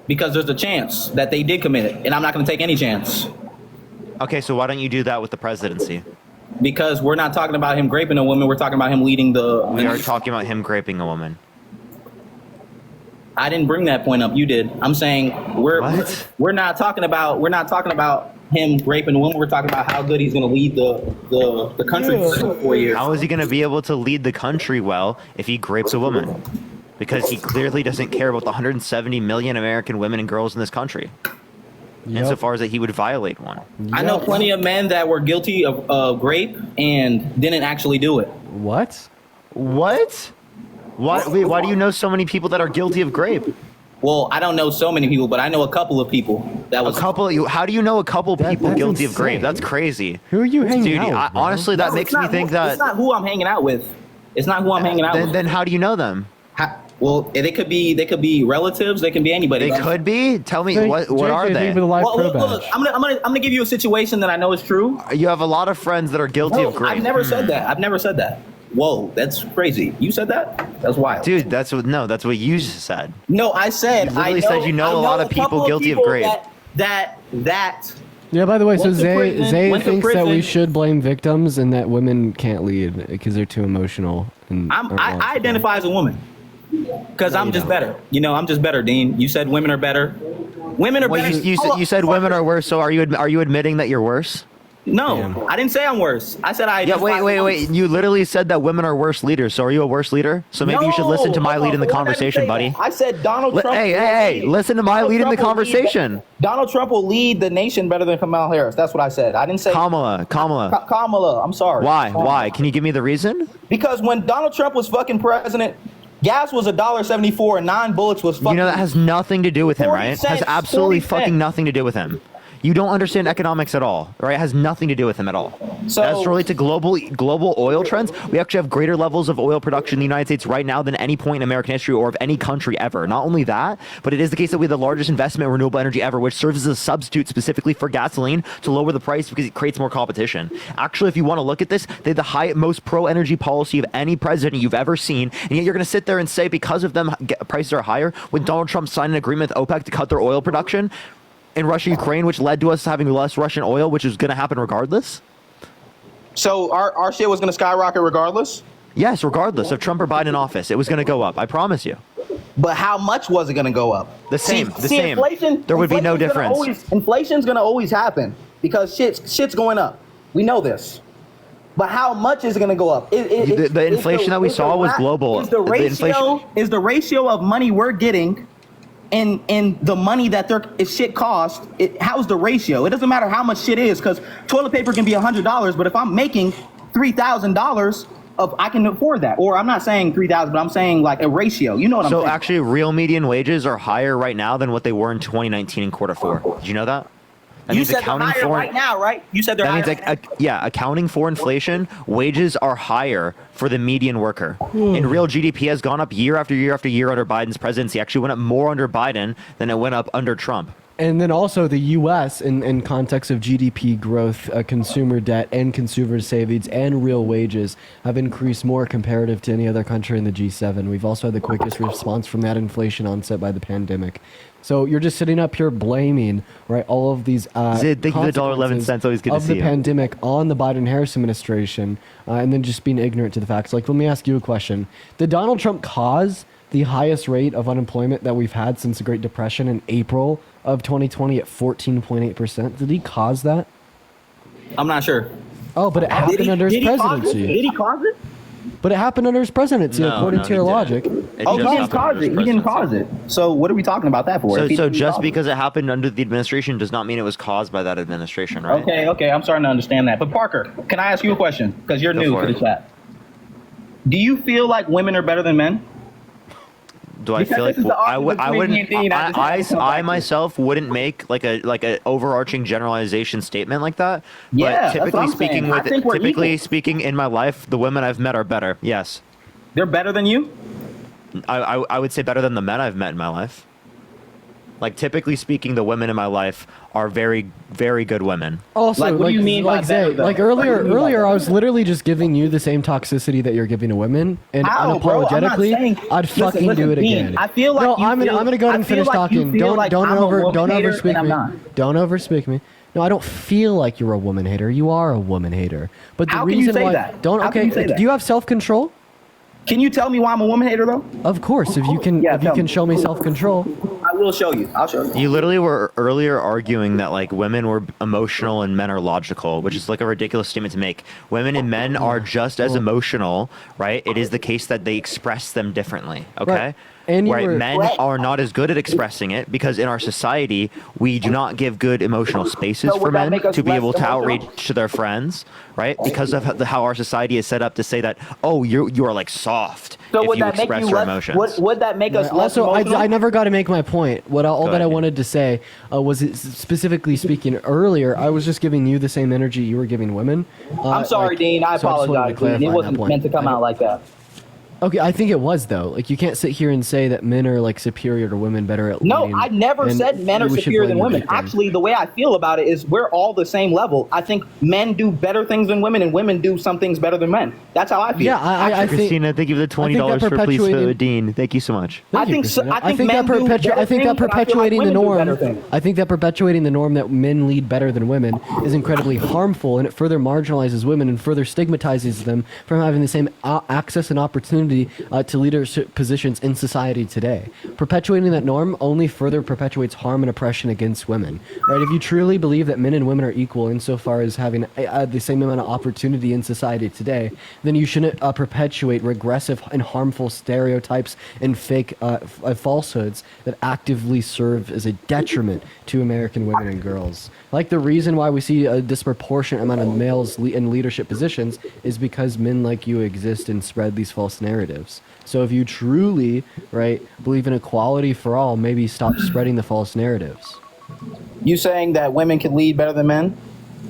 because there's a chance that they did commit it, and I'm not going to take any chance. Okay, so why don't you do that with the presidency? Because we're not talking about him raping a woman. We're talking about him leading the. We are talking about him raping a woman. I didn't bring that point up. You did. I'm saying we're not talking about him raping a woman. We're talking about how good he's going to lead the country for 4 years. How is he going to be able to lead the country well if he rapes a woman? Because he clearly doesn't care about the 170 million American women and girls in this country. Insofar as that he would violate one. I know plenty of men that were guilty of rape and didn't actually do it. What? What? Why do you know so many people that are guilty of rape? Well, I don't know so many people, but I know a couple of people that was. How do you know a couple people that's guilty of insane. rape? That's crazy. Who are you hanging out with, bro? Honestly, that No, makes it's me not think who- that. It's not who I'm hanging out with. It's not who I'm hanging out with. Then how do you know them? Well, they could be relatives. They can be anybody. They could be. Tell me what are they? Well, look, I'm gonna give you a situation that I know is true. You have a lot of friends that are guilty No, of rape. I've never said that. I've never said that. Whoa, that's crazy. You said that? That's wild. Dude, that's what you just said. No, I said. You literally said you know a lot of people guilty of rape. That. Yeah, by the way, so Went to Zay prison, went to thinks that we prison. should blame victims and that women can't lead because they're too emotional. And I identify as a woman because I'm just better. You know, I'm just better, Dean. You said women are better. Women are better. You said women are worse. So are you admitting that you're worse? No, I didn't say I'm worse. I said I. Yeah, wait. You literally said that women are worse leaders. So are you a worse leader? So maybe you should listen to my lead in the conversation, buddy. I said Donald Trump. Hey, listen to my lead in the conversation. Donald Trump will lead the nation better than Kamala Harris. That's what I said. I didn't say Kamala. Kamala. I'm sorry. Why? Can you give me the reason? Because when Donald Trump was fucking president, gas was $1.74 and 9 bullets was fucking. You know that has nothing to do with him, 40 right? It has cents, absolutely 40 fucking cents. nothing to do with him. You don't understand economics at all, right? It has nothing to do with him at all. So- As related to global oil trends, we actually have greater levels of oil production in the United States right now than any point in American history or of any country ever. Not only that, but it is the case that we have the largest investment in renewable energy ever, which serves as a substitute specifically for gasoline to lower the price because it creates more competition. Actually, if you want to look at this, they have the most pro-energy policy of any president you've ever seen, and yet you're going to sit there and say because of them prices are higher when Donald Trump signed an agreement with OPEC to cut their oil production in Russia, Ukraine, which led to us having less Russian oil, which is going to happen regardless? So our shit was going to skyrocket regardless? Yes, regardless of Trump or Biden in office. It was going to go up. I promise you. But how much was it going to go up? The same. Inflation, There would be no inflation's gonna difference. Inflation's going to always happen because shit's going up. We know this. But how much is it going to go up? The inflation that we saw was global. Is the ratio of money we're getting and the money that if shit costs, how's the ratio? It doesn't matter how much shit is because toilet paper can be $100, but if I'm making $3,000 I can afford that. Or I'm not saying 3,000, but I'm saying like a ratio. You know what I'm saying? So actually, real median wages are higher right now than what they were in 2019 in Q4. Did you know that? You said they're higher right now, right? You said they're higher. That means, accounting for inflation, wages are higher for the median worker. And real GDP has gone up year after year after year under Biden's presidency. Actually went up more under Biden than it went up under Trump. And then also the U.S. in context of GDP growth, consumer debt, and consumer savings and real wages have increased more comparative to any other country in the G7. We've also had the quickest response from that inflation onset by the pandemic. So you're just sitting up here blaming, right, all of these Zid, thank you for the $1.11. Always good to of see the you. pandemic on the Biden-Harris administration, and then just being ignorant to the facts. Like, let me ask you a question. Did Donald Trump cause the highest rate of unemployment that we've had since the Great Depression in April of 2020 at 14.8%? Did he cause that? I'm not sure. Oh, but it happened under his presidency. Did he cause it? But it happened under his presidency, according to your logic. Oh, he didn't cause it. He didn't cause it. So what are we talking about that for? So just because it happened under the administration does not mean it was caused by that administration, right? Okay, I'm starting to understand that. But Parker, can I ask you a question? Because you're new to the chat. Do you feel like women are better than men? Do I feel like I wouldn't? I myself wouldn't make like a overarching generalization statement like that. Yeah, but typically speaking, I think we're typically equal. speaking, in my life, the women I've met are better. Yes, they're better than you. I would say better than the men I've met in my life. Like, typically speaking, the women in my life are very, very good women. Also, Like, what do you mean by Zay, that, though? like What do you mean by earlier, that? I was literally just giving you the same toxicity that you're giving to women, and How, bro? I'm not unapologetically, saying- I'd Listen, fucking do it Dean, again. I feel like no, you I'm feel- gonna go ahead and I feel finish like you talking. feel Don't like don't I'm a woman don't hater, overspeak and I'm me. not. Don't overspeak me. No, I don't feel like you're a woman hater. You are a woman hater. But the How can you reason say why that? don't How can okay, you say that? do you have self-control? Can you tell me why I'm a woman hater, though? Of course, if you can tell me. show me self-control. I will show you. I'll show you. You literally were earlier arguing that like women were emotional and men are logical, which is like a ridiculous statement to make. Women and men are just as emotional, right? It is the case that they express them differently, okay? Right. And you right, were- men are not as good at expressing it because in our society we do not give good emotional spaces So for would that men make us to be less able to emotional? outreach to their friends, right? Because of how our society is set up to say that, oh, you are like soft So if would you that make express you your less? emotions. Would that make us less Also, emotional? I never got to make my point. All Go that I ahead. wanted to say was specifically speaking earlier. I was just giving you the same energy you were giving women. I'm sorry, Dean. I so I just wanted to apologize, Dean. clarify It that wasn't point. meant to come out like that. Okay, I think it was though. Like you can't sit here and say that men are like superior to women, better at No, leading, I never and said men are we should superior than blame the women. victim. Actually, the way I feel about it is we're all the same level. I think men do better things than women, and women do some things better than men. That's how I feel. Yeah, I think. Christina, thank you for the $20 for please for Dean. Thank you so much. I think so, Christina. I think men that do better I think that things, but I feel like perpetuating the women do norm. better things. I think that perpetuating the norm that men lead better than women is incredibly harmful, and it further marginalizes women and further stigmatizes them from having the same access and opportunity to leadership positions in society today. Perpetuating that norm only further perpetuates harm and oppression against women. Right? If you truly believe that men and women are equal insofar as having the same amount of opportunity in society today, then you shouldn't perpetuate regressive and harmful stereotypes and fake falsehoods that actively serve as a detriment to American women and girls. Like the reason why we see a disproportionate amount of males in leadership positions is because men like you exist and spread these false narratives. So if you truly, right, believe in equality for all, maybe stop spreading the false narratives. You saying that women can lead better than men?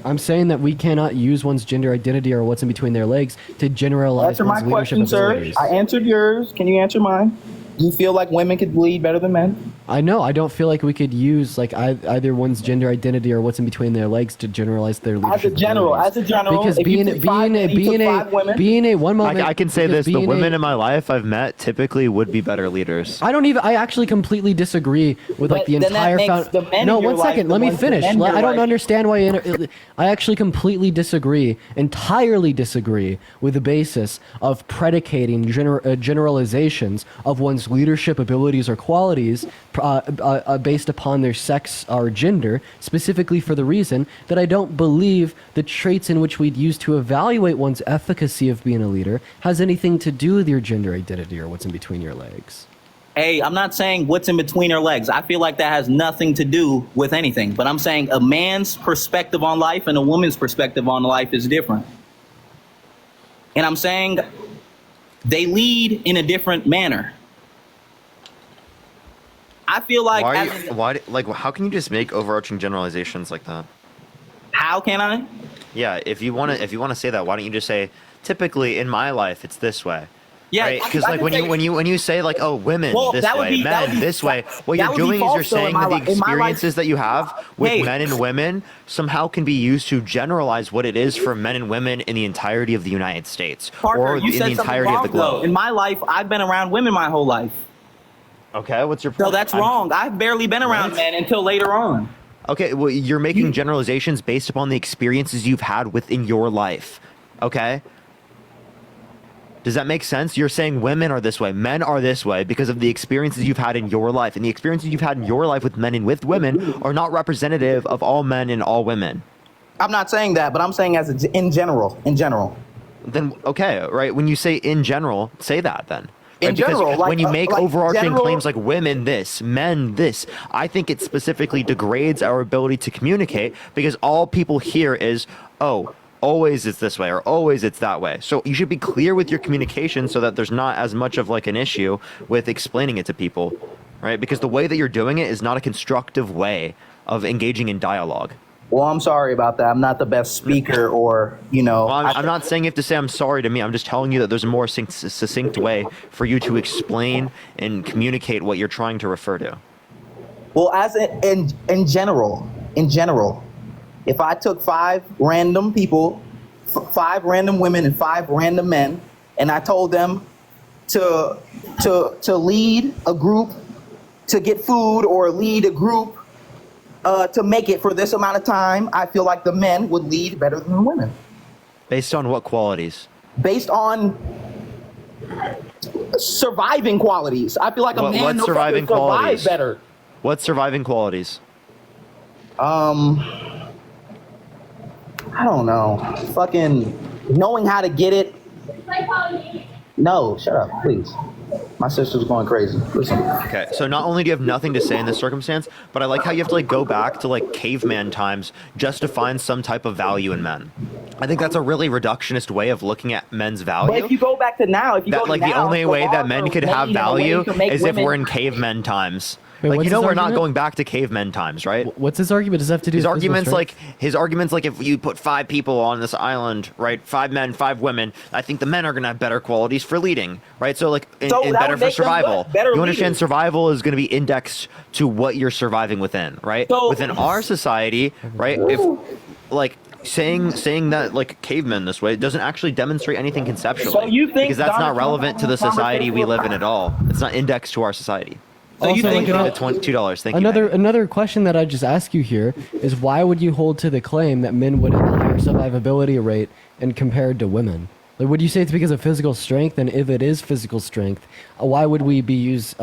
I'm saying that we cannot use one's gender identity or what's in between their legs to generalize Answer my one's leadership question, sir. abilities. I answered yours. Can you answer mine? Do you feel like women could lead better than men? I know. I don't feel like we could use like either one's gender identity or what's in between their legs to generalize their leadership. Because if you took five women- being a one moment, I can say because this: the being women in my life I've met typically would be better leaders. I actually completely disagree with like But the then that entire makes the men No, in your one second. life Let the me ones- the finish. men in your I don't life- understand why. I actually completely disagree, entirely disagree with the basis of predicating generalizations of one's leadership abilities or qualities based upon their sex or gender, specifically for the reason that I don't believe the traits in which we'd use to evaluate one's efficacy of being a leader has anything to do with your gender identity or what's in between your legs. Hey, I'm not saying what's in between her legs. I feel like that has nothing to do with anything. But I'm saying a man's perspective on life and a woman's perspective on life is different. And I'm saying they lead in a different manner. I feel like how can you just make overarching generalizations like that? How can I? Yeah, if you want to say that, why don't you just say typically in my life it's this way? Yeah, right? Because like when you say like, oh, women this way, men this way, what you're doing is you're saying that the experiences that you have with men and women somehow can be used to generalize what it is for men and women in the entirety of the United States or in the entirety of the globe. In my life, I've been around women my whole life. Okay, what's your point? So that's wrong. I've barely been around men until later on. Okay, well, you're making generalizations based upon the experiences you've had within your life. Okay? Does that make sense? You're saying women are this way, men are this way because of the experiences you've had in your life. And the experiences you've had in your life with men and with women are not representative of all men and all women. I'm not saying that, but I'm saying in general. Then, okay, right? When you say in general, say that then. In right? Because general, when you make overarching general, claims like women this, men this, I think it specifically degrades our ability to communicate because all people hear is, oh, always it's this way or always it's that way. So you should be clear with your communication so that there's not as much of like an issue with explaining it to people, right? Because the way that you're doing it is not a constructive way of engaging in dialogue. Well, I'm sorry about that. I'm not the best speaker or, Well, I'm not saying you have to say I'm sorry to me. I'm just telling you that there's a more succinct way for you to explain and communicate what you're trying to refer to. Well, as in general, if I took 5 random people, 5 random women and 5 random men, and I told them to lead a group to get food or lead a group to make it for this amount of time, I feel like the men would lead better than the women. Based on what qualities? Based on surviving qualities. I feel like a man what knows how to surviving survive qualities? better. What surviving qualities? I don't know. Fucking knowing how to get it. No, shut up, please. My sister's going crazy. Listen. Okay, so not only do you have nothing to say in this circumstance, but I like how you have to like go back to like caveman times just to find some type of value in men. I think that's a really reductionist way of looking at men's value. But if you go back to now, if you that, go to like now, the only way that men could have value is if we're in women. cavemen times. Wait, Like, what's you know, his we're not argument? going back to cavemen times, right? What's his argument? Does that have to do His with physical argument's strength? his argument's like if you put 5 people on this island, right? 5 men, 5 women. I think the men are gonna have better qualities for leading, right? So like, and So that better would for make them survival. what? Better You understand? leaders. Survival is gonna be indexed to what you're surviving within, right? So- Within our society, right? If like saying that like cavemen this way doesn't actually demonstrate anything conceptually, So you think because that's Donald not Trump relevant to the has a society we live in conversation at all. It's not indexed to our society. So you Also, think like, The $2. Thank you. Another question that I just ask you here is why would you hold to the claim that men would have a higher survivability rate and compared to women? Like, would you say it's because of physical strength? And if it is physical strength, why would we use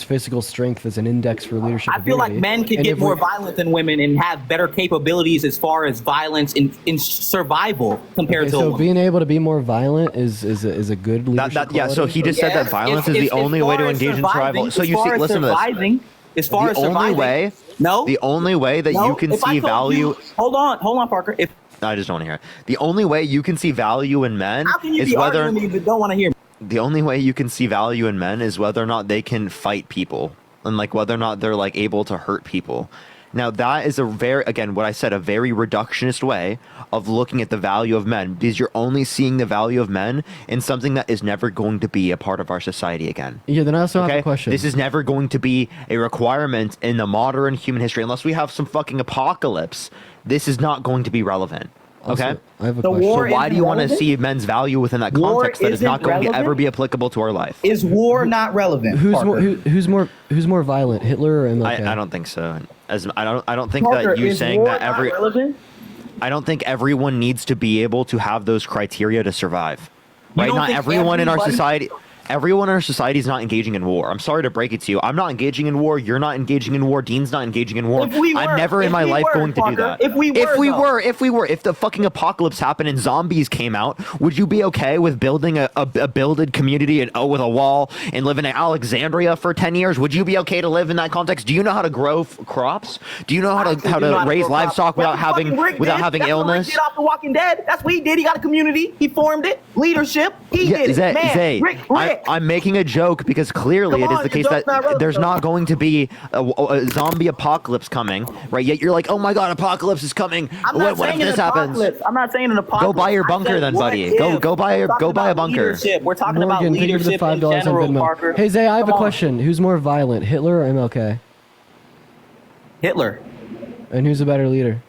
physical strength as an index for leadership? I feel like ability? men can And get if more we- violent than women and have better capabilities as far as violence in survival compared Okay, to a so woman. being able to be more violent is a good leadership. Yeah, so he just said that violence is the only way to engage in survival. So you see, listen to this. As far as The only surviving, way, no, the only way that no, you can if I see told value. you- hold on, Parker. If I just don't want to hear it. The only way you can see value in men how can you is be whether arguing with me but don't want to hear me? the only way you can see value in men is whether or not they can fight people and like whether or not they're like able to hurt people. Now that is a very, again, what I said, a very reductionist way of looking at the value of men, because you're only seeing the value of men in something that is never going to be a part of our society again. Yeah, then I also have a question. This is never going to be a requirement in the modern human history unless we have some fucking apocalypse. This is not going to be relevant. Okay? Also, I have a The question. war So why do you want to relevant? see men's value within that War context that is isn't not going to relevant? ever be applicable to our life? Is war not relevant? Who's Parker? who's more violent, Hitler or MLK? I don't think so. I don't think Parker, that you is saying war that not relevant? I don't think everyone needs to be able to have those criteria to survive. You Right? don't Not think everyone in our everybody- society is not engaging in war. I'm sorry to break it to you. I'm not engaging in war. You're not engaging in war. Dean's not engaging in war. If we I'm were- never in if my we life were, going to do Parker, that. if we were, if the fucking apocalypse happened and zombies came out, would you be okay with building a builded community and with a wall and live in Alexandria for 10 years? Would you be okay to live in that context? Do you know how to grow crops? Do you know how to raise livestock without having illness? That's off The Walking Dead. That's what he did. He got a community. He formed it. Leadership. He did it. Man, Rick. I'm making a joke because clearly Come it is on, the your case joke's that not relevant, there's though. not going to be a zombie apocalypse coming, right? Yet you're like, oh my god, apocalypse is coming. I'm not What if saying this an happens? apocalypse. I'm not saying an apocalypse. Go buy your I bunker said, then, what buddy. if? Go buy We're talking a about bunker. leadership. We're talking about Morgan, thank you for the leadership in $5 on general, Venmo. Parker. Hey Zay, I have a Come on. question. Who's more violent, Hitler or MLK? Hitler. And who's a better leader?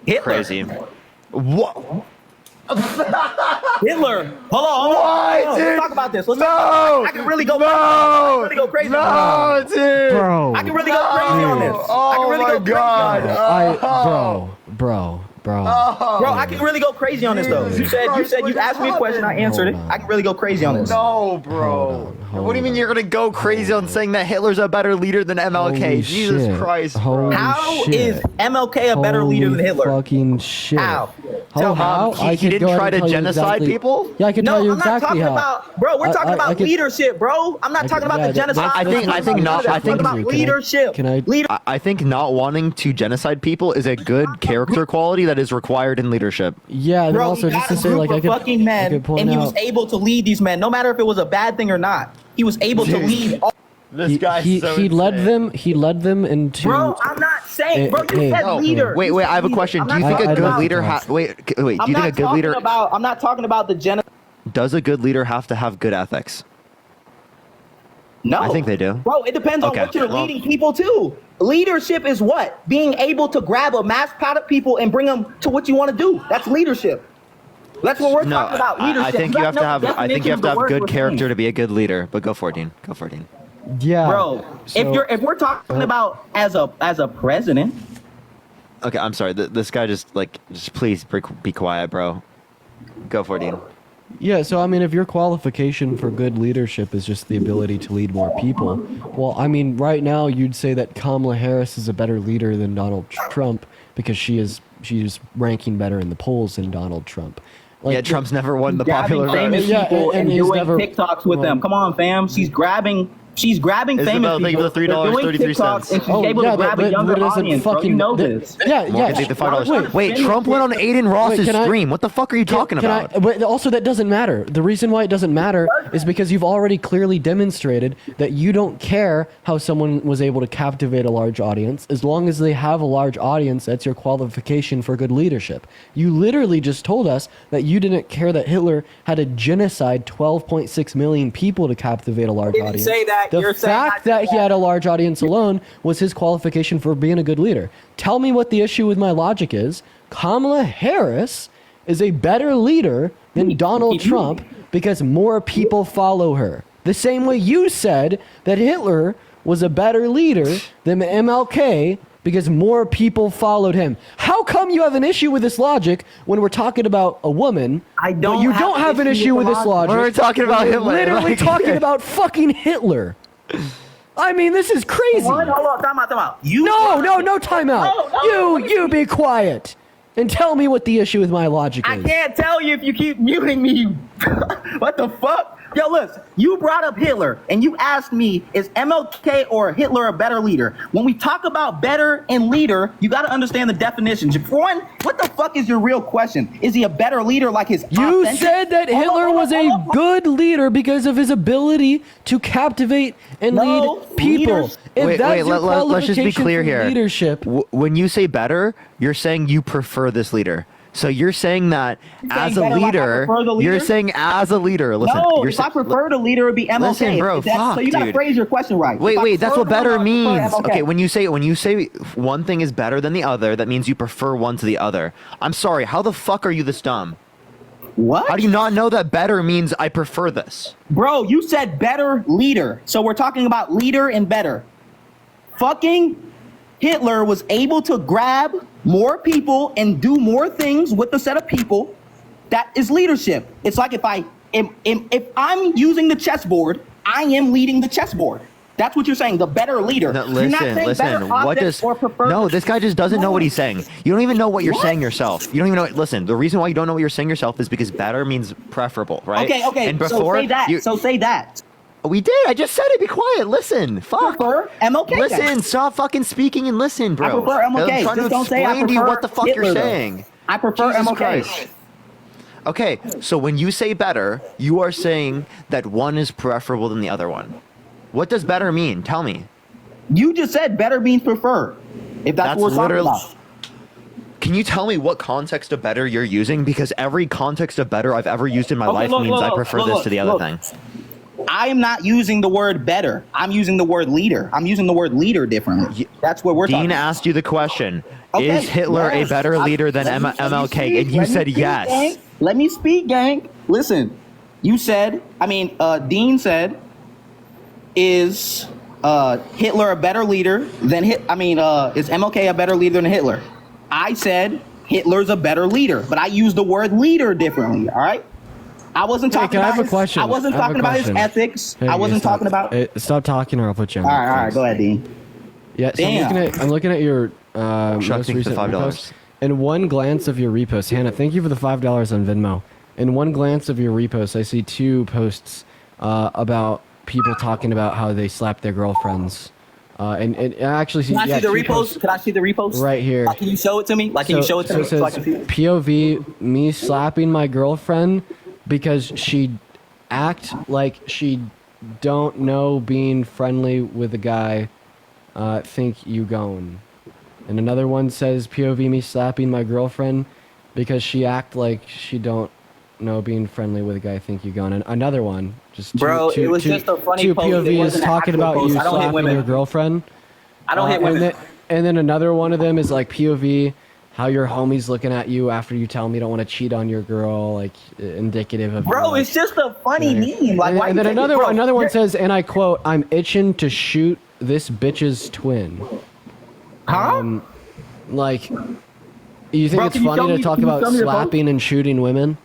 Hitler. Crazy. What? Hitler. Hold on. Why, Let's dude? talk about this. Let's No. talk about it. I can really go. No. I can really go crazy. No, dude. Bro. I can really go crazy on this. I can Oh really my go crazy on this. Bro. Bro, I can really go crazy on this though. You said you asked me a question, I answered it. I can really go crazy on this. No, bro. What do you mean you're gonna go crazy on saying that Hitler's a better leader than MLK? Holy Jesus shit. Christ, bro. Holy How shit. is MLK a better leader than Hitler? Fucking shit. How? How? He I could didn't go ahead try and to tell you genocide exactly- people? Yeah, I can tell you I'm not exactly talking how. about, bro. We're talking about leadership, bro. I'm not talking about the genocide. I think I'm talking about leadership. I think not wanting to genocide people is a good character quality that is required in leadership. Yeah, and Bro, also he just got to a say, group like, I of could, fucking I men, could point and he was out, able to lead these men, no matter if it was a bad thing or not. He was able to lead. All- he led them into. Bro, I'm not saying, bro. You said No. leader. Wait, I have a question. Do you think a good leader do you think a good leader I'm not talking about the genocide. does a good leader have to have good ethics? No. I think they do. Bro, it depends on Okay, what you're well- leading people to. Leadership is what? Being able to grab a mass crowd of people and bring them to what you want to do. That's leadership. That's what we're No, talking about. Leadership. I think you have to have. I think you have to have good good character to be a good leader. But go for it, Dean. Go for it, Dean. Yeah, Bro, if we're talking about as a president. Okay, I'm sorry. This guy just please be quiet, bro. Go for it, Dean. Yeah, so I mean, if your qualification for good leadership is just the ability to lead more people, well, I mean, right now you'd say that Kamala Harris is a better leader than Donald Trump because she's ranking better in the polls than Donald Trump. Yeah, Trump's never won the popular vote. Famous people and he's doing never TikToks with them. Come on, fam. She's grabbing famous Isabel, thank you people. for the They're doing $3.33. TikToks, and she's able to grab a younger audience. Bro, you know this. Yeah, Morgan, yeah. take the $5. Wait, Trump went on Aiden Ross's stream. What the fuck are you talking about? But also, that doesn't matter. The reason why it doesn't matter is because you've already clearly demonstrated that you don't care how someone was able to captivate a large audience. As long as they have a large audience, that's your qualification for good leadership. You literally just told us that you didn't care that Hitler had to genocide 12.6 million people to captivate a large Didn't audience. say that. The You're saying fact that he had a large audience alone was his qualification for being a good leader. Tell me what the issue with my logic is. Kamala Harris is a better leader than Donald Trump because more people follow her. The same way you said that Hitler was a better leader than MLK because more people followed him. How come you have an issue with this logic when we're talking about a woman? I don't. But you don't have an issue with this logic. We're talking about We're Hitler. literally talking about fucking Hitler. I mean, this is crazy. Hold on, time out. No timeout. No, You be quiet and tell me what the issue with my logic I is. can't tell you if you keep muting me. What the fuck? Yo, listen, you brought up Hitler and you asked me, is MLK or Hitler a better leader? When we talk about better and leader, you got to understand the definitions. For one, what the fuck is your real question? Is he a better leader like his You authentic- said that Hitler was a good leader because of his ability to captivate and lead people. leaders- If that's your let's just be qualification clear for here. leadership, When you say better, you're saying you prefer this leader. So you're saying that as a better like I leader, prefer the leader? you're saying as a leader. Listen, No, you're if I prefer the leader, it would be MLK. Listen, bro, So you got to dude. phrase your question right. If I Wait, that's prefer what better the leader, I means. prefer MLK. Okay, when you say one thing is better than the other, that means you prefer one to the other. I'm sorry, how the fuck are you this dumb? What? How do you not know that better means I prefer this? Bro, you said better leader. So we're talking about leader and better. Fucking Hitler was able to grab more people and do more things with a set of people. That is leadership. It's like if I'm using the chessboard, I am leading the chessboard. That's what you're saying. The better leader. No, You're not saying better What objects does? or preferred. No, this guy just doesn't know what he's saying. You don't even know what you're What? saying yourself. You don't even know. Listen, the reason why you don't know what you're saying yourself is because better means preferable, right? Okay. And So before say that. So say that. we did. I just said it. Be quiet. Listen. Fuck. Prefer MLK. Listen. then. Stop fucking speaking and listen, bro. I prefer MLK. I'm trying Just to don't say I explain to you prefer what the fuck Hitler, you're though. saying. I prefer Jesus MLK. Christ. Okay, so when you say better, you are saying that one is preferable than the other one. What does better mean? Tell me. You just said better means prefer. If that's what we're talking about. Can you tell me what context of better you're using? Because every context of better I've ever used in my life means I prefer this to the other thing. I am not using the word better. I'm using the word leader. I'm using the word leader differently. That's what we're talking Dean about. asked you the question. Okay, Is Hitler yes. a better leader than Let me MLK? speak. And you Let me said speak, yes. gang. Let me speak, gang. Listen, you said, Dean said, is Hitler a better leader than is MLK a better leader than Hitler? I said Hitler's a better leader, but I used the word leader differently, all right? I wasn't talking can I about have a question? I wasn't I have talking a about his question. ethics. Hey, I wasn't stop. talking about Hey, stop talking or I'll put you on. All right, go ahead, Dean. Yeah, so I'm looking at your most thanks for recent $5. repost. In one glance of your repost, Hannah, thank you for the $5 on Venmo. In one glance of your repost, I see two posts about people talking about how they slap their girlfriends. And I actually see. Can I see the two repost? posts Can I see the repost? right here? Can you show it to me? Can you show it to me it so I says can see it? POV me slapping my girlfriend because she act like she don't know being friendly with a guy. Think you gone. And another one says POV me slapping my girlfriend because she act like she don't know being friendly with a guy. Think you gone. And another one Just Bro, it was just a funny two post. It POVs wasn't an talking actual about post. you I don't hit slapping women. your girlfriend. I don't hit women. And then another one of them is like POV, how your homie's looking at you after you tell him you don't want to cheat on your girl, like indicative of. Bro, it's just a funny meme. Like, why and you then take it, bro? another one says, and I quote, "I'm itching to shoot this bitch's twin." Huh? Like, you think Bro, it's can you funny tell to me- talk can you about tell me your slapping and shooting women?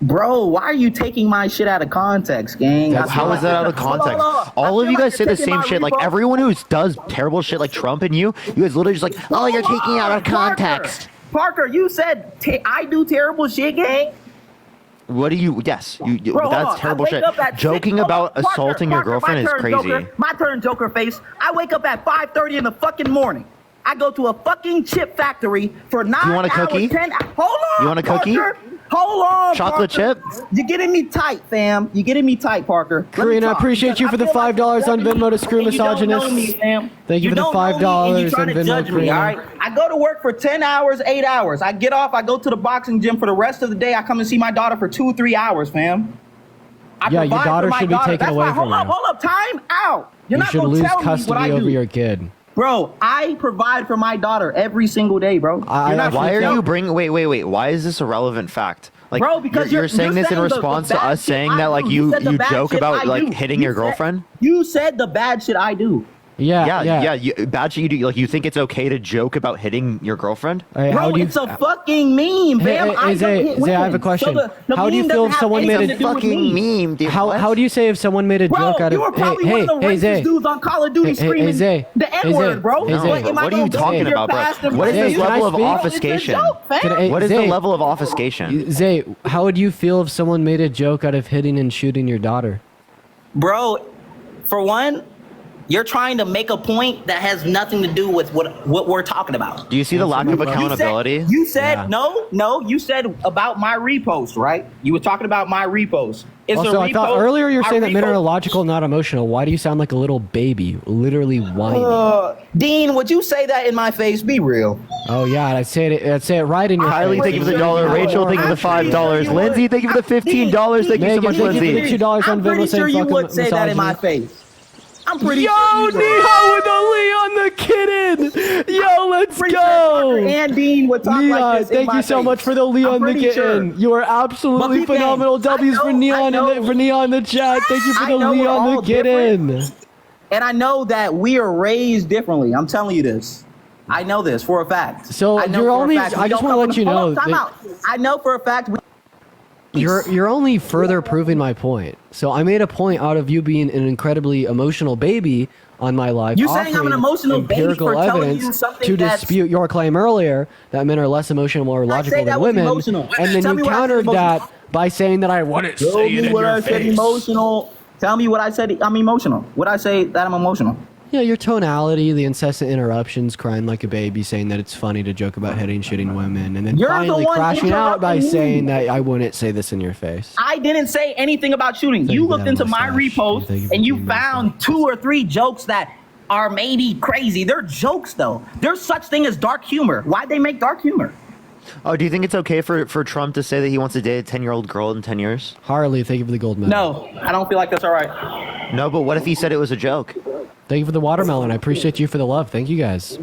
Bro, why are you taking my shit out of context, gang? How is that out of context? All of you guys say the same shit. Like everyone who does terrible shit like Trump and you guys literally just like, oh, you're taking it out of context. Parker, you said I do terrible shit, gang. What do you? Yes, Bro, hold on. that's I terrible wake shit. up at Joking 6 about Parker, assaulting your Parker, girlfriend is my turn, crazy. Joker. My turn, Joker face. I wake up at 5:30 in the fucking morning. I go to a fucking chip factory for 9 hours. You want a cookie? 10 Hold on. You want a cookie? Parker. Hold on. Chocolate Parker. chip? You're getting me tight, fam. You're getting me tight, Parker. Let me Karina, I talk, appreciate you because for the I feel like $5 on you're Venmo to screw and you don't know misogynists. me, fam. Thank you for the don't know me and $5 you're trying on to Venmo, judge me, Karina. all right? I go to work for 10 hours, 8 hours. I get off, I go to the boxing gym for the rest of the day. I come and see my daughter for 2-3 hours, fam. I Yeah, your provide for daughter my should be taken That's away why, from you. Hold up, time out. You're You not should gonna lose tell me what I custody do. over your kid. Bro, I provide for my daughter every single day, bro. You're not Why gonna are tell- you bringing? Wait. Why is this a relevant fact? Like, Bro, because you're saying this in the response to bad us shit saying I that like do. you said the bad joke shit about I like do. hitting You your said- girlfriend. You said the bad shit I do. Yeah. Bad shit you do. Like, you think it's okay to joke about hitting your girlfriend? Hey, how Bro, do you- it's a fucking meme, fam. Hey, I don't Zay, hit I have a women. question. So the How do you meme feel doesn't if have someone made anything a to do with me. meme, dude? How do you say if someone made a Bro, joke out of? you were probably hey, one of the hey, racist Zay. dudes on Call of Duty screaming Zay. the N-word, bro. Hey, Zay. But am I What are you gonna go talking to your about, past bro? and What is say, this Zay, can level I of speak? obfuscation? Can I- What is Zay, the level of obfuscation? Zay, how would you feel if someone made a joke out of hitting and shooting your daughter? Bro, for one, you're trying to make a point that has nothing to do with what we're talking about. Do you see the lack of accountability? You said no. You said about my repost, right? You were talking about my repost. It's Also, a I thought repost. earlier you were saying that men are repost- illogical, not emotional. Why do you sound like a little baby, literally whining? Dean, would you say that in my face? Be real. Oh yeah, I'd say it right in your Kylie, face. thank you for the $1. Rachel, thank you for the $5. Lindsay, thank you for the $15. Thank you so Megan, much, thank you for the Lindsay. $2 on I'm pretty Venmo saying sure you fucking would say that in my misogyny. face. I'm pretty Yo, sure you would. Neon with the Leon the Kitten. Yo, let's Pretty sure Parker go. and Dean would talk Leon, like this in thank my you so face. much for the Leon I'm the pretty Kitten. sure. You are But absolutely people, phenomenal. W's for Neon and for Neon the chat. Thank you for I the know we're Leon all the Kitten. And I know that we are raised differently. I'm telling you this. I know this for a fact. So I know you're for a only. fact we I just don't want to come let you from- know. Hold on, time that- out. I know for a fact we You're only further proving my point. So I made a point out of you being an incredibly emotional baby on my live. You saying I'm an offering emotional baby empirical for telling evidence you something to that's- dispute your claim earlier that men are less emotional or I logical say that than was women, emotional. and then Tell you me what I said countered that emotional. by saying that I wouldn't Tell say it me in what your I said face. emotional. Tell me what I said. I'm emotional. What I say that I'm emotional. Yeah, your tonality, the incessant interruptions, crying like a baby, saying that it's funny to joke about hitting, shitting women, and then You're the finally one crashing out by interrupting me. saying that I wouldn't say this in your face. I didn't say anything about shooting. Thank You you for looked that into my mustache. repost Thank you for and you being found 2 or 3 jokes that are maybe crazy. They're jokes though. There's such thing as dark humor. Why'd they make dark humor? Oh, do you think it's okay for Trump to say that he wants to date a 10-year-old girl in 10 years? Harley, thank you for the gold medal. No, I don't feel like that's all right. No, but what if he said it was a joke? Thank you for the watermelon. I appreciate you for the love. Thank you guys.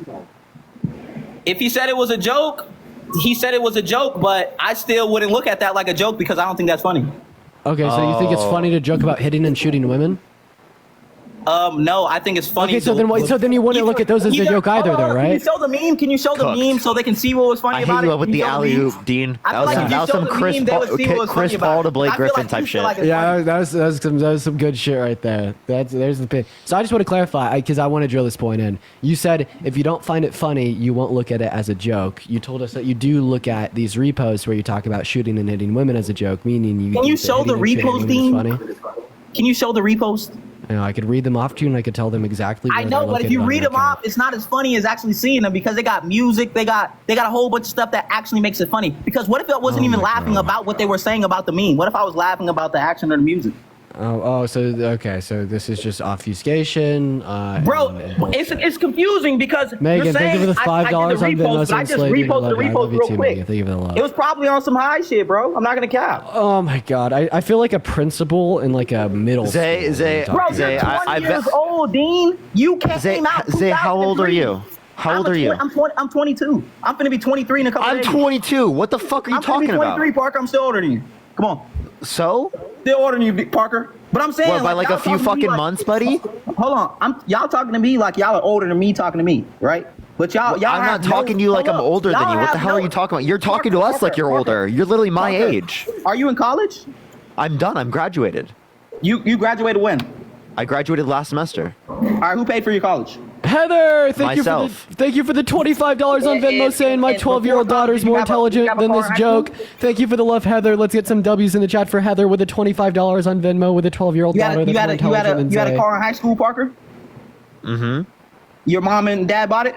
If he said it was a joke, he said it was a joke, but I still wouldn't look at that like a joke because I don't think that's funny. Okay, so you think it's funny to joke about hitting and shooting women? No, I think it's funny. Okay, so then you wouldn't look at those as a joke either, though, Can you right? show the meme? Can you show the meme so they can see what was funny I about hate it? you up with Can the you show alley meme? oop, Dean. I feel like if you That was showed some the Chris meme, they would see what was Chris funny about Paul it. to Blake I feel Griffin like type you feel shit. like it's Yeah, funny. that was some good shit right there. There's the pin. So I just want to clarify because I want to drill this point in. You said if you don't find it funny, you won't look at it as a joke. You told us that you do look at these reposts where you talk about shooting and hitting women as a joke, meaning you. Can you think that show the hitting and shooting repost, women is Dean? funny. Can you show the repost? You know, I could read them off to you and I could tell them exactly. I where know, they're but if located you on read your them account. off, it's not as funny as actually seeing them because they got music, they got a whole bunch of stuff that actually makes it funny. Because what if I wasn't even laughing about what they were saying about the meme? What if I was laughing about the action or the music? So this is just obfuscation. Bro, it's confusing because Megan, you're thank you saying for the $5 I did on the Venmo. repost, but I just reposted the repost real quick. Thank you for the love. It was probably on some high shit, bro. I'm not gonna cap. Oh my god, I feel like a principal in like a middle school. Bro, you're 20 years old, Dean. You came out. Zay, how old are you? How old are you? I'm 22. I'm gonna be 23 in a couple days. I'm 22. What the fuck are you talking about? I'm 23, Parker. I'm still older than you. Come on. So? Still older than you, Parker. But I'm saying, what, by like a y'all few talking to me fucking months, buddy? Hold on. Y'all talking to me like y'all are older than me talking to me, right? But y'all I'm not talking to you like I'm older than you. What the hell are you talking about? You're talking to us like you're older. You're literally my age. Are you in college? I'm done. I'm graduated. You graduated when? I graduated last semester. All right, who paid for your college? Heather, thank Myself. you for the $25 on Venmo saying my 12-year-old daughter is more intelligent than this joke. Thank you for the love, Heather. Let's get some W's in the chat for Heather with a $25 on Venmo with a 12-year-old daughter that's more intelligent than You had a Zay. car in high school, Parker? Mm-hmm. Your mom and dad bought it?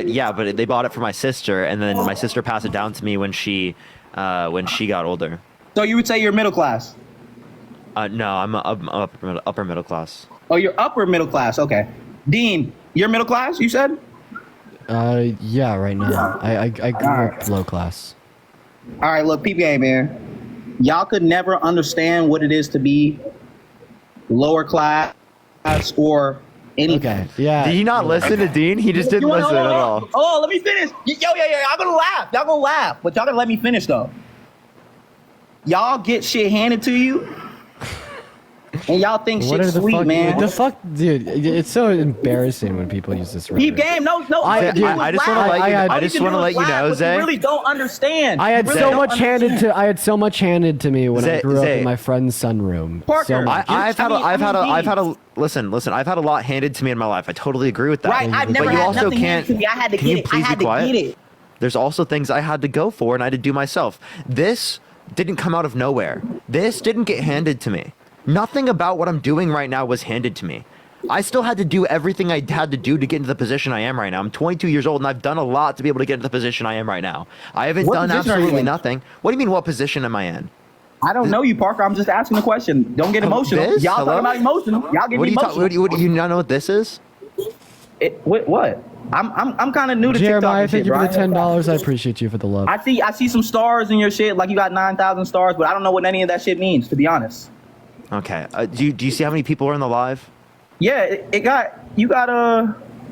Yeah, but they bought it for my sister, and then my sister passed it down to me when she got older. So you would say you're middle class? No, I'm upper middle class. Oh, you're upper middle class. Okay. Dean, you're middle class, you said? Yeah, right now. I grew up low class. All right, look, peep game, man. Y'all could never understand what it is to be lower class or anything. Okay, yeah. Did you not listen to Dean? He just didn't listen at all. Oh, let me finish. I'm gonna laugh. Y'all gonna laugh, but y'all gotta let me finish though. Y'all get shit handed to you, and y'all think shit's sweet, man. The fuck, dude! It's so embarrassing when people use this. Peep game, no. I just want to let you know, Zay. You really don't understand. I had so much handed to me when I grew up in my friend's sunroom. Parker, I've had a listen. I've had a lot handed to me in my life. I totally agree with that. Right, I've never had nothing handed to me. I had to get it. I had to get it. There's also things I had to go for and I had to do myself. This didn't come out of nowhere. This didn't get handed to me. Nothing about what I'm doing right now was handed to me. I still had to do everything I had to do to get into the position I am right now. I'm 22 years old and I've done a lot to be able to get into the position I am right now. I haven't done absolutely nothing. What do you mean, what position am I in? I don't know you, Parker. I'm just asking the question. Don't get emotional. Y'all talking about emotional. Y'all get emotional. Do you not know what this is? What? I'm kind of new to Jeremiah, TikTok. thank you for the $10. I appreciate you for the love. I see some stars in your shit. Like you got 9,000 stars, but I don't know what any of that shit means, to be honest. Okay. Do you see how many people are in the live? Yeah, you got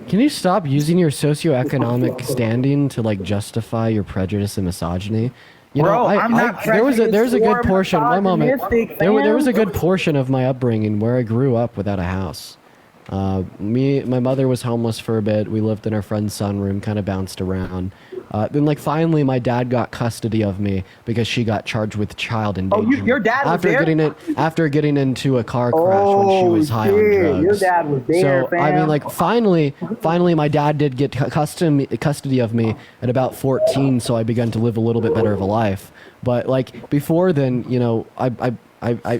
Can you stop using your socioeconomic standing to like justify your prejudice and misogyny? You know, there's a good portion. One moment. There was a good portion of my upbringing where I grew up without a house. My mother was homeless for a bit. We lived in our friend's sunroom, kind of bounced around. Then, like, finally, my dad got custody of me because she got charged with child endangerment. Oh, your dad was there? After getting into a car crash when she was high on drugs. Your dad was there, So, I mean, like, finally, my dad did get custody of me at about 14, so I began to live a little bit better of a life. But, like, before then, you know, I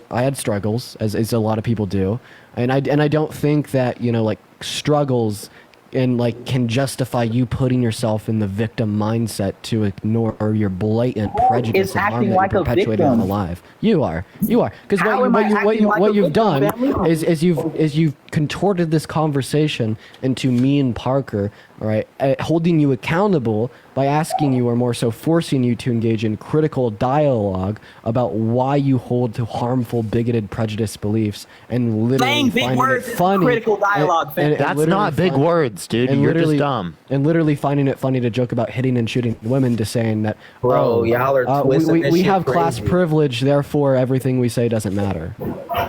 had struggles, as a lot of people do. And I don't think that, you know, like, struggles and like can justify you putting yourself in the victim mindset to ignore or your blatant prejudice and harm that you're perpetuating on the live. You are because what you've done is you've contorted this conversation into me and Parker, all right, holding you accountable by asking you, or more so forcing you to engage in critical dialogue about why you hold to harmful, bigoted, prejudiced beliefs, and literally finding it funny. Critical dialogue. That's not big words, dude. You're just dumb. And literally finding it funny to joke about hitting and shooting women, to saying that, bro, y'all are twisting this we shit have crazy. class privilege, therefore everything we say doesn't matter.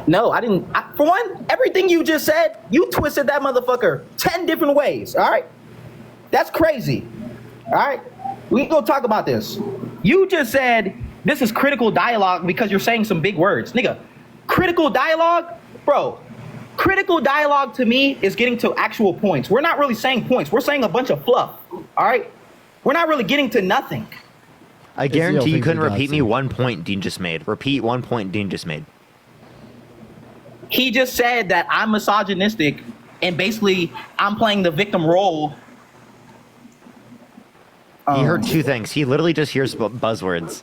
No, I didn't. For one, everything you just said, you twisted that motherfucker 10 different ways. All right, that's crazy. All right, we can go talk about this. You just said this is critical dialogue because you're saying some big words, nigga. Critical dialogue, bro. Critical dialogue to me is getting to actual points. We're not really saying points. We're saying a bunch of fluff. All right, we're not really getting to nothing. I guarantee you couldn't repeat me one point Dean just made. Repeat one point Dean just made. He just said that I'm misogynistic and basically I'm playing the victim role. He heard two things. He literally just hears buzzwords.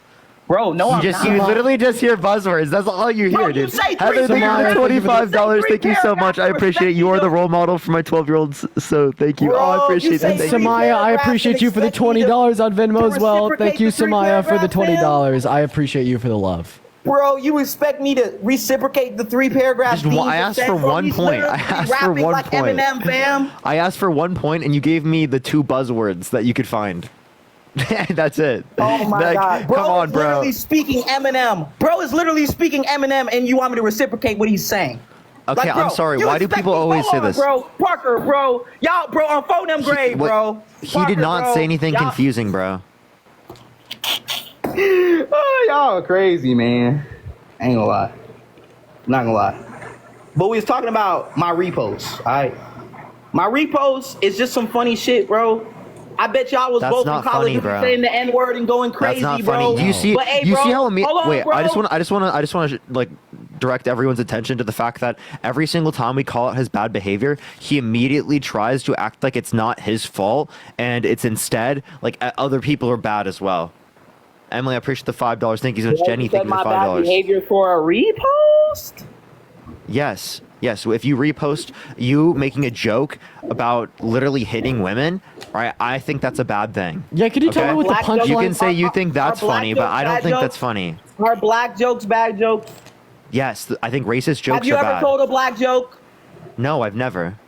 Bro, no, I'm not. You literally just hear buzzwords. That's all you hear, Bro, you dude. say Heather, three thank you for paragraphs. $25. Thank you so much. I appreciate it. You are the role model for my 12-year-olds, so thank you. Bro, I appreciate you that. say Thank you. Samaya, I appreciate you for the $20 on Venmo as well. Thank you, reciprocate the Samaya, for the three paragraphs, $20. I appreciate you for the love. Bro, you expect me to reciprocate the 3 paragraphs? I asked for 1 point. I asked for 1 like point. Eminem, fam. I asked for 1 point, and you gave me the 2 buzzwords that you could find. That's it. Oh my Like, God, bro! Come on, is bro. literally speaking Eminem. Bro is literally speaking Eminem, and you want me to reciprocate what he's saying? Okay, Like, bro, I'm sorry. you Why do expect people me- always hold say on, this? Bro, Parker, bro, y'all, bro, on phone them grade, bro. He did not say anything confusing, bro. Oh, y'all are crazy, man. Ain't gonna lie. Not gonna lie. But we was talking about my reposts, all right? My reposts is just some funny shit, bro. I bet y'all was That's both in not college funny, and bro. saying the N-word and going crazy, That's not bro. funny. Do you see? But, hey, you bro, see how? hold on, Wait, bro. I just want to like direct everyone's attention to the fact that every single time we call out his bad behavior, he immediately tries to act like it's not his fault, and it's instead like other people are bad as well. Emily, I appreciate the $5. Thank you so much, You Jenny. Thank said you for my the bad $5. behavior for a repost? Yes. So if you repost you making a joke about literally hitting women, right? I think that's a bad thing. Yeah, could you tell me what the punchline? You can say you think that's Are black funny, but jokes I don't bad think jokes? that's funny. Are black jokes bad jokes? Yes, I think racist jokes Have you are ever bad. told a black joke? No, I've never.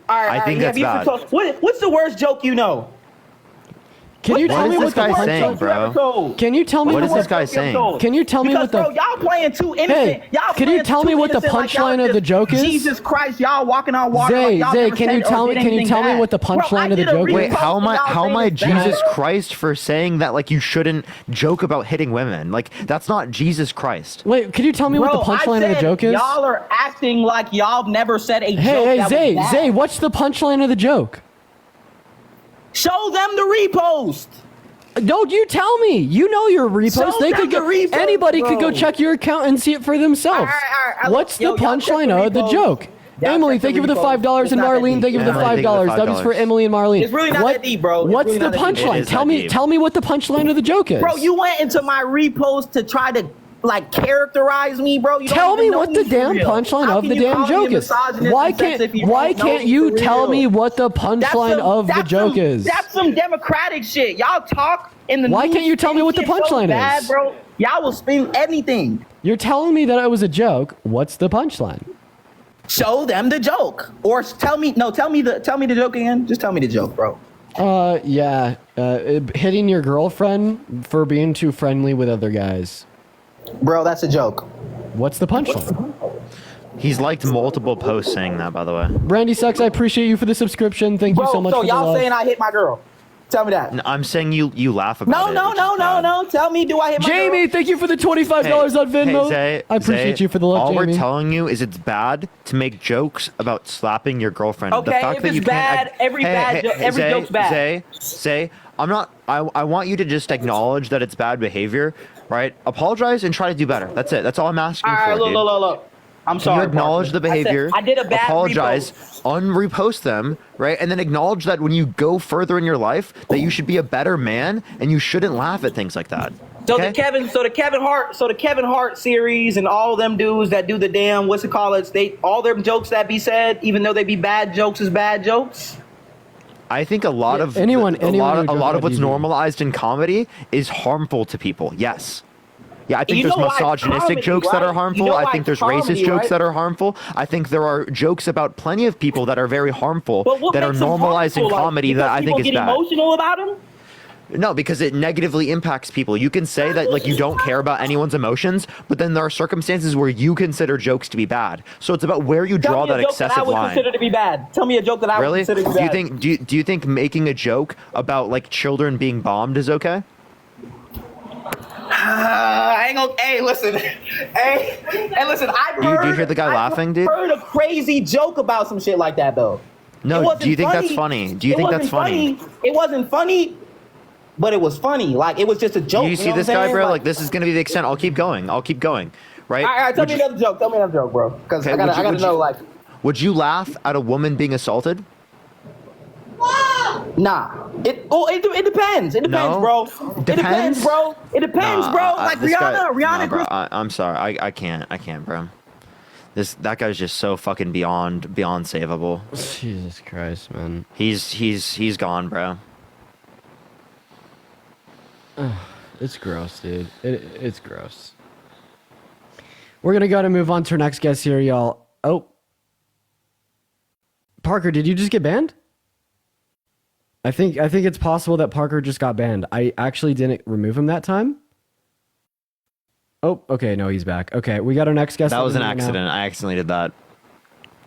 All right, I think that's bad. What's the worst joke you know? Can you tell me What what is the this guy saying, punchline? bro? Can you tell me What what is this the- guy saying? Can you tell me what the? Bro, y'all playing too innocent. Hey, Y'all can you playing tell too me what the innocent, like y'all punchline of just- the joke is? Jesus Christ, y'all walking on water. Zay, like y'all Zay, never can said you or tell me? did Can you anything tell me bad. what the Bro, punchline I of the did a joke is? Wait, how am I y'all saying it's Jesus bad. Christ for saying that like you shouldn't joke about hitting women? Like that's not Jesus Christ. Wait, can you tell me what the Bro, I punchline of the said joke is? Y'all are acting like y'all never said a joke Hey, that Zay, was bad. Zay, what's the punchline of the joke? Show them the repost. Don't you tell me. You know your repost. Show They them could go. the repost, Anybody could go bro. check your account and see it for themselves. All right, What's yo, the y'all check punchline the of the repost. joke? Y'all Emily, check thank the you for the repost. $5, It's and not that Marlene, deep. thank you for the Emily, thank you for the $5. W's for $5. Emily and Marlene. It's really not that deep, bro. It's What's really the not that deep. It punchline? is Tell that me. deep. Tell me what the punchline of the joke is. Bro, you went into my repost to try to like characterize me, bro. You don't Tell even me know what me the for damn real. punchline How of can the you damn call me a joke is. misogynist Why and sexist can't if you Why don't know can't me you for tell real? me what the That's punchline some- of the that's joke some- is? That's some democratic shit. Y'all talk in the Why news can't you tell me what the shit so punchline bad, is? bro? Y'all will spin anything. You're telling me that it was a joke. What's the punchline? Show them the joke, or tell me the joke again. Just tell me the joke, bro. Yeah. Hitting your girlfriend for being too friendly with other guys. Bro, that's a joke. What's the punchline? He's liked multiple posts saying that, by the way. Brandy Sucks, I appreciate you for the subscription. Thank you Bro, so much so for the y'all love. saying I hit my girl? Tell me that. No, I'm saying you laugh about No, it. no, which no, is no, bad. no. Tell me, do I hit my Jamie, girl? thank you for the $25 on Venmo. Zay, I appreciate Zay, you for the love, all Jamie. we're telling you is it's bad to make jokes about slapping your girlfriend. Okay, the fact if that it's you can't bad, every Zay, joke's bad. Zay, I'm not. I want you to just acknowledge that it's bad behavior, right? Apologize and try to do better. That's it. That's all I'm asking All right, for, dude. look. I'm sorry. You acknowledge Parker. the behavior. I did a bad apologize, repost. unrepost them, right? And then acknowledge that when you go further in your life, that you should be a better man and you shouldn't laugh at things like that. So okay? the Kevin Hart series and all them dudes that do the damn all their jokes that be said, even though they be bad jokes, is bad jokes. I think a lot of anyone a lot who of joke what's about normalized in comedy is harmful to people. Yes. Yeah, I think You there's know why it's misogynistic comedy, jokes that right? are harmful. You know I why think it's there's comedy, racist jokes right? that are harmful. I think there are jokes about plenty of people that are very harmful But what that are makes them normalized in harmful? Like, comedy that because I think people is get bad. emotional about them? No, because it negatively impacts people. You can say that like you don't care about anyone's emotions, but then there are circumstances where you consider jokes to be bad. So it's about where you draw that excessive I would line. consider to be bad. Tell me a joke that I Really? would consider to be Do you bad. think do you think making a joke about like children being bombed is okay? I ain't gonna. Hey, listen. Hey, listen. Do you hear the guy laughing, dude? I heard a crazy joke about some shit like that though. It No, wasn't do you think that's funny? Do you think that's funny? It wasn't funny, but it was funny. Like it was just a joke. Do you see know this what I'm guy, saying? bro? Like this is gonna be the extent. I'll keep going, right? All right, tell me another joke. Tell me another joke, bro. Because Okay, I gotta know. Like, would you laugh at a woman being assaulted? Nah. It depends. It depends, No? bro. Depends? It depends, bro. It depends, bro. Like this Rihanna, guy, Rihanna. bro, I'm sorry. I can't, bro. That guy's just so fucking beyond savable. Jesus Christ, man. He's gone, bro. It's gross, dude. It's gross. We're gonna go to move on to our next guest here, y'all. Oh, Parker, did you just get banned? I think it's possible that Parker just got banned. I actually didn't remove him that time. Oh, okay, no, he's back. Okay, we got our next guest. That was an right now. accident. I accidentally did that.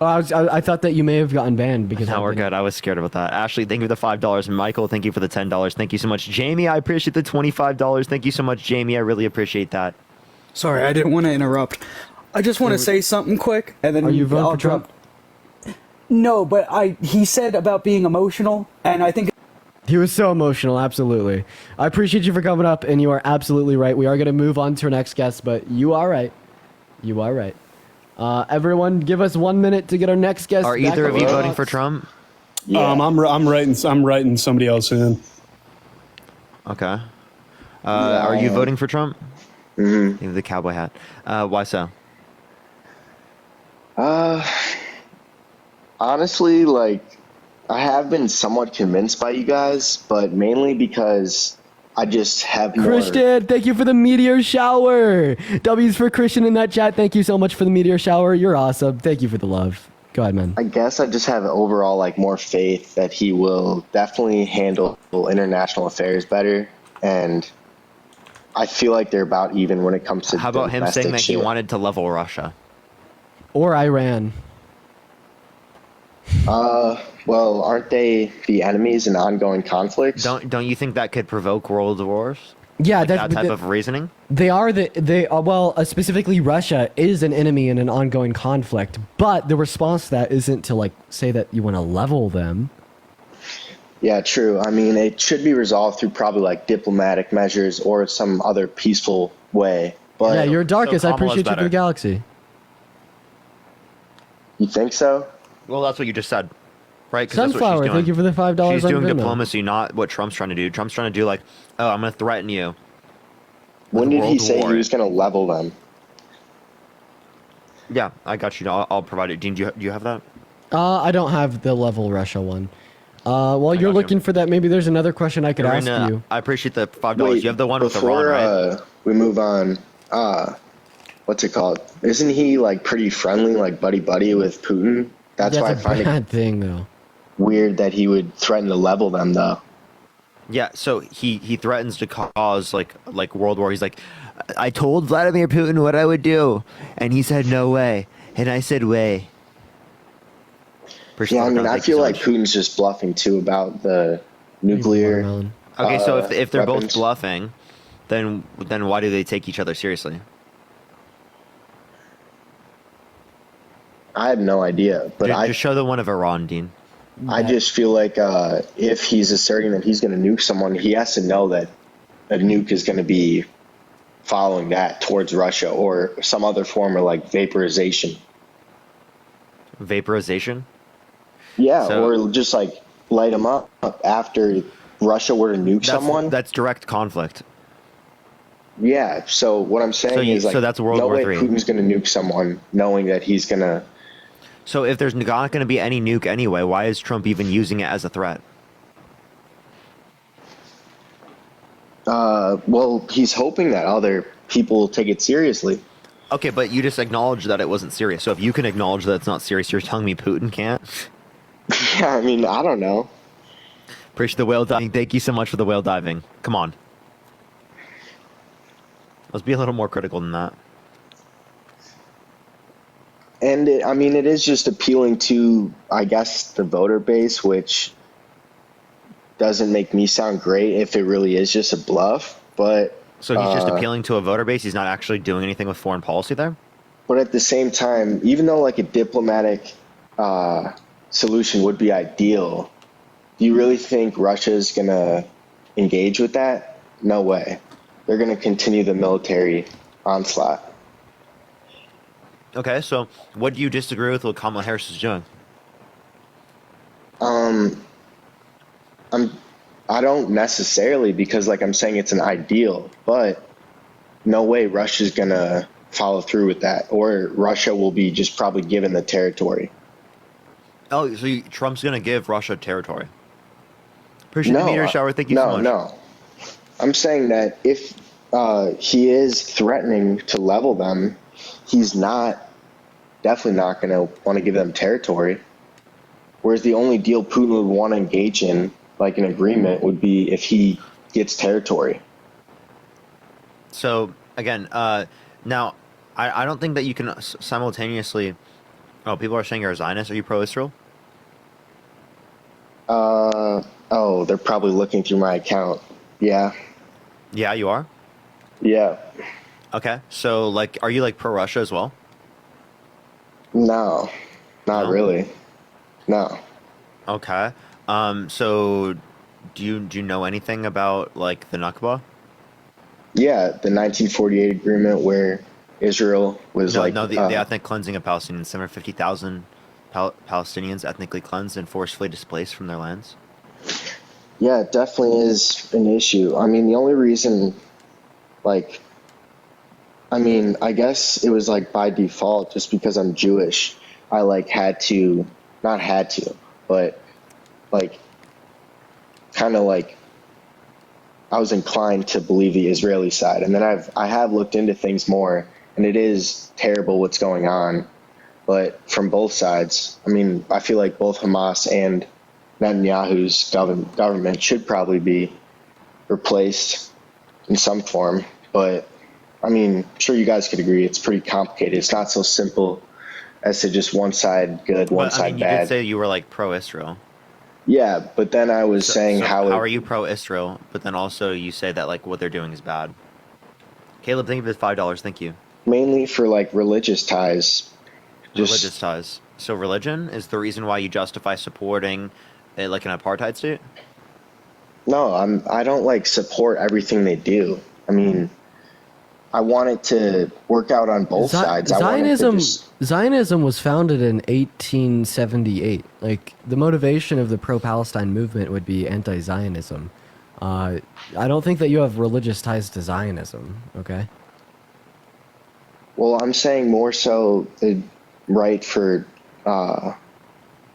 Oh, I thought that you may have gotten banned because. No, we're good. I was scared about that. Ashley, thank you for the $5. Michael, thank you for the $10. Thank you so much. Jamie, I appreciate the $25. Thank you so much, Jamie. I really appreciate that. Sorry, I didn't want to interrupt. I just want to say something quick, and then Are you voting for Trump? No, but he said about being emotional, and I think he was so emotional. Absolutely. I appreciate you for coming up, and you are absolutely right. We are going to move on to our next guest, but you are right. You are right. Everyone, give us 1 minute to get our next guest. Are either of you voting for Trump? Yeah. I'm writing somebody else in. Okay. Are you voting for Trump? Mm-hmm. The cowboy hat. Why so? Honestly, like, I have been somewhat convinced by you guys, but mainly because I just have more... Christian, thank you for the meteor shower. W's for Christian in that chat. Thank you so much for the meteor shower. You're awesome. Thank you for the love. Go ahead, man. I guess I just have overall, like, more faith that he will definitely handle international affairs better, and I feel like they're about even when it comes to How about him saying that he wanted to level Russia? Or Iran. Well, aren't they the enemies in ongoing conflicts? Don't you think that could provoke world wars? Yeah, Like that type of reasoning. They are specifically Russia is an enemy in an ongoing conflict, but the response to that isn't to like say that you want to level them. Yeah, true. I mean, it should be resolved through probably like diplomatic measures or some other peaceful way. But yeah, you're darkest. I appreciate you for the galaxy. You think so? Well, that's what you just said, right? 'Cause that's what she's Sunflower, doing. thank you for the $5. She's on doing Venmo. diplomacy, not what Trump's trying to do. Trump's trying to do like, oh, I'm going to threaten you. When did he World say War. he was going to level them? Yeah, I got you. I'll provide it. Dean, do you have that? I don't have the level Russia one. While you're looking for that, maybe there's another question I could ask you. I appreciate the $5. Wait, You have the one with before, Iran, right? we move on, what's it called? Isn't he like pretty friendly, like buddy with Putin? That's why I a find bad it thing, though. weird that he would threaten to level them, though. Yeah, so he threatens to cause like world war. He's like, I told Vladimir Putin what I would do, and he said no way, and I said way. Yeah, I mean, I feel like Putin's just bluffing too about the nuclear. Okay, so if they're both weapons. bluffing, then why do they take each other seriously? I have no idea, but Just show the one of Iran, Dean. I just feel like if he's asserting that he's going to nuke someone, he has to know that a nuke is going to be following that towards Russia or some other form of like vaporization. Vaporization? Yeah, So- or just like light them up after Russia were to nuke someone. That's direct conflict. Yeah, so what I'm saying is like so that's World no War way III. Putin's going to nuke someone knowing that he's going to. So if there's not going to be any nuke anyway, why is Trump even using it as a threat? Well, he's hoping that other people will take it seriously. Okay, but you just acknowledged that it wasn't serious. So if you can acknowledge that it's not serious, you're telling me Putin can't? Yeah, I mean, I don't know. Appreciate the whale diving. Thank you so much for the whale diving. Come on. Let's be a little more critical than that. And I mean, it is just appealing to, I guess, the voter base, which doesn't make me sound great if it really is just a bluff. But So he's just appealing to a voter base. He's not actually doing anything with foreign policy there? But at the same time, even though like a diplomatic solution would be ideal, do you really think Russia is going to engage with that? No way. They're going to continue the military onslaught. Okay, so what do you disagree with what Kamala Harris is doing? I don't necessarily, because like I'm saying, it's an ideal, but no way Russia's gonna follow through with that, or Russia will be just probably given the territory. Oh, so Trump's going to give Russia territory. Appreciate the meteor shower. Thank you so much. No. I'm saying that if he is threatening to level them, he's definitely not going to want to give them territory. Whereas the only deal Putin would want to engage in, like an agreement, would be if he gets territory. So, again, now, I don't think that you can simultaneously... Oh, people are saying you're a Zionist. Are you pro-Israel? They're probably looking through my account. Yeah. Yeah, you are? Yeah. Okay, so, like, are you, like, pro-Russia as well? No, not really. No. Okay. So, do you know anything about, like, the Nakba? Yeah, the 1948 agreement where Israel was the ethnic cleansing of Palestinians. 750,000 Palestinians ethnically cleansed and forcefully displaced from their lands. Yeah, it definitely is an issue. I mean, the only reason, I guess it was like by default, just because I'm Jewish, I I was inclined to believe the Israeli side. And then I have looked into things more, and it is terrible what's going on. But from both sides, I mean, I feel like both Hamas and Netanyahu's government should probably be replaced in some form. But I mean, I'm sure you guys could agree it's pretty complicated. It's not so simple as to just one side good, one side bad. You did say you were like pro-Israel. Yeah, but then I was saying how are you pro-Israel? But then also you say that like what they're doing is bad. Caleb, thank you for the $5. Thank you. Mainly for like religious ties. Religious ties. So religion is the reason why you justify supporting like an apartheid state? No, I don't like support everything they do. I mean, I want it to work out on both sides. Zionism was founded in 1878. Like, the motivation of the pro-Palestine movement would be anti-Zionism. I don't think that you have religious ties to Zionism, okay? Well, I'm saying more so the right for,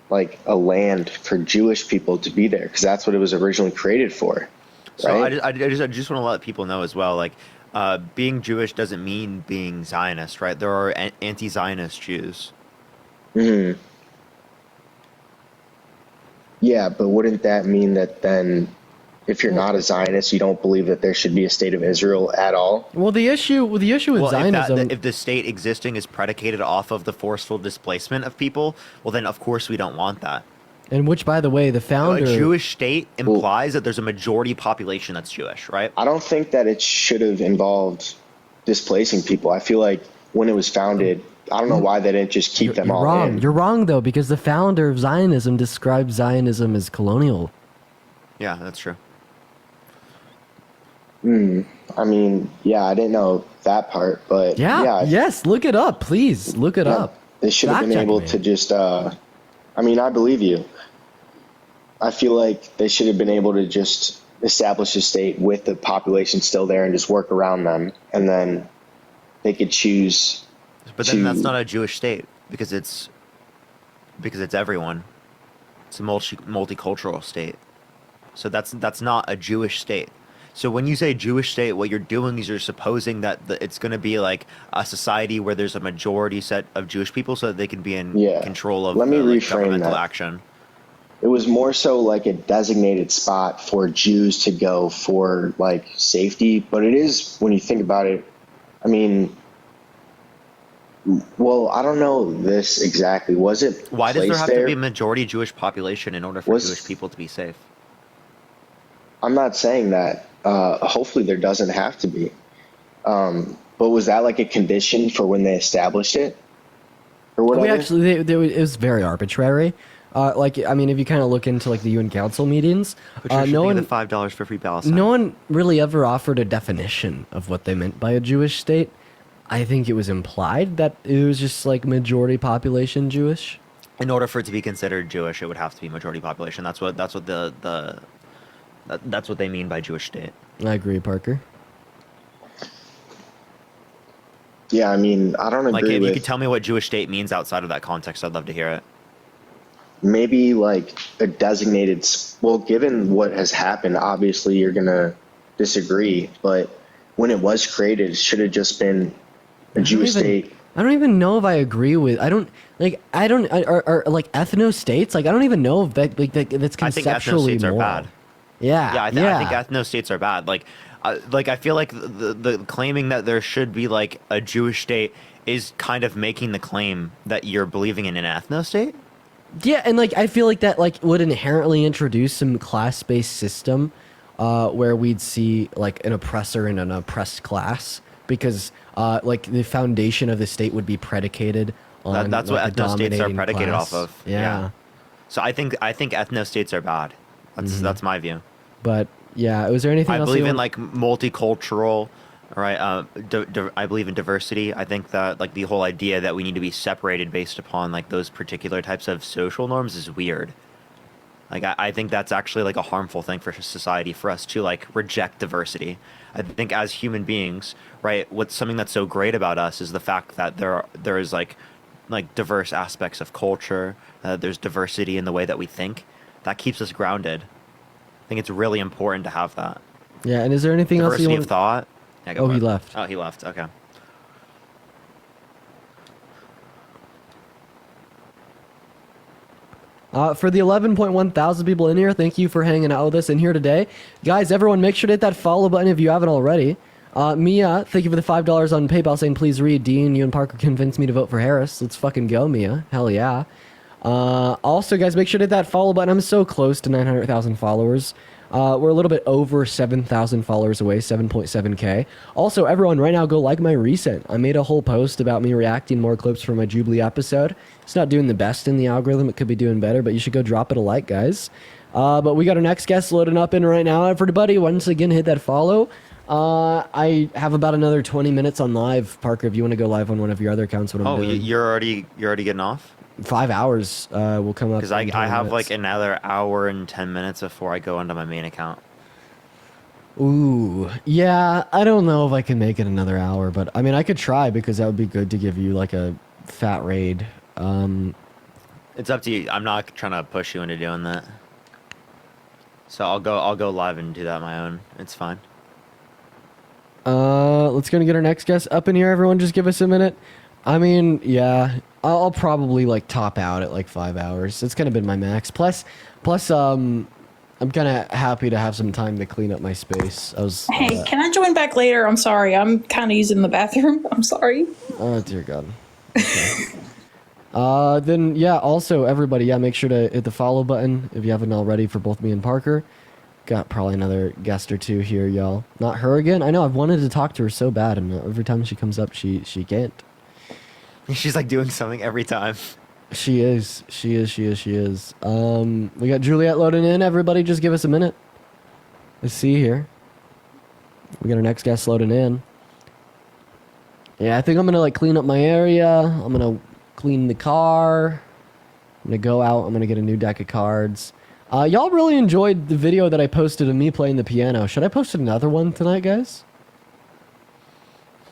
like, a land for Jewish people to be there, because that's what it was originally created for. So right? I just want to let people know as well, like, being Jewish doesn't mean being Zionist, right? There are anti-Zionist Jews. Mm-hmm. Yeah, but wouldn't that mean that then, if you're not a Zionist, you don't believe that there should be a state of Israel at all? Well, the issue with Zionism, if the state existing is predicated off of the forceful displacement of people, well, then of course we don't want that. And which, by the way, the founder... A Jewish state implies that there's a majority population that's Jewish, right? I don't think that it should have involved displacing people. I feel like when it was founded, I don't know why they didn't just keep them all in. You're wrong, though, because the founder of Zionism described Zionism as colonial. Yeah, that's true. I mean, yeah, I didn't know that part, but... Yes, look it up, please. Look it up. They should have been able to just... I mean, I believe you. I feel like they should have been able to just establish a state with the population still there and just work around them, and then they could choose. But then that's not a Jewish state because it's everyone. It's a multicultural state, so that's not a Jewish state. So when you say Jewish state, what you're doing is you're supposing that it's going to be like a society where there's a majority set of Jewish people, so that they can be in control of governmental action. It was more so like a designated spot for Jews to go for like safety, but it is, when you think about it, I mean, well, I don't know this exactly. Was it Why does there have to be a majority Jewish population in order for Jewish people to be safe? I'm not saying that. Hopefully there doesn't have to be. But was that like a condition for when they established it? Or whatever? It was very arbitrary. Like, I mean, if you kind of look into like the UN Council meetings, no one the $5 for free Palestine. No one really ever offered a definition of what they meant by a Jewish state. I think it was implied that it was just like majority population Jewish. In order for it to be considered Jewish, it would have to be majority population. That's what the That's what they mean by Jewish state. I agree, Parker. Yeah, I mean, I don't Like, agree if with you could tell me what Jewish state means outside of that context, I'd love to hear it. maybe like a designated. Well, given what has happened, obviously you're gonna disagree, but when it was created, it should have just been a Jewish state. I don't even know if I agree with. I don't like like ethno states. Like I don't even know if that's I think conceptually ethno states are moral. bad. Yeah, Yeah, I think ethno states are bad. Like I feel like the claiming that there should be like a Jewish state is kind of making the claim that you're believing in an ethno state. Yeah, and like I feel like that like would inherently introduce some class-based system, where we'd see like an oppressor and an oppressed class, because like the foundation of the state would be predicated on That's like, what a ethno states are dominating predicated class. off of. Yeah. So I think ethno states are bad. That's my view. But yeah, was there anything I else? believe you in want- like multicultural, right? I believe in diversity. I think that like the whole idea that we need to be separated based upon like those particular types of social norms is weird. Like I think that's actually like a harmful thing for society, for us to like reject diversity. I think as human beings, right, what's something that's so great about us is the fact that there is like diverse aspects of culture. There's diversity in the way that we think. That keeps us grounded. I think it's really important to have that. Yeah, and is there anything else you Diversity want? of thought. Yeah, go Oh, for he it. left. Oh, he left. Okay. For the 11.1 thousand people in here, thank you for hanging out with us in here today. Guys, everyone, make sure to hit that follow button if you haven't already. Mia, thank you for the $5 on PayPal saying, please read. Dean, you and Parker convinced me to vote for Harris. Let's fucking go, Mia. Hell yeah. Also, guys, make sure to hit that follow button. I'm so close to 900,000 followers. We're a little bit over 7,000 followers away, 7.7K. Also, everyone, right now, go like my recent. I made a whole post about me reacting more clips from my Jubilee episode. It's not doing the best in the algorithm. It could be doing better, but you should go drop it a like, guys. But we got our next guest loading up in right now. Everybody, once again, hit that follow. I have about another 20 minutes on live. Parker, if you want to go live on one of your other accounts, what I'm Oh, doing. you're already getting off? 5 hours will come up. Because I in 20 have minutes. like another hour and 10 minutes before I go onto my main account. Ooh, yeah, I don't know if I can make it another hour, but I mean, I could try because that would be good to give you like a fat raid. It's up to you. I'm not trying to push you into doing that. So I'll go live and do that on my own. It's fine. Let's go and get our next guest up in here. Everyone, just give us a minute. I mean, yeah, I'll probably like top out at like 5 hours. It's kind of been my max. Plus, I'm kind of happy to have some time to clean up my space. I was. Hey, can I join back later? I'm sorry. I'm kind of using the bathroom. I'm sorry. Oh dear God. Okay. Then yeah. Also, everybody, yeah, make sure to hit the follow button if you haven't already for both me and Parker. Got probably another guest or two here, y'all. Not her again. I know. I've wanted to talk to her so bad, and every time she comes up, she can't. She's like doing something every time. She is. We got Juliet loading in. Everybody, just give us a minute. Let's see here. We got our next guest loading in. Yeah, I think I'm gonna like clean up my area. I'm gonna clean the car. I'm gonna go out. I'm gonna get a new deck of cards. Y'all really enjoyed the video that I posted of me playing the piano. Should I post another one tonight, guys?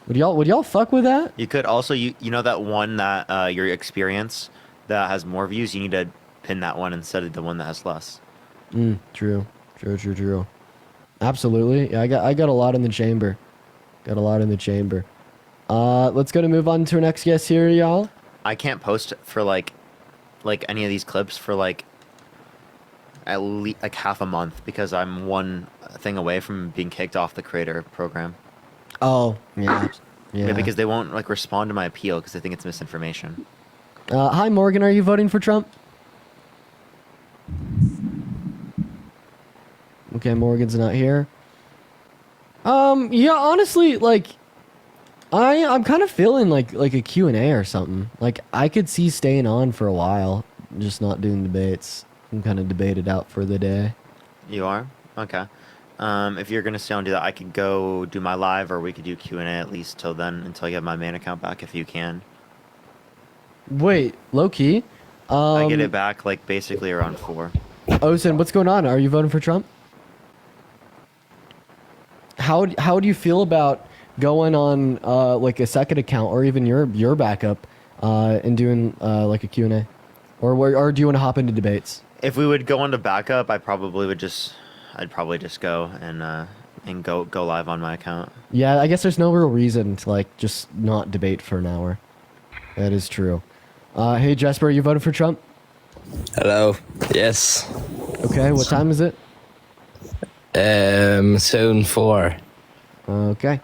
Would y'all fuck with that? You could also you know that one that your experience that has more views. You need to pin that one instead of the one that has less. True. Absolutely. Yeah, I got a lot in the chamber. Let's go to move on to our next guest here, y'all. I can't post for like any of these clips for like at least like half a month because I'm one thing away from being kicked off the creator program. Oh, yeah. Yeah, because they won't like respond to my appeal because they think it's misinformation. Hi, Morgan. Are you voting for Trump? Okay, Morgan's not here. Yeah, honestly, like, I'm kind of feeling like a Q&A or something. Like, I could see staying on for a while, just not doing debates. I'm kind of debated out for the day. You are? Okay. If you're gonna stay on and do that, I could go do my live, or we could do Q&A at least till then, until I get my main account back, if you can. Wait, low key. I get it back like basically around 4. Osen, what's going on? Are you voting for Trump? how do you feel about going on like a second account or even your backup and doing like a Q&A? Or do you want to hop into debates? If we would go into backup, I'd probably just go and go live on my account. Yeah, I guess there's no real reason to like just not debate for an hour. That is true. Hey Jesper, you voted for Trump? Hello. Yes. Okay, what time is it? Soon 4. Okay.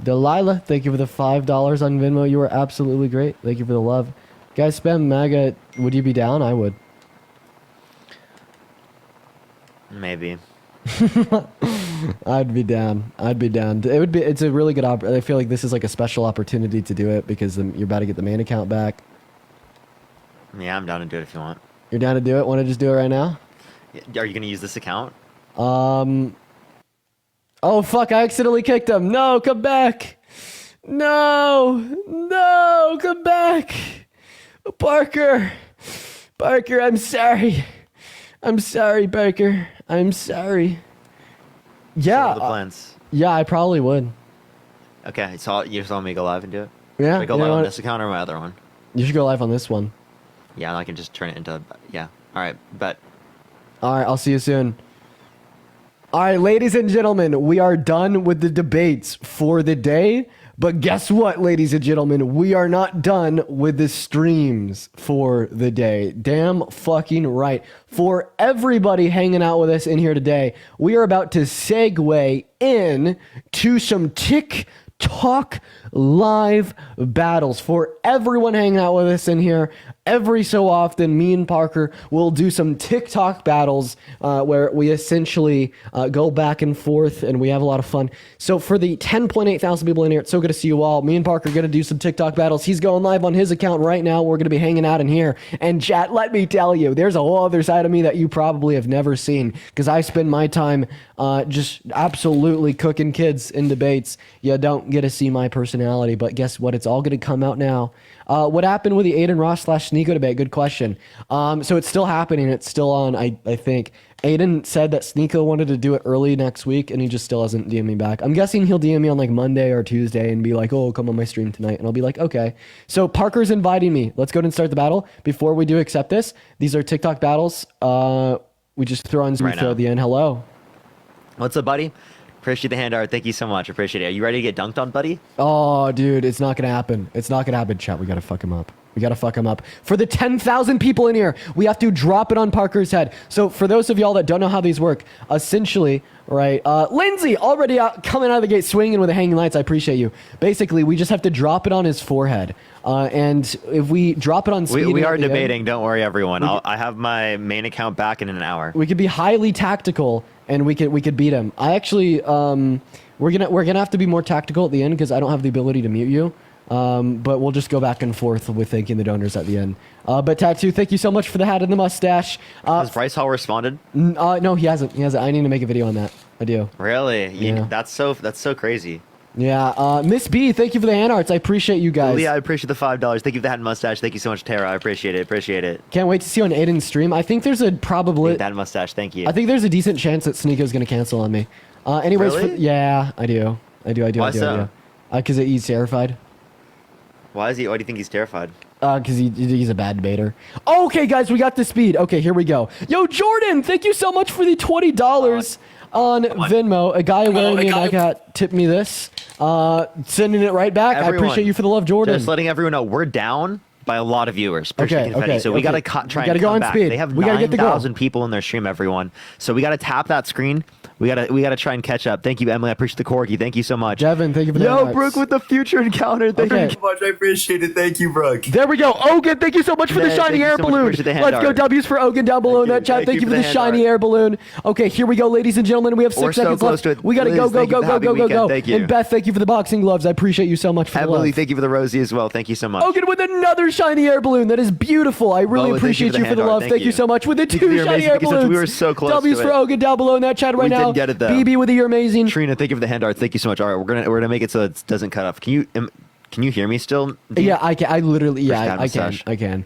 Delilah, thank you for the $5 on Venmo. You were absolutely great. Thank you for the love. Guys, spam MAGA. Would you be down? I would. Maybe. I'd be down. It's a really good I feel like this is like a special opportunity to do it because you're about to get the main account back. Yeah, I'm down to do it if you want. You're down to do it? Want to just do it right now? Are you going to use this account? Oh fuck, I accidentally kicked him. No, come back. No, come back. Parker, I'm sorry. Parker. I'm sorry. Yeah. The plans. Yeah, I probably would. Okay, so you just want me to go live and do it? Yeah. Should I go live on this account or my other one? You should go live on this one. Yeah, and I can just turn it into, yeah. All right, bet. All right, I'll see you soon. All right, ladies and gentlemen, we are done with the debates for the day. But guess what, ladies and gentlemen? We are not done with the streams for the day. Damn fucking right. For everybody hanging out with us in here today, we are about to segue in to some TikTok live battles. For everyone hanging out with us in here, every so often, me and Parker will do some TikTok battles where we essentially go back and forth and we have a lot of fun. So for the 10.8 thousand people in here, it's so good to see you all. Me and Parker are going to do some TikTok battles. He's going live on his account right now. We're going to be hanging out in here. And chat, let me tell you, there's a whole other side of me that you probably have never seen because I spend my time just absolutely cooking kids in debates. You don't get to see my personality, but guess what? It's all going to come out now. What happened with the Aiden Ross / Sneeko debate? Good question. So it's still happening. It's still on, I think. Aiden said that Sneeko wanted to do it early next week, and he just still hasn't DM'd me back. I'm guessing he'll DM me on like Monday or Tuesday and be like, oh, come on my stream tonight. And I'll be like, okay. So Parker's inviting me. Let's go ahead and start the battle. Before we do accept this, these are TikTok battles. We just throw on Zoom Right throw now. at the end. Hello. What's up, buddy? Appreciate the hand art. Thank you so much. Appreciate it. Are you ready to get dunked on, buddy? Oh, dude, it's not going to happen. It's not going to happen, chat. We got to fuck him up. For the 10,000 people in here, we have to drop it on Parker's head. So for those of y'all that don't know how these work, essentially, right, Lindsay already coming out of the gate swinging with the hanging lights. I appreciate you. Basically, we just have to drop it on his forehead. And if we drop it on speed... We are at the end, debating. Don't worry, everyone. I have my main account back in an hour. we could be highly tactical and we could beat him. I actually... we're gonna have to be more tactical at the end because I don't have the ability to mute you. But we'll just go back and forth with thanking the donors at the end. But Tattoo, thank you so much for the hat and the mustache. Has Bryce Hall responded? No, he hasn't. I need to make a video on that. I do. Really? Yeah. That's so crazy. Yeah. Miss B, thank you for the hand arts. I appreciate you guys. Leah, I appreciate the $5. Thank you for the hat and mustache. Thank you so much, Tara. I appreciate it. Can't wait to see you on Aiden's stream. I think there's a probably... That mustache, thank you. I think there's a decent chance that Sneeko's going to cancel on me. Anyways, Really? Yeah, I do. Why so? Because he's terrified. Why do you think he's terrified? Because he's a bad debater. Okay, guys, we got the speed. Okay, here we go. Yo, Jordan, thank you so much for the $20 on Venmo. A guy wearing me and I got tipped me this. Sending it right back. I appreciate you for the love, Jordan. Just letting everyone know we're down by a lot of viewers. Appreciate confetti. So we got to try We gotta and go come on back. speed. They have We gotta get the goal. 9,000 people in their stream, everyone. So we got to tap that screen. We gotta try and catch up. Thank you, Emily. I appreciate the corgi. Thank you so much. Devin, thank you for the Yo, invites. Brooke with the future encounter. Thank you Okay. so much. I appreciate it. Thank you, Brooke. There we go. Ogun, thank you so much for the Yeah, shiny thank you air so much. balloon. Appreciate the hand Let's go art. W's for Ogun down below in that chat. Thank you for the hand shiny art. air balloon. Okay, here we go, ladies and gentlemen. We have 6 We're so seconds close left. to it. We gotta Liz, go. thank you for the happy weekend. Thank you. And Beth, thank you for the boxing gloves. I appreciate you so much for the Emily, love. thank you for the Rosie as well. Thank you so much. Ogun with another shiny air balloon. That is beautiful. I really Boa, thank you appreciate for you the for the hand art. love. Thank Thank you you. so much with the Thank you, 2 you're shiny amazing air because balloons. we were so close W's to for it. Ogun down below in that chat right We now. didn't get it, though. BB with the you're amazing. Trina, thank you for the hand art. Thank you so much. All right, we're gonna make it so it doesn't cut off. Can you hear me still? Yeah, I can. I literally, First yeah, time I can. mustache. I can.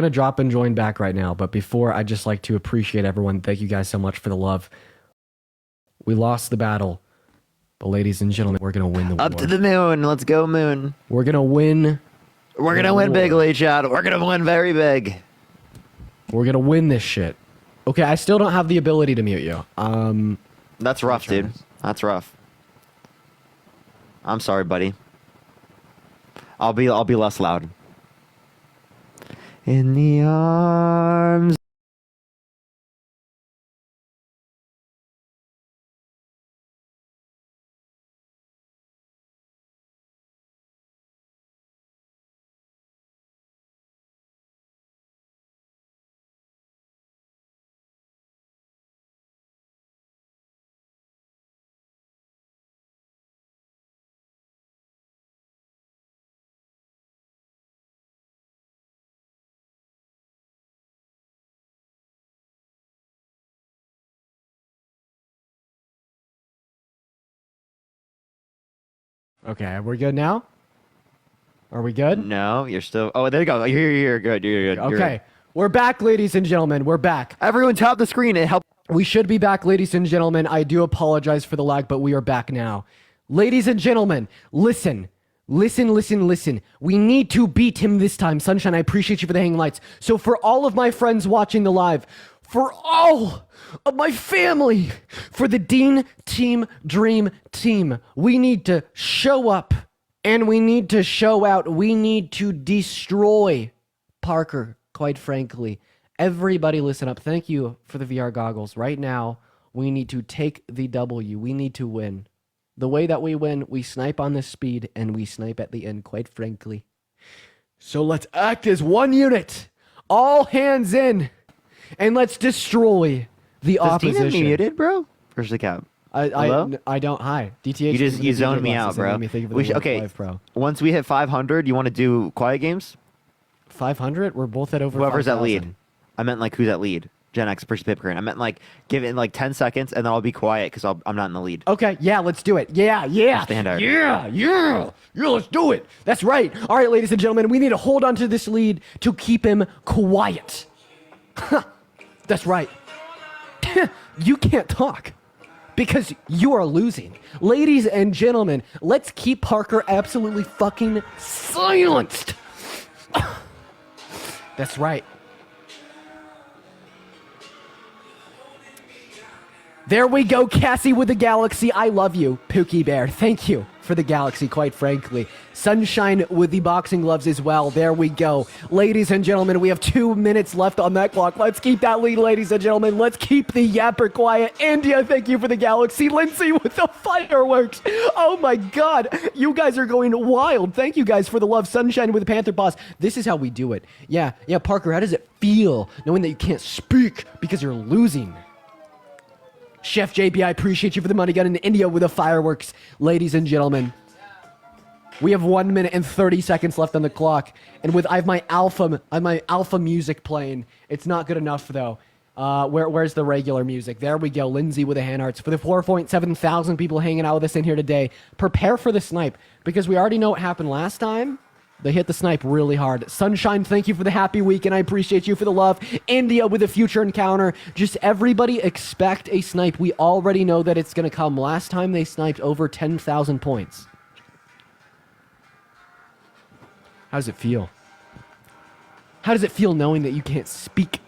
gonna drop and join back right now, but before, I'd just like to appreciate everyone. Thank you guys so much for the love. We lost the battle, but ladies and gentlemen, we're gonna win the war. Up to the moon. Let's go, moon. We're gonna win. We're gonna win bigly, Chad. We're gonna win very big. We're gonna win this shit. Okay, I still don't have the ability to mute you. That's rough, dude. That's rough. I'm sorry, buddy. I'll be less loud. In the arms. Okay, we're good now? Are we good? No, you're still. Oh, there you go. You're good. You're good. You're Okay. good. We're back, ladies and gentlemen. We're back. Everyone tap the screen. It helps. We should be back, ladies and gentlemen. I do apologize for the lag, but we are back now. Ladies and gentlemen, listen. Listen. We need to beat him this time. Sunshine, I appreciate you for the hanging lights. So for all of my friends watching the live, for all of my family, for the Dean Team Dream Team, we need to show up and we need to show out. We need to destroy Parker, quite frankly. Everybody listen up. Thank you for the VR goggles. Right now, we need to take the W. We need to win. The way that we win, we snipe on the speed and we snipe at the end, quite frankly. So let's act as one unit. All hands in. And let's destroy the opposition. Is Dean muted, bro? Where's the cap? I don't. Hi, DTH. You zoned me out, bro. Okay. Once we hit 500, you want to do quiet games? 500? We're both at over. Whoever's 5,000. at lead. I meant like who's at lead. Gen X versus Pipcrane. I meant like give it like 10 seconds and then I'll be quiet because I'm not in the lead. Okay, yeah, let's do it. Yeah. Yeah, let's do it. That's right. All right, ladies and gentlemen, we need to hold on to this lead to keep him quiet. That's right. You can't talk because you are losing. Ladies and gentlemen, let's keep Parker absolutely fucking silenced. That's right. There we go, Cassie with the galaxy. I love you, Pookie Bear. Thank you for the galaxy, quite frankly. Sunshine with the boxing gloves as well. There we go. Ladies and gentlemen, we have 2 minutes left on that clock. Let's keep that lead, ladies and gentlemen. Let's keep the yapper quiet. India, thank you for the galaxy. Lindsay with the fireworks. Oh my God. You guys are going wild. Thank you guys for the love. Sunshine with the Panther Boss. This is how we do it. Yeah, Parker, how does it feel knowing that you can't speak because you're losing? Chef JB, I appreciate you for the money gun in India with the fireworks. Ladies and gentlemen, we have 1 minute and 30 seconds left on the clock. And I have my alpha music playing. It's not good enough though. Where's the regular music? There we go. Lindsay with the hand arts. For the 4.7 thousand people hanging out with us in here today, prepare for the snipe because we already know what happened last time. They hit the snipe really hard. Sunshine, thank you for the happy week, and I appreciate you for the love. India with a future encounter. Just everybody expect a snipe. We already know that it's going to come. Last time they sniped over 10,000 points. How does it feel? How does it feel knowing that you can't speak?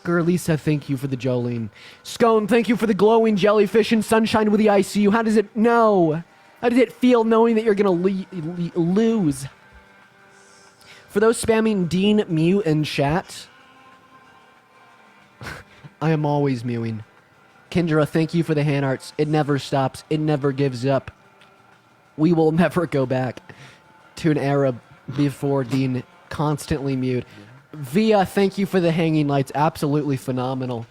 Girlisa, thank you for the Jolene. Scone, thank you for the glowing jellyfish and Sunshine with the ICU. How does it know? How does it feel knowing that you're going to lose? For those spamming Dean Mew in chat, I am always mewing. Kendra, thank you for the hand arts. It never stops. It never gives up. We will never go back to an era before Dean constantly mewed. Via, thank you for the hanging lights. Absolutely phenomenal.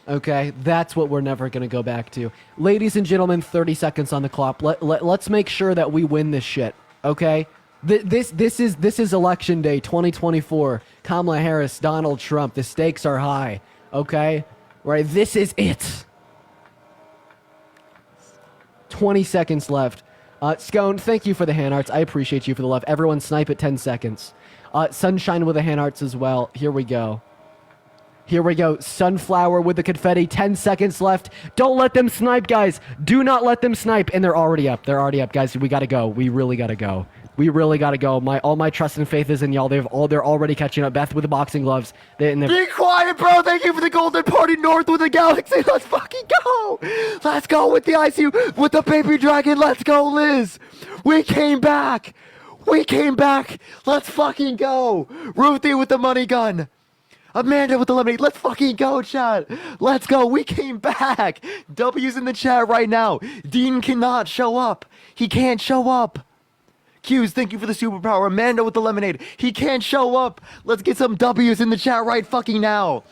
Okay, that's what we're never going to go back to. Ladies and gentlemen, 30 seconds on the clock. Let's make sure that we win this shit, okay? This is election day 2024. Kamala Harris, Donald Trump. The stakes are high. Okay? Right? This is it. 20 seconds left. Scone, thank you for the hand arts. I appreciate you for the love. Everyone snipe at 10 seconds. Sunshine with the hand arts as well. Here we go. Here we go. Sunflower with the confetti. 10 seconds left. Don't let them snipe, guys. Do not let them snipe. And they're already up. They're already up, guys. We got to go. We really got to go. We really got to go. All my trust and faith is in y'all. They're already catching up. Beth with the boxing gloves. Be quiet, bro. Thank you for the Golden Party North with the Galaxy. Let's fucking go. Let's go with the ICU, with the baby dragon. Let's go, Liz. We came back. Let's fucking go. Ruthie with the money gun. Amanda with the lemonade. Let's fucking go, chat. Let's go. We came back. W's in the chat right now. Dean cannot show up. He can't show up. Q's, thank you for the superpower. Amanda with the lemonade. He can't show up. Let's get some W's in the chat right fucking now.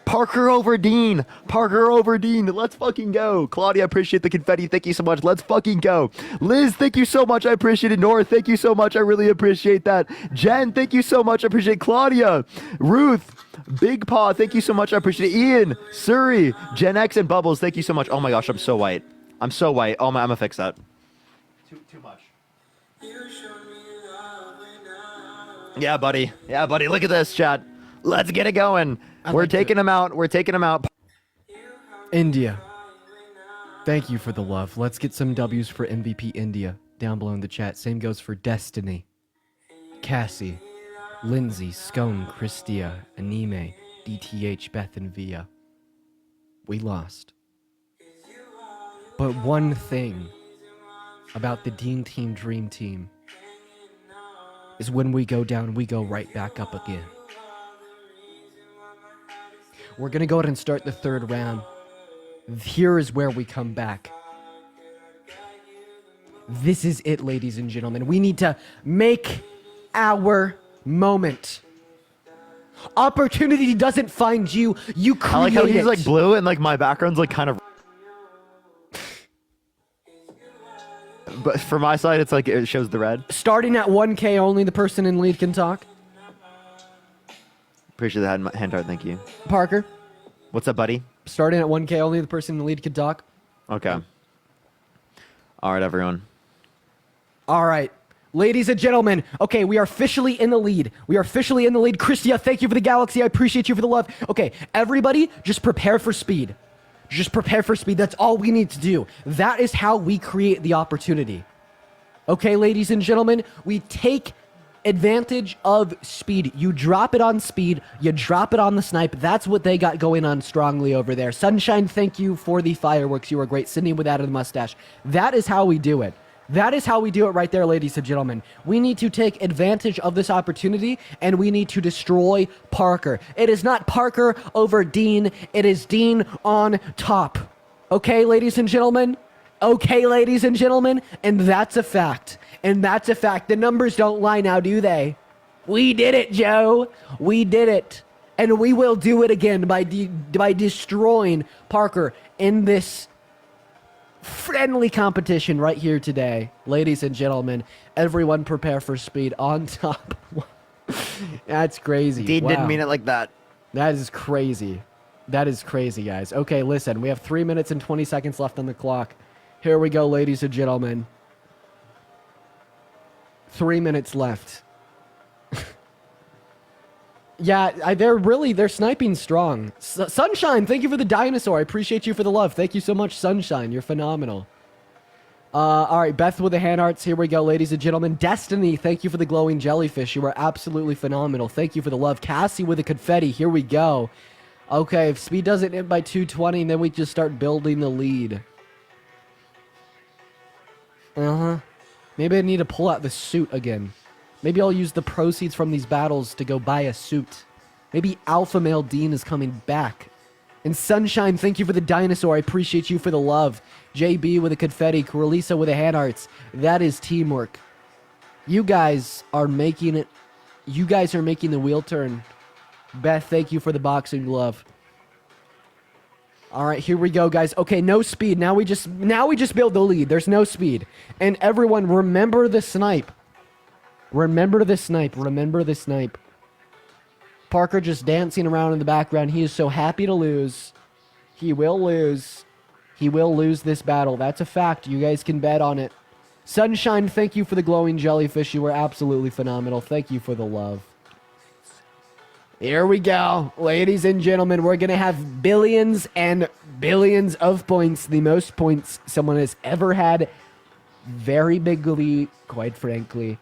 Parker over Dean. Let's fucking go. Claudia, I appreciate the confetti. Thank you so much. Let's fucking go. Liz, thank you so much. I appreciate it. Nora, thank you so much. I really appreciate that. Jen, thank you so much. I appreciate it. Claudia. Ruth. Big Paw, thank you so much. I appreciate it. Ian, Suri, Gen X, and Bubbles, thank you so much. Oh my gosh, I'm so white. Oh my, I'm gonna fix that. Too much. Yeah, buddy. Look at this, chat. Let's get it going. We're taking them out. India. Thank you for the love. Let's get some W's for MVP India down below in the chat. Same goes for Destiny, Cassie, Lindsay, Scone, Christia, Anime, DTH, Beth, and Via. We lost. But one thing about the Dean Team Dream Team is when we go down, we go right back up again. We're going to go ahead and start the third round. Here is where we come back. This is it, ladies and gentlemen. We need to make our moment. Opportunity doesn't find you. You create it. I like how he's like blue and like my background's like kind of. But for my side, it's like it shows the red. Starting at 1K, only the person in lead can talk. Appreciate the hand art, thank you. Parker. What's up, buddy? Starting at 1K, only the person in the lead can talk. Okay. All right, everyone. All right. Ladies and gentlemen, okay, we are officially in the lead. Christia, thank you for the galaxy. I appreciate you for the love. Okay, everybody, just prepare for speed. That's all we need to do. That is how we create the opportunity. Okay, ladies and gentlemen, we take advantage of speed. You drop it on speed, you drop it on the snipe. That's what they got going on strongly over there. Sunshine, thank you for the fireworks. You were great. Sydney with that and the mustache. That is how we do it. That is how we do it right there, ladies and gentlemen. We need to take advantage of this opportunity, and we need to destroy Parker. It is not Parker over Dean. It is Dean on top. Okay, ladies and gentlemen? And that's a fact. The numbers don't lie now, do they? We did it, Joe. We did it. And we will do it again by destroying Parker in this friendly competition right here today. Ladies and gentlemen, everyone prepare for speed on top. That's crazy. Dean didn't mean it like that. That is crazy, guys. Okay, listen, we have 3 minutes and 20 seconds left on the clock. Here we go, ladies and gentlemen. 3 minutes left. Yeah, they're sniping strong. Sunshine, thank you for the dinosaur. I appreciate you for the love. Thank you so much, Sunshine. You're phenomenal. All right, Beth with the hand arts. Here we go, ladies and gentlemen. Destiny, thank you for the glowing jellyfish. You are absolutely phenomenal. Thank you for the love. Cassie with the confetti. Here we go. Okay, if speed doesn't end by 220, then we just start building the lead. Maybe I need to pull out the suit again. Maybe I'll use the proceeds from these battles to go buy a suit. Maybe Alpha Male Dean is coming back. And Sunshine, thank you for the dinosaur. I appreciate you for the love. JB with the confetti. Coralisa with the hand arts. That is teamwork. You guys are making it. You guys are making the wheel turn. Beth, thank you for the boxing glove. All right, here we go, guys. Okay, no speed. Now we just build the lead. There's no speed. And everyone, remember the snipe. Remember the snipe. Parker just dancing around in the background. He is so happy to lose. He will lose. He will lose this battle. That's a fact. You guys can bet on it. Sunshine, thank you for the glowing jellyfish. You were absolutely phenomenal. Thank you for the love. Here we go. Ladies and gentlemen, we're going to have billions and billions of points. The most points someone has ever had. Very big lead, quite frankly.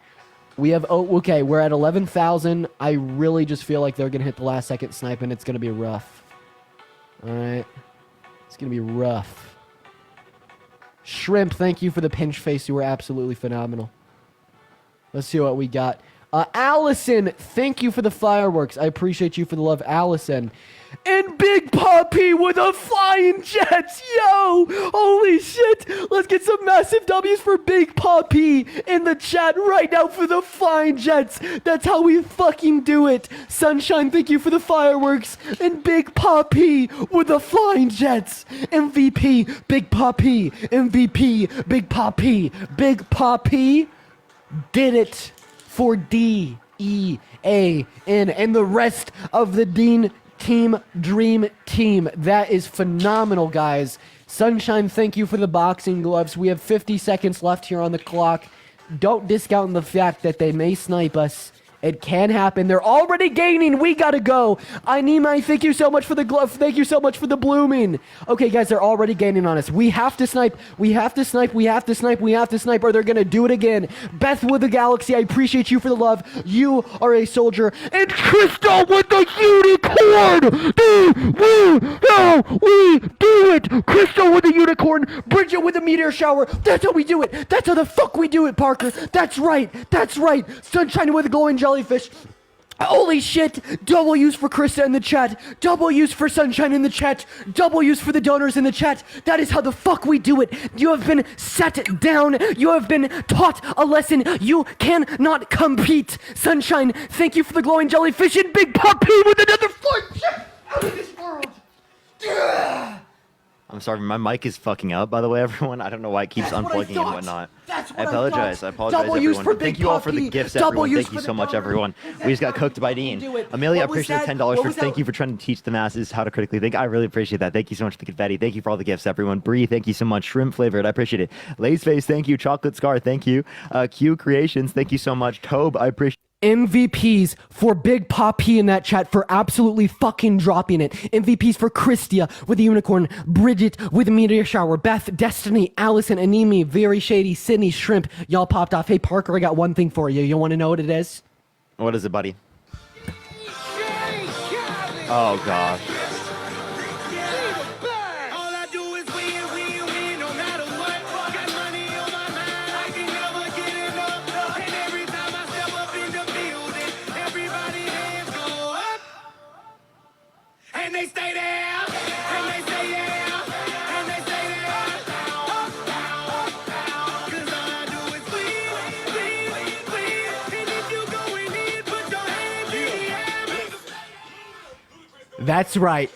We have, okay, we're at 11,000. I really just feel like they're going to hit the last second snipe, and it's going to be rough. All right. It's going to be rough. Shrimp, thank you for the pinch face. You were absolutely phenomenal. Let's see what we got. Allison, thank you for the fireworks. I appreciate you for the love, Allison. And Big Poppy with a flying jets. Yo, holy shit. Let's get some massive W's for Big Poppy in the chat right now for the flying jets. That's how we fucking do it. Sunshine, thank you for the fireworks. And Big Poppy with the flying jets. MVP, Big Poppy. MVP, Big Poppy. Big Poppy did it for DEAN and the rest of the Dean Dream Team. That is phenomenal, guys. Sunshine, thank you for the boxing gloves. We have 50 seconds left here on the clock. Don't discount the fact that they may snipe us. It can happen. They're already gaining. We gotta go. Anime, thank you so much for the glove. Thank you so much for the blooming. Okay, guys, they're already gaining on us. We have to snipe. We have to snipe. We have to snipe. We have to snipe, or they're gonna do it again. Beth with the Galaxy, I appreciate you for the love. You are a soldier. And Crystal with the unicorn. We do it. Crystal with the unicorn. Bridget with the meteor shower. That's how we do it. That's how the fuck we do it, Parker. That's right. That's right. Sunshine with a glowing jellyfish. Holy shit! W's for Krista in the chat. W's for Sunshine in the chat. W's for the donors in the chat. That is how the fuck we do it. You have been sat down. You have been taught a lesson. You cannot compete. Sunshine, thank you for the glowing jellyfish and Big Puppy with another flight out of this world. Yeah. I'm sorry, my mic is fucking up, by the way, everyone. I don't know why it keeps unplugging and whatnot. I apologize. I apologize, everyone. Thank you all for the gifts, everyone. Thank you so much, everyone. We just got cooked by Dean. Amelia, I appreciate the $10 for thank you for trying to teach the masses how to critically think. I really appreciate that. Thank you so much for the confetti. Thank you for all the gifts, everyone. Bree, thank you so much. Shrimp flavored, I appreciate it. Laceface, thank you. Chocolate Scar, thank you. Q Creations, thank you so much. Tobe, I appreciate MVPs for Big Poppy in that chat for absolutely fucking dropping it. MVPs for Christia with the unicorn, Bridget with the meteor shower, Beth, Destiny, Allison, Animi, Very Shady, Sydney, Shrimp. Y'all popped off. Hey, Parker, I got one thing for you. You want to know what it is? What is it, buddy? Oh, gosh. And they stay there, and they stay there, and they stay there. Cause all I do is win. And if you going in, put your hands in the air. That's right.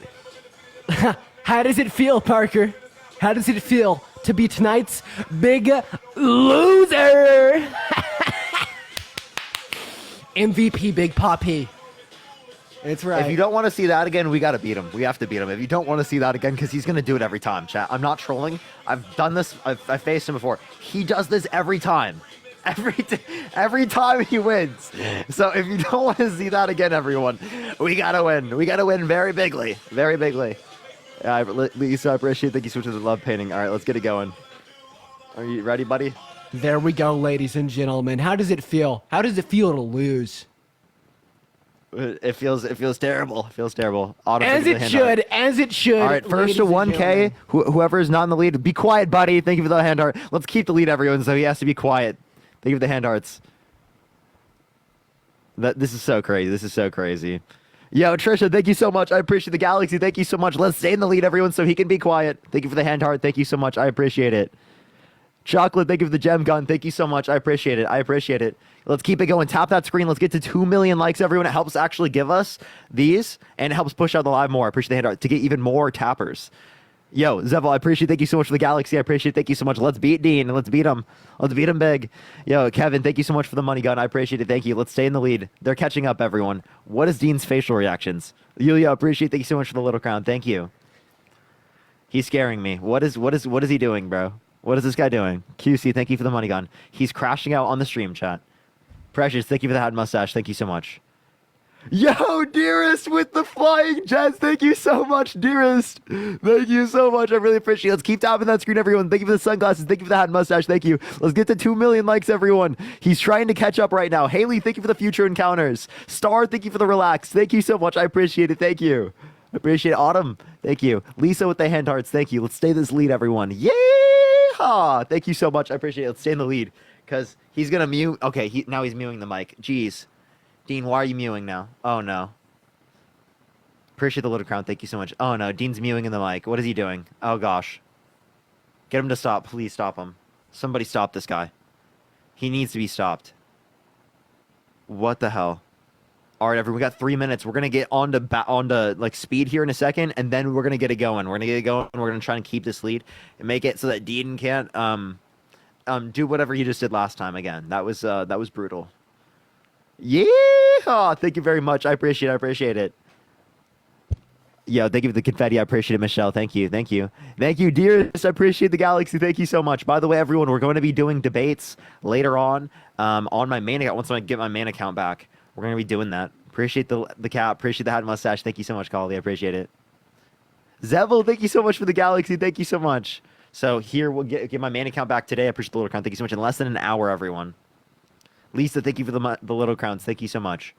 How does it feel, Parker? How does it feel to be tonight's big loser? MVP Big Poppy. It's right. If you don't want to see that again, we got to beat him. We have to beat him. If you don't want to see that again, because he's going to do it every time, chat. I'm not trolling. I've done this. I've faced him before. He does this every time. Every time he wins. So if you don't want to see that again, everyone, we got to win. We got to win very bigly. Very bigly. Lisa, I appreciate it. Thank you so much for the love painting. All right, let's get it going. Are you ready, buddy? There we go, ladies and gentlemen. How does it feel? How does it feel to lose? It feels terrible. It feels terrible. As it should. As it should. All right, first to 1K. Whoever is not in the lead, be quiet, buddy. Thank you for the hand heart. Let's keep the lead, everyone. So he has to be quiet. Thank you for the hand hearts. This is so crazy. This is so crazy. Yo, Trisha, thank you so much. I appreciate the Galaxy. Thank you so much. Let's stay in the lead, everyone, so he can be quiet. Thank you for the hand heart. Thank you so much. I appreciate it. Chocolate, thank you for the gem gun. Thank you so much. I appreciate it. I appreciate it. Let's keep it going. Tap that screen. Let's get to 2 million likes, everyone. It helps actually give us these, and it helps push out the live more. I appreciate the hand art to get even more tappers. Yo, Zeval, I appreciate it. Thank you so much for the Galaxy. I appreciate it. Thank you so much. Let's beat Dean. Let's beat him. Let's beat him big. Yo, Kevin, thank you so much for the money gun. I appreciate it. Thank you. Let's stay in the lead. They're catching up, everyone. What is Dean's facial reactions? Yulia, appreciate it. Thank you so much for the little crown. Thank you. He's scaring me. What is he doing, bro? What is this guy doing? QC, thank you for the money gun. He's crashing out on the stream, chat. Precious, thank you for the hat mustache. Thank you so much. Yo, Dearest with the flying jets. Thank you so much, Dearest. Thank you so much. I really appreciate it. Let's keep tapping that screen, everyone. Thank you for the sunglasses. Thank you for the hat and mustache. Thank you. Let's get to 2 million likes, everyone. He's trying to catch up right now. Haley, thank you for the future encounters. Star, thank you for the relax. Thank you so much. I appreciate it. Thank you. I appreciate it. Autumn, thank you. Lisa with the hand hearts. Thank you. Let's stay this lead, everyone. Yeehaw! Thank you so much. I appreciate it. Let's stay in the lead because he's going to mute. Okay, now he's muting the mic. Jeez. Dean, why are you mewing now? Oh, no. Appreciate the little crown. Thank you so much. Oh, no. Dean's mewing in the mic. What is he doing? Oh, gosh. Get him to stop. Please stop him. Somebody stop this guy. He needs to be stopped. What the hell? All right, everyone. We got 3 minutes. We're going to get on to like speed here in a second, and then we're going to get it going. We're going to get it going, and we're going to try and keep this lead and make it so that Dean can't do whatever he just did last time again. That was brutal. Yeah, thank you very much. I appreciate it. Yo, thank you for the confetti. I appreciate it, Michelle. Thank you, dearest. I appreciate the galaxy. Thank you so much. By the way, everyone, we're going to be doing debates later on my main account. Once I get my main account back, we're going to be doing that. Appreciate the cap. Appreciate the hat and mustache. Thank you so much, Kali. I appreciate it. Zevel, thank you so much for the galaxy. Thank you so much. So here we'll get my main account back today. I appreciate the little crown. Thank you so much. In less than an hour, everyone. Lisa, thank you for the little crowns. Thank you so much.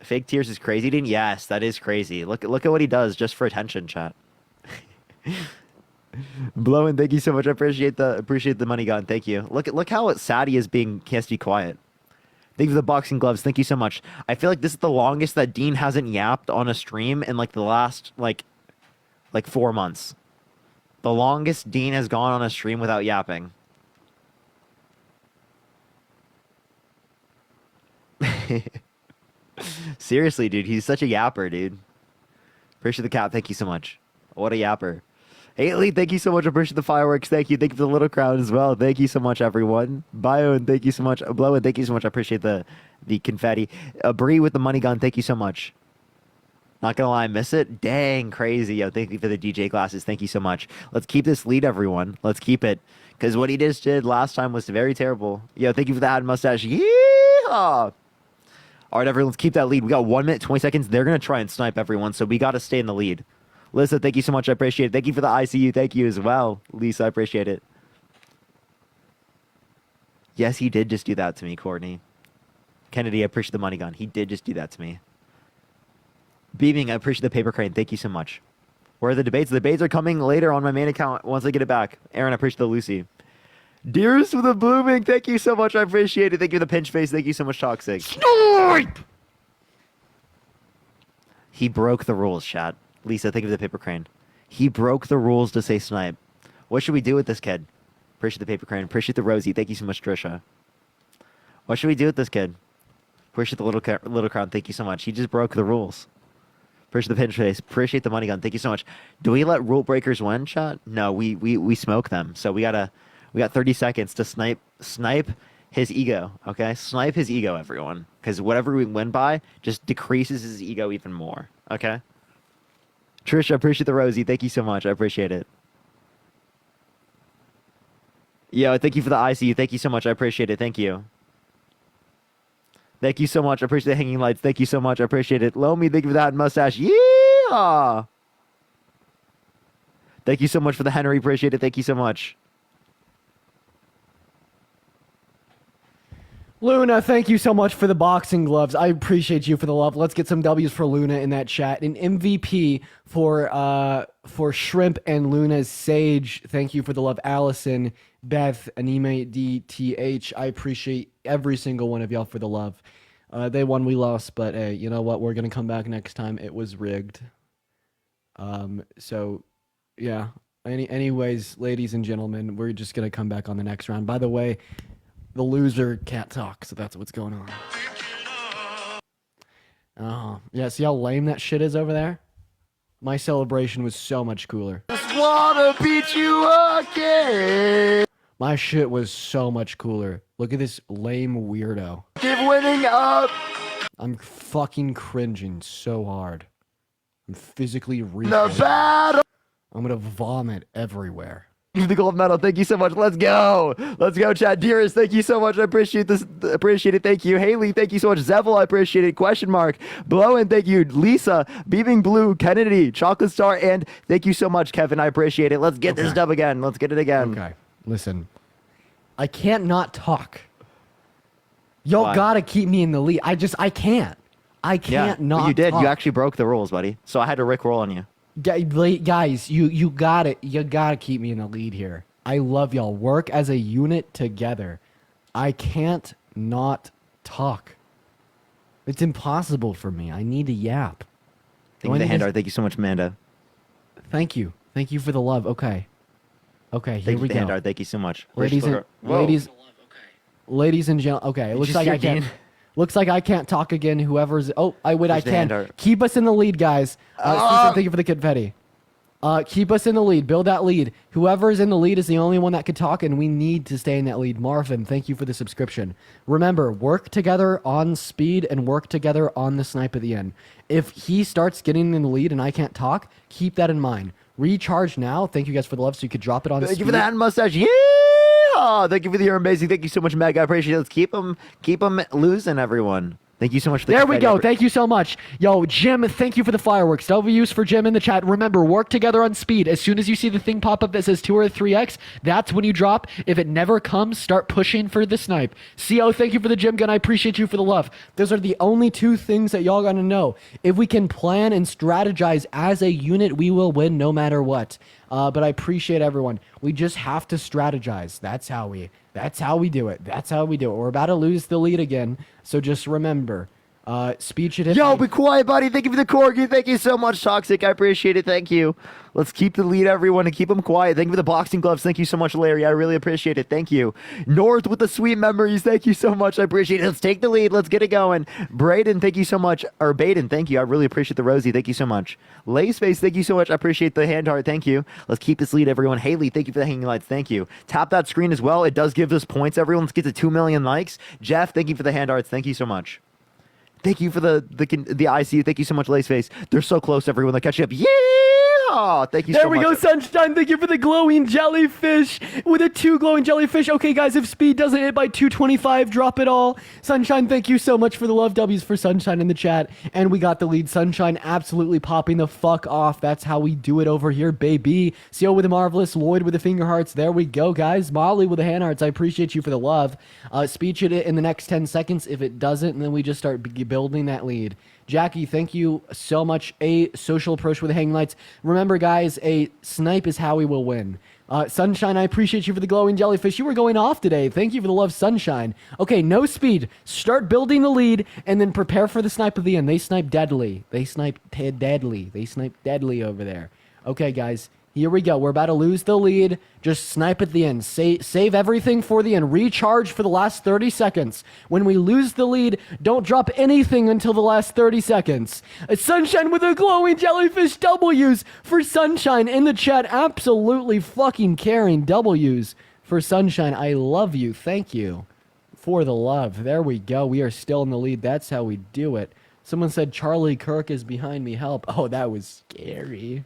Fake tears is crazy, Dean. Yes, that is crazy. Look at what he does just for attention, chat. Blowing, thank you so much. I appreciate the money gun. Thank you. Look how sad he has to be quiet. Thank you for the boxing gloves. Thank you so much. I feel like this is the longest that Dean hasn't yapped on a stream in like the last like 4 months. The longest Dean has gone on a stream without yapping. Seriously, dude, he's such a yapper, dude. Appreciate the cap. Thank you so much. What a yapper. Haley, thank you so much. Appreciate the fireworks. Thank you. Thank you for the little crowd as well. Thank you so much, everyone. Bio, and thank you so much. Blow, and thank you so much. I appreciate the confetti. Bree with the money gun. Thank you so much. Not gonna lie, I miss it. Dang, crazy. Yo, thank you for the DJ glasses. Thank you so much. Let's keep this lead, everyone. Let's keep it. Because what he just did last time was very terrible. Yo, thank you for the hat and mustache. Yeehaw! All right, everyone, let's keep that lead. We got 1 minute, 20 seconds. They're going to try and snipe everyone, so we got to stay in the lead. Lisa, thank you so much. I appreciate it. Thank you for the ICU. Thank you as well. Lisa, I appreciate it. Yes, he did just do that to me, Courtney. Kennedy, I appreciate the money gun. He did just do that to me. Beaming, I appreciate the paper crane. Thank you so much. Where are the debates? The debates are coming later on my main account once I get it back. Aaron, I appreciate the Lucy. Dearest with the blooming, thank you so much. I appreciate it. Thank you for the pinch face. Thank you so much, Toxic. Snipe! He broke the rules, chat. Lisa, thank you for the paper crane. He broke the rules to say snipe. What should we do with this kid? Appreciate the paper crane. Appreciate the Rosie. Thank you so much, Trisha. What should we do with this kid? Appreciate the little crown. Thank you so much. He just broke the rules. Appreciate the pinch face. Appreciate the money gun. Thank you so much. Do we let rule breakers win, chat? No, we smoke them. So we got 30 seconds to snipe his ego, okay? Snipe his ego, everyone. Because whatever we win by just decreases his ego even more, okay? Trisha, appreciate the Rosie. Thank you so much. I appreciate it. Yo, thank you for the ICU. Thank you so much. I appreciate it. Thank you. Thank you so much. I appreciate the hanging lights. Thank you so much. I appreciate it. Lomi, thank you for that mustache. Yeah! Thank you so much for the Henry. Appreciate it. Thank you so much. Luna, thank you so much for the boxing gloves. I appreciate you for the love. Let's get some W's for Luna in that chat. An MVP for Shrimp and Luna's Sage. Thank you for the love. Allison, Beth, Anime DTH. I appreciate every single one of y'all for the love. They won, we lost, but hey, you know what? We're gonna come back next time. It was rigged. So yeah. Anyways, ladies and gentlemen, we're just gonna come back on the next round. By the way, the loser can't talk, so that's what's going on. Oh, yeah, see how lame that shit is over there? My celebration was so much cooler. Just wanna beat you again. My shit was so much cooler. Look at this lame weirdo. Keep winning up. I'm fucking cringing so hard. I'm physically The battle. I'm gonna vomit everywhere. The gold medal. Thank you so much. Let's go. Let's go, Chad. Dearest, thank you so much. I appreciate this. Appreciate it. Thank you. Haley, thank you so much. Zevel, I appreciate it. Question mark. Blowen, thank you. Lisa, Beaming Blue, Kennedy, Chocolate Star, and thank you so much, Kevin. I appreciate it. Let's get this dub again. Let's get it again. Okay. Listen, I can't not talk. Y'all gotta keep me in the lead. I can't. I can't not. But you did. Talk. You actually broke the rules, buddy. So I had to rickroll on you. Guys, you gotta keep me in the lead here. I love y'all. Work as a unit together. I can't not talk. It's impossible for me. I need to yap. Thank you, the hand art. Thank you so much, Amanda. Thank you. Thank you for the love. Okay, here Thank we you, go. hand art. Thank you so much. Ladies and gentlemen. Okay, it looks like I can't. Looks like I can't talk again. Whoever's I can. Keep us in the lead, guys. Susan, thank you for the confetti. Keep us in the lead. Build that lead. Whoever's in the lead is the only one that could talk, and we need to stay in that lead. Marvin, thank you for the subscription. Remember, work together on speed and work together on the snipe at the end. If he starts getting in the lead and I can't talk, keep that in mind. Recharge now. Thank you guys for the love, so you could drop it on Thank speed. you for the hand mustache. Yeah! Thank you for the you're amazing. Thank you so much, Meg. I appreciate it. Let's keep them losing, everyone. Thank you so much for the There we go. Thank you so much. Yo, Jim, thank you for the fireworks. W's for Jim in the chat. Remember, work together on speed. As soon as you see the thing pop up that says 2 or 3x, that's when you drop. If it never comes, start pushing for the snipe. CO, thank you for the Jim gun. I appreciate you for the love. Those are the only two things that y'all gotta know. If we can plan and strategize as a unit, we will win no matter what. But I appreciate everyone. We just have to strategize. That's how we do it. That's how we do it. We're about to lose the lead again, so just remember. Speed should hit. Yo, be quiet, buddy. Thank you for the corgi. Thank you so much, Toxic. I appreciate it. Thank you. Let's keep the lead, everyone, and keep them quiet. Thank you for the boxing gloves. Thank you so much, Larry. I really appreciate it. Thank you. North with the sweet memories. Thank you so much. I appreciate it. Let's take the lead. Let's get it going. Braden, thank you so much. Or Baden, thank you. I really appreciate the Rosie. Thank you so much. Laceface, thank you so much. I appreciate the hand heart. Thank you. Let's keep this lead, everyone. Haley, thank you for the hanging lights. Thank you. Tap that screen as well. It does give us points, everyone. Let's get to 2 million likes. Jeff, thank you for the hand hearts. Thank you so much. Thank you for the ICU. Thank you so much, Laceface. They're so close, everyone. They'll catch you up. Yeah! Thank you so much. There we go, Sunshine. Thank you for the glowing jellyfish with a 2 glowing jellyfish. Okay, guys, if speed doesn't hit by 225, drop it all. Sunshine, thank you so much for the love. W's for Sunshine in the chat. And we got the lead. Sunshine absolutely popping the fuck off. That's how we do it over here, baby. CO with the marvelous. Lloyd with the finger hearts. There we go, guys. Molly with the hand hearts. I appreciate you for the love. Speed should hit in the next 10 seconds. If it doesn't, and then we just start building that lead. Jackie, thank you so much. A social approach with the hanging lights. Remember, guys, a snipe is how we will win. Sunshine, I appreciate you for the glowing jellyfish. You were going off today. Thank you for the love, Sunshine. Okay, no speed. Start building the lead, and then prepare for the snipe of the end. They snipe deadly. They snipe deadly. They snipe deadly over there. Okay, guys. Here we go. We're about to lose the lead. Just snipe at the end. Save everything for the end. Recharge for the last 30 seconds. When we lose the lead, don't drop anything until the last 30 seconds. Sunshine with a glowing jellyfish. W's for Sunshine in the chat. Absolutely fucking caring. W's for Sunshine. I love you. Thank you for the love. There we go. We are still in the lead. That's how we do it. Someone said Charlie Kirk is behind me. Help. Oh, that was scary.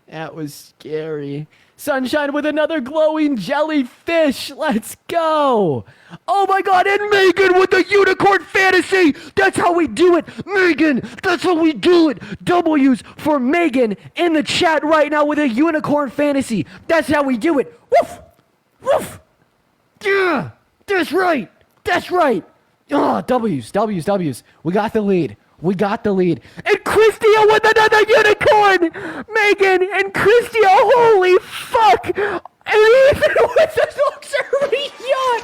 That was scary. Sunshine with another glowing jellyfish. Let's go. Oh my god, and Megan with the unicorn fantasy. That's how we do it. Megan, that's how we do it. W's for Megan in the chat right now with a unicorn fantasy. That's how we do it. Woof. Woof. Yeah, that's right. That's right. Oh, W's. We got the lead. We got the lead. And Christia with another unicorn! Megan and Christia, holy fuck! And Ethan with the luxury yacht!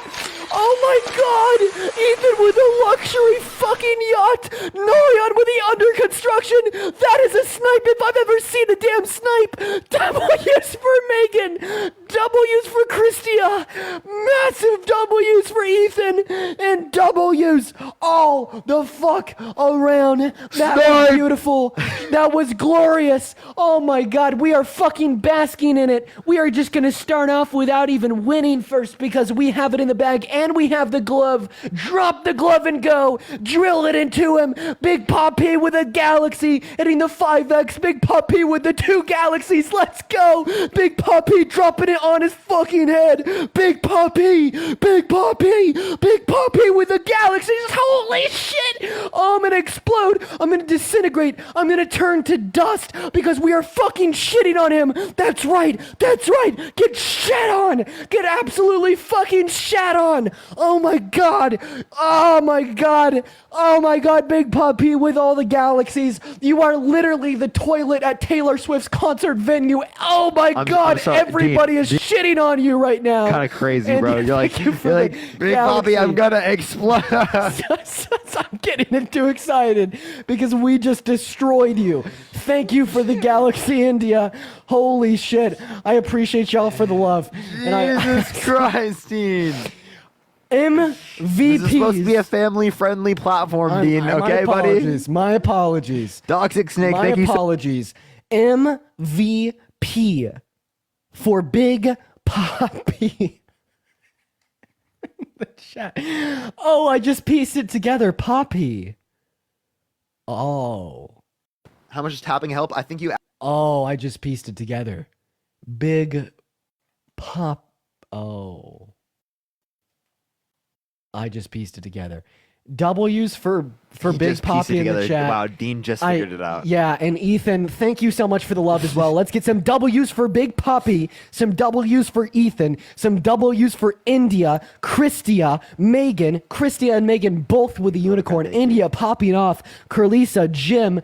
Oh my god! Ethan with a luxury fucking yacht! Norion with the under construction! That is a snipe if I've ever seen a damn snipe! W's for Megan! W's for Christia! Massive W's for Ethan! And W's all the fuck around! That was beautiful! That was glorious! Oh my god, we are fucking basking in it! We are just gonna start off without even winning first because we have it in the bag and and we have the glove. Drop the glove and go. Drill it into him. Big Papi with a galaxy, hitting the 5X. Big Papi with the 2 galaxies. Let's go. Big Papi dropping it on his fucking head. Big Papi. Big Papi. Big Papi with the galaxies. Holy shit. Oh, I'm gonna explode. I'm gonna disintegrate. I'm gonna turn to dust because we are fucking shitting on him. That's right. That's right. Get shat on. Get absolutely fucking shat on. Oh my god. Oh my god. Oh my god, Big Papi with all the galaxies. You are literally the toilet at Taylor Swift's concert venue. Oh my god. I'm sorry, Everybody is shitting on you right now. Kind of crazy, And bro. You're like, thank you for Big the Papi, I'm galaxy. gonna explode. I'm getting too excited because we just destroyed you. Thank you for the galaxy, India. Holy shit. I appreciate y'all for the love. Jesus Christ, Dean. MVP. This is supposed to be a family-friendly platform, Dean. Okay, buddy? My apologies. Toxic Snake, My thank you so apologies. MVP for Big Papi. The chat. Oh, I just pieced it together. Papi. Oh. How much does tapping help? I think you. Oh, I just pieced it together. Big Pop. Oh. I just pieced it together. W's for He Big just pieced it Papi in the together. chat. Wow, Dean just figured it out. Yeah, and Ethan, thank you so much for the love as well. Let's get some W's for Big Papi, some W's for Ethan, some W's for India, Christia, Megan, Christia and Megan both with the unicorn, India popping off, Curlisa, Jim,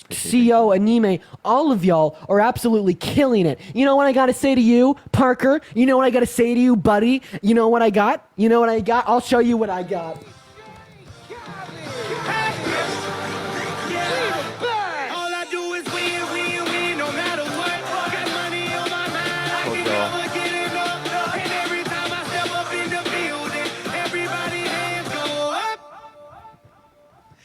CO, Anime, all of y'all are absolutely killing it. You know what I gotta say to you, Parker? You know what I gotta say to you, buddy? You know what I got? You know what I got? I'll show you what I got. All I do is win, win, win, no matter what. Got money on my mind, I can never get enough. And every time I step up in the building, everybody hands go up.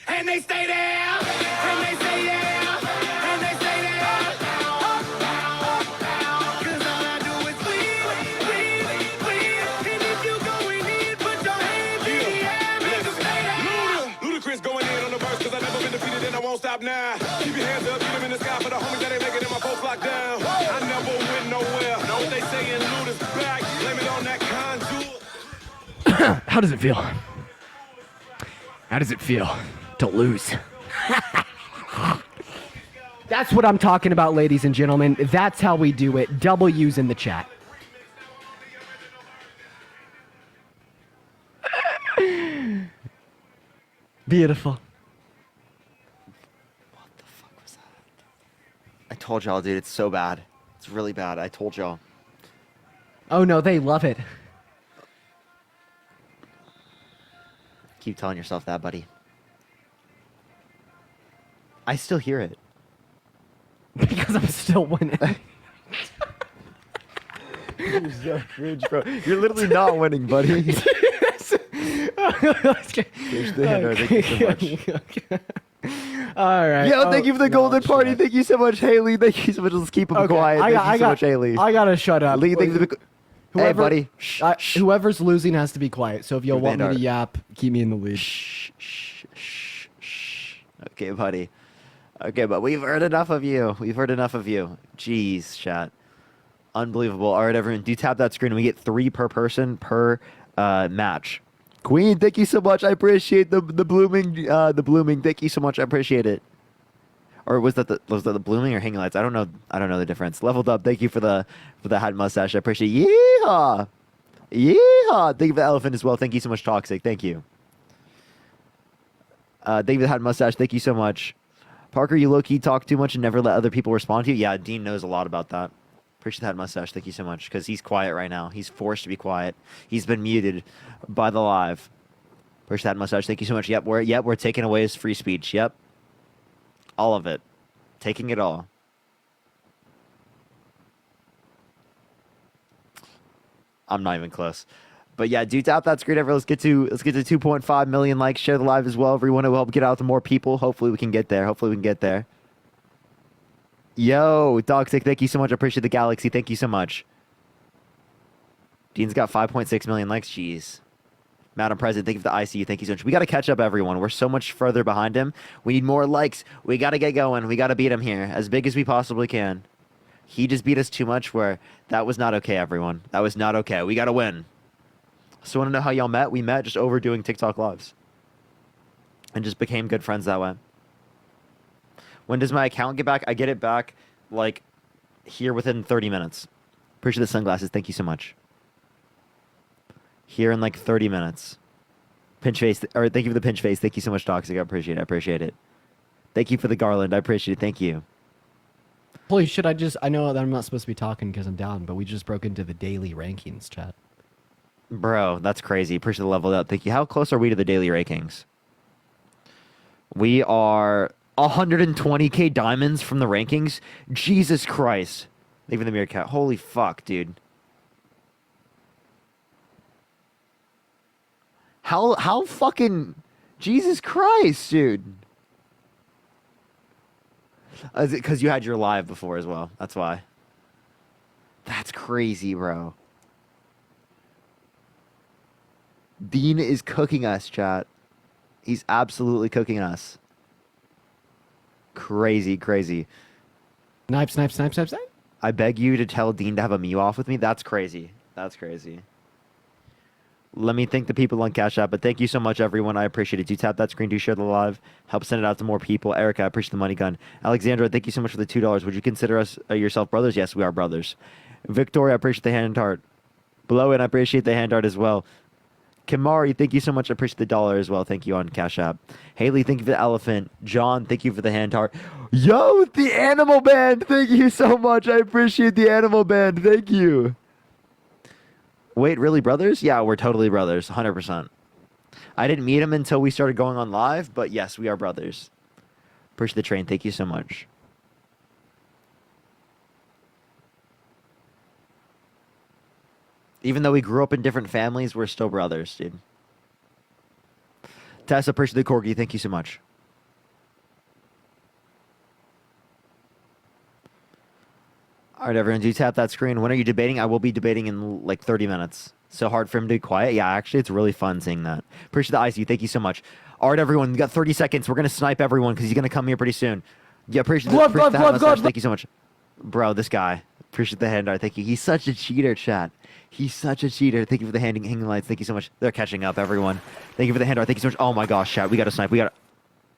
And they stay there, and they say yeah, and they say that. Up, up, up, 'cause all I do is win, win, win. And if you going in, put your hands in the air, make 'em stay there. Ludacris going in on the verse, cause I never been defeated and I won't stop now. Keep your hands up, get them in the sky for the homies that ain't making it, my folks locked down. I never went nowhere. Know what they saying, Luda's back. Blame it on that contour. How does it feel? How does it feel to lose? That's what I'm talking about, ladies and gentlemen. That's how we do it. W's in the chat. Beautiful. I told y'all, dude, it's so bad. It's really bad. I told y'all. Oh no, they love it. Keep telling yourself that, buddy. I still hear it. Because I'm still winning. You're so cringe, bro. You're literally not winning, buddy. Here's the hand, thank you so much. All right. Yo, thank you for the golden party. Thank you so much, Haley. Thank you so much. Let's keep them quiet. Thank you so much, Haley. I gotta shut up. Lee, thank you for the... Hey, buddy. Whoever's losing has to be quiet. So if you'll want me to Vanguard. yap, keep me in the lead. Okay, buddy. Okay, but we've heard enough of you. We've heard enough of you. Jeez, chat. Unbelievable. All right, everyone, do tap that screen. We get 3 per person per match. Queen, thank you so much. I appreciate the blooming. The blooming. Thank you so much. I appreciate it. Or was that the blooming or hanging lights? I don't know. I don't know the difference. Leveled up. Thank you for the hat and mustache. I appreciate it. Yeehaw. Yeehaw. Thank you for the elephant as well. Thank you so much, Toxic. Thank you. Thank you for the hat and mustache. Thank you so much. Parker, you low-key talk too much and never let other people respond to you. Yeah, Dean knows a lot about that. Appreciate the hat and mustache. Thank you so much. Because he's quiet right now. He's forced to be quiet. He's been muted by the live. Appreciate the hat and mustache. Thank you so much. Yep, we're taking away his free speech. Yep. All of it. Taking it all. I'm not even close. But yeah, do tap that screen, everyone. Let's get to 2.5 million likes. Share the live as well. Everyone will help get out to more people. Hopefully we can get there. Yo, Toxic, thank you so much. I appreciate the galaxy. Thank you so much. Dean's got 5.6 million likes. Jeez. Madam President, thank you for the ICU. Thank you so much. We got to catch up, everyone. We're so much further behind him. We need more likes. We got to get going. We got to beat him here as big as we possibly can. He just beat us too much where that was not okay, everyone. That was not okay. We got to win. So want to know how y'all met? We met just over doing TikTok lives and just became good friends that way. When does my account get back? I get it back like here within 30 minutes. Appreciate the sunglasses. Thank you so much. Here in like 30 minutes. Pinch face, or thank you for the pinch face. Thank you so much, Toxic. I appreciate it. I appreciate it. Thank you for the garland. I appreciate it. Thank you. Holy shit, I know that I'm not supposed to be talking because I'm down, but we just broke into the daily rankings chat. Bro, that's crazy. Appreciate the level up. Thank you. How close are we to the daily rankings? We are 120k diamonds from the rankings. Jesus Christ. Leaving the meerkat. Holy fuck, dude. How fucking Jesus Christ, dude. Is it because you had your live before as well? That's why. That's crazy, bro. Dean is cooking us, chat. He's absolutely cooking us. Crazy, crazy. Snipe, snipe, snipe, snipe, snipe. I beg you to tell Dean to have a Mew off with me. That's crazy. That's crazy. Let me thank the people on Cash App, but thank you so much, everyone. I appreciate it. Do tap that screen, do share the live, help send it out to more people. Erica, I appreciate the money gun. Alexandra, thank you so much for the $2. Would you consider us yourself brothers? Yes, we are brothers. Victoria, I appreciate the hand heart. Below it, I appreciate the hand heart as well. Kamari, thank you so much. I appreciate the $1 as well. Thank you on Cash App. Haley, thank you for the elephant. John, thank you for the hand heart. Yo, the animal band. Thank you so much. I appreciate the animal band. Thank you. Wait, really brothers? Yeah, we're totally brothers. 100%. I didn't meet him until we started going on live, but yes, we are brothers. Appreciate the train. Thank you so much. Even though we grew up in different families, we're still brothers, dude. Tessa, appreciate the corgi. Thank you so much. All right, everyone, do tap that screen. When are you debating? I will be debating in like 30 minutes. So hard for him to be quiet. Yeah, actually, it's really fun seeing that. Appreciate the ICU. Thank you so much. All right, everyone, we got 30 seconds. We're going to snipe everyone because he's going to come here pretty soon. Yeah, appreciate the Thank you so much. Bro, this guy. Appreciate the hand art. Thank you. He's such a cheater, chat. He's such a cheater. Thank you for the hanging lights. Thank you so much. They're catching up, everyone. Thank you for the hand art. Thank you so much. Oh my gosh, chat. We got to snipe. We got to...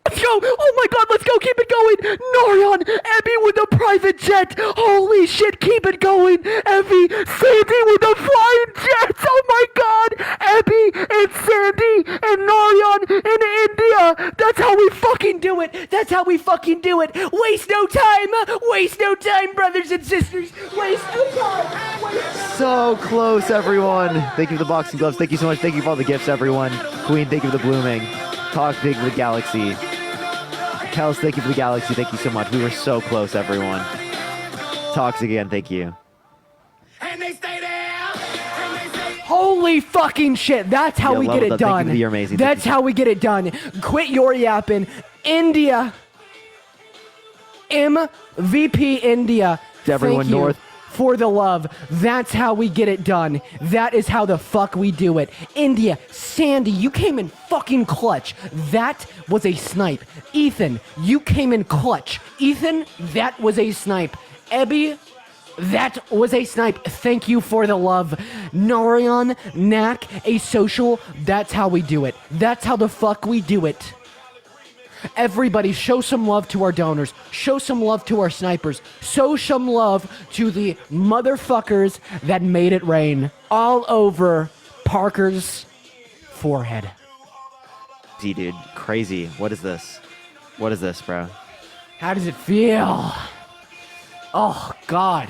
Let's go! Oh my god, let's go! Keep it going! Norion! Abby with the private jet! Holy shit, keep it going! Abby! Sandy with the flying jets! Oh my god! Abby and Sandy and Norion in India! That's how we fucking do it! That's how we fucking do it! Waste no time! Waste no time, brothers and sisters! Waste no time! So close, everyone. Thank you for the boxing gloves. Thank you so much. Thank you for all the gifts, everyone. Queen, thank you for the blooming. Talk big for the galaxy. Kels, thank you for the galaxy. Thank you so much. We were so close, everyone. Talks again. Thank you. Holy fucking shit. That's how we get it done. Thank you, you're amazing. That's how we get it done. Quit your yapping. India. MVP India. Everyone Thank you north. for the love. That's how we get it done. That is how the fuck we do it. India, Sandy, you came in fucking clutch. That was a snipe. Ethan, you came in clutch. Ethan, that was a snipe. Ebby, that was a snipe. Thank you for the love. Norion, Knack, a social. That's how we do it. That's how the fuck we do it. Everybody show some love to our donors. Show some love to our snipers. Show some love to the motherfuckers that made it rain all over Parker's forehead. Dude, crazy. What is this? What is this, bro? How does it feel? Oh, God.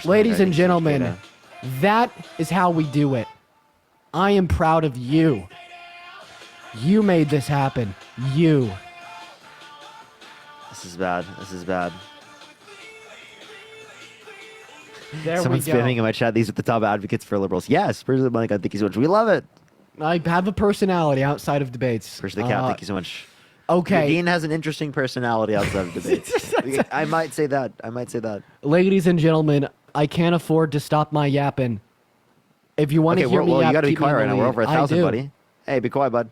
Ladies and gentlemen, that is how we do it. I am proud of you. You made this happen. You. This is bad. This is bad. There Someone's we go. spamming in my chat. These are the top advocates for liberals. Yes, personally, Mike, thank you so much. We love it. I have a personality outside of debates. Appreciate the cat. Thank you so much. Okay. Dean has an interesting personality outside of debates. I might say that. I might say that. Ladies and gentlemen, I can't afford to stop my yapping. If you want to hear me you yap, got to be keep me quiet in right the now. We're lead. over I 1,000, do. buddy. Hey, be quiet, bud.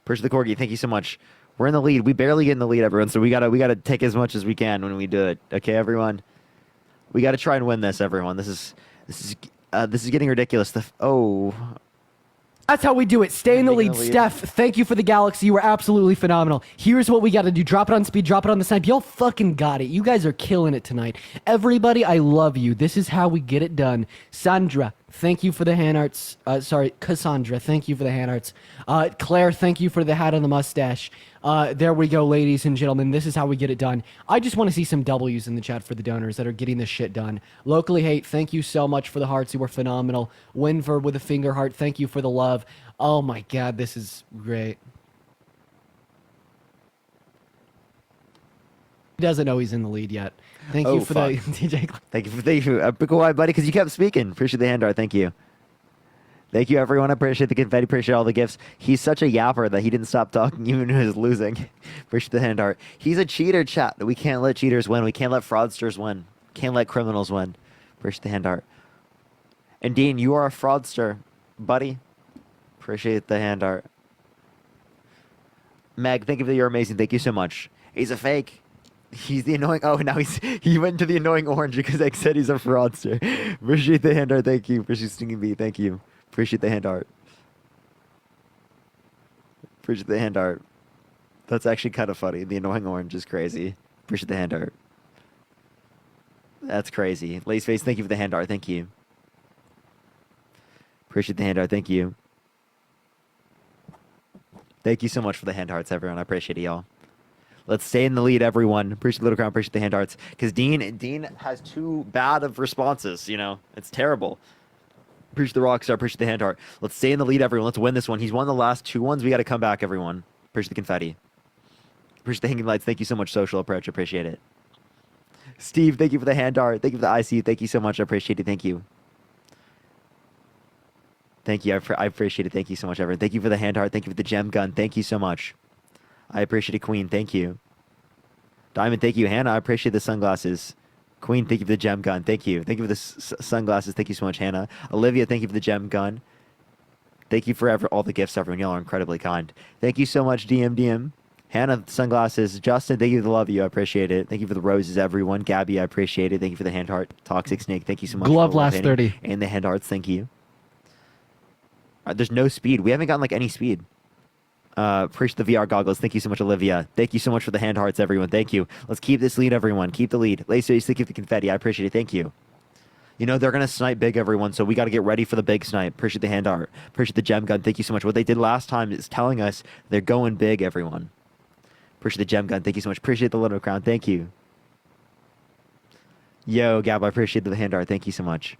Appreciate the corgi. Thank you so much. We're in the lead. We barely get in the lead, everyone. So we gotta take as much as we can when we do it. Okay, everyone. We gotta try and win this, everyone. This is getting ridiculous. That's how we do it. Stay in the lead. Steph, thank you for the Galaxy. You were absolutely phenomenal. Here's what we got to do. Drop it on speed. Drop it on the snipe. Y'all fucking got it. You guys are killing it tonight. Everybody, I love you. This is how we get it done. Sandra, thank you for the hand arts. Cassandra, thank you for the hand arts. Claire, thank you for the hat and the mustache. There we go, ladies and gentlemen. This is how we get it done. I just want to see some W's in the chat for the donors that are getting this shit done. Locally Hate, thank you so much for the hearts. You were phenomenal. Winver with a finger heart, thank you for the love. Oh my god, this is great. He doesn't know he's in the lead yet. Thank you for the DJ. Thank you. Be quiet, buddy, because you kept speaking. Appreciate the hand art. Thank you. Thank you, everyone. I appreciate the confetti. Appreciate all the gifts. He's such a yapper that he didn't stop talking even when he was losing. Appreciate the hand art. He's a cheater, chat. We can't let cheaters win. We can't let fraudsters win. Can't let criminals win. Appreciate the hand art. And Dean, you are a fraudster, buddy. Appreciate the hand art. Meg, thank you for you're amazing. Thank you so much. He's a fake. He's the annoying. Oh, now he went to the annoying orange because I said he's a fraudster. Appreciate the hand art. Thank you. Appreciate Stinging Bee. Thank you. Appreciate the hand art. Appreciate the hand art. That's actually kind of funny. The annoying orange is crazy. Appreciate the hand art. That's crazy. Laceface, thank you for the hand art. Thank you. Appreciate the hand art. Thank you. Thank you so much for the hand hearts, everyone. I appreciate it, y'all. Let's stay in the lead, everyone. Appreciate Little Crown. Appreciate the hand hearts. Because Dean has too bad of responses, you know. It's terrible. Appreciate the Rockstar. Appreciate the hand heart. Let's stay in the lead, everyone. Let's win this one. He's won the last 2 ones. We got to come back, everyone. Appreciate the confetti. Appreciate the hanging lights. Thank you so much, Social Approach. Appreciate it. Steve, thank you for the hand art. Thank you for the IC. Thank you so much. I appreciate it. Thank you. Thank you. I appreciate it. Thank you so much, everyone. Thank you for the hand heart. Thank you for the gem gun. Thank you so much. I appreciate it, Queen. Thank you. Diamond, thank you. Hannah, I appreciate the sunglasses. Queen, thank you for the gem gun. Thank you. Thank you for the sunglasses. Thank you so much, Hannah. Olivia, thank you for the gem gun. Thank you for all the gifts, everyone. Y'all are incredibly kind. Thank you so much, DM. Hannah, sunglasses. Justin, thank you for the love you. I appreciate it. Thank you for the roses, everyone. Gabby, I appreciate it. Thank you for the hand heart. Toxic Snake, thank you so much. Glove for last hitting. 30. And the hand hearts, thank you. There's no speed. We haven't gotten like any speed. Appreciate the VR goggles. Thank you so much, Olivia. Thank you so much for the hand hearts, everyone. Thank you. Let's keep this lead, everyone. Keep the lead. Lacy, keep the confetti. I appreciate it. Thank you. You know, they're going to snipe big, everyone, so we got to get ready for the big snipe. Appreciate the hand art. Appreciate the gem gun. Thank you so much. What they did last time is telling us they're going big, everyone. Appreciate the gem gun. Thank you so much. Appreciate the little crown. Thank you. Yo, Gab, I appreciate the hand art. Thank you so much.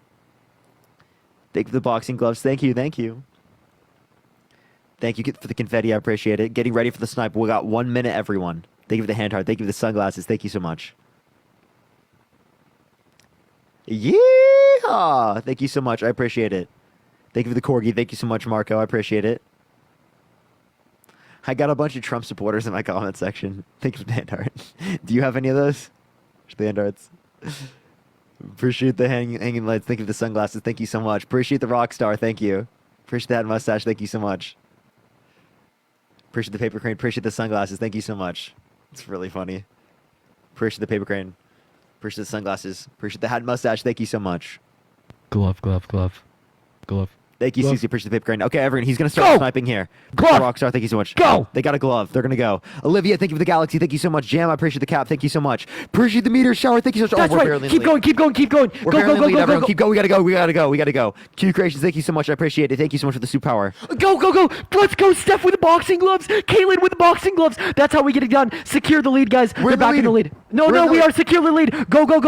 Thank you for the boxing gloves. Thank you. Thank you. Thank you for the confetti. I appreciate it. Getting ready for the snipe. We got 1 minute, everyone. Thank you for the hand heart. Thank you for the sunglasses. Thank you so much. Yeah. Thank you so much. I appreciate it. Thank you for the corgi. Thank you so much, Marco. I appreciate it. I got a bunch of Trump supporters in my comment section. Thank you for the hand art. Do you have any of those? The hand arts. Appreciate the hanging lights. Thank you for the sunglasses. Thank you so much. Appreciate the rock star. Thank you. Appreciate that mustache. Thank you so much. Appreciate the paper crane. Appreciate the sunglasses. Thank you so much. It's really funny. Appreciate the paper crane. Appreciate the sunglasses. Appreciate the hat and mustache. Thank you so much. Glove. Thank you, Glove. Susie. Appreciate the paper crane. Okay, everyone, he's going to start sniping here. Glove. Rockstar, thank you so much. Go. They got a glove. They're going to go. Olivia, thank you for the galaxy. Thank you so much. Jam, I appreciate the cap. Thank you so much. Appreciate the meteor shower. Thank you so much. That's we're right. barely in Keep the going. lead. Keep going. Keep going. We're Go, barely go, in the go, lead, go, everyone. go, Keep going. We got to go. Q Creations, thank you so much. I appreciate it. Thank you so much for the superpower. Go. Let's go, Steph with the boxing gloves. Caitlin with the boxing gloves. That's how we get it done. Secure the lead, guys. We're back in the lead. No, we are secure the lead. Go. Megan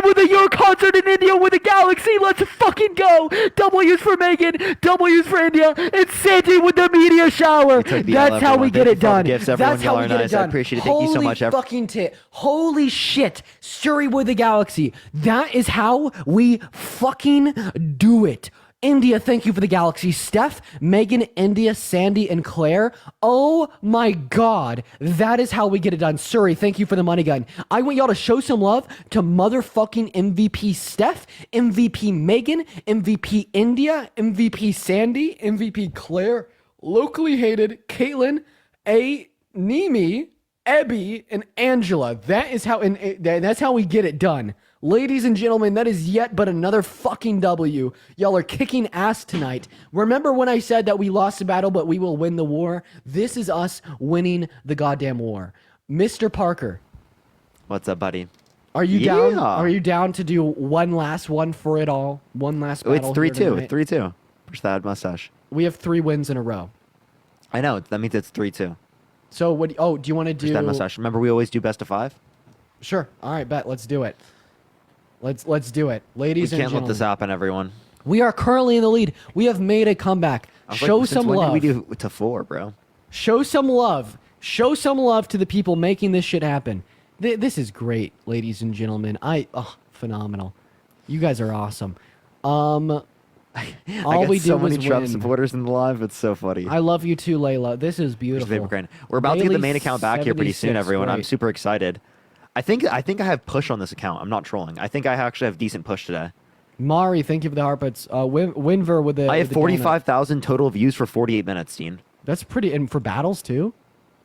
with a Your concert in India with a galaxy. Let's fucking go. W's for Megan. W's for India. And Santi with the meteor shower. That's how we get it done. Gifts, everyone. That's how we get it done. I appreciate it. Thank you so much. Holy fucking tit. Holy shit. Suri with the galaxy. That is how we fucking do it. India, thank you for the galaxy. Steph, Megan, India, Sandy, and Claire. Oh my God. That is how we get it done. Suri, thank you for the money gun. I want y'all to show some love to motherfucking MVP Steph, MVP Megan, MVP India, MVP Sandy, MVP Claire, locally hated Caitlin, Nimi, Ebby, and Angela. That's how we get it done. Ladies and gentlemen, that is yet but another fucking W. Y'all are kicking ass tonight. Remember when I said that we lost the battle, but we will win the war? This is us winning the goddamn war. Mr. Parker. What's up, buddy? Are you down? Are you down to do one last one for it all? One last battle? It's 3-2. 3-2. Push that mustache. We have 3 wins in a row. I know. That means it's 3-2. So what? Oh, do you want to do? Push that mustache. Remember, we always do best of 5. Sure. All right, bet. Let's do it. Let's do it, ladies and gentlemen. We can't let this happen, everyone. We are currently in the lead. We have made a comeback. Show some love. When did we do to 4, bro? Show some love. Show some love to the people making this shit happen. This is great, ladies and gentlemen. Phenomenal. You guys are awesome. All we so did was many Trump win. supporters in the live. It's so funny. I love you too, Layla. This is beautiful. We're about to get the main Bailey account back here pretty soon, 76, everyone. I'm great. super excited. I think I have push on this account. I'm not trolling. I think I actually have decent push today. Mari, thank you for the heartbeats. Winver with the. I have with the donut. 45,000 total views for 48 minutes, Dean. That's pretty, and for battles too.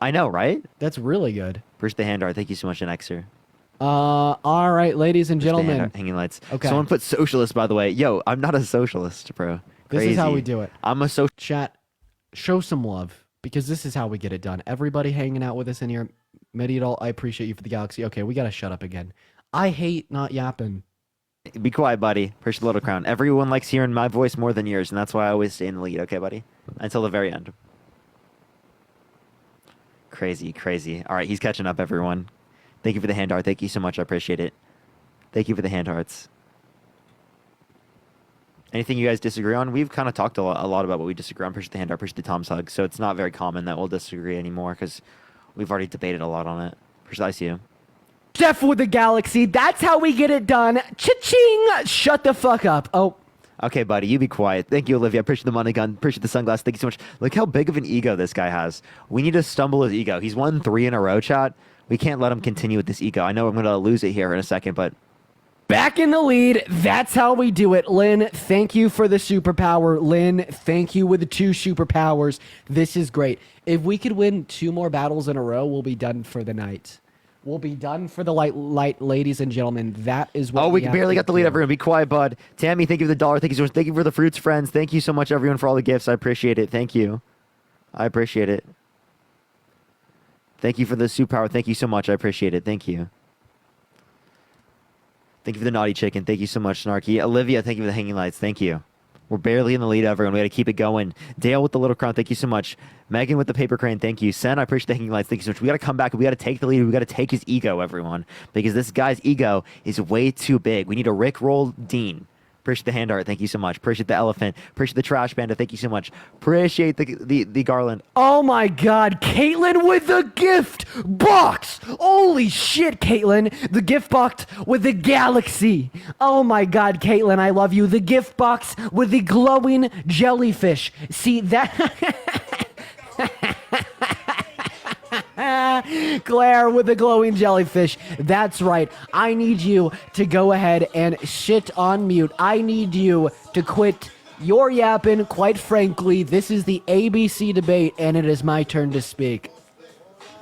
I know, right? That's really good. Appreciate the hand art. Thank you so much, Nexer. All right, ladies and gentlemen. Hanging lights. Okay. Someone put socialist, by the way. Yo, I'm not a socialist, bro. This is how we do it. I'm a social. Chat, show some love because this is how we get it done. Everybody hanging out with us in here. Mediadol, I appreciate you for the galaxy. Okay, we gotta shut up again. I hate not yapping. Be quiet, buddy. Appreciate the little crown. Everyone likes hearing my voice more than yours, and that's why I always stay in the lead. Okay, buddy? Until the very end. Crazy, crazy. All right, he's catching up, everyone. Thank you for the hand art. Thank you so much. I appreciate it. Thank you for the hand hearts. Anything you guys disagree on? We've kind of talked a lot about what we disagree on. Appreciate the hand art. Appreciate the Tom's hug. So it's not very common that we'll disagree anymore because we've already debated a lot on it. Appreciate you. Jeff with the galaxy. That's how we get it done. Cha-ching! Shut the fuck up. Oh. Okay, buddy, you be quiet. Thank you, Olivia. Appreciate the money gun. Appreciate the sunglasses. Thank you so much. Look how big of an ego this guy has. We need to stumble his ego. He's won 3 in a row, chat. We can't let him continue with this ego. I know I'm going to lose it here in a second, but... Back in the lead. That's how we do it. Lynn, thank you for the superpower. Lynn, thank you with the 2 superpowers. This is great. If we could win 2 more battles in a row, we'll be done for the night. We'll be done for the light, ladies and gentlemen. That is what we barely got the lead, everyone. Be quiet, bud. Tammy, thank you for the $1. Thank you so much. Thank you for the fruits, friends. Thank you so much, everyone, for all the gifts. I appreciate it. Thank you. I appreciate it. Thank you for the superpower. Thank you so much. I appreciate it. Thank you. Thank you for the naughty chicken. Thank you so much, Snarky. Olivia, thank you for the hanging lights. Thank you. We're barely in the lead, everyone. We got to keep it going. Dale with the little crown. Thank you so much. Megan with the paper crane. Thank you. Sen, I appreciate the hanging lights. Thank you so much. We got to come back. We got to take the lead. We got to take his ego, everyone, because this guy's ego is way too big. We need to Rickroll Dean. Appreciate the hand art. Thank you so much. Appreciate the elephant. Appreciate the trash panda. Thank you so much. Appreciate the garland. Oh my God, Caitlin with the gift box. Holy shit, Caitlin. The gift box with the galaxy. Oh my God, Caitlin, I love you. The gift box with the glowing jellyfish. See that? Claire with the glowing jellyfish. That's right. I need you to go ahead and shit on mute. I need you to quit your yapping. Quite frankly, this is the ABC debate, and it is my turn to speak.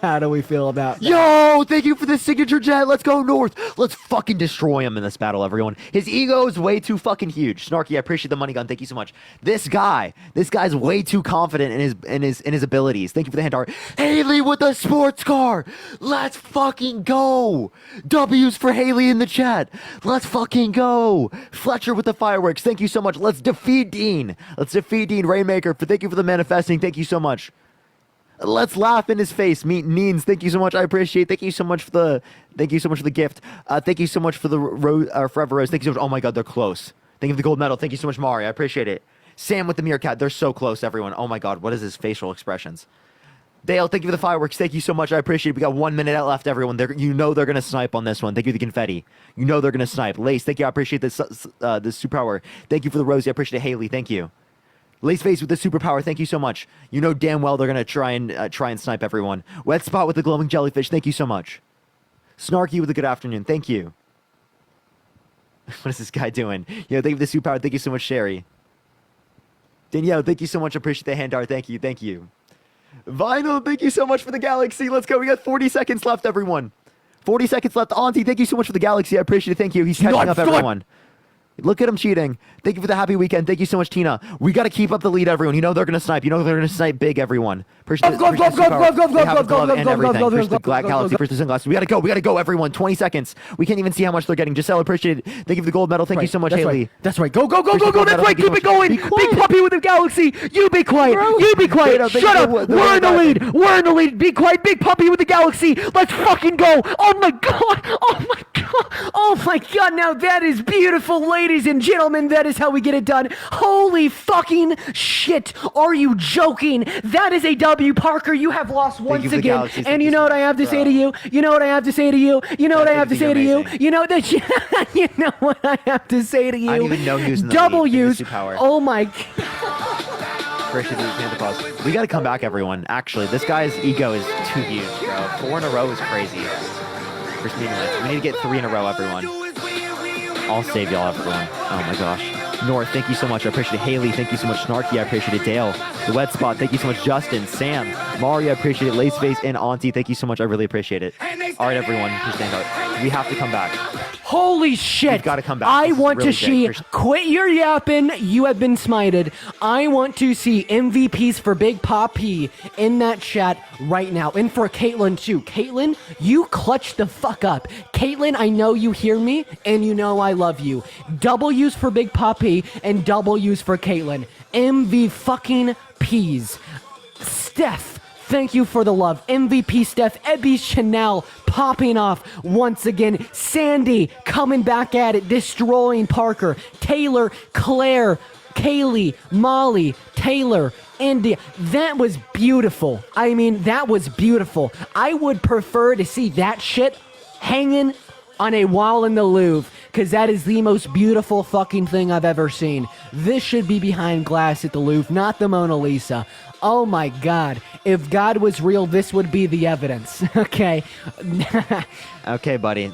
How do we feel about that? Yo, thank you for the signature jet. Let's go north. Let's fucking destroy him in this battle, everyone. His ego is way too fucking huge. Snarky, I appreciate the money gun. Thank you so much. This guy's way too confident in his abilities. Thank you for the hand art. Haley with the sports car. Let's fucking go. W's for Haley in the chat. Let's fucking go. Fletcher with the fireworks. Thank you so much. Let's defeat Dean. Rainmaker, thank you for the manifesting. Thank you so much. Let's laugh in his face. Meet Neens. Thank you so much. I appreciate. Thank you so much for the gift. Thank you so much for the Forever Rose. Thank you so much. Oh my God, they're close. Thank you for the gold medal. Thank you so much, Mari. I appreciate it. Sam with the meerkat. They're so close, everyone. Oh my God, what is his facial expressions? Dale, thank you for the fireworks. Thank you so much. I appreciate it. We got 1 minute left, everyone. You know they're going to snipe on this one. Thank you for the confetti. You know they're going to snipe. Lace, thank you. I appreciate this superpower. Thank you for the Rosie. I appreciate it. Haley, thank you. Lace Face with the superpower. Thank you so much. You know damn well they're going to try and snipe everyone. Wet Spot with the glowing jellyfish. Thank you so much. Snarky with a good afternoon. Thank you. What is this guy doing? Yo, thank you for the superpower. Thank you so much, Sherry. Danielle, thank you so much. I appreciate the hand art. Thank you. Thank you. Vinyl, thank you so much for the galaxy. Let's go. We got 40 seconds left, everyone. 40 seconds left. Auntie, thank you so much for the galaxy. I appreciate it. Thank you. He's catching up, everyone. Look at him cheating. Thank you for the happy weekend. Thank you so much, Tina. We got to keep up the lead, everyone. You know they're going to snipe. You know they're going to snipe big, everyone. Appreciate the galaxy. Appreciate the sunglasses. We got to go. We got to go, everyone. 20 seconds. We can't even see how much they're getting. Giselle, appreciate it. Thank you for the gold medal. Thank you so much, Haley. That's right. Go. That's right. Keep it going. Big puppy with the galaxy. You be quiet. You be quiet. Shut up. We're in the lead. We're in the lead. Be quiet. Big puppy with the galaxy. Let's fucking go. Oh my god. Oh my god. Oh my god. Now that is beautiful, ladies and gentlemen. That is how we get it done. Holy fucking shit. Are you joking? That is a W, Parker. You have lost once again. And you know what I have to say to you? You know what I have to say to you? You know what I have to say to you? You know that you know what I have to say to you? I didn't even know he was in the W's. lead. Oh my Appreciate the Santa Claus. We got to come back, everyone. Actually, this guy's ego is too huge, bro. 4 in a row is crazy. We need to get 3 in a row, everyone. I'll save y'all, everyone. Oh my gosh. North, thank you so much. I appreciate it. Haley, thank you so much. Snarky, I appreciate it. Dale, the Wet Spot, thank you so much. Justin, Sam, Mario, I appreciate it. Laceface, and Auntie, thank you so much. I really appreciate it. All right, everyone, please stand up. We have to come back. Holy shit. We've got to come back. I want to see, quit your yapping. You have been smited. I want to see MVPs for Big Papi in that chat right now. And for Caitlyn, too. Caitlyn, you clutch the fuck up. Caitlyn, I know you hear me, and you know I love you. W's for Big Papi and W's for Caitlyn. MV fucking P's. Steph, thank you for the love. MVP Steph, Ebby Chanel popping off once again. Sandy coming back at it, destroying Parker. Taylor, Claire, Kaylee, Molly, Taylor, India. That was beautiful. I mean, that was beautiful. I would prefer to see that shit hanging on a wall in the Louvre, because that is the most beautiful fucking thing I've ever seen. This should be behind glass at the Louvre, not the Mona Lisa. Oh my God. If God was real, this would be the evidence. Okay. Okay, buddy.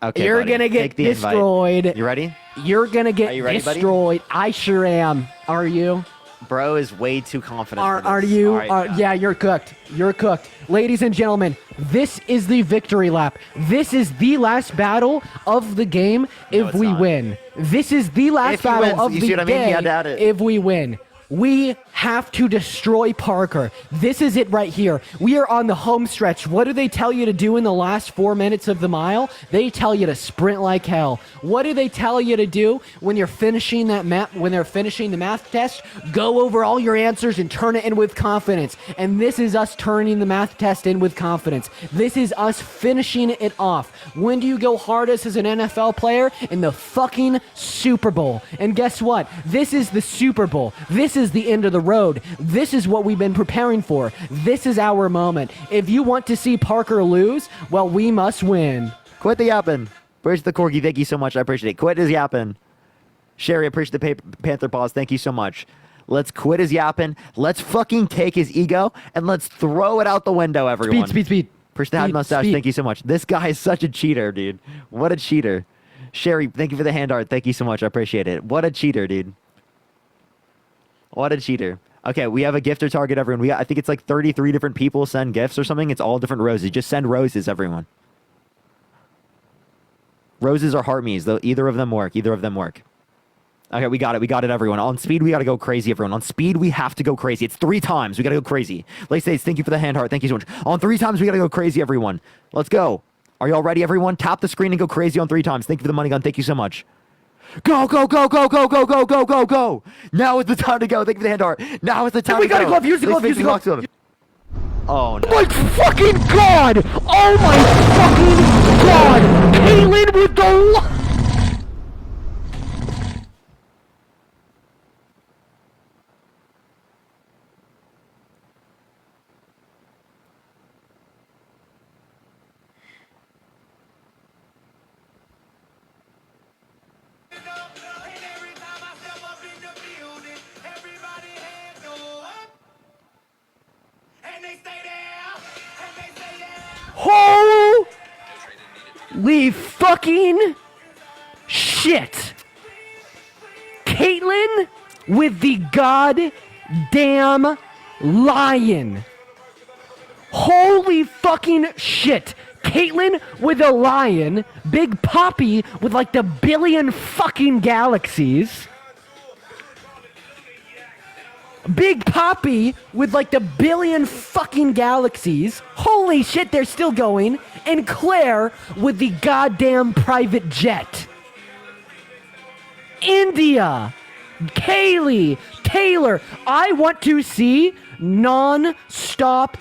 Okay, You're buddy. gonna get Take the destroyed. Invite. You ready? You're gonna get ready, destroyed. buddy? I sure am. Are you? Bro is way too confident. Are you? All right, yeah, you're cooked. You're cooked. Ladies and gentlemen, this is the victory lap. This is the last battle of the game if we win. This is the last battle of the day if we win. We have to destroy Parker. This is it right here. We are on the home stretch. What do they tell you to do in the last 4 minutes of the mile? They tell you to sprint like hell. What do they tell you to do when you're finishing that map? When they're finishing the math test, go over all your answers and turn it in with confidence. And this is us turning the math test in with confidence. This is us finishing it off. When do you go hardest as an NFL player? In the fucking Super Bowl. And guess what? This is the Super Bowl. This is the end of the road. This is what we've been preparing for. This is our moment. If you want to see Parker lose, well, we must win. Quit the yapping. Where's the corgi? Thank you so much. I appreciate it. Quit his yapping. Sherry, I appreciate the Panther Paws. Thank you so much. Let's quit his yapping. Let's fucking take his ego and let's throw it out the window, everyone. Speed. Push the hat mustache. Thank you so much. This guy is such a cheater, dude. What a cheater. Sherry, thank you for the hand art. Thank you so much. I appreciate it. What a cheater, dude. What a cheater. Okay, we have a gifter target, everyone. I think it's like 33 different people send gifts or something. It's all different roses. Just send roses, everyone. Roses or heart me's, though. Either of them work. Okay, we got it, everyone. On speed, we got to go crazy, everyone. On speed, we have to go crazy. It's 3 times. We got to go crazy. Lace, thank you for the hand heart. Thank you so much. On 3 times, we got to go crazy, everyone. Let's go. Are y'all ready, everyone? Tap the screen and go crazy on 3 times. Thank you for the money gun. Thank you so much. Go. Now is the time to go. Thank you for the hand art. Now is the time to go. We gotta go. Use the glove. Oh, no. Oh my fucking God. Oh my fucking God. Caitlyn with the... Holy fucking shit. Caitlyn with the goddamn lion. Holy fucking shit. Caitlyn with a lion. Big Poppy with like the billion fucking galaxies. Big Poppy with like the billion fucking galaxies. Holy shit, they're still going. And Claire with the goddamn private jet. India. Kaylee. Taylor. I want to see non-stop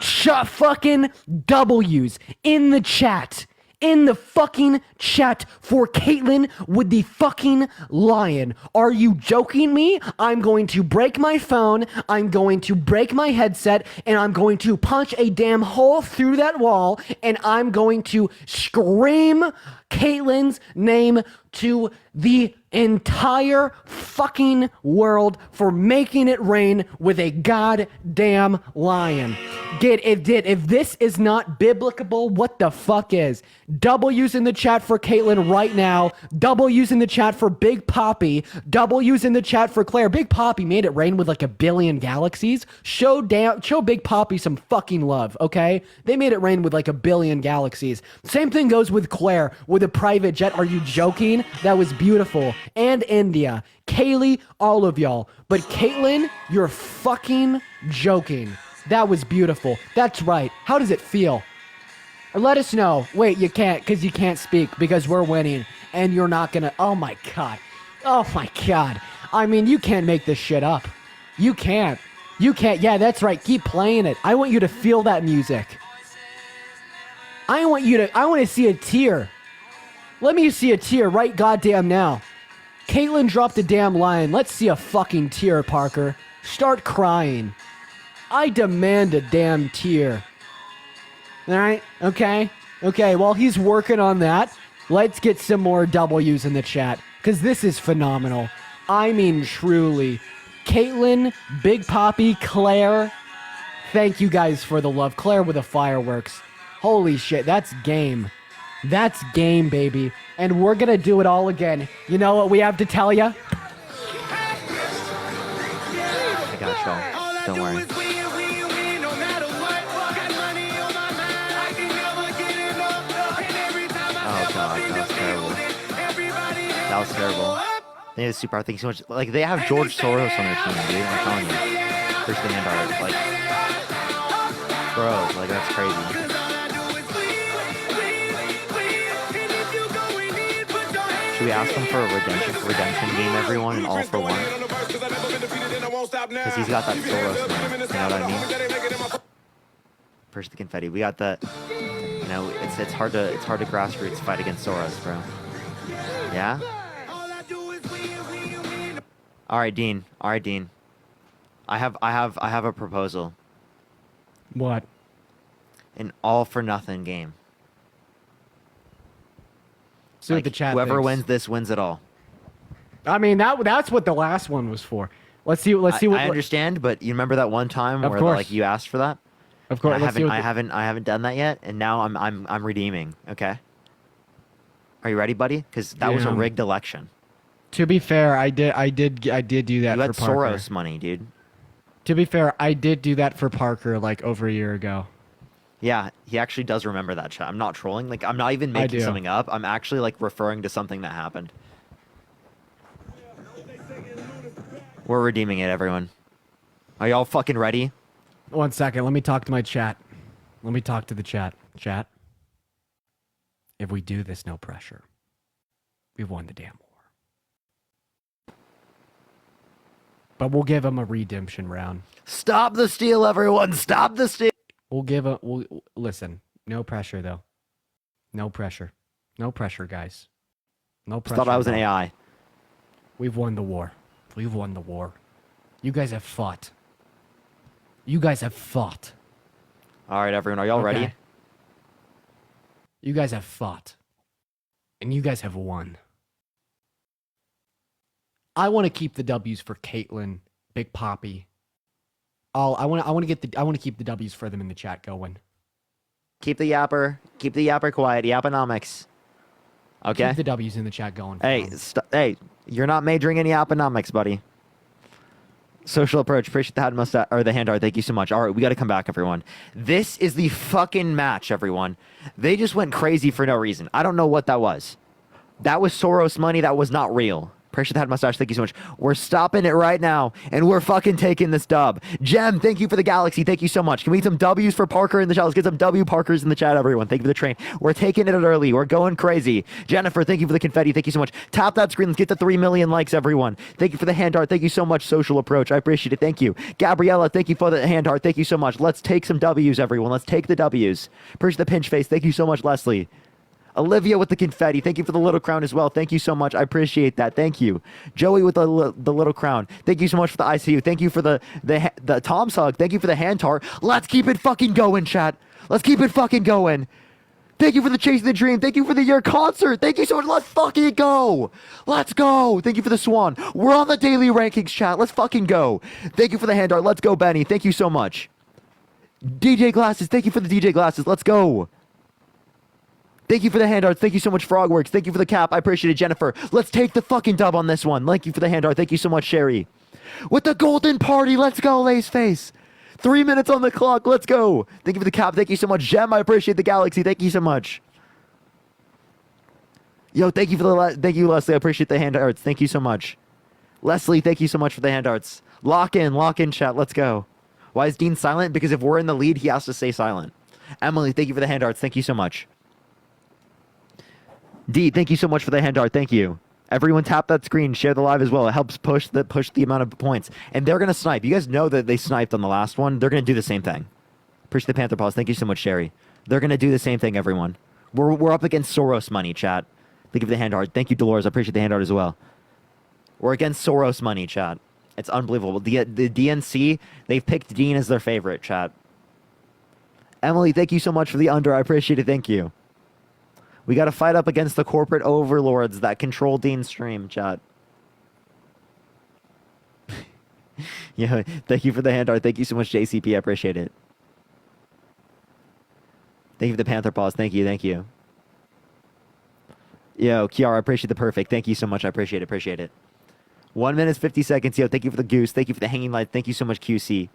fucking W's in the chat. In the fucking chat for Caitlyn with the fucking lion. Are you joking me? I'm going to break my phone, I'm going to break my headset, and I'm going to punch a damn hole through that wall, and I'm going to scream Caitlyn's name to the entire fucking world for making it rain with a goddamn lion. If this is not biblical, what the fuck is? W's in the chat for Caitlyn right now. W's in the chat for Big Poppy. W's in the chat for Claire. Big Poppy made it rain with like a billion galaxies. Show Big Poppy some fucking love, okay? They made it rain with like a billion galaxies. Same thing goes with Claire with a private jet. Are you joking? That was beautiful. And India. Kaylee, all of y'all. But Caitlyn, you're fucking joking. That was beautiful. That's right. How does it feel? Let us know. Wait, you can't, because you can't speak, because we're winning, and you're not gonna... Oh my god. Oh my god. I mean, you can't make this shit up. You can't. You can't. Yeah, that's right. Keep playing it. I want you to feel that music. I want to see a tear. Let me see a tear right goddamn now. Caitlyn dropped a damn lion. Let's see a fucking tear, Parker. Start crying. I demand a damn tear. Alright? Okay? Okay, while he's working on that, let's get some more W's in the chat. Because this is phenomenal. I mean, truly. Caitlyn, Big Poppy, Claire. Thank you guys for the love. Claire with the fireworks. Holy shit, that's game. That's game, baby. And we're gonna do it all again. You know what we have to tell you? I got y'all. Don't worry. Oh god, that was terrible. That was terrible. They have super. I think so much. Like they have George Soros on their team, dude. I'm telling you. First thing art, like, bro, like that's crazy. Should we ask him for a redemption game, everyone, and all for one? Because he's got that Soros, man. You know what I mean? First the confetti. We got the. You know, it's hard to grassroots fight against Soros, bro. Yeah. All right, Dean. I have a proposal. What? An all for nothing game. See what the chat whoever thinks. wins this wins it all. I mean, that's what the last one was for. Let's see what. I understand, but you remember that one time where like you asked for that? Of course. I haven't done that yet, and now I'm redeeming. Okay. Are you ready, buddy? Because that was a rigged election. To be fair, I did do that. You had for Parker. Soros money, dude. To be fair, I did do that for Parker like over a year ago. Yeah, he actually does remember that chat. I'm not trolling. Like, I'm not even making something up. I'm actually like referring to something that happened. We're redeeming it, everyone. Are y'all fucking ready? 1 second. Let me talk to my chat. Let me talk to the chat. Chat. If we do this, no pressure. We've won the damn war. But we'll give him a redemption round. Stop the steal, everyone! Stop the steal! Listen. No pressure, though. No pressure. No pressure, guys. No pressure. Thought I was an AI. We've won the war. We've won the war. You guys have fought. You guys have fought. All right, everyone. Are y'all ready? You guys have fought. And you guys have won. I want to keep the W's for Caitlyn, Big Poppy. I want to keep the W's for them in the chat going. Keep the yapper quiet. Yapponomics. Okay. Keep the W's in the chat going. Hey, you're not majoring in yapponomics, buddy. Social approach. Appreciate the hand art. Thank you so much. All right, we got to come back, everyone. This is the fucking match, everyone. They just went crazy for no reason. I don't know what that was. That was Soros money. That was not real. Appreciate the head mustache. Thank you so much. We're stopping it right now, and we're fucking taking this dub. Jem, thank you for the galaxy. Thank you so much. Can we get some W's for Parker in the chat? Let's get some W Parkers in the chat, everyone. Thank you for the train. We're taking it early. We're going crazy. Jennifer, thank you for the confetti. Thank you so much. Tap that screen. Let's get to 3 million likes, everyone. Thank you for the hand art. Thank you so much, Social Approach. I appreciate it. Thank you. Gabriella, thank you for the hand art. Thank you so much. Let's take some W's, everyone. Let's take the W's. Appreciate the pinch face. Thank you so much, Leslie. Olivia with the confetti. Thank you for the little crown as well. Thank you so much. I appreciate that. Thank you. Joey with the little crown. Thank you so much for the ICU. Thank you for the Tom's hug. Thank you for the hand tar. Let's keep it fucking going, chat. Let's keep it fucking going. Thank you for the Chasing the Dream. Thank you for the year concert. Thank you so much. Let's fucking go. Let's go. Thank you for the Swan. We're on the daily rankings, chat. Let's fucking go. Thank you for the hand art. Let's go, Benny. Thank you so much. DJ Glasses. Thank you for the DJ Glasses. Let's go. Thank you for the hand art. Thank you so much, Frogworks. Thank you for the cap. I appreciate it, Jennifer. Let's take the fucking dub on this one. Thank you for the hand art. Thank you so much, Sherry. With the golden party. Let's go, Lace Face. 3 minutes on the clock. Let's go. Thank you for the cap. Thank you so much, Gem. I appreciate the galaxy. Thank you so much. Yo, thank you for thank you, Leslie. I appreciate the hand arts. Thank you so much. Leslie, thank you so much for the hand arts. Lock in, chat. Let's go. Why is Dean silent? Because if we're in the lead, he has to stay silent. Emily, thank you for the hand arts. Thank you so much. D, thank you so much for the hand art. Thank you. Everyone tap that screen. Share the live as well. It helps push the amount of points. And they're going to snipe. You guys know that they sniped on the last one. They're going to do the same thing. Appreciate the Panther Paws. Thank you so much, Sherry. They're going to do the same thing, everyone. We're up against Soros money, chat. Thank you for the hand art. Thank you, Dolores. I appreciate the hand art as well. We're against Soros money, chat. It's unbelievable. The DNC, they've picked Dean as their favorite, chat. Emily, thank you so much for the under. I appreciate it. Thank you. We got to fight up against the corporate overlords that control Dean's stream, chat. Yeah, thank you for the hand art. Thank you so much, JCP. I appreciate it. Thank you for the Panther Paws. Thank you. Yo, Kiara, I appreciate the perfect. Thank you so much. I appreciate it. 1 minute, 50 seconds. Yo, thank you for the goose. Thank you for the hanging light. Thank you so much, QC.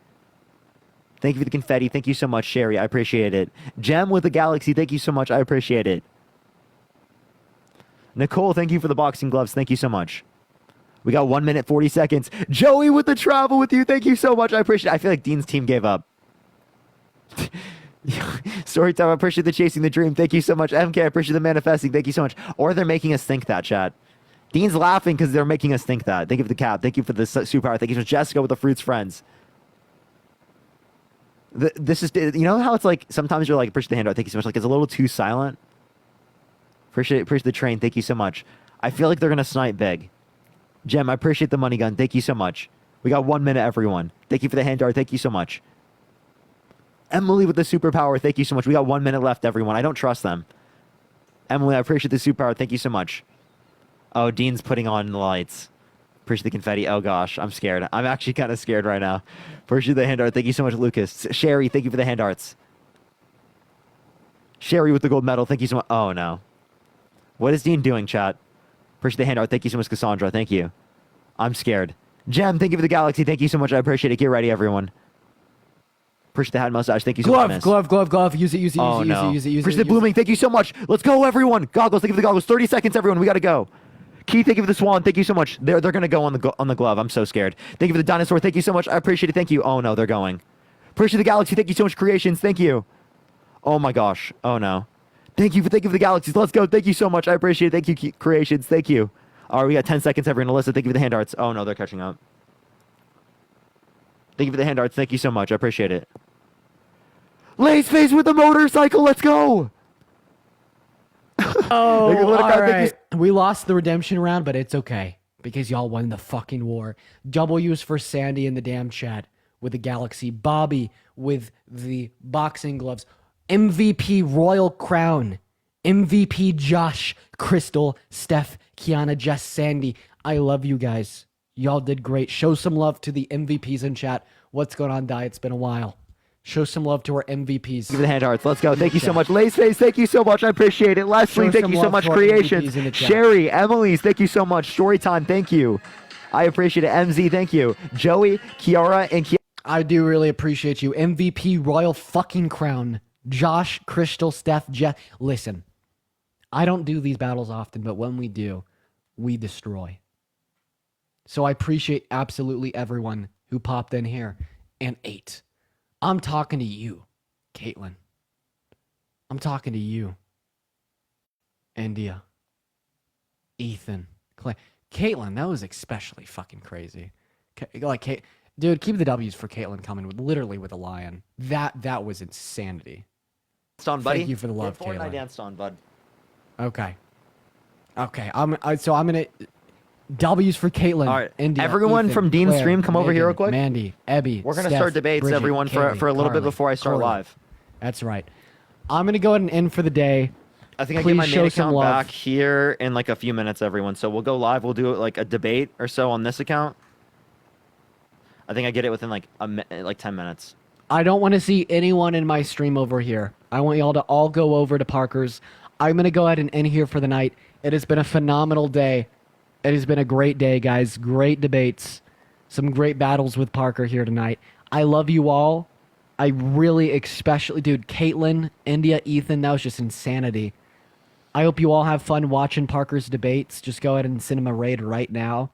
Thank you for the confetti. Thank you so much, Sherry. I appreciate it. Gem with the galaxy. Thank you so much. I appreciate it. Nicole, thank you for the boxing gloves. Thank you so much. We got 1 minute, 40 seconds. Joey with the travel with you. Thank you so much. I appreciate it. I feel like Dean's team gave up. Storytime, I appreciate the chasing the dream. Thank you so much. MK, I appreciate the manifesting. Thank you so much. Or they're making us think that, chat. Dean's laughing because they're making us think that. Thank you for the cap. Thank you for the superpower. Thank you so much, Jessica with the fruits friends. This is, you know how it's like, sometimes you're like, appreciate the handout. Thank you so much. Like, it's a little too silent. Appreciate the train. Thank you so much. I feel like they're going to snipe big. Jem, I appreciate the money gun. Thank you so much. We got 1 minute, everyone. Thank you for the hand art. Thank you so much. Emily with the superpower. Thank you so much. We got 1 minute left, everyone. I don't trust them. Emily, I appreciate the superpower. Thank you so much. Oh, Dean's putting on the lights. Appreciate the confetti. Oh, gosh. I'm scared. I'm actually kind of scared right now. Appreciate the hand art. Thank you so much, Lucas. Sherry, thank you for the hand arts. Sherry with the gold medal. Thank you so much. Oh, no. What is Dean doing, chat? Appreciate the hand art. Thank you so much, Cassandra. Thank you. I'm scared. Jem, thank you for the galaxy. Thank you so much. I appreciate it. Get ready, everyone. Appreciate the hat mustache. Thank you so much. Glove. Use it. Appreciate the blooming. Thank you so much. Let's go, everyone. Goggles. Thank you for the goggles. 30 seconds, everyone. We got to go. Keith, thank you for the swan. Thank you so much. They're going to go on the glove. I'm so scared. Thank you for the dinosaur. Thank you so much. I appreciate it. Thank you. Oh, no, they're going. Appreciate the galaxy. Thank you so much, Creations. Thank you. Oh, my gosh. Oh, no. Thank you for the galaxies. Let's go. Thank you so much. I appreciate it. Thank you, Creations. Thank you. All right, we got 10 seconds, everyone. Alyssa, thank you for the hand arts. Oh, no, they're catching up. Thank you for the hand arts. Thank you so much. I appreciate it. Lace Face with the motorcycle. Let's go. Oh, all right. We lost the redemption round, but it's okay because y'all won the fucking war. W's for Sandy in the damn chat with the galaxy. Bobby with the boxing gloves. MVP Royal Crown. MVP Josh, Crystal, Steph, Kiana, Jess, Sandy. I love you guys. Y'all did great. Show some love to the MVPs in chat. What's going on, Di? It's been a while. Show some love to our MVPs. Give me the hand hearts. Let's go. Thank you so much. Laceface, thank you so much. I appreciate it. Leslie, Show thank some you so love much. to our Creations. MVPs in the chat. Sherry, Emily's, thank you so much. Storytime, thank you. I appreciate it. MZ, thank you. Joey, Kiara, and Kiara. I do really appreciate you. MVP Royal fucking Crown. Josh, Crystal, Steph, Jeff. Listen, I don't do these battles often, but when we do, we destroy. So I appreciate absolutely everyone who popped in here and ate. I'm talking to you, Caitlin. I'm talking to you, India, Ethan, Clay. Caitlin, that was especially fucking crazy. Dude, keep the W's for Caitlin coming literally with a lion. That was insanity. On, buddy. Thank you for the love, Fortnite Caitlin. danced on, bud. Okay. I'm gonna W's for Caitlin. All right. India, Everyone Ethan, from Dean's Claire, stream, come over here real Megan, quick. Mandy, Ebby. We're gonna Steph, start debates, Bridget, everyone, Kaylee, for a little bit Carly, before I start Corey. live. That's right. I'm gonna go ahead and end for the day. I think I Please get my show main some account love. back here in like a few minutes, everyone. So we'll go live. We'll do like a debate or so on this account. I think I get it within like 10 minutes. I don't want to see anyone in my stream over here. I want y'all to all go over to Parker's. I'm going to go ahead and end here for the night. It has been a phenomenal day. It has been a great day, guys. Great debates. Some great battles with Parker here tonight. I love you all. I really especially, dude, Caitlin, India, Ethan, that was just insanity. I hope you all have fun watching Parker's debates. Just go ahead and send him a raid right now.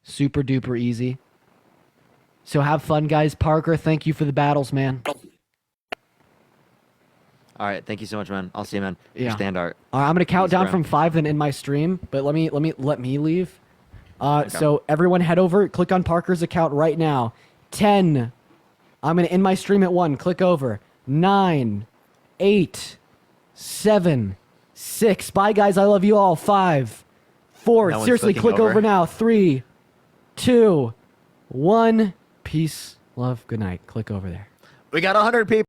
Super duper easy. So have fun, guys. Parker, thank you for the battles, man. All right, thank you so much, man. I'll see you, man. Your Yeah. stand art. All right, I'm gonna count down Instagram. from 5, then end my stream. But let me leave. Okay. So everyone, head over, click on Parker's account right now. 10. I'm gonna end my stream at 1. Click over. 9, 8, 7, 6. Bye, guys. I love you all. 5, 4. No one's Seriously, clicking click over. over now. 3, 2, 1. Peace, love, good night. Click over there. We got 100 people.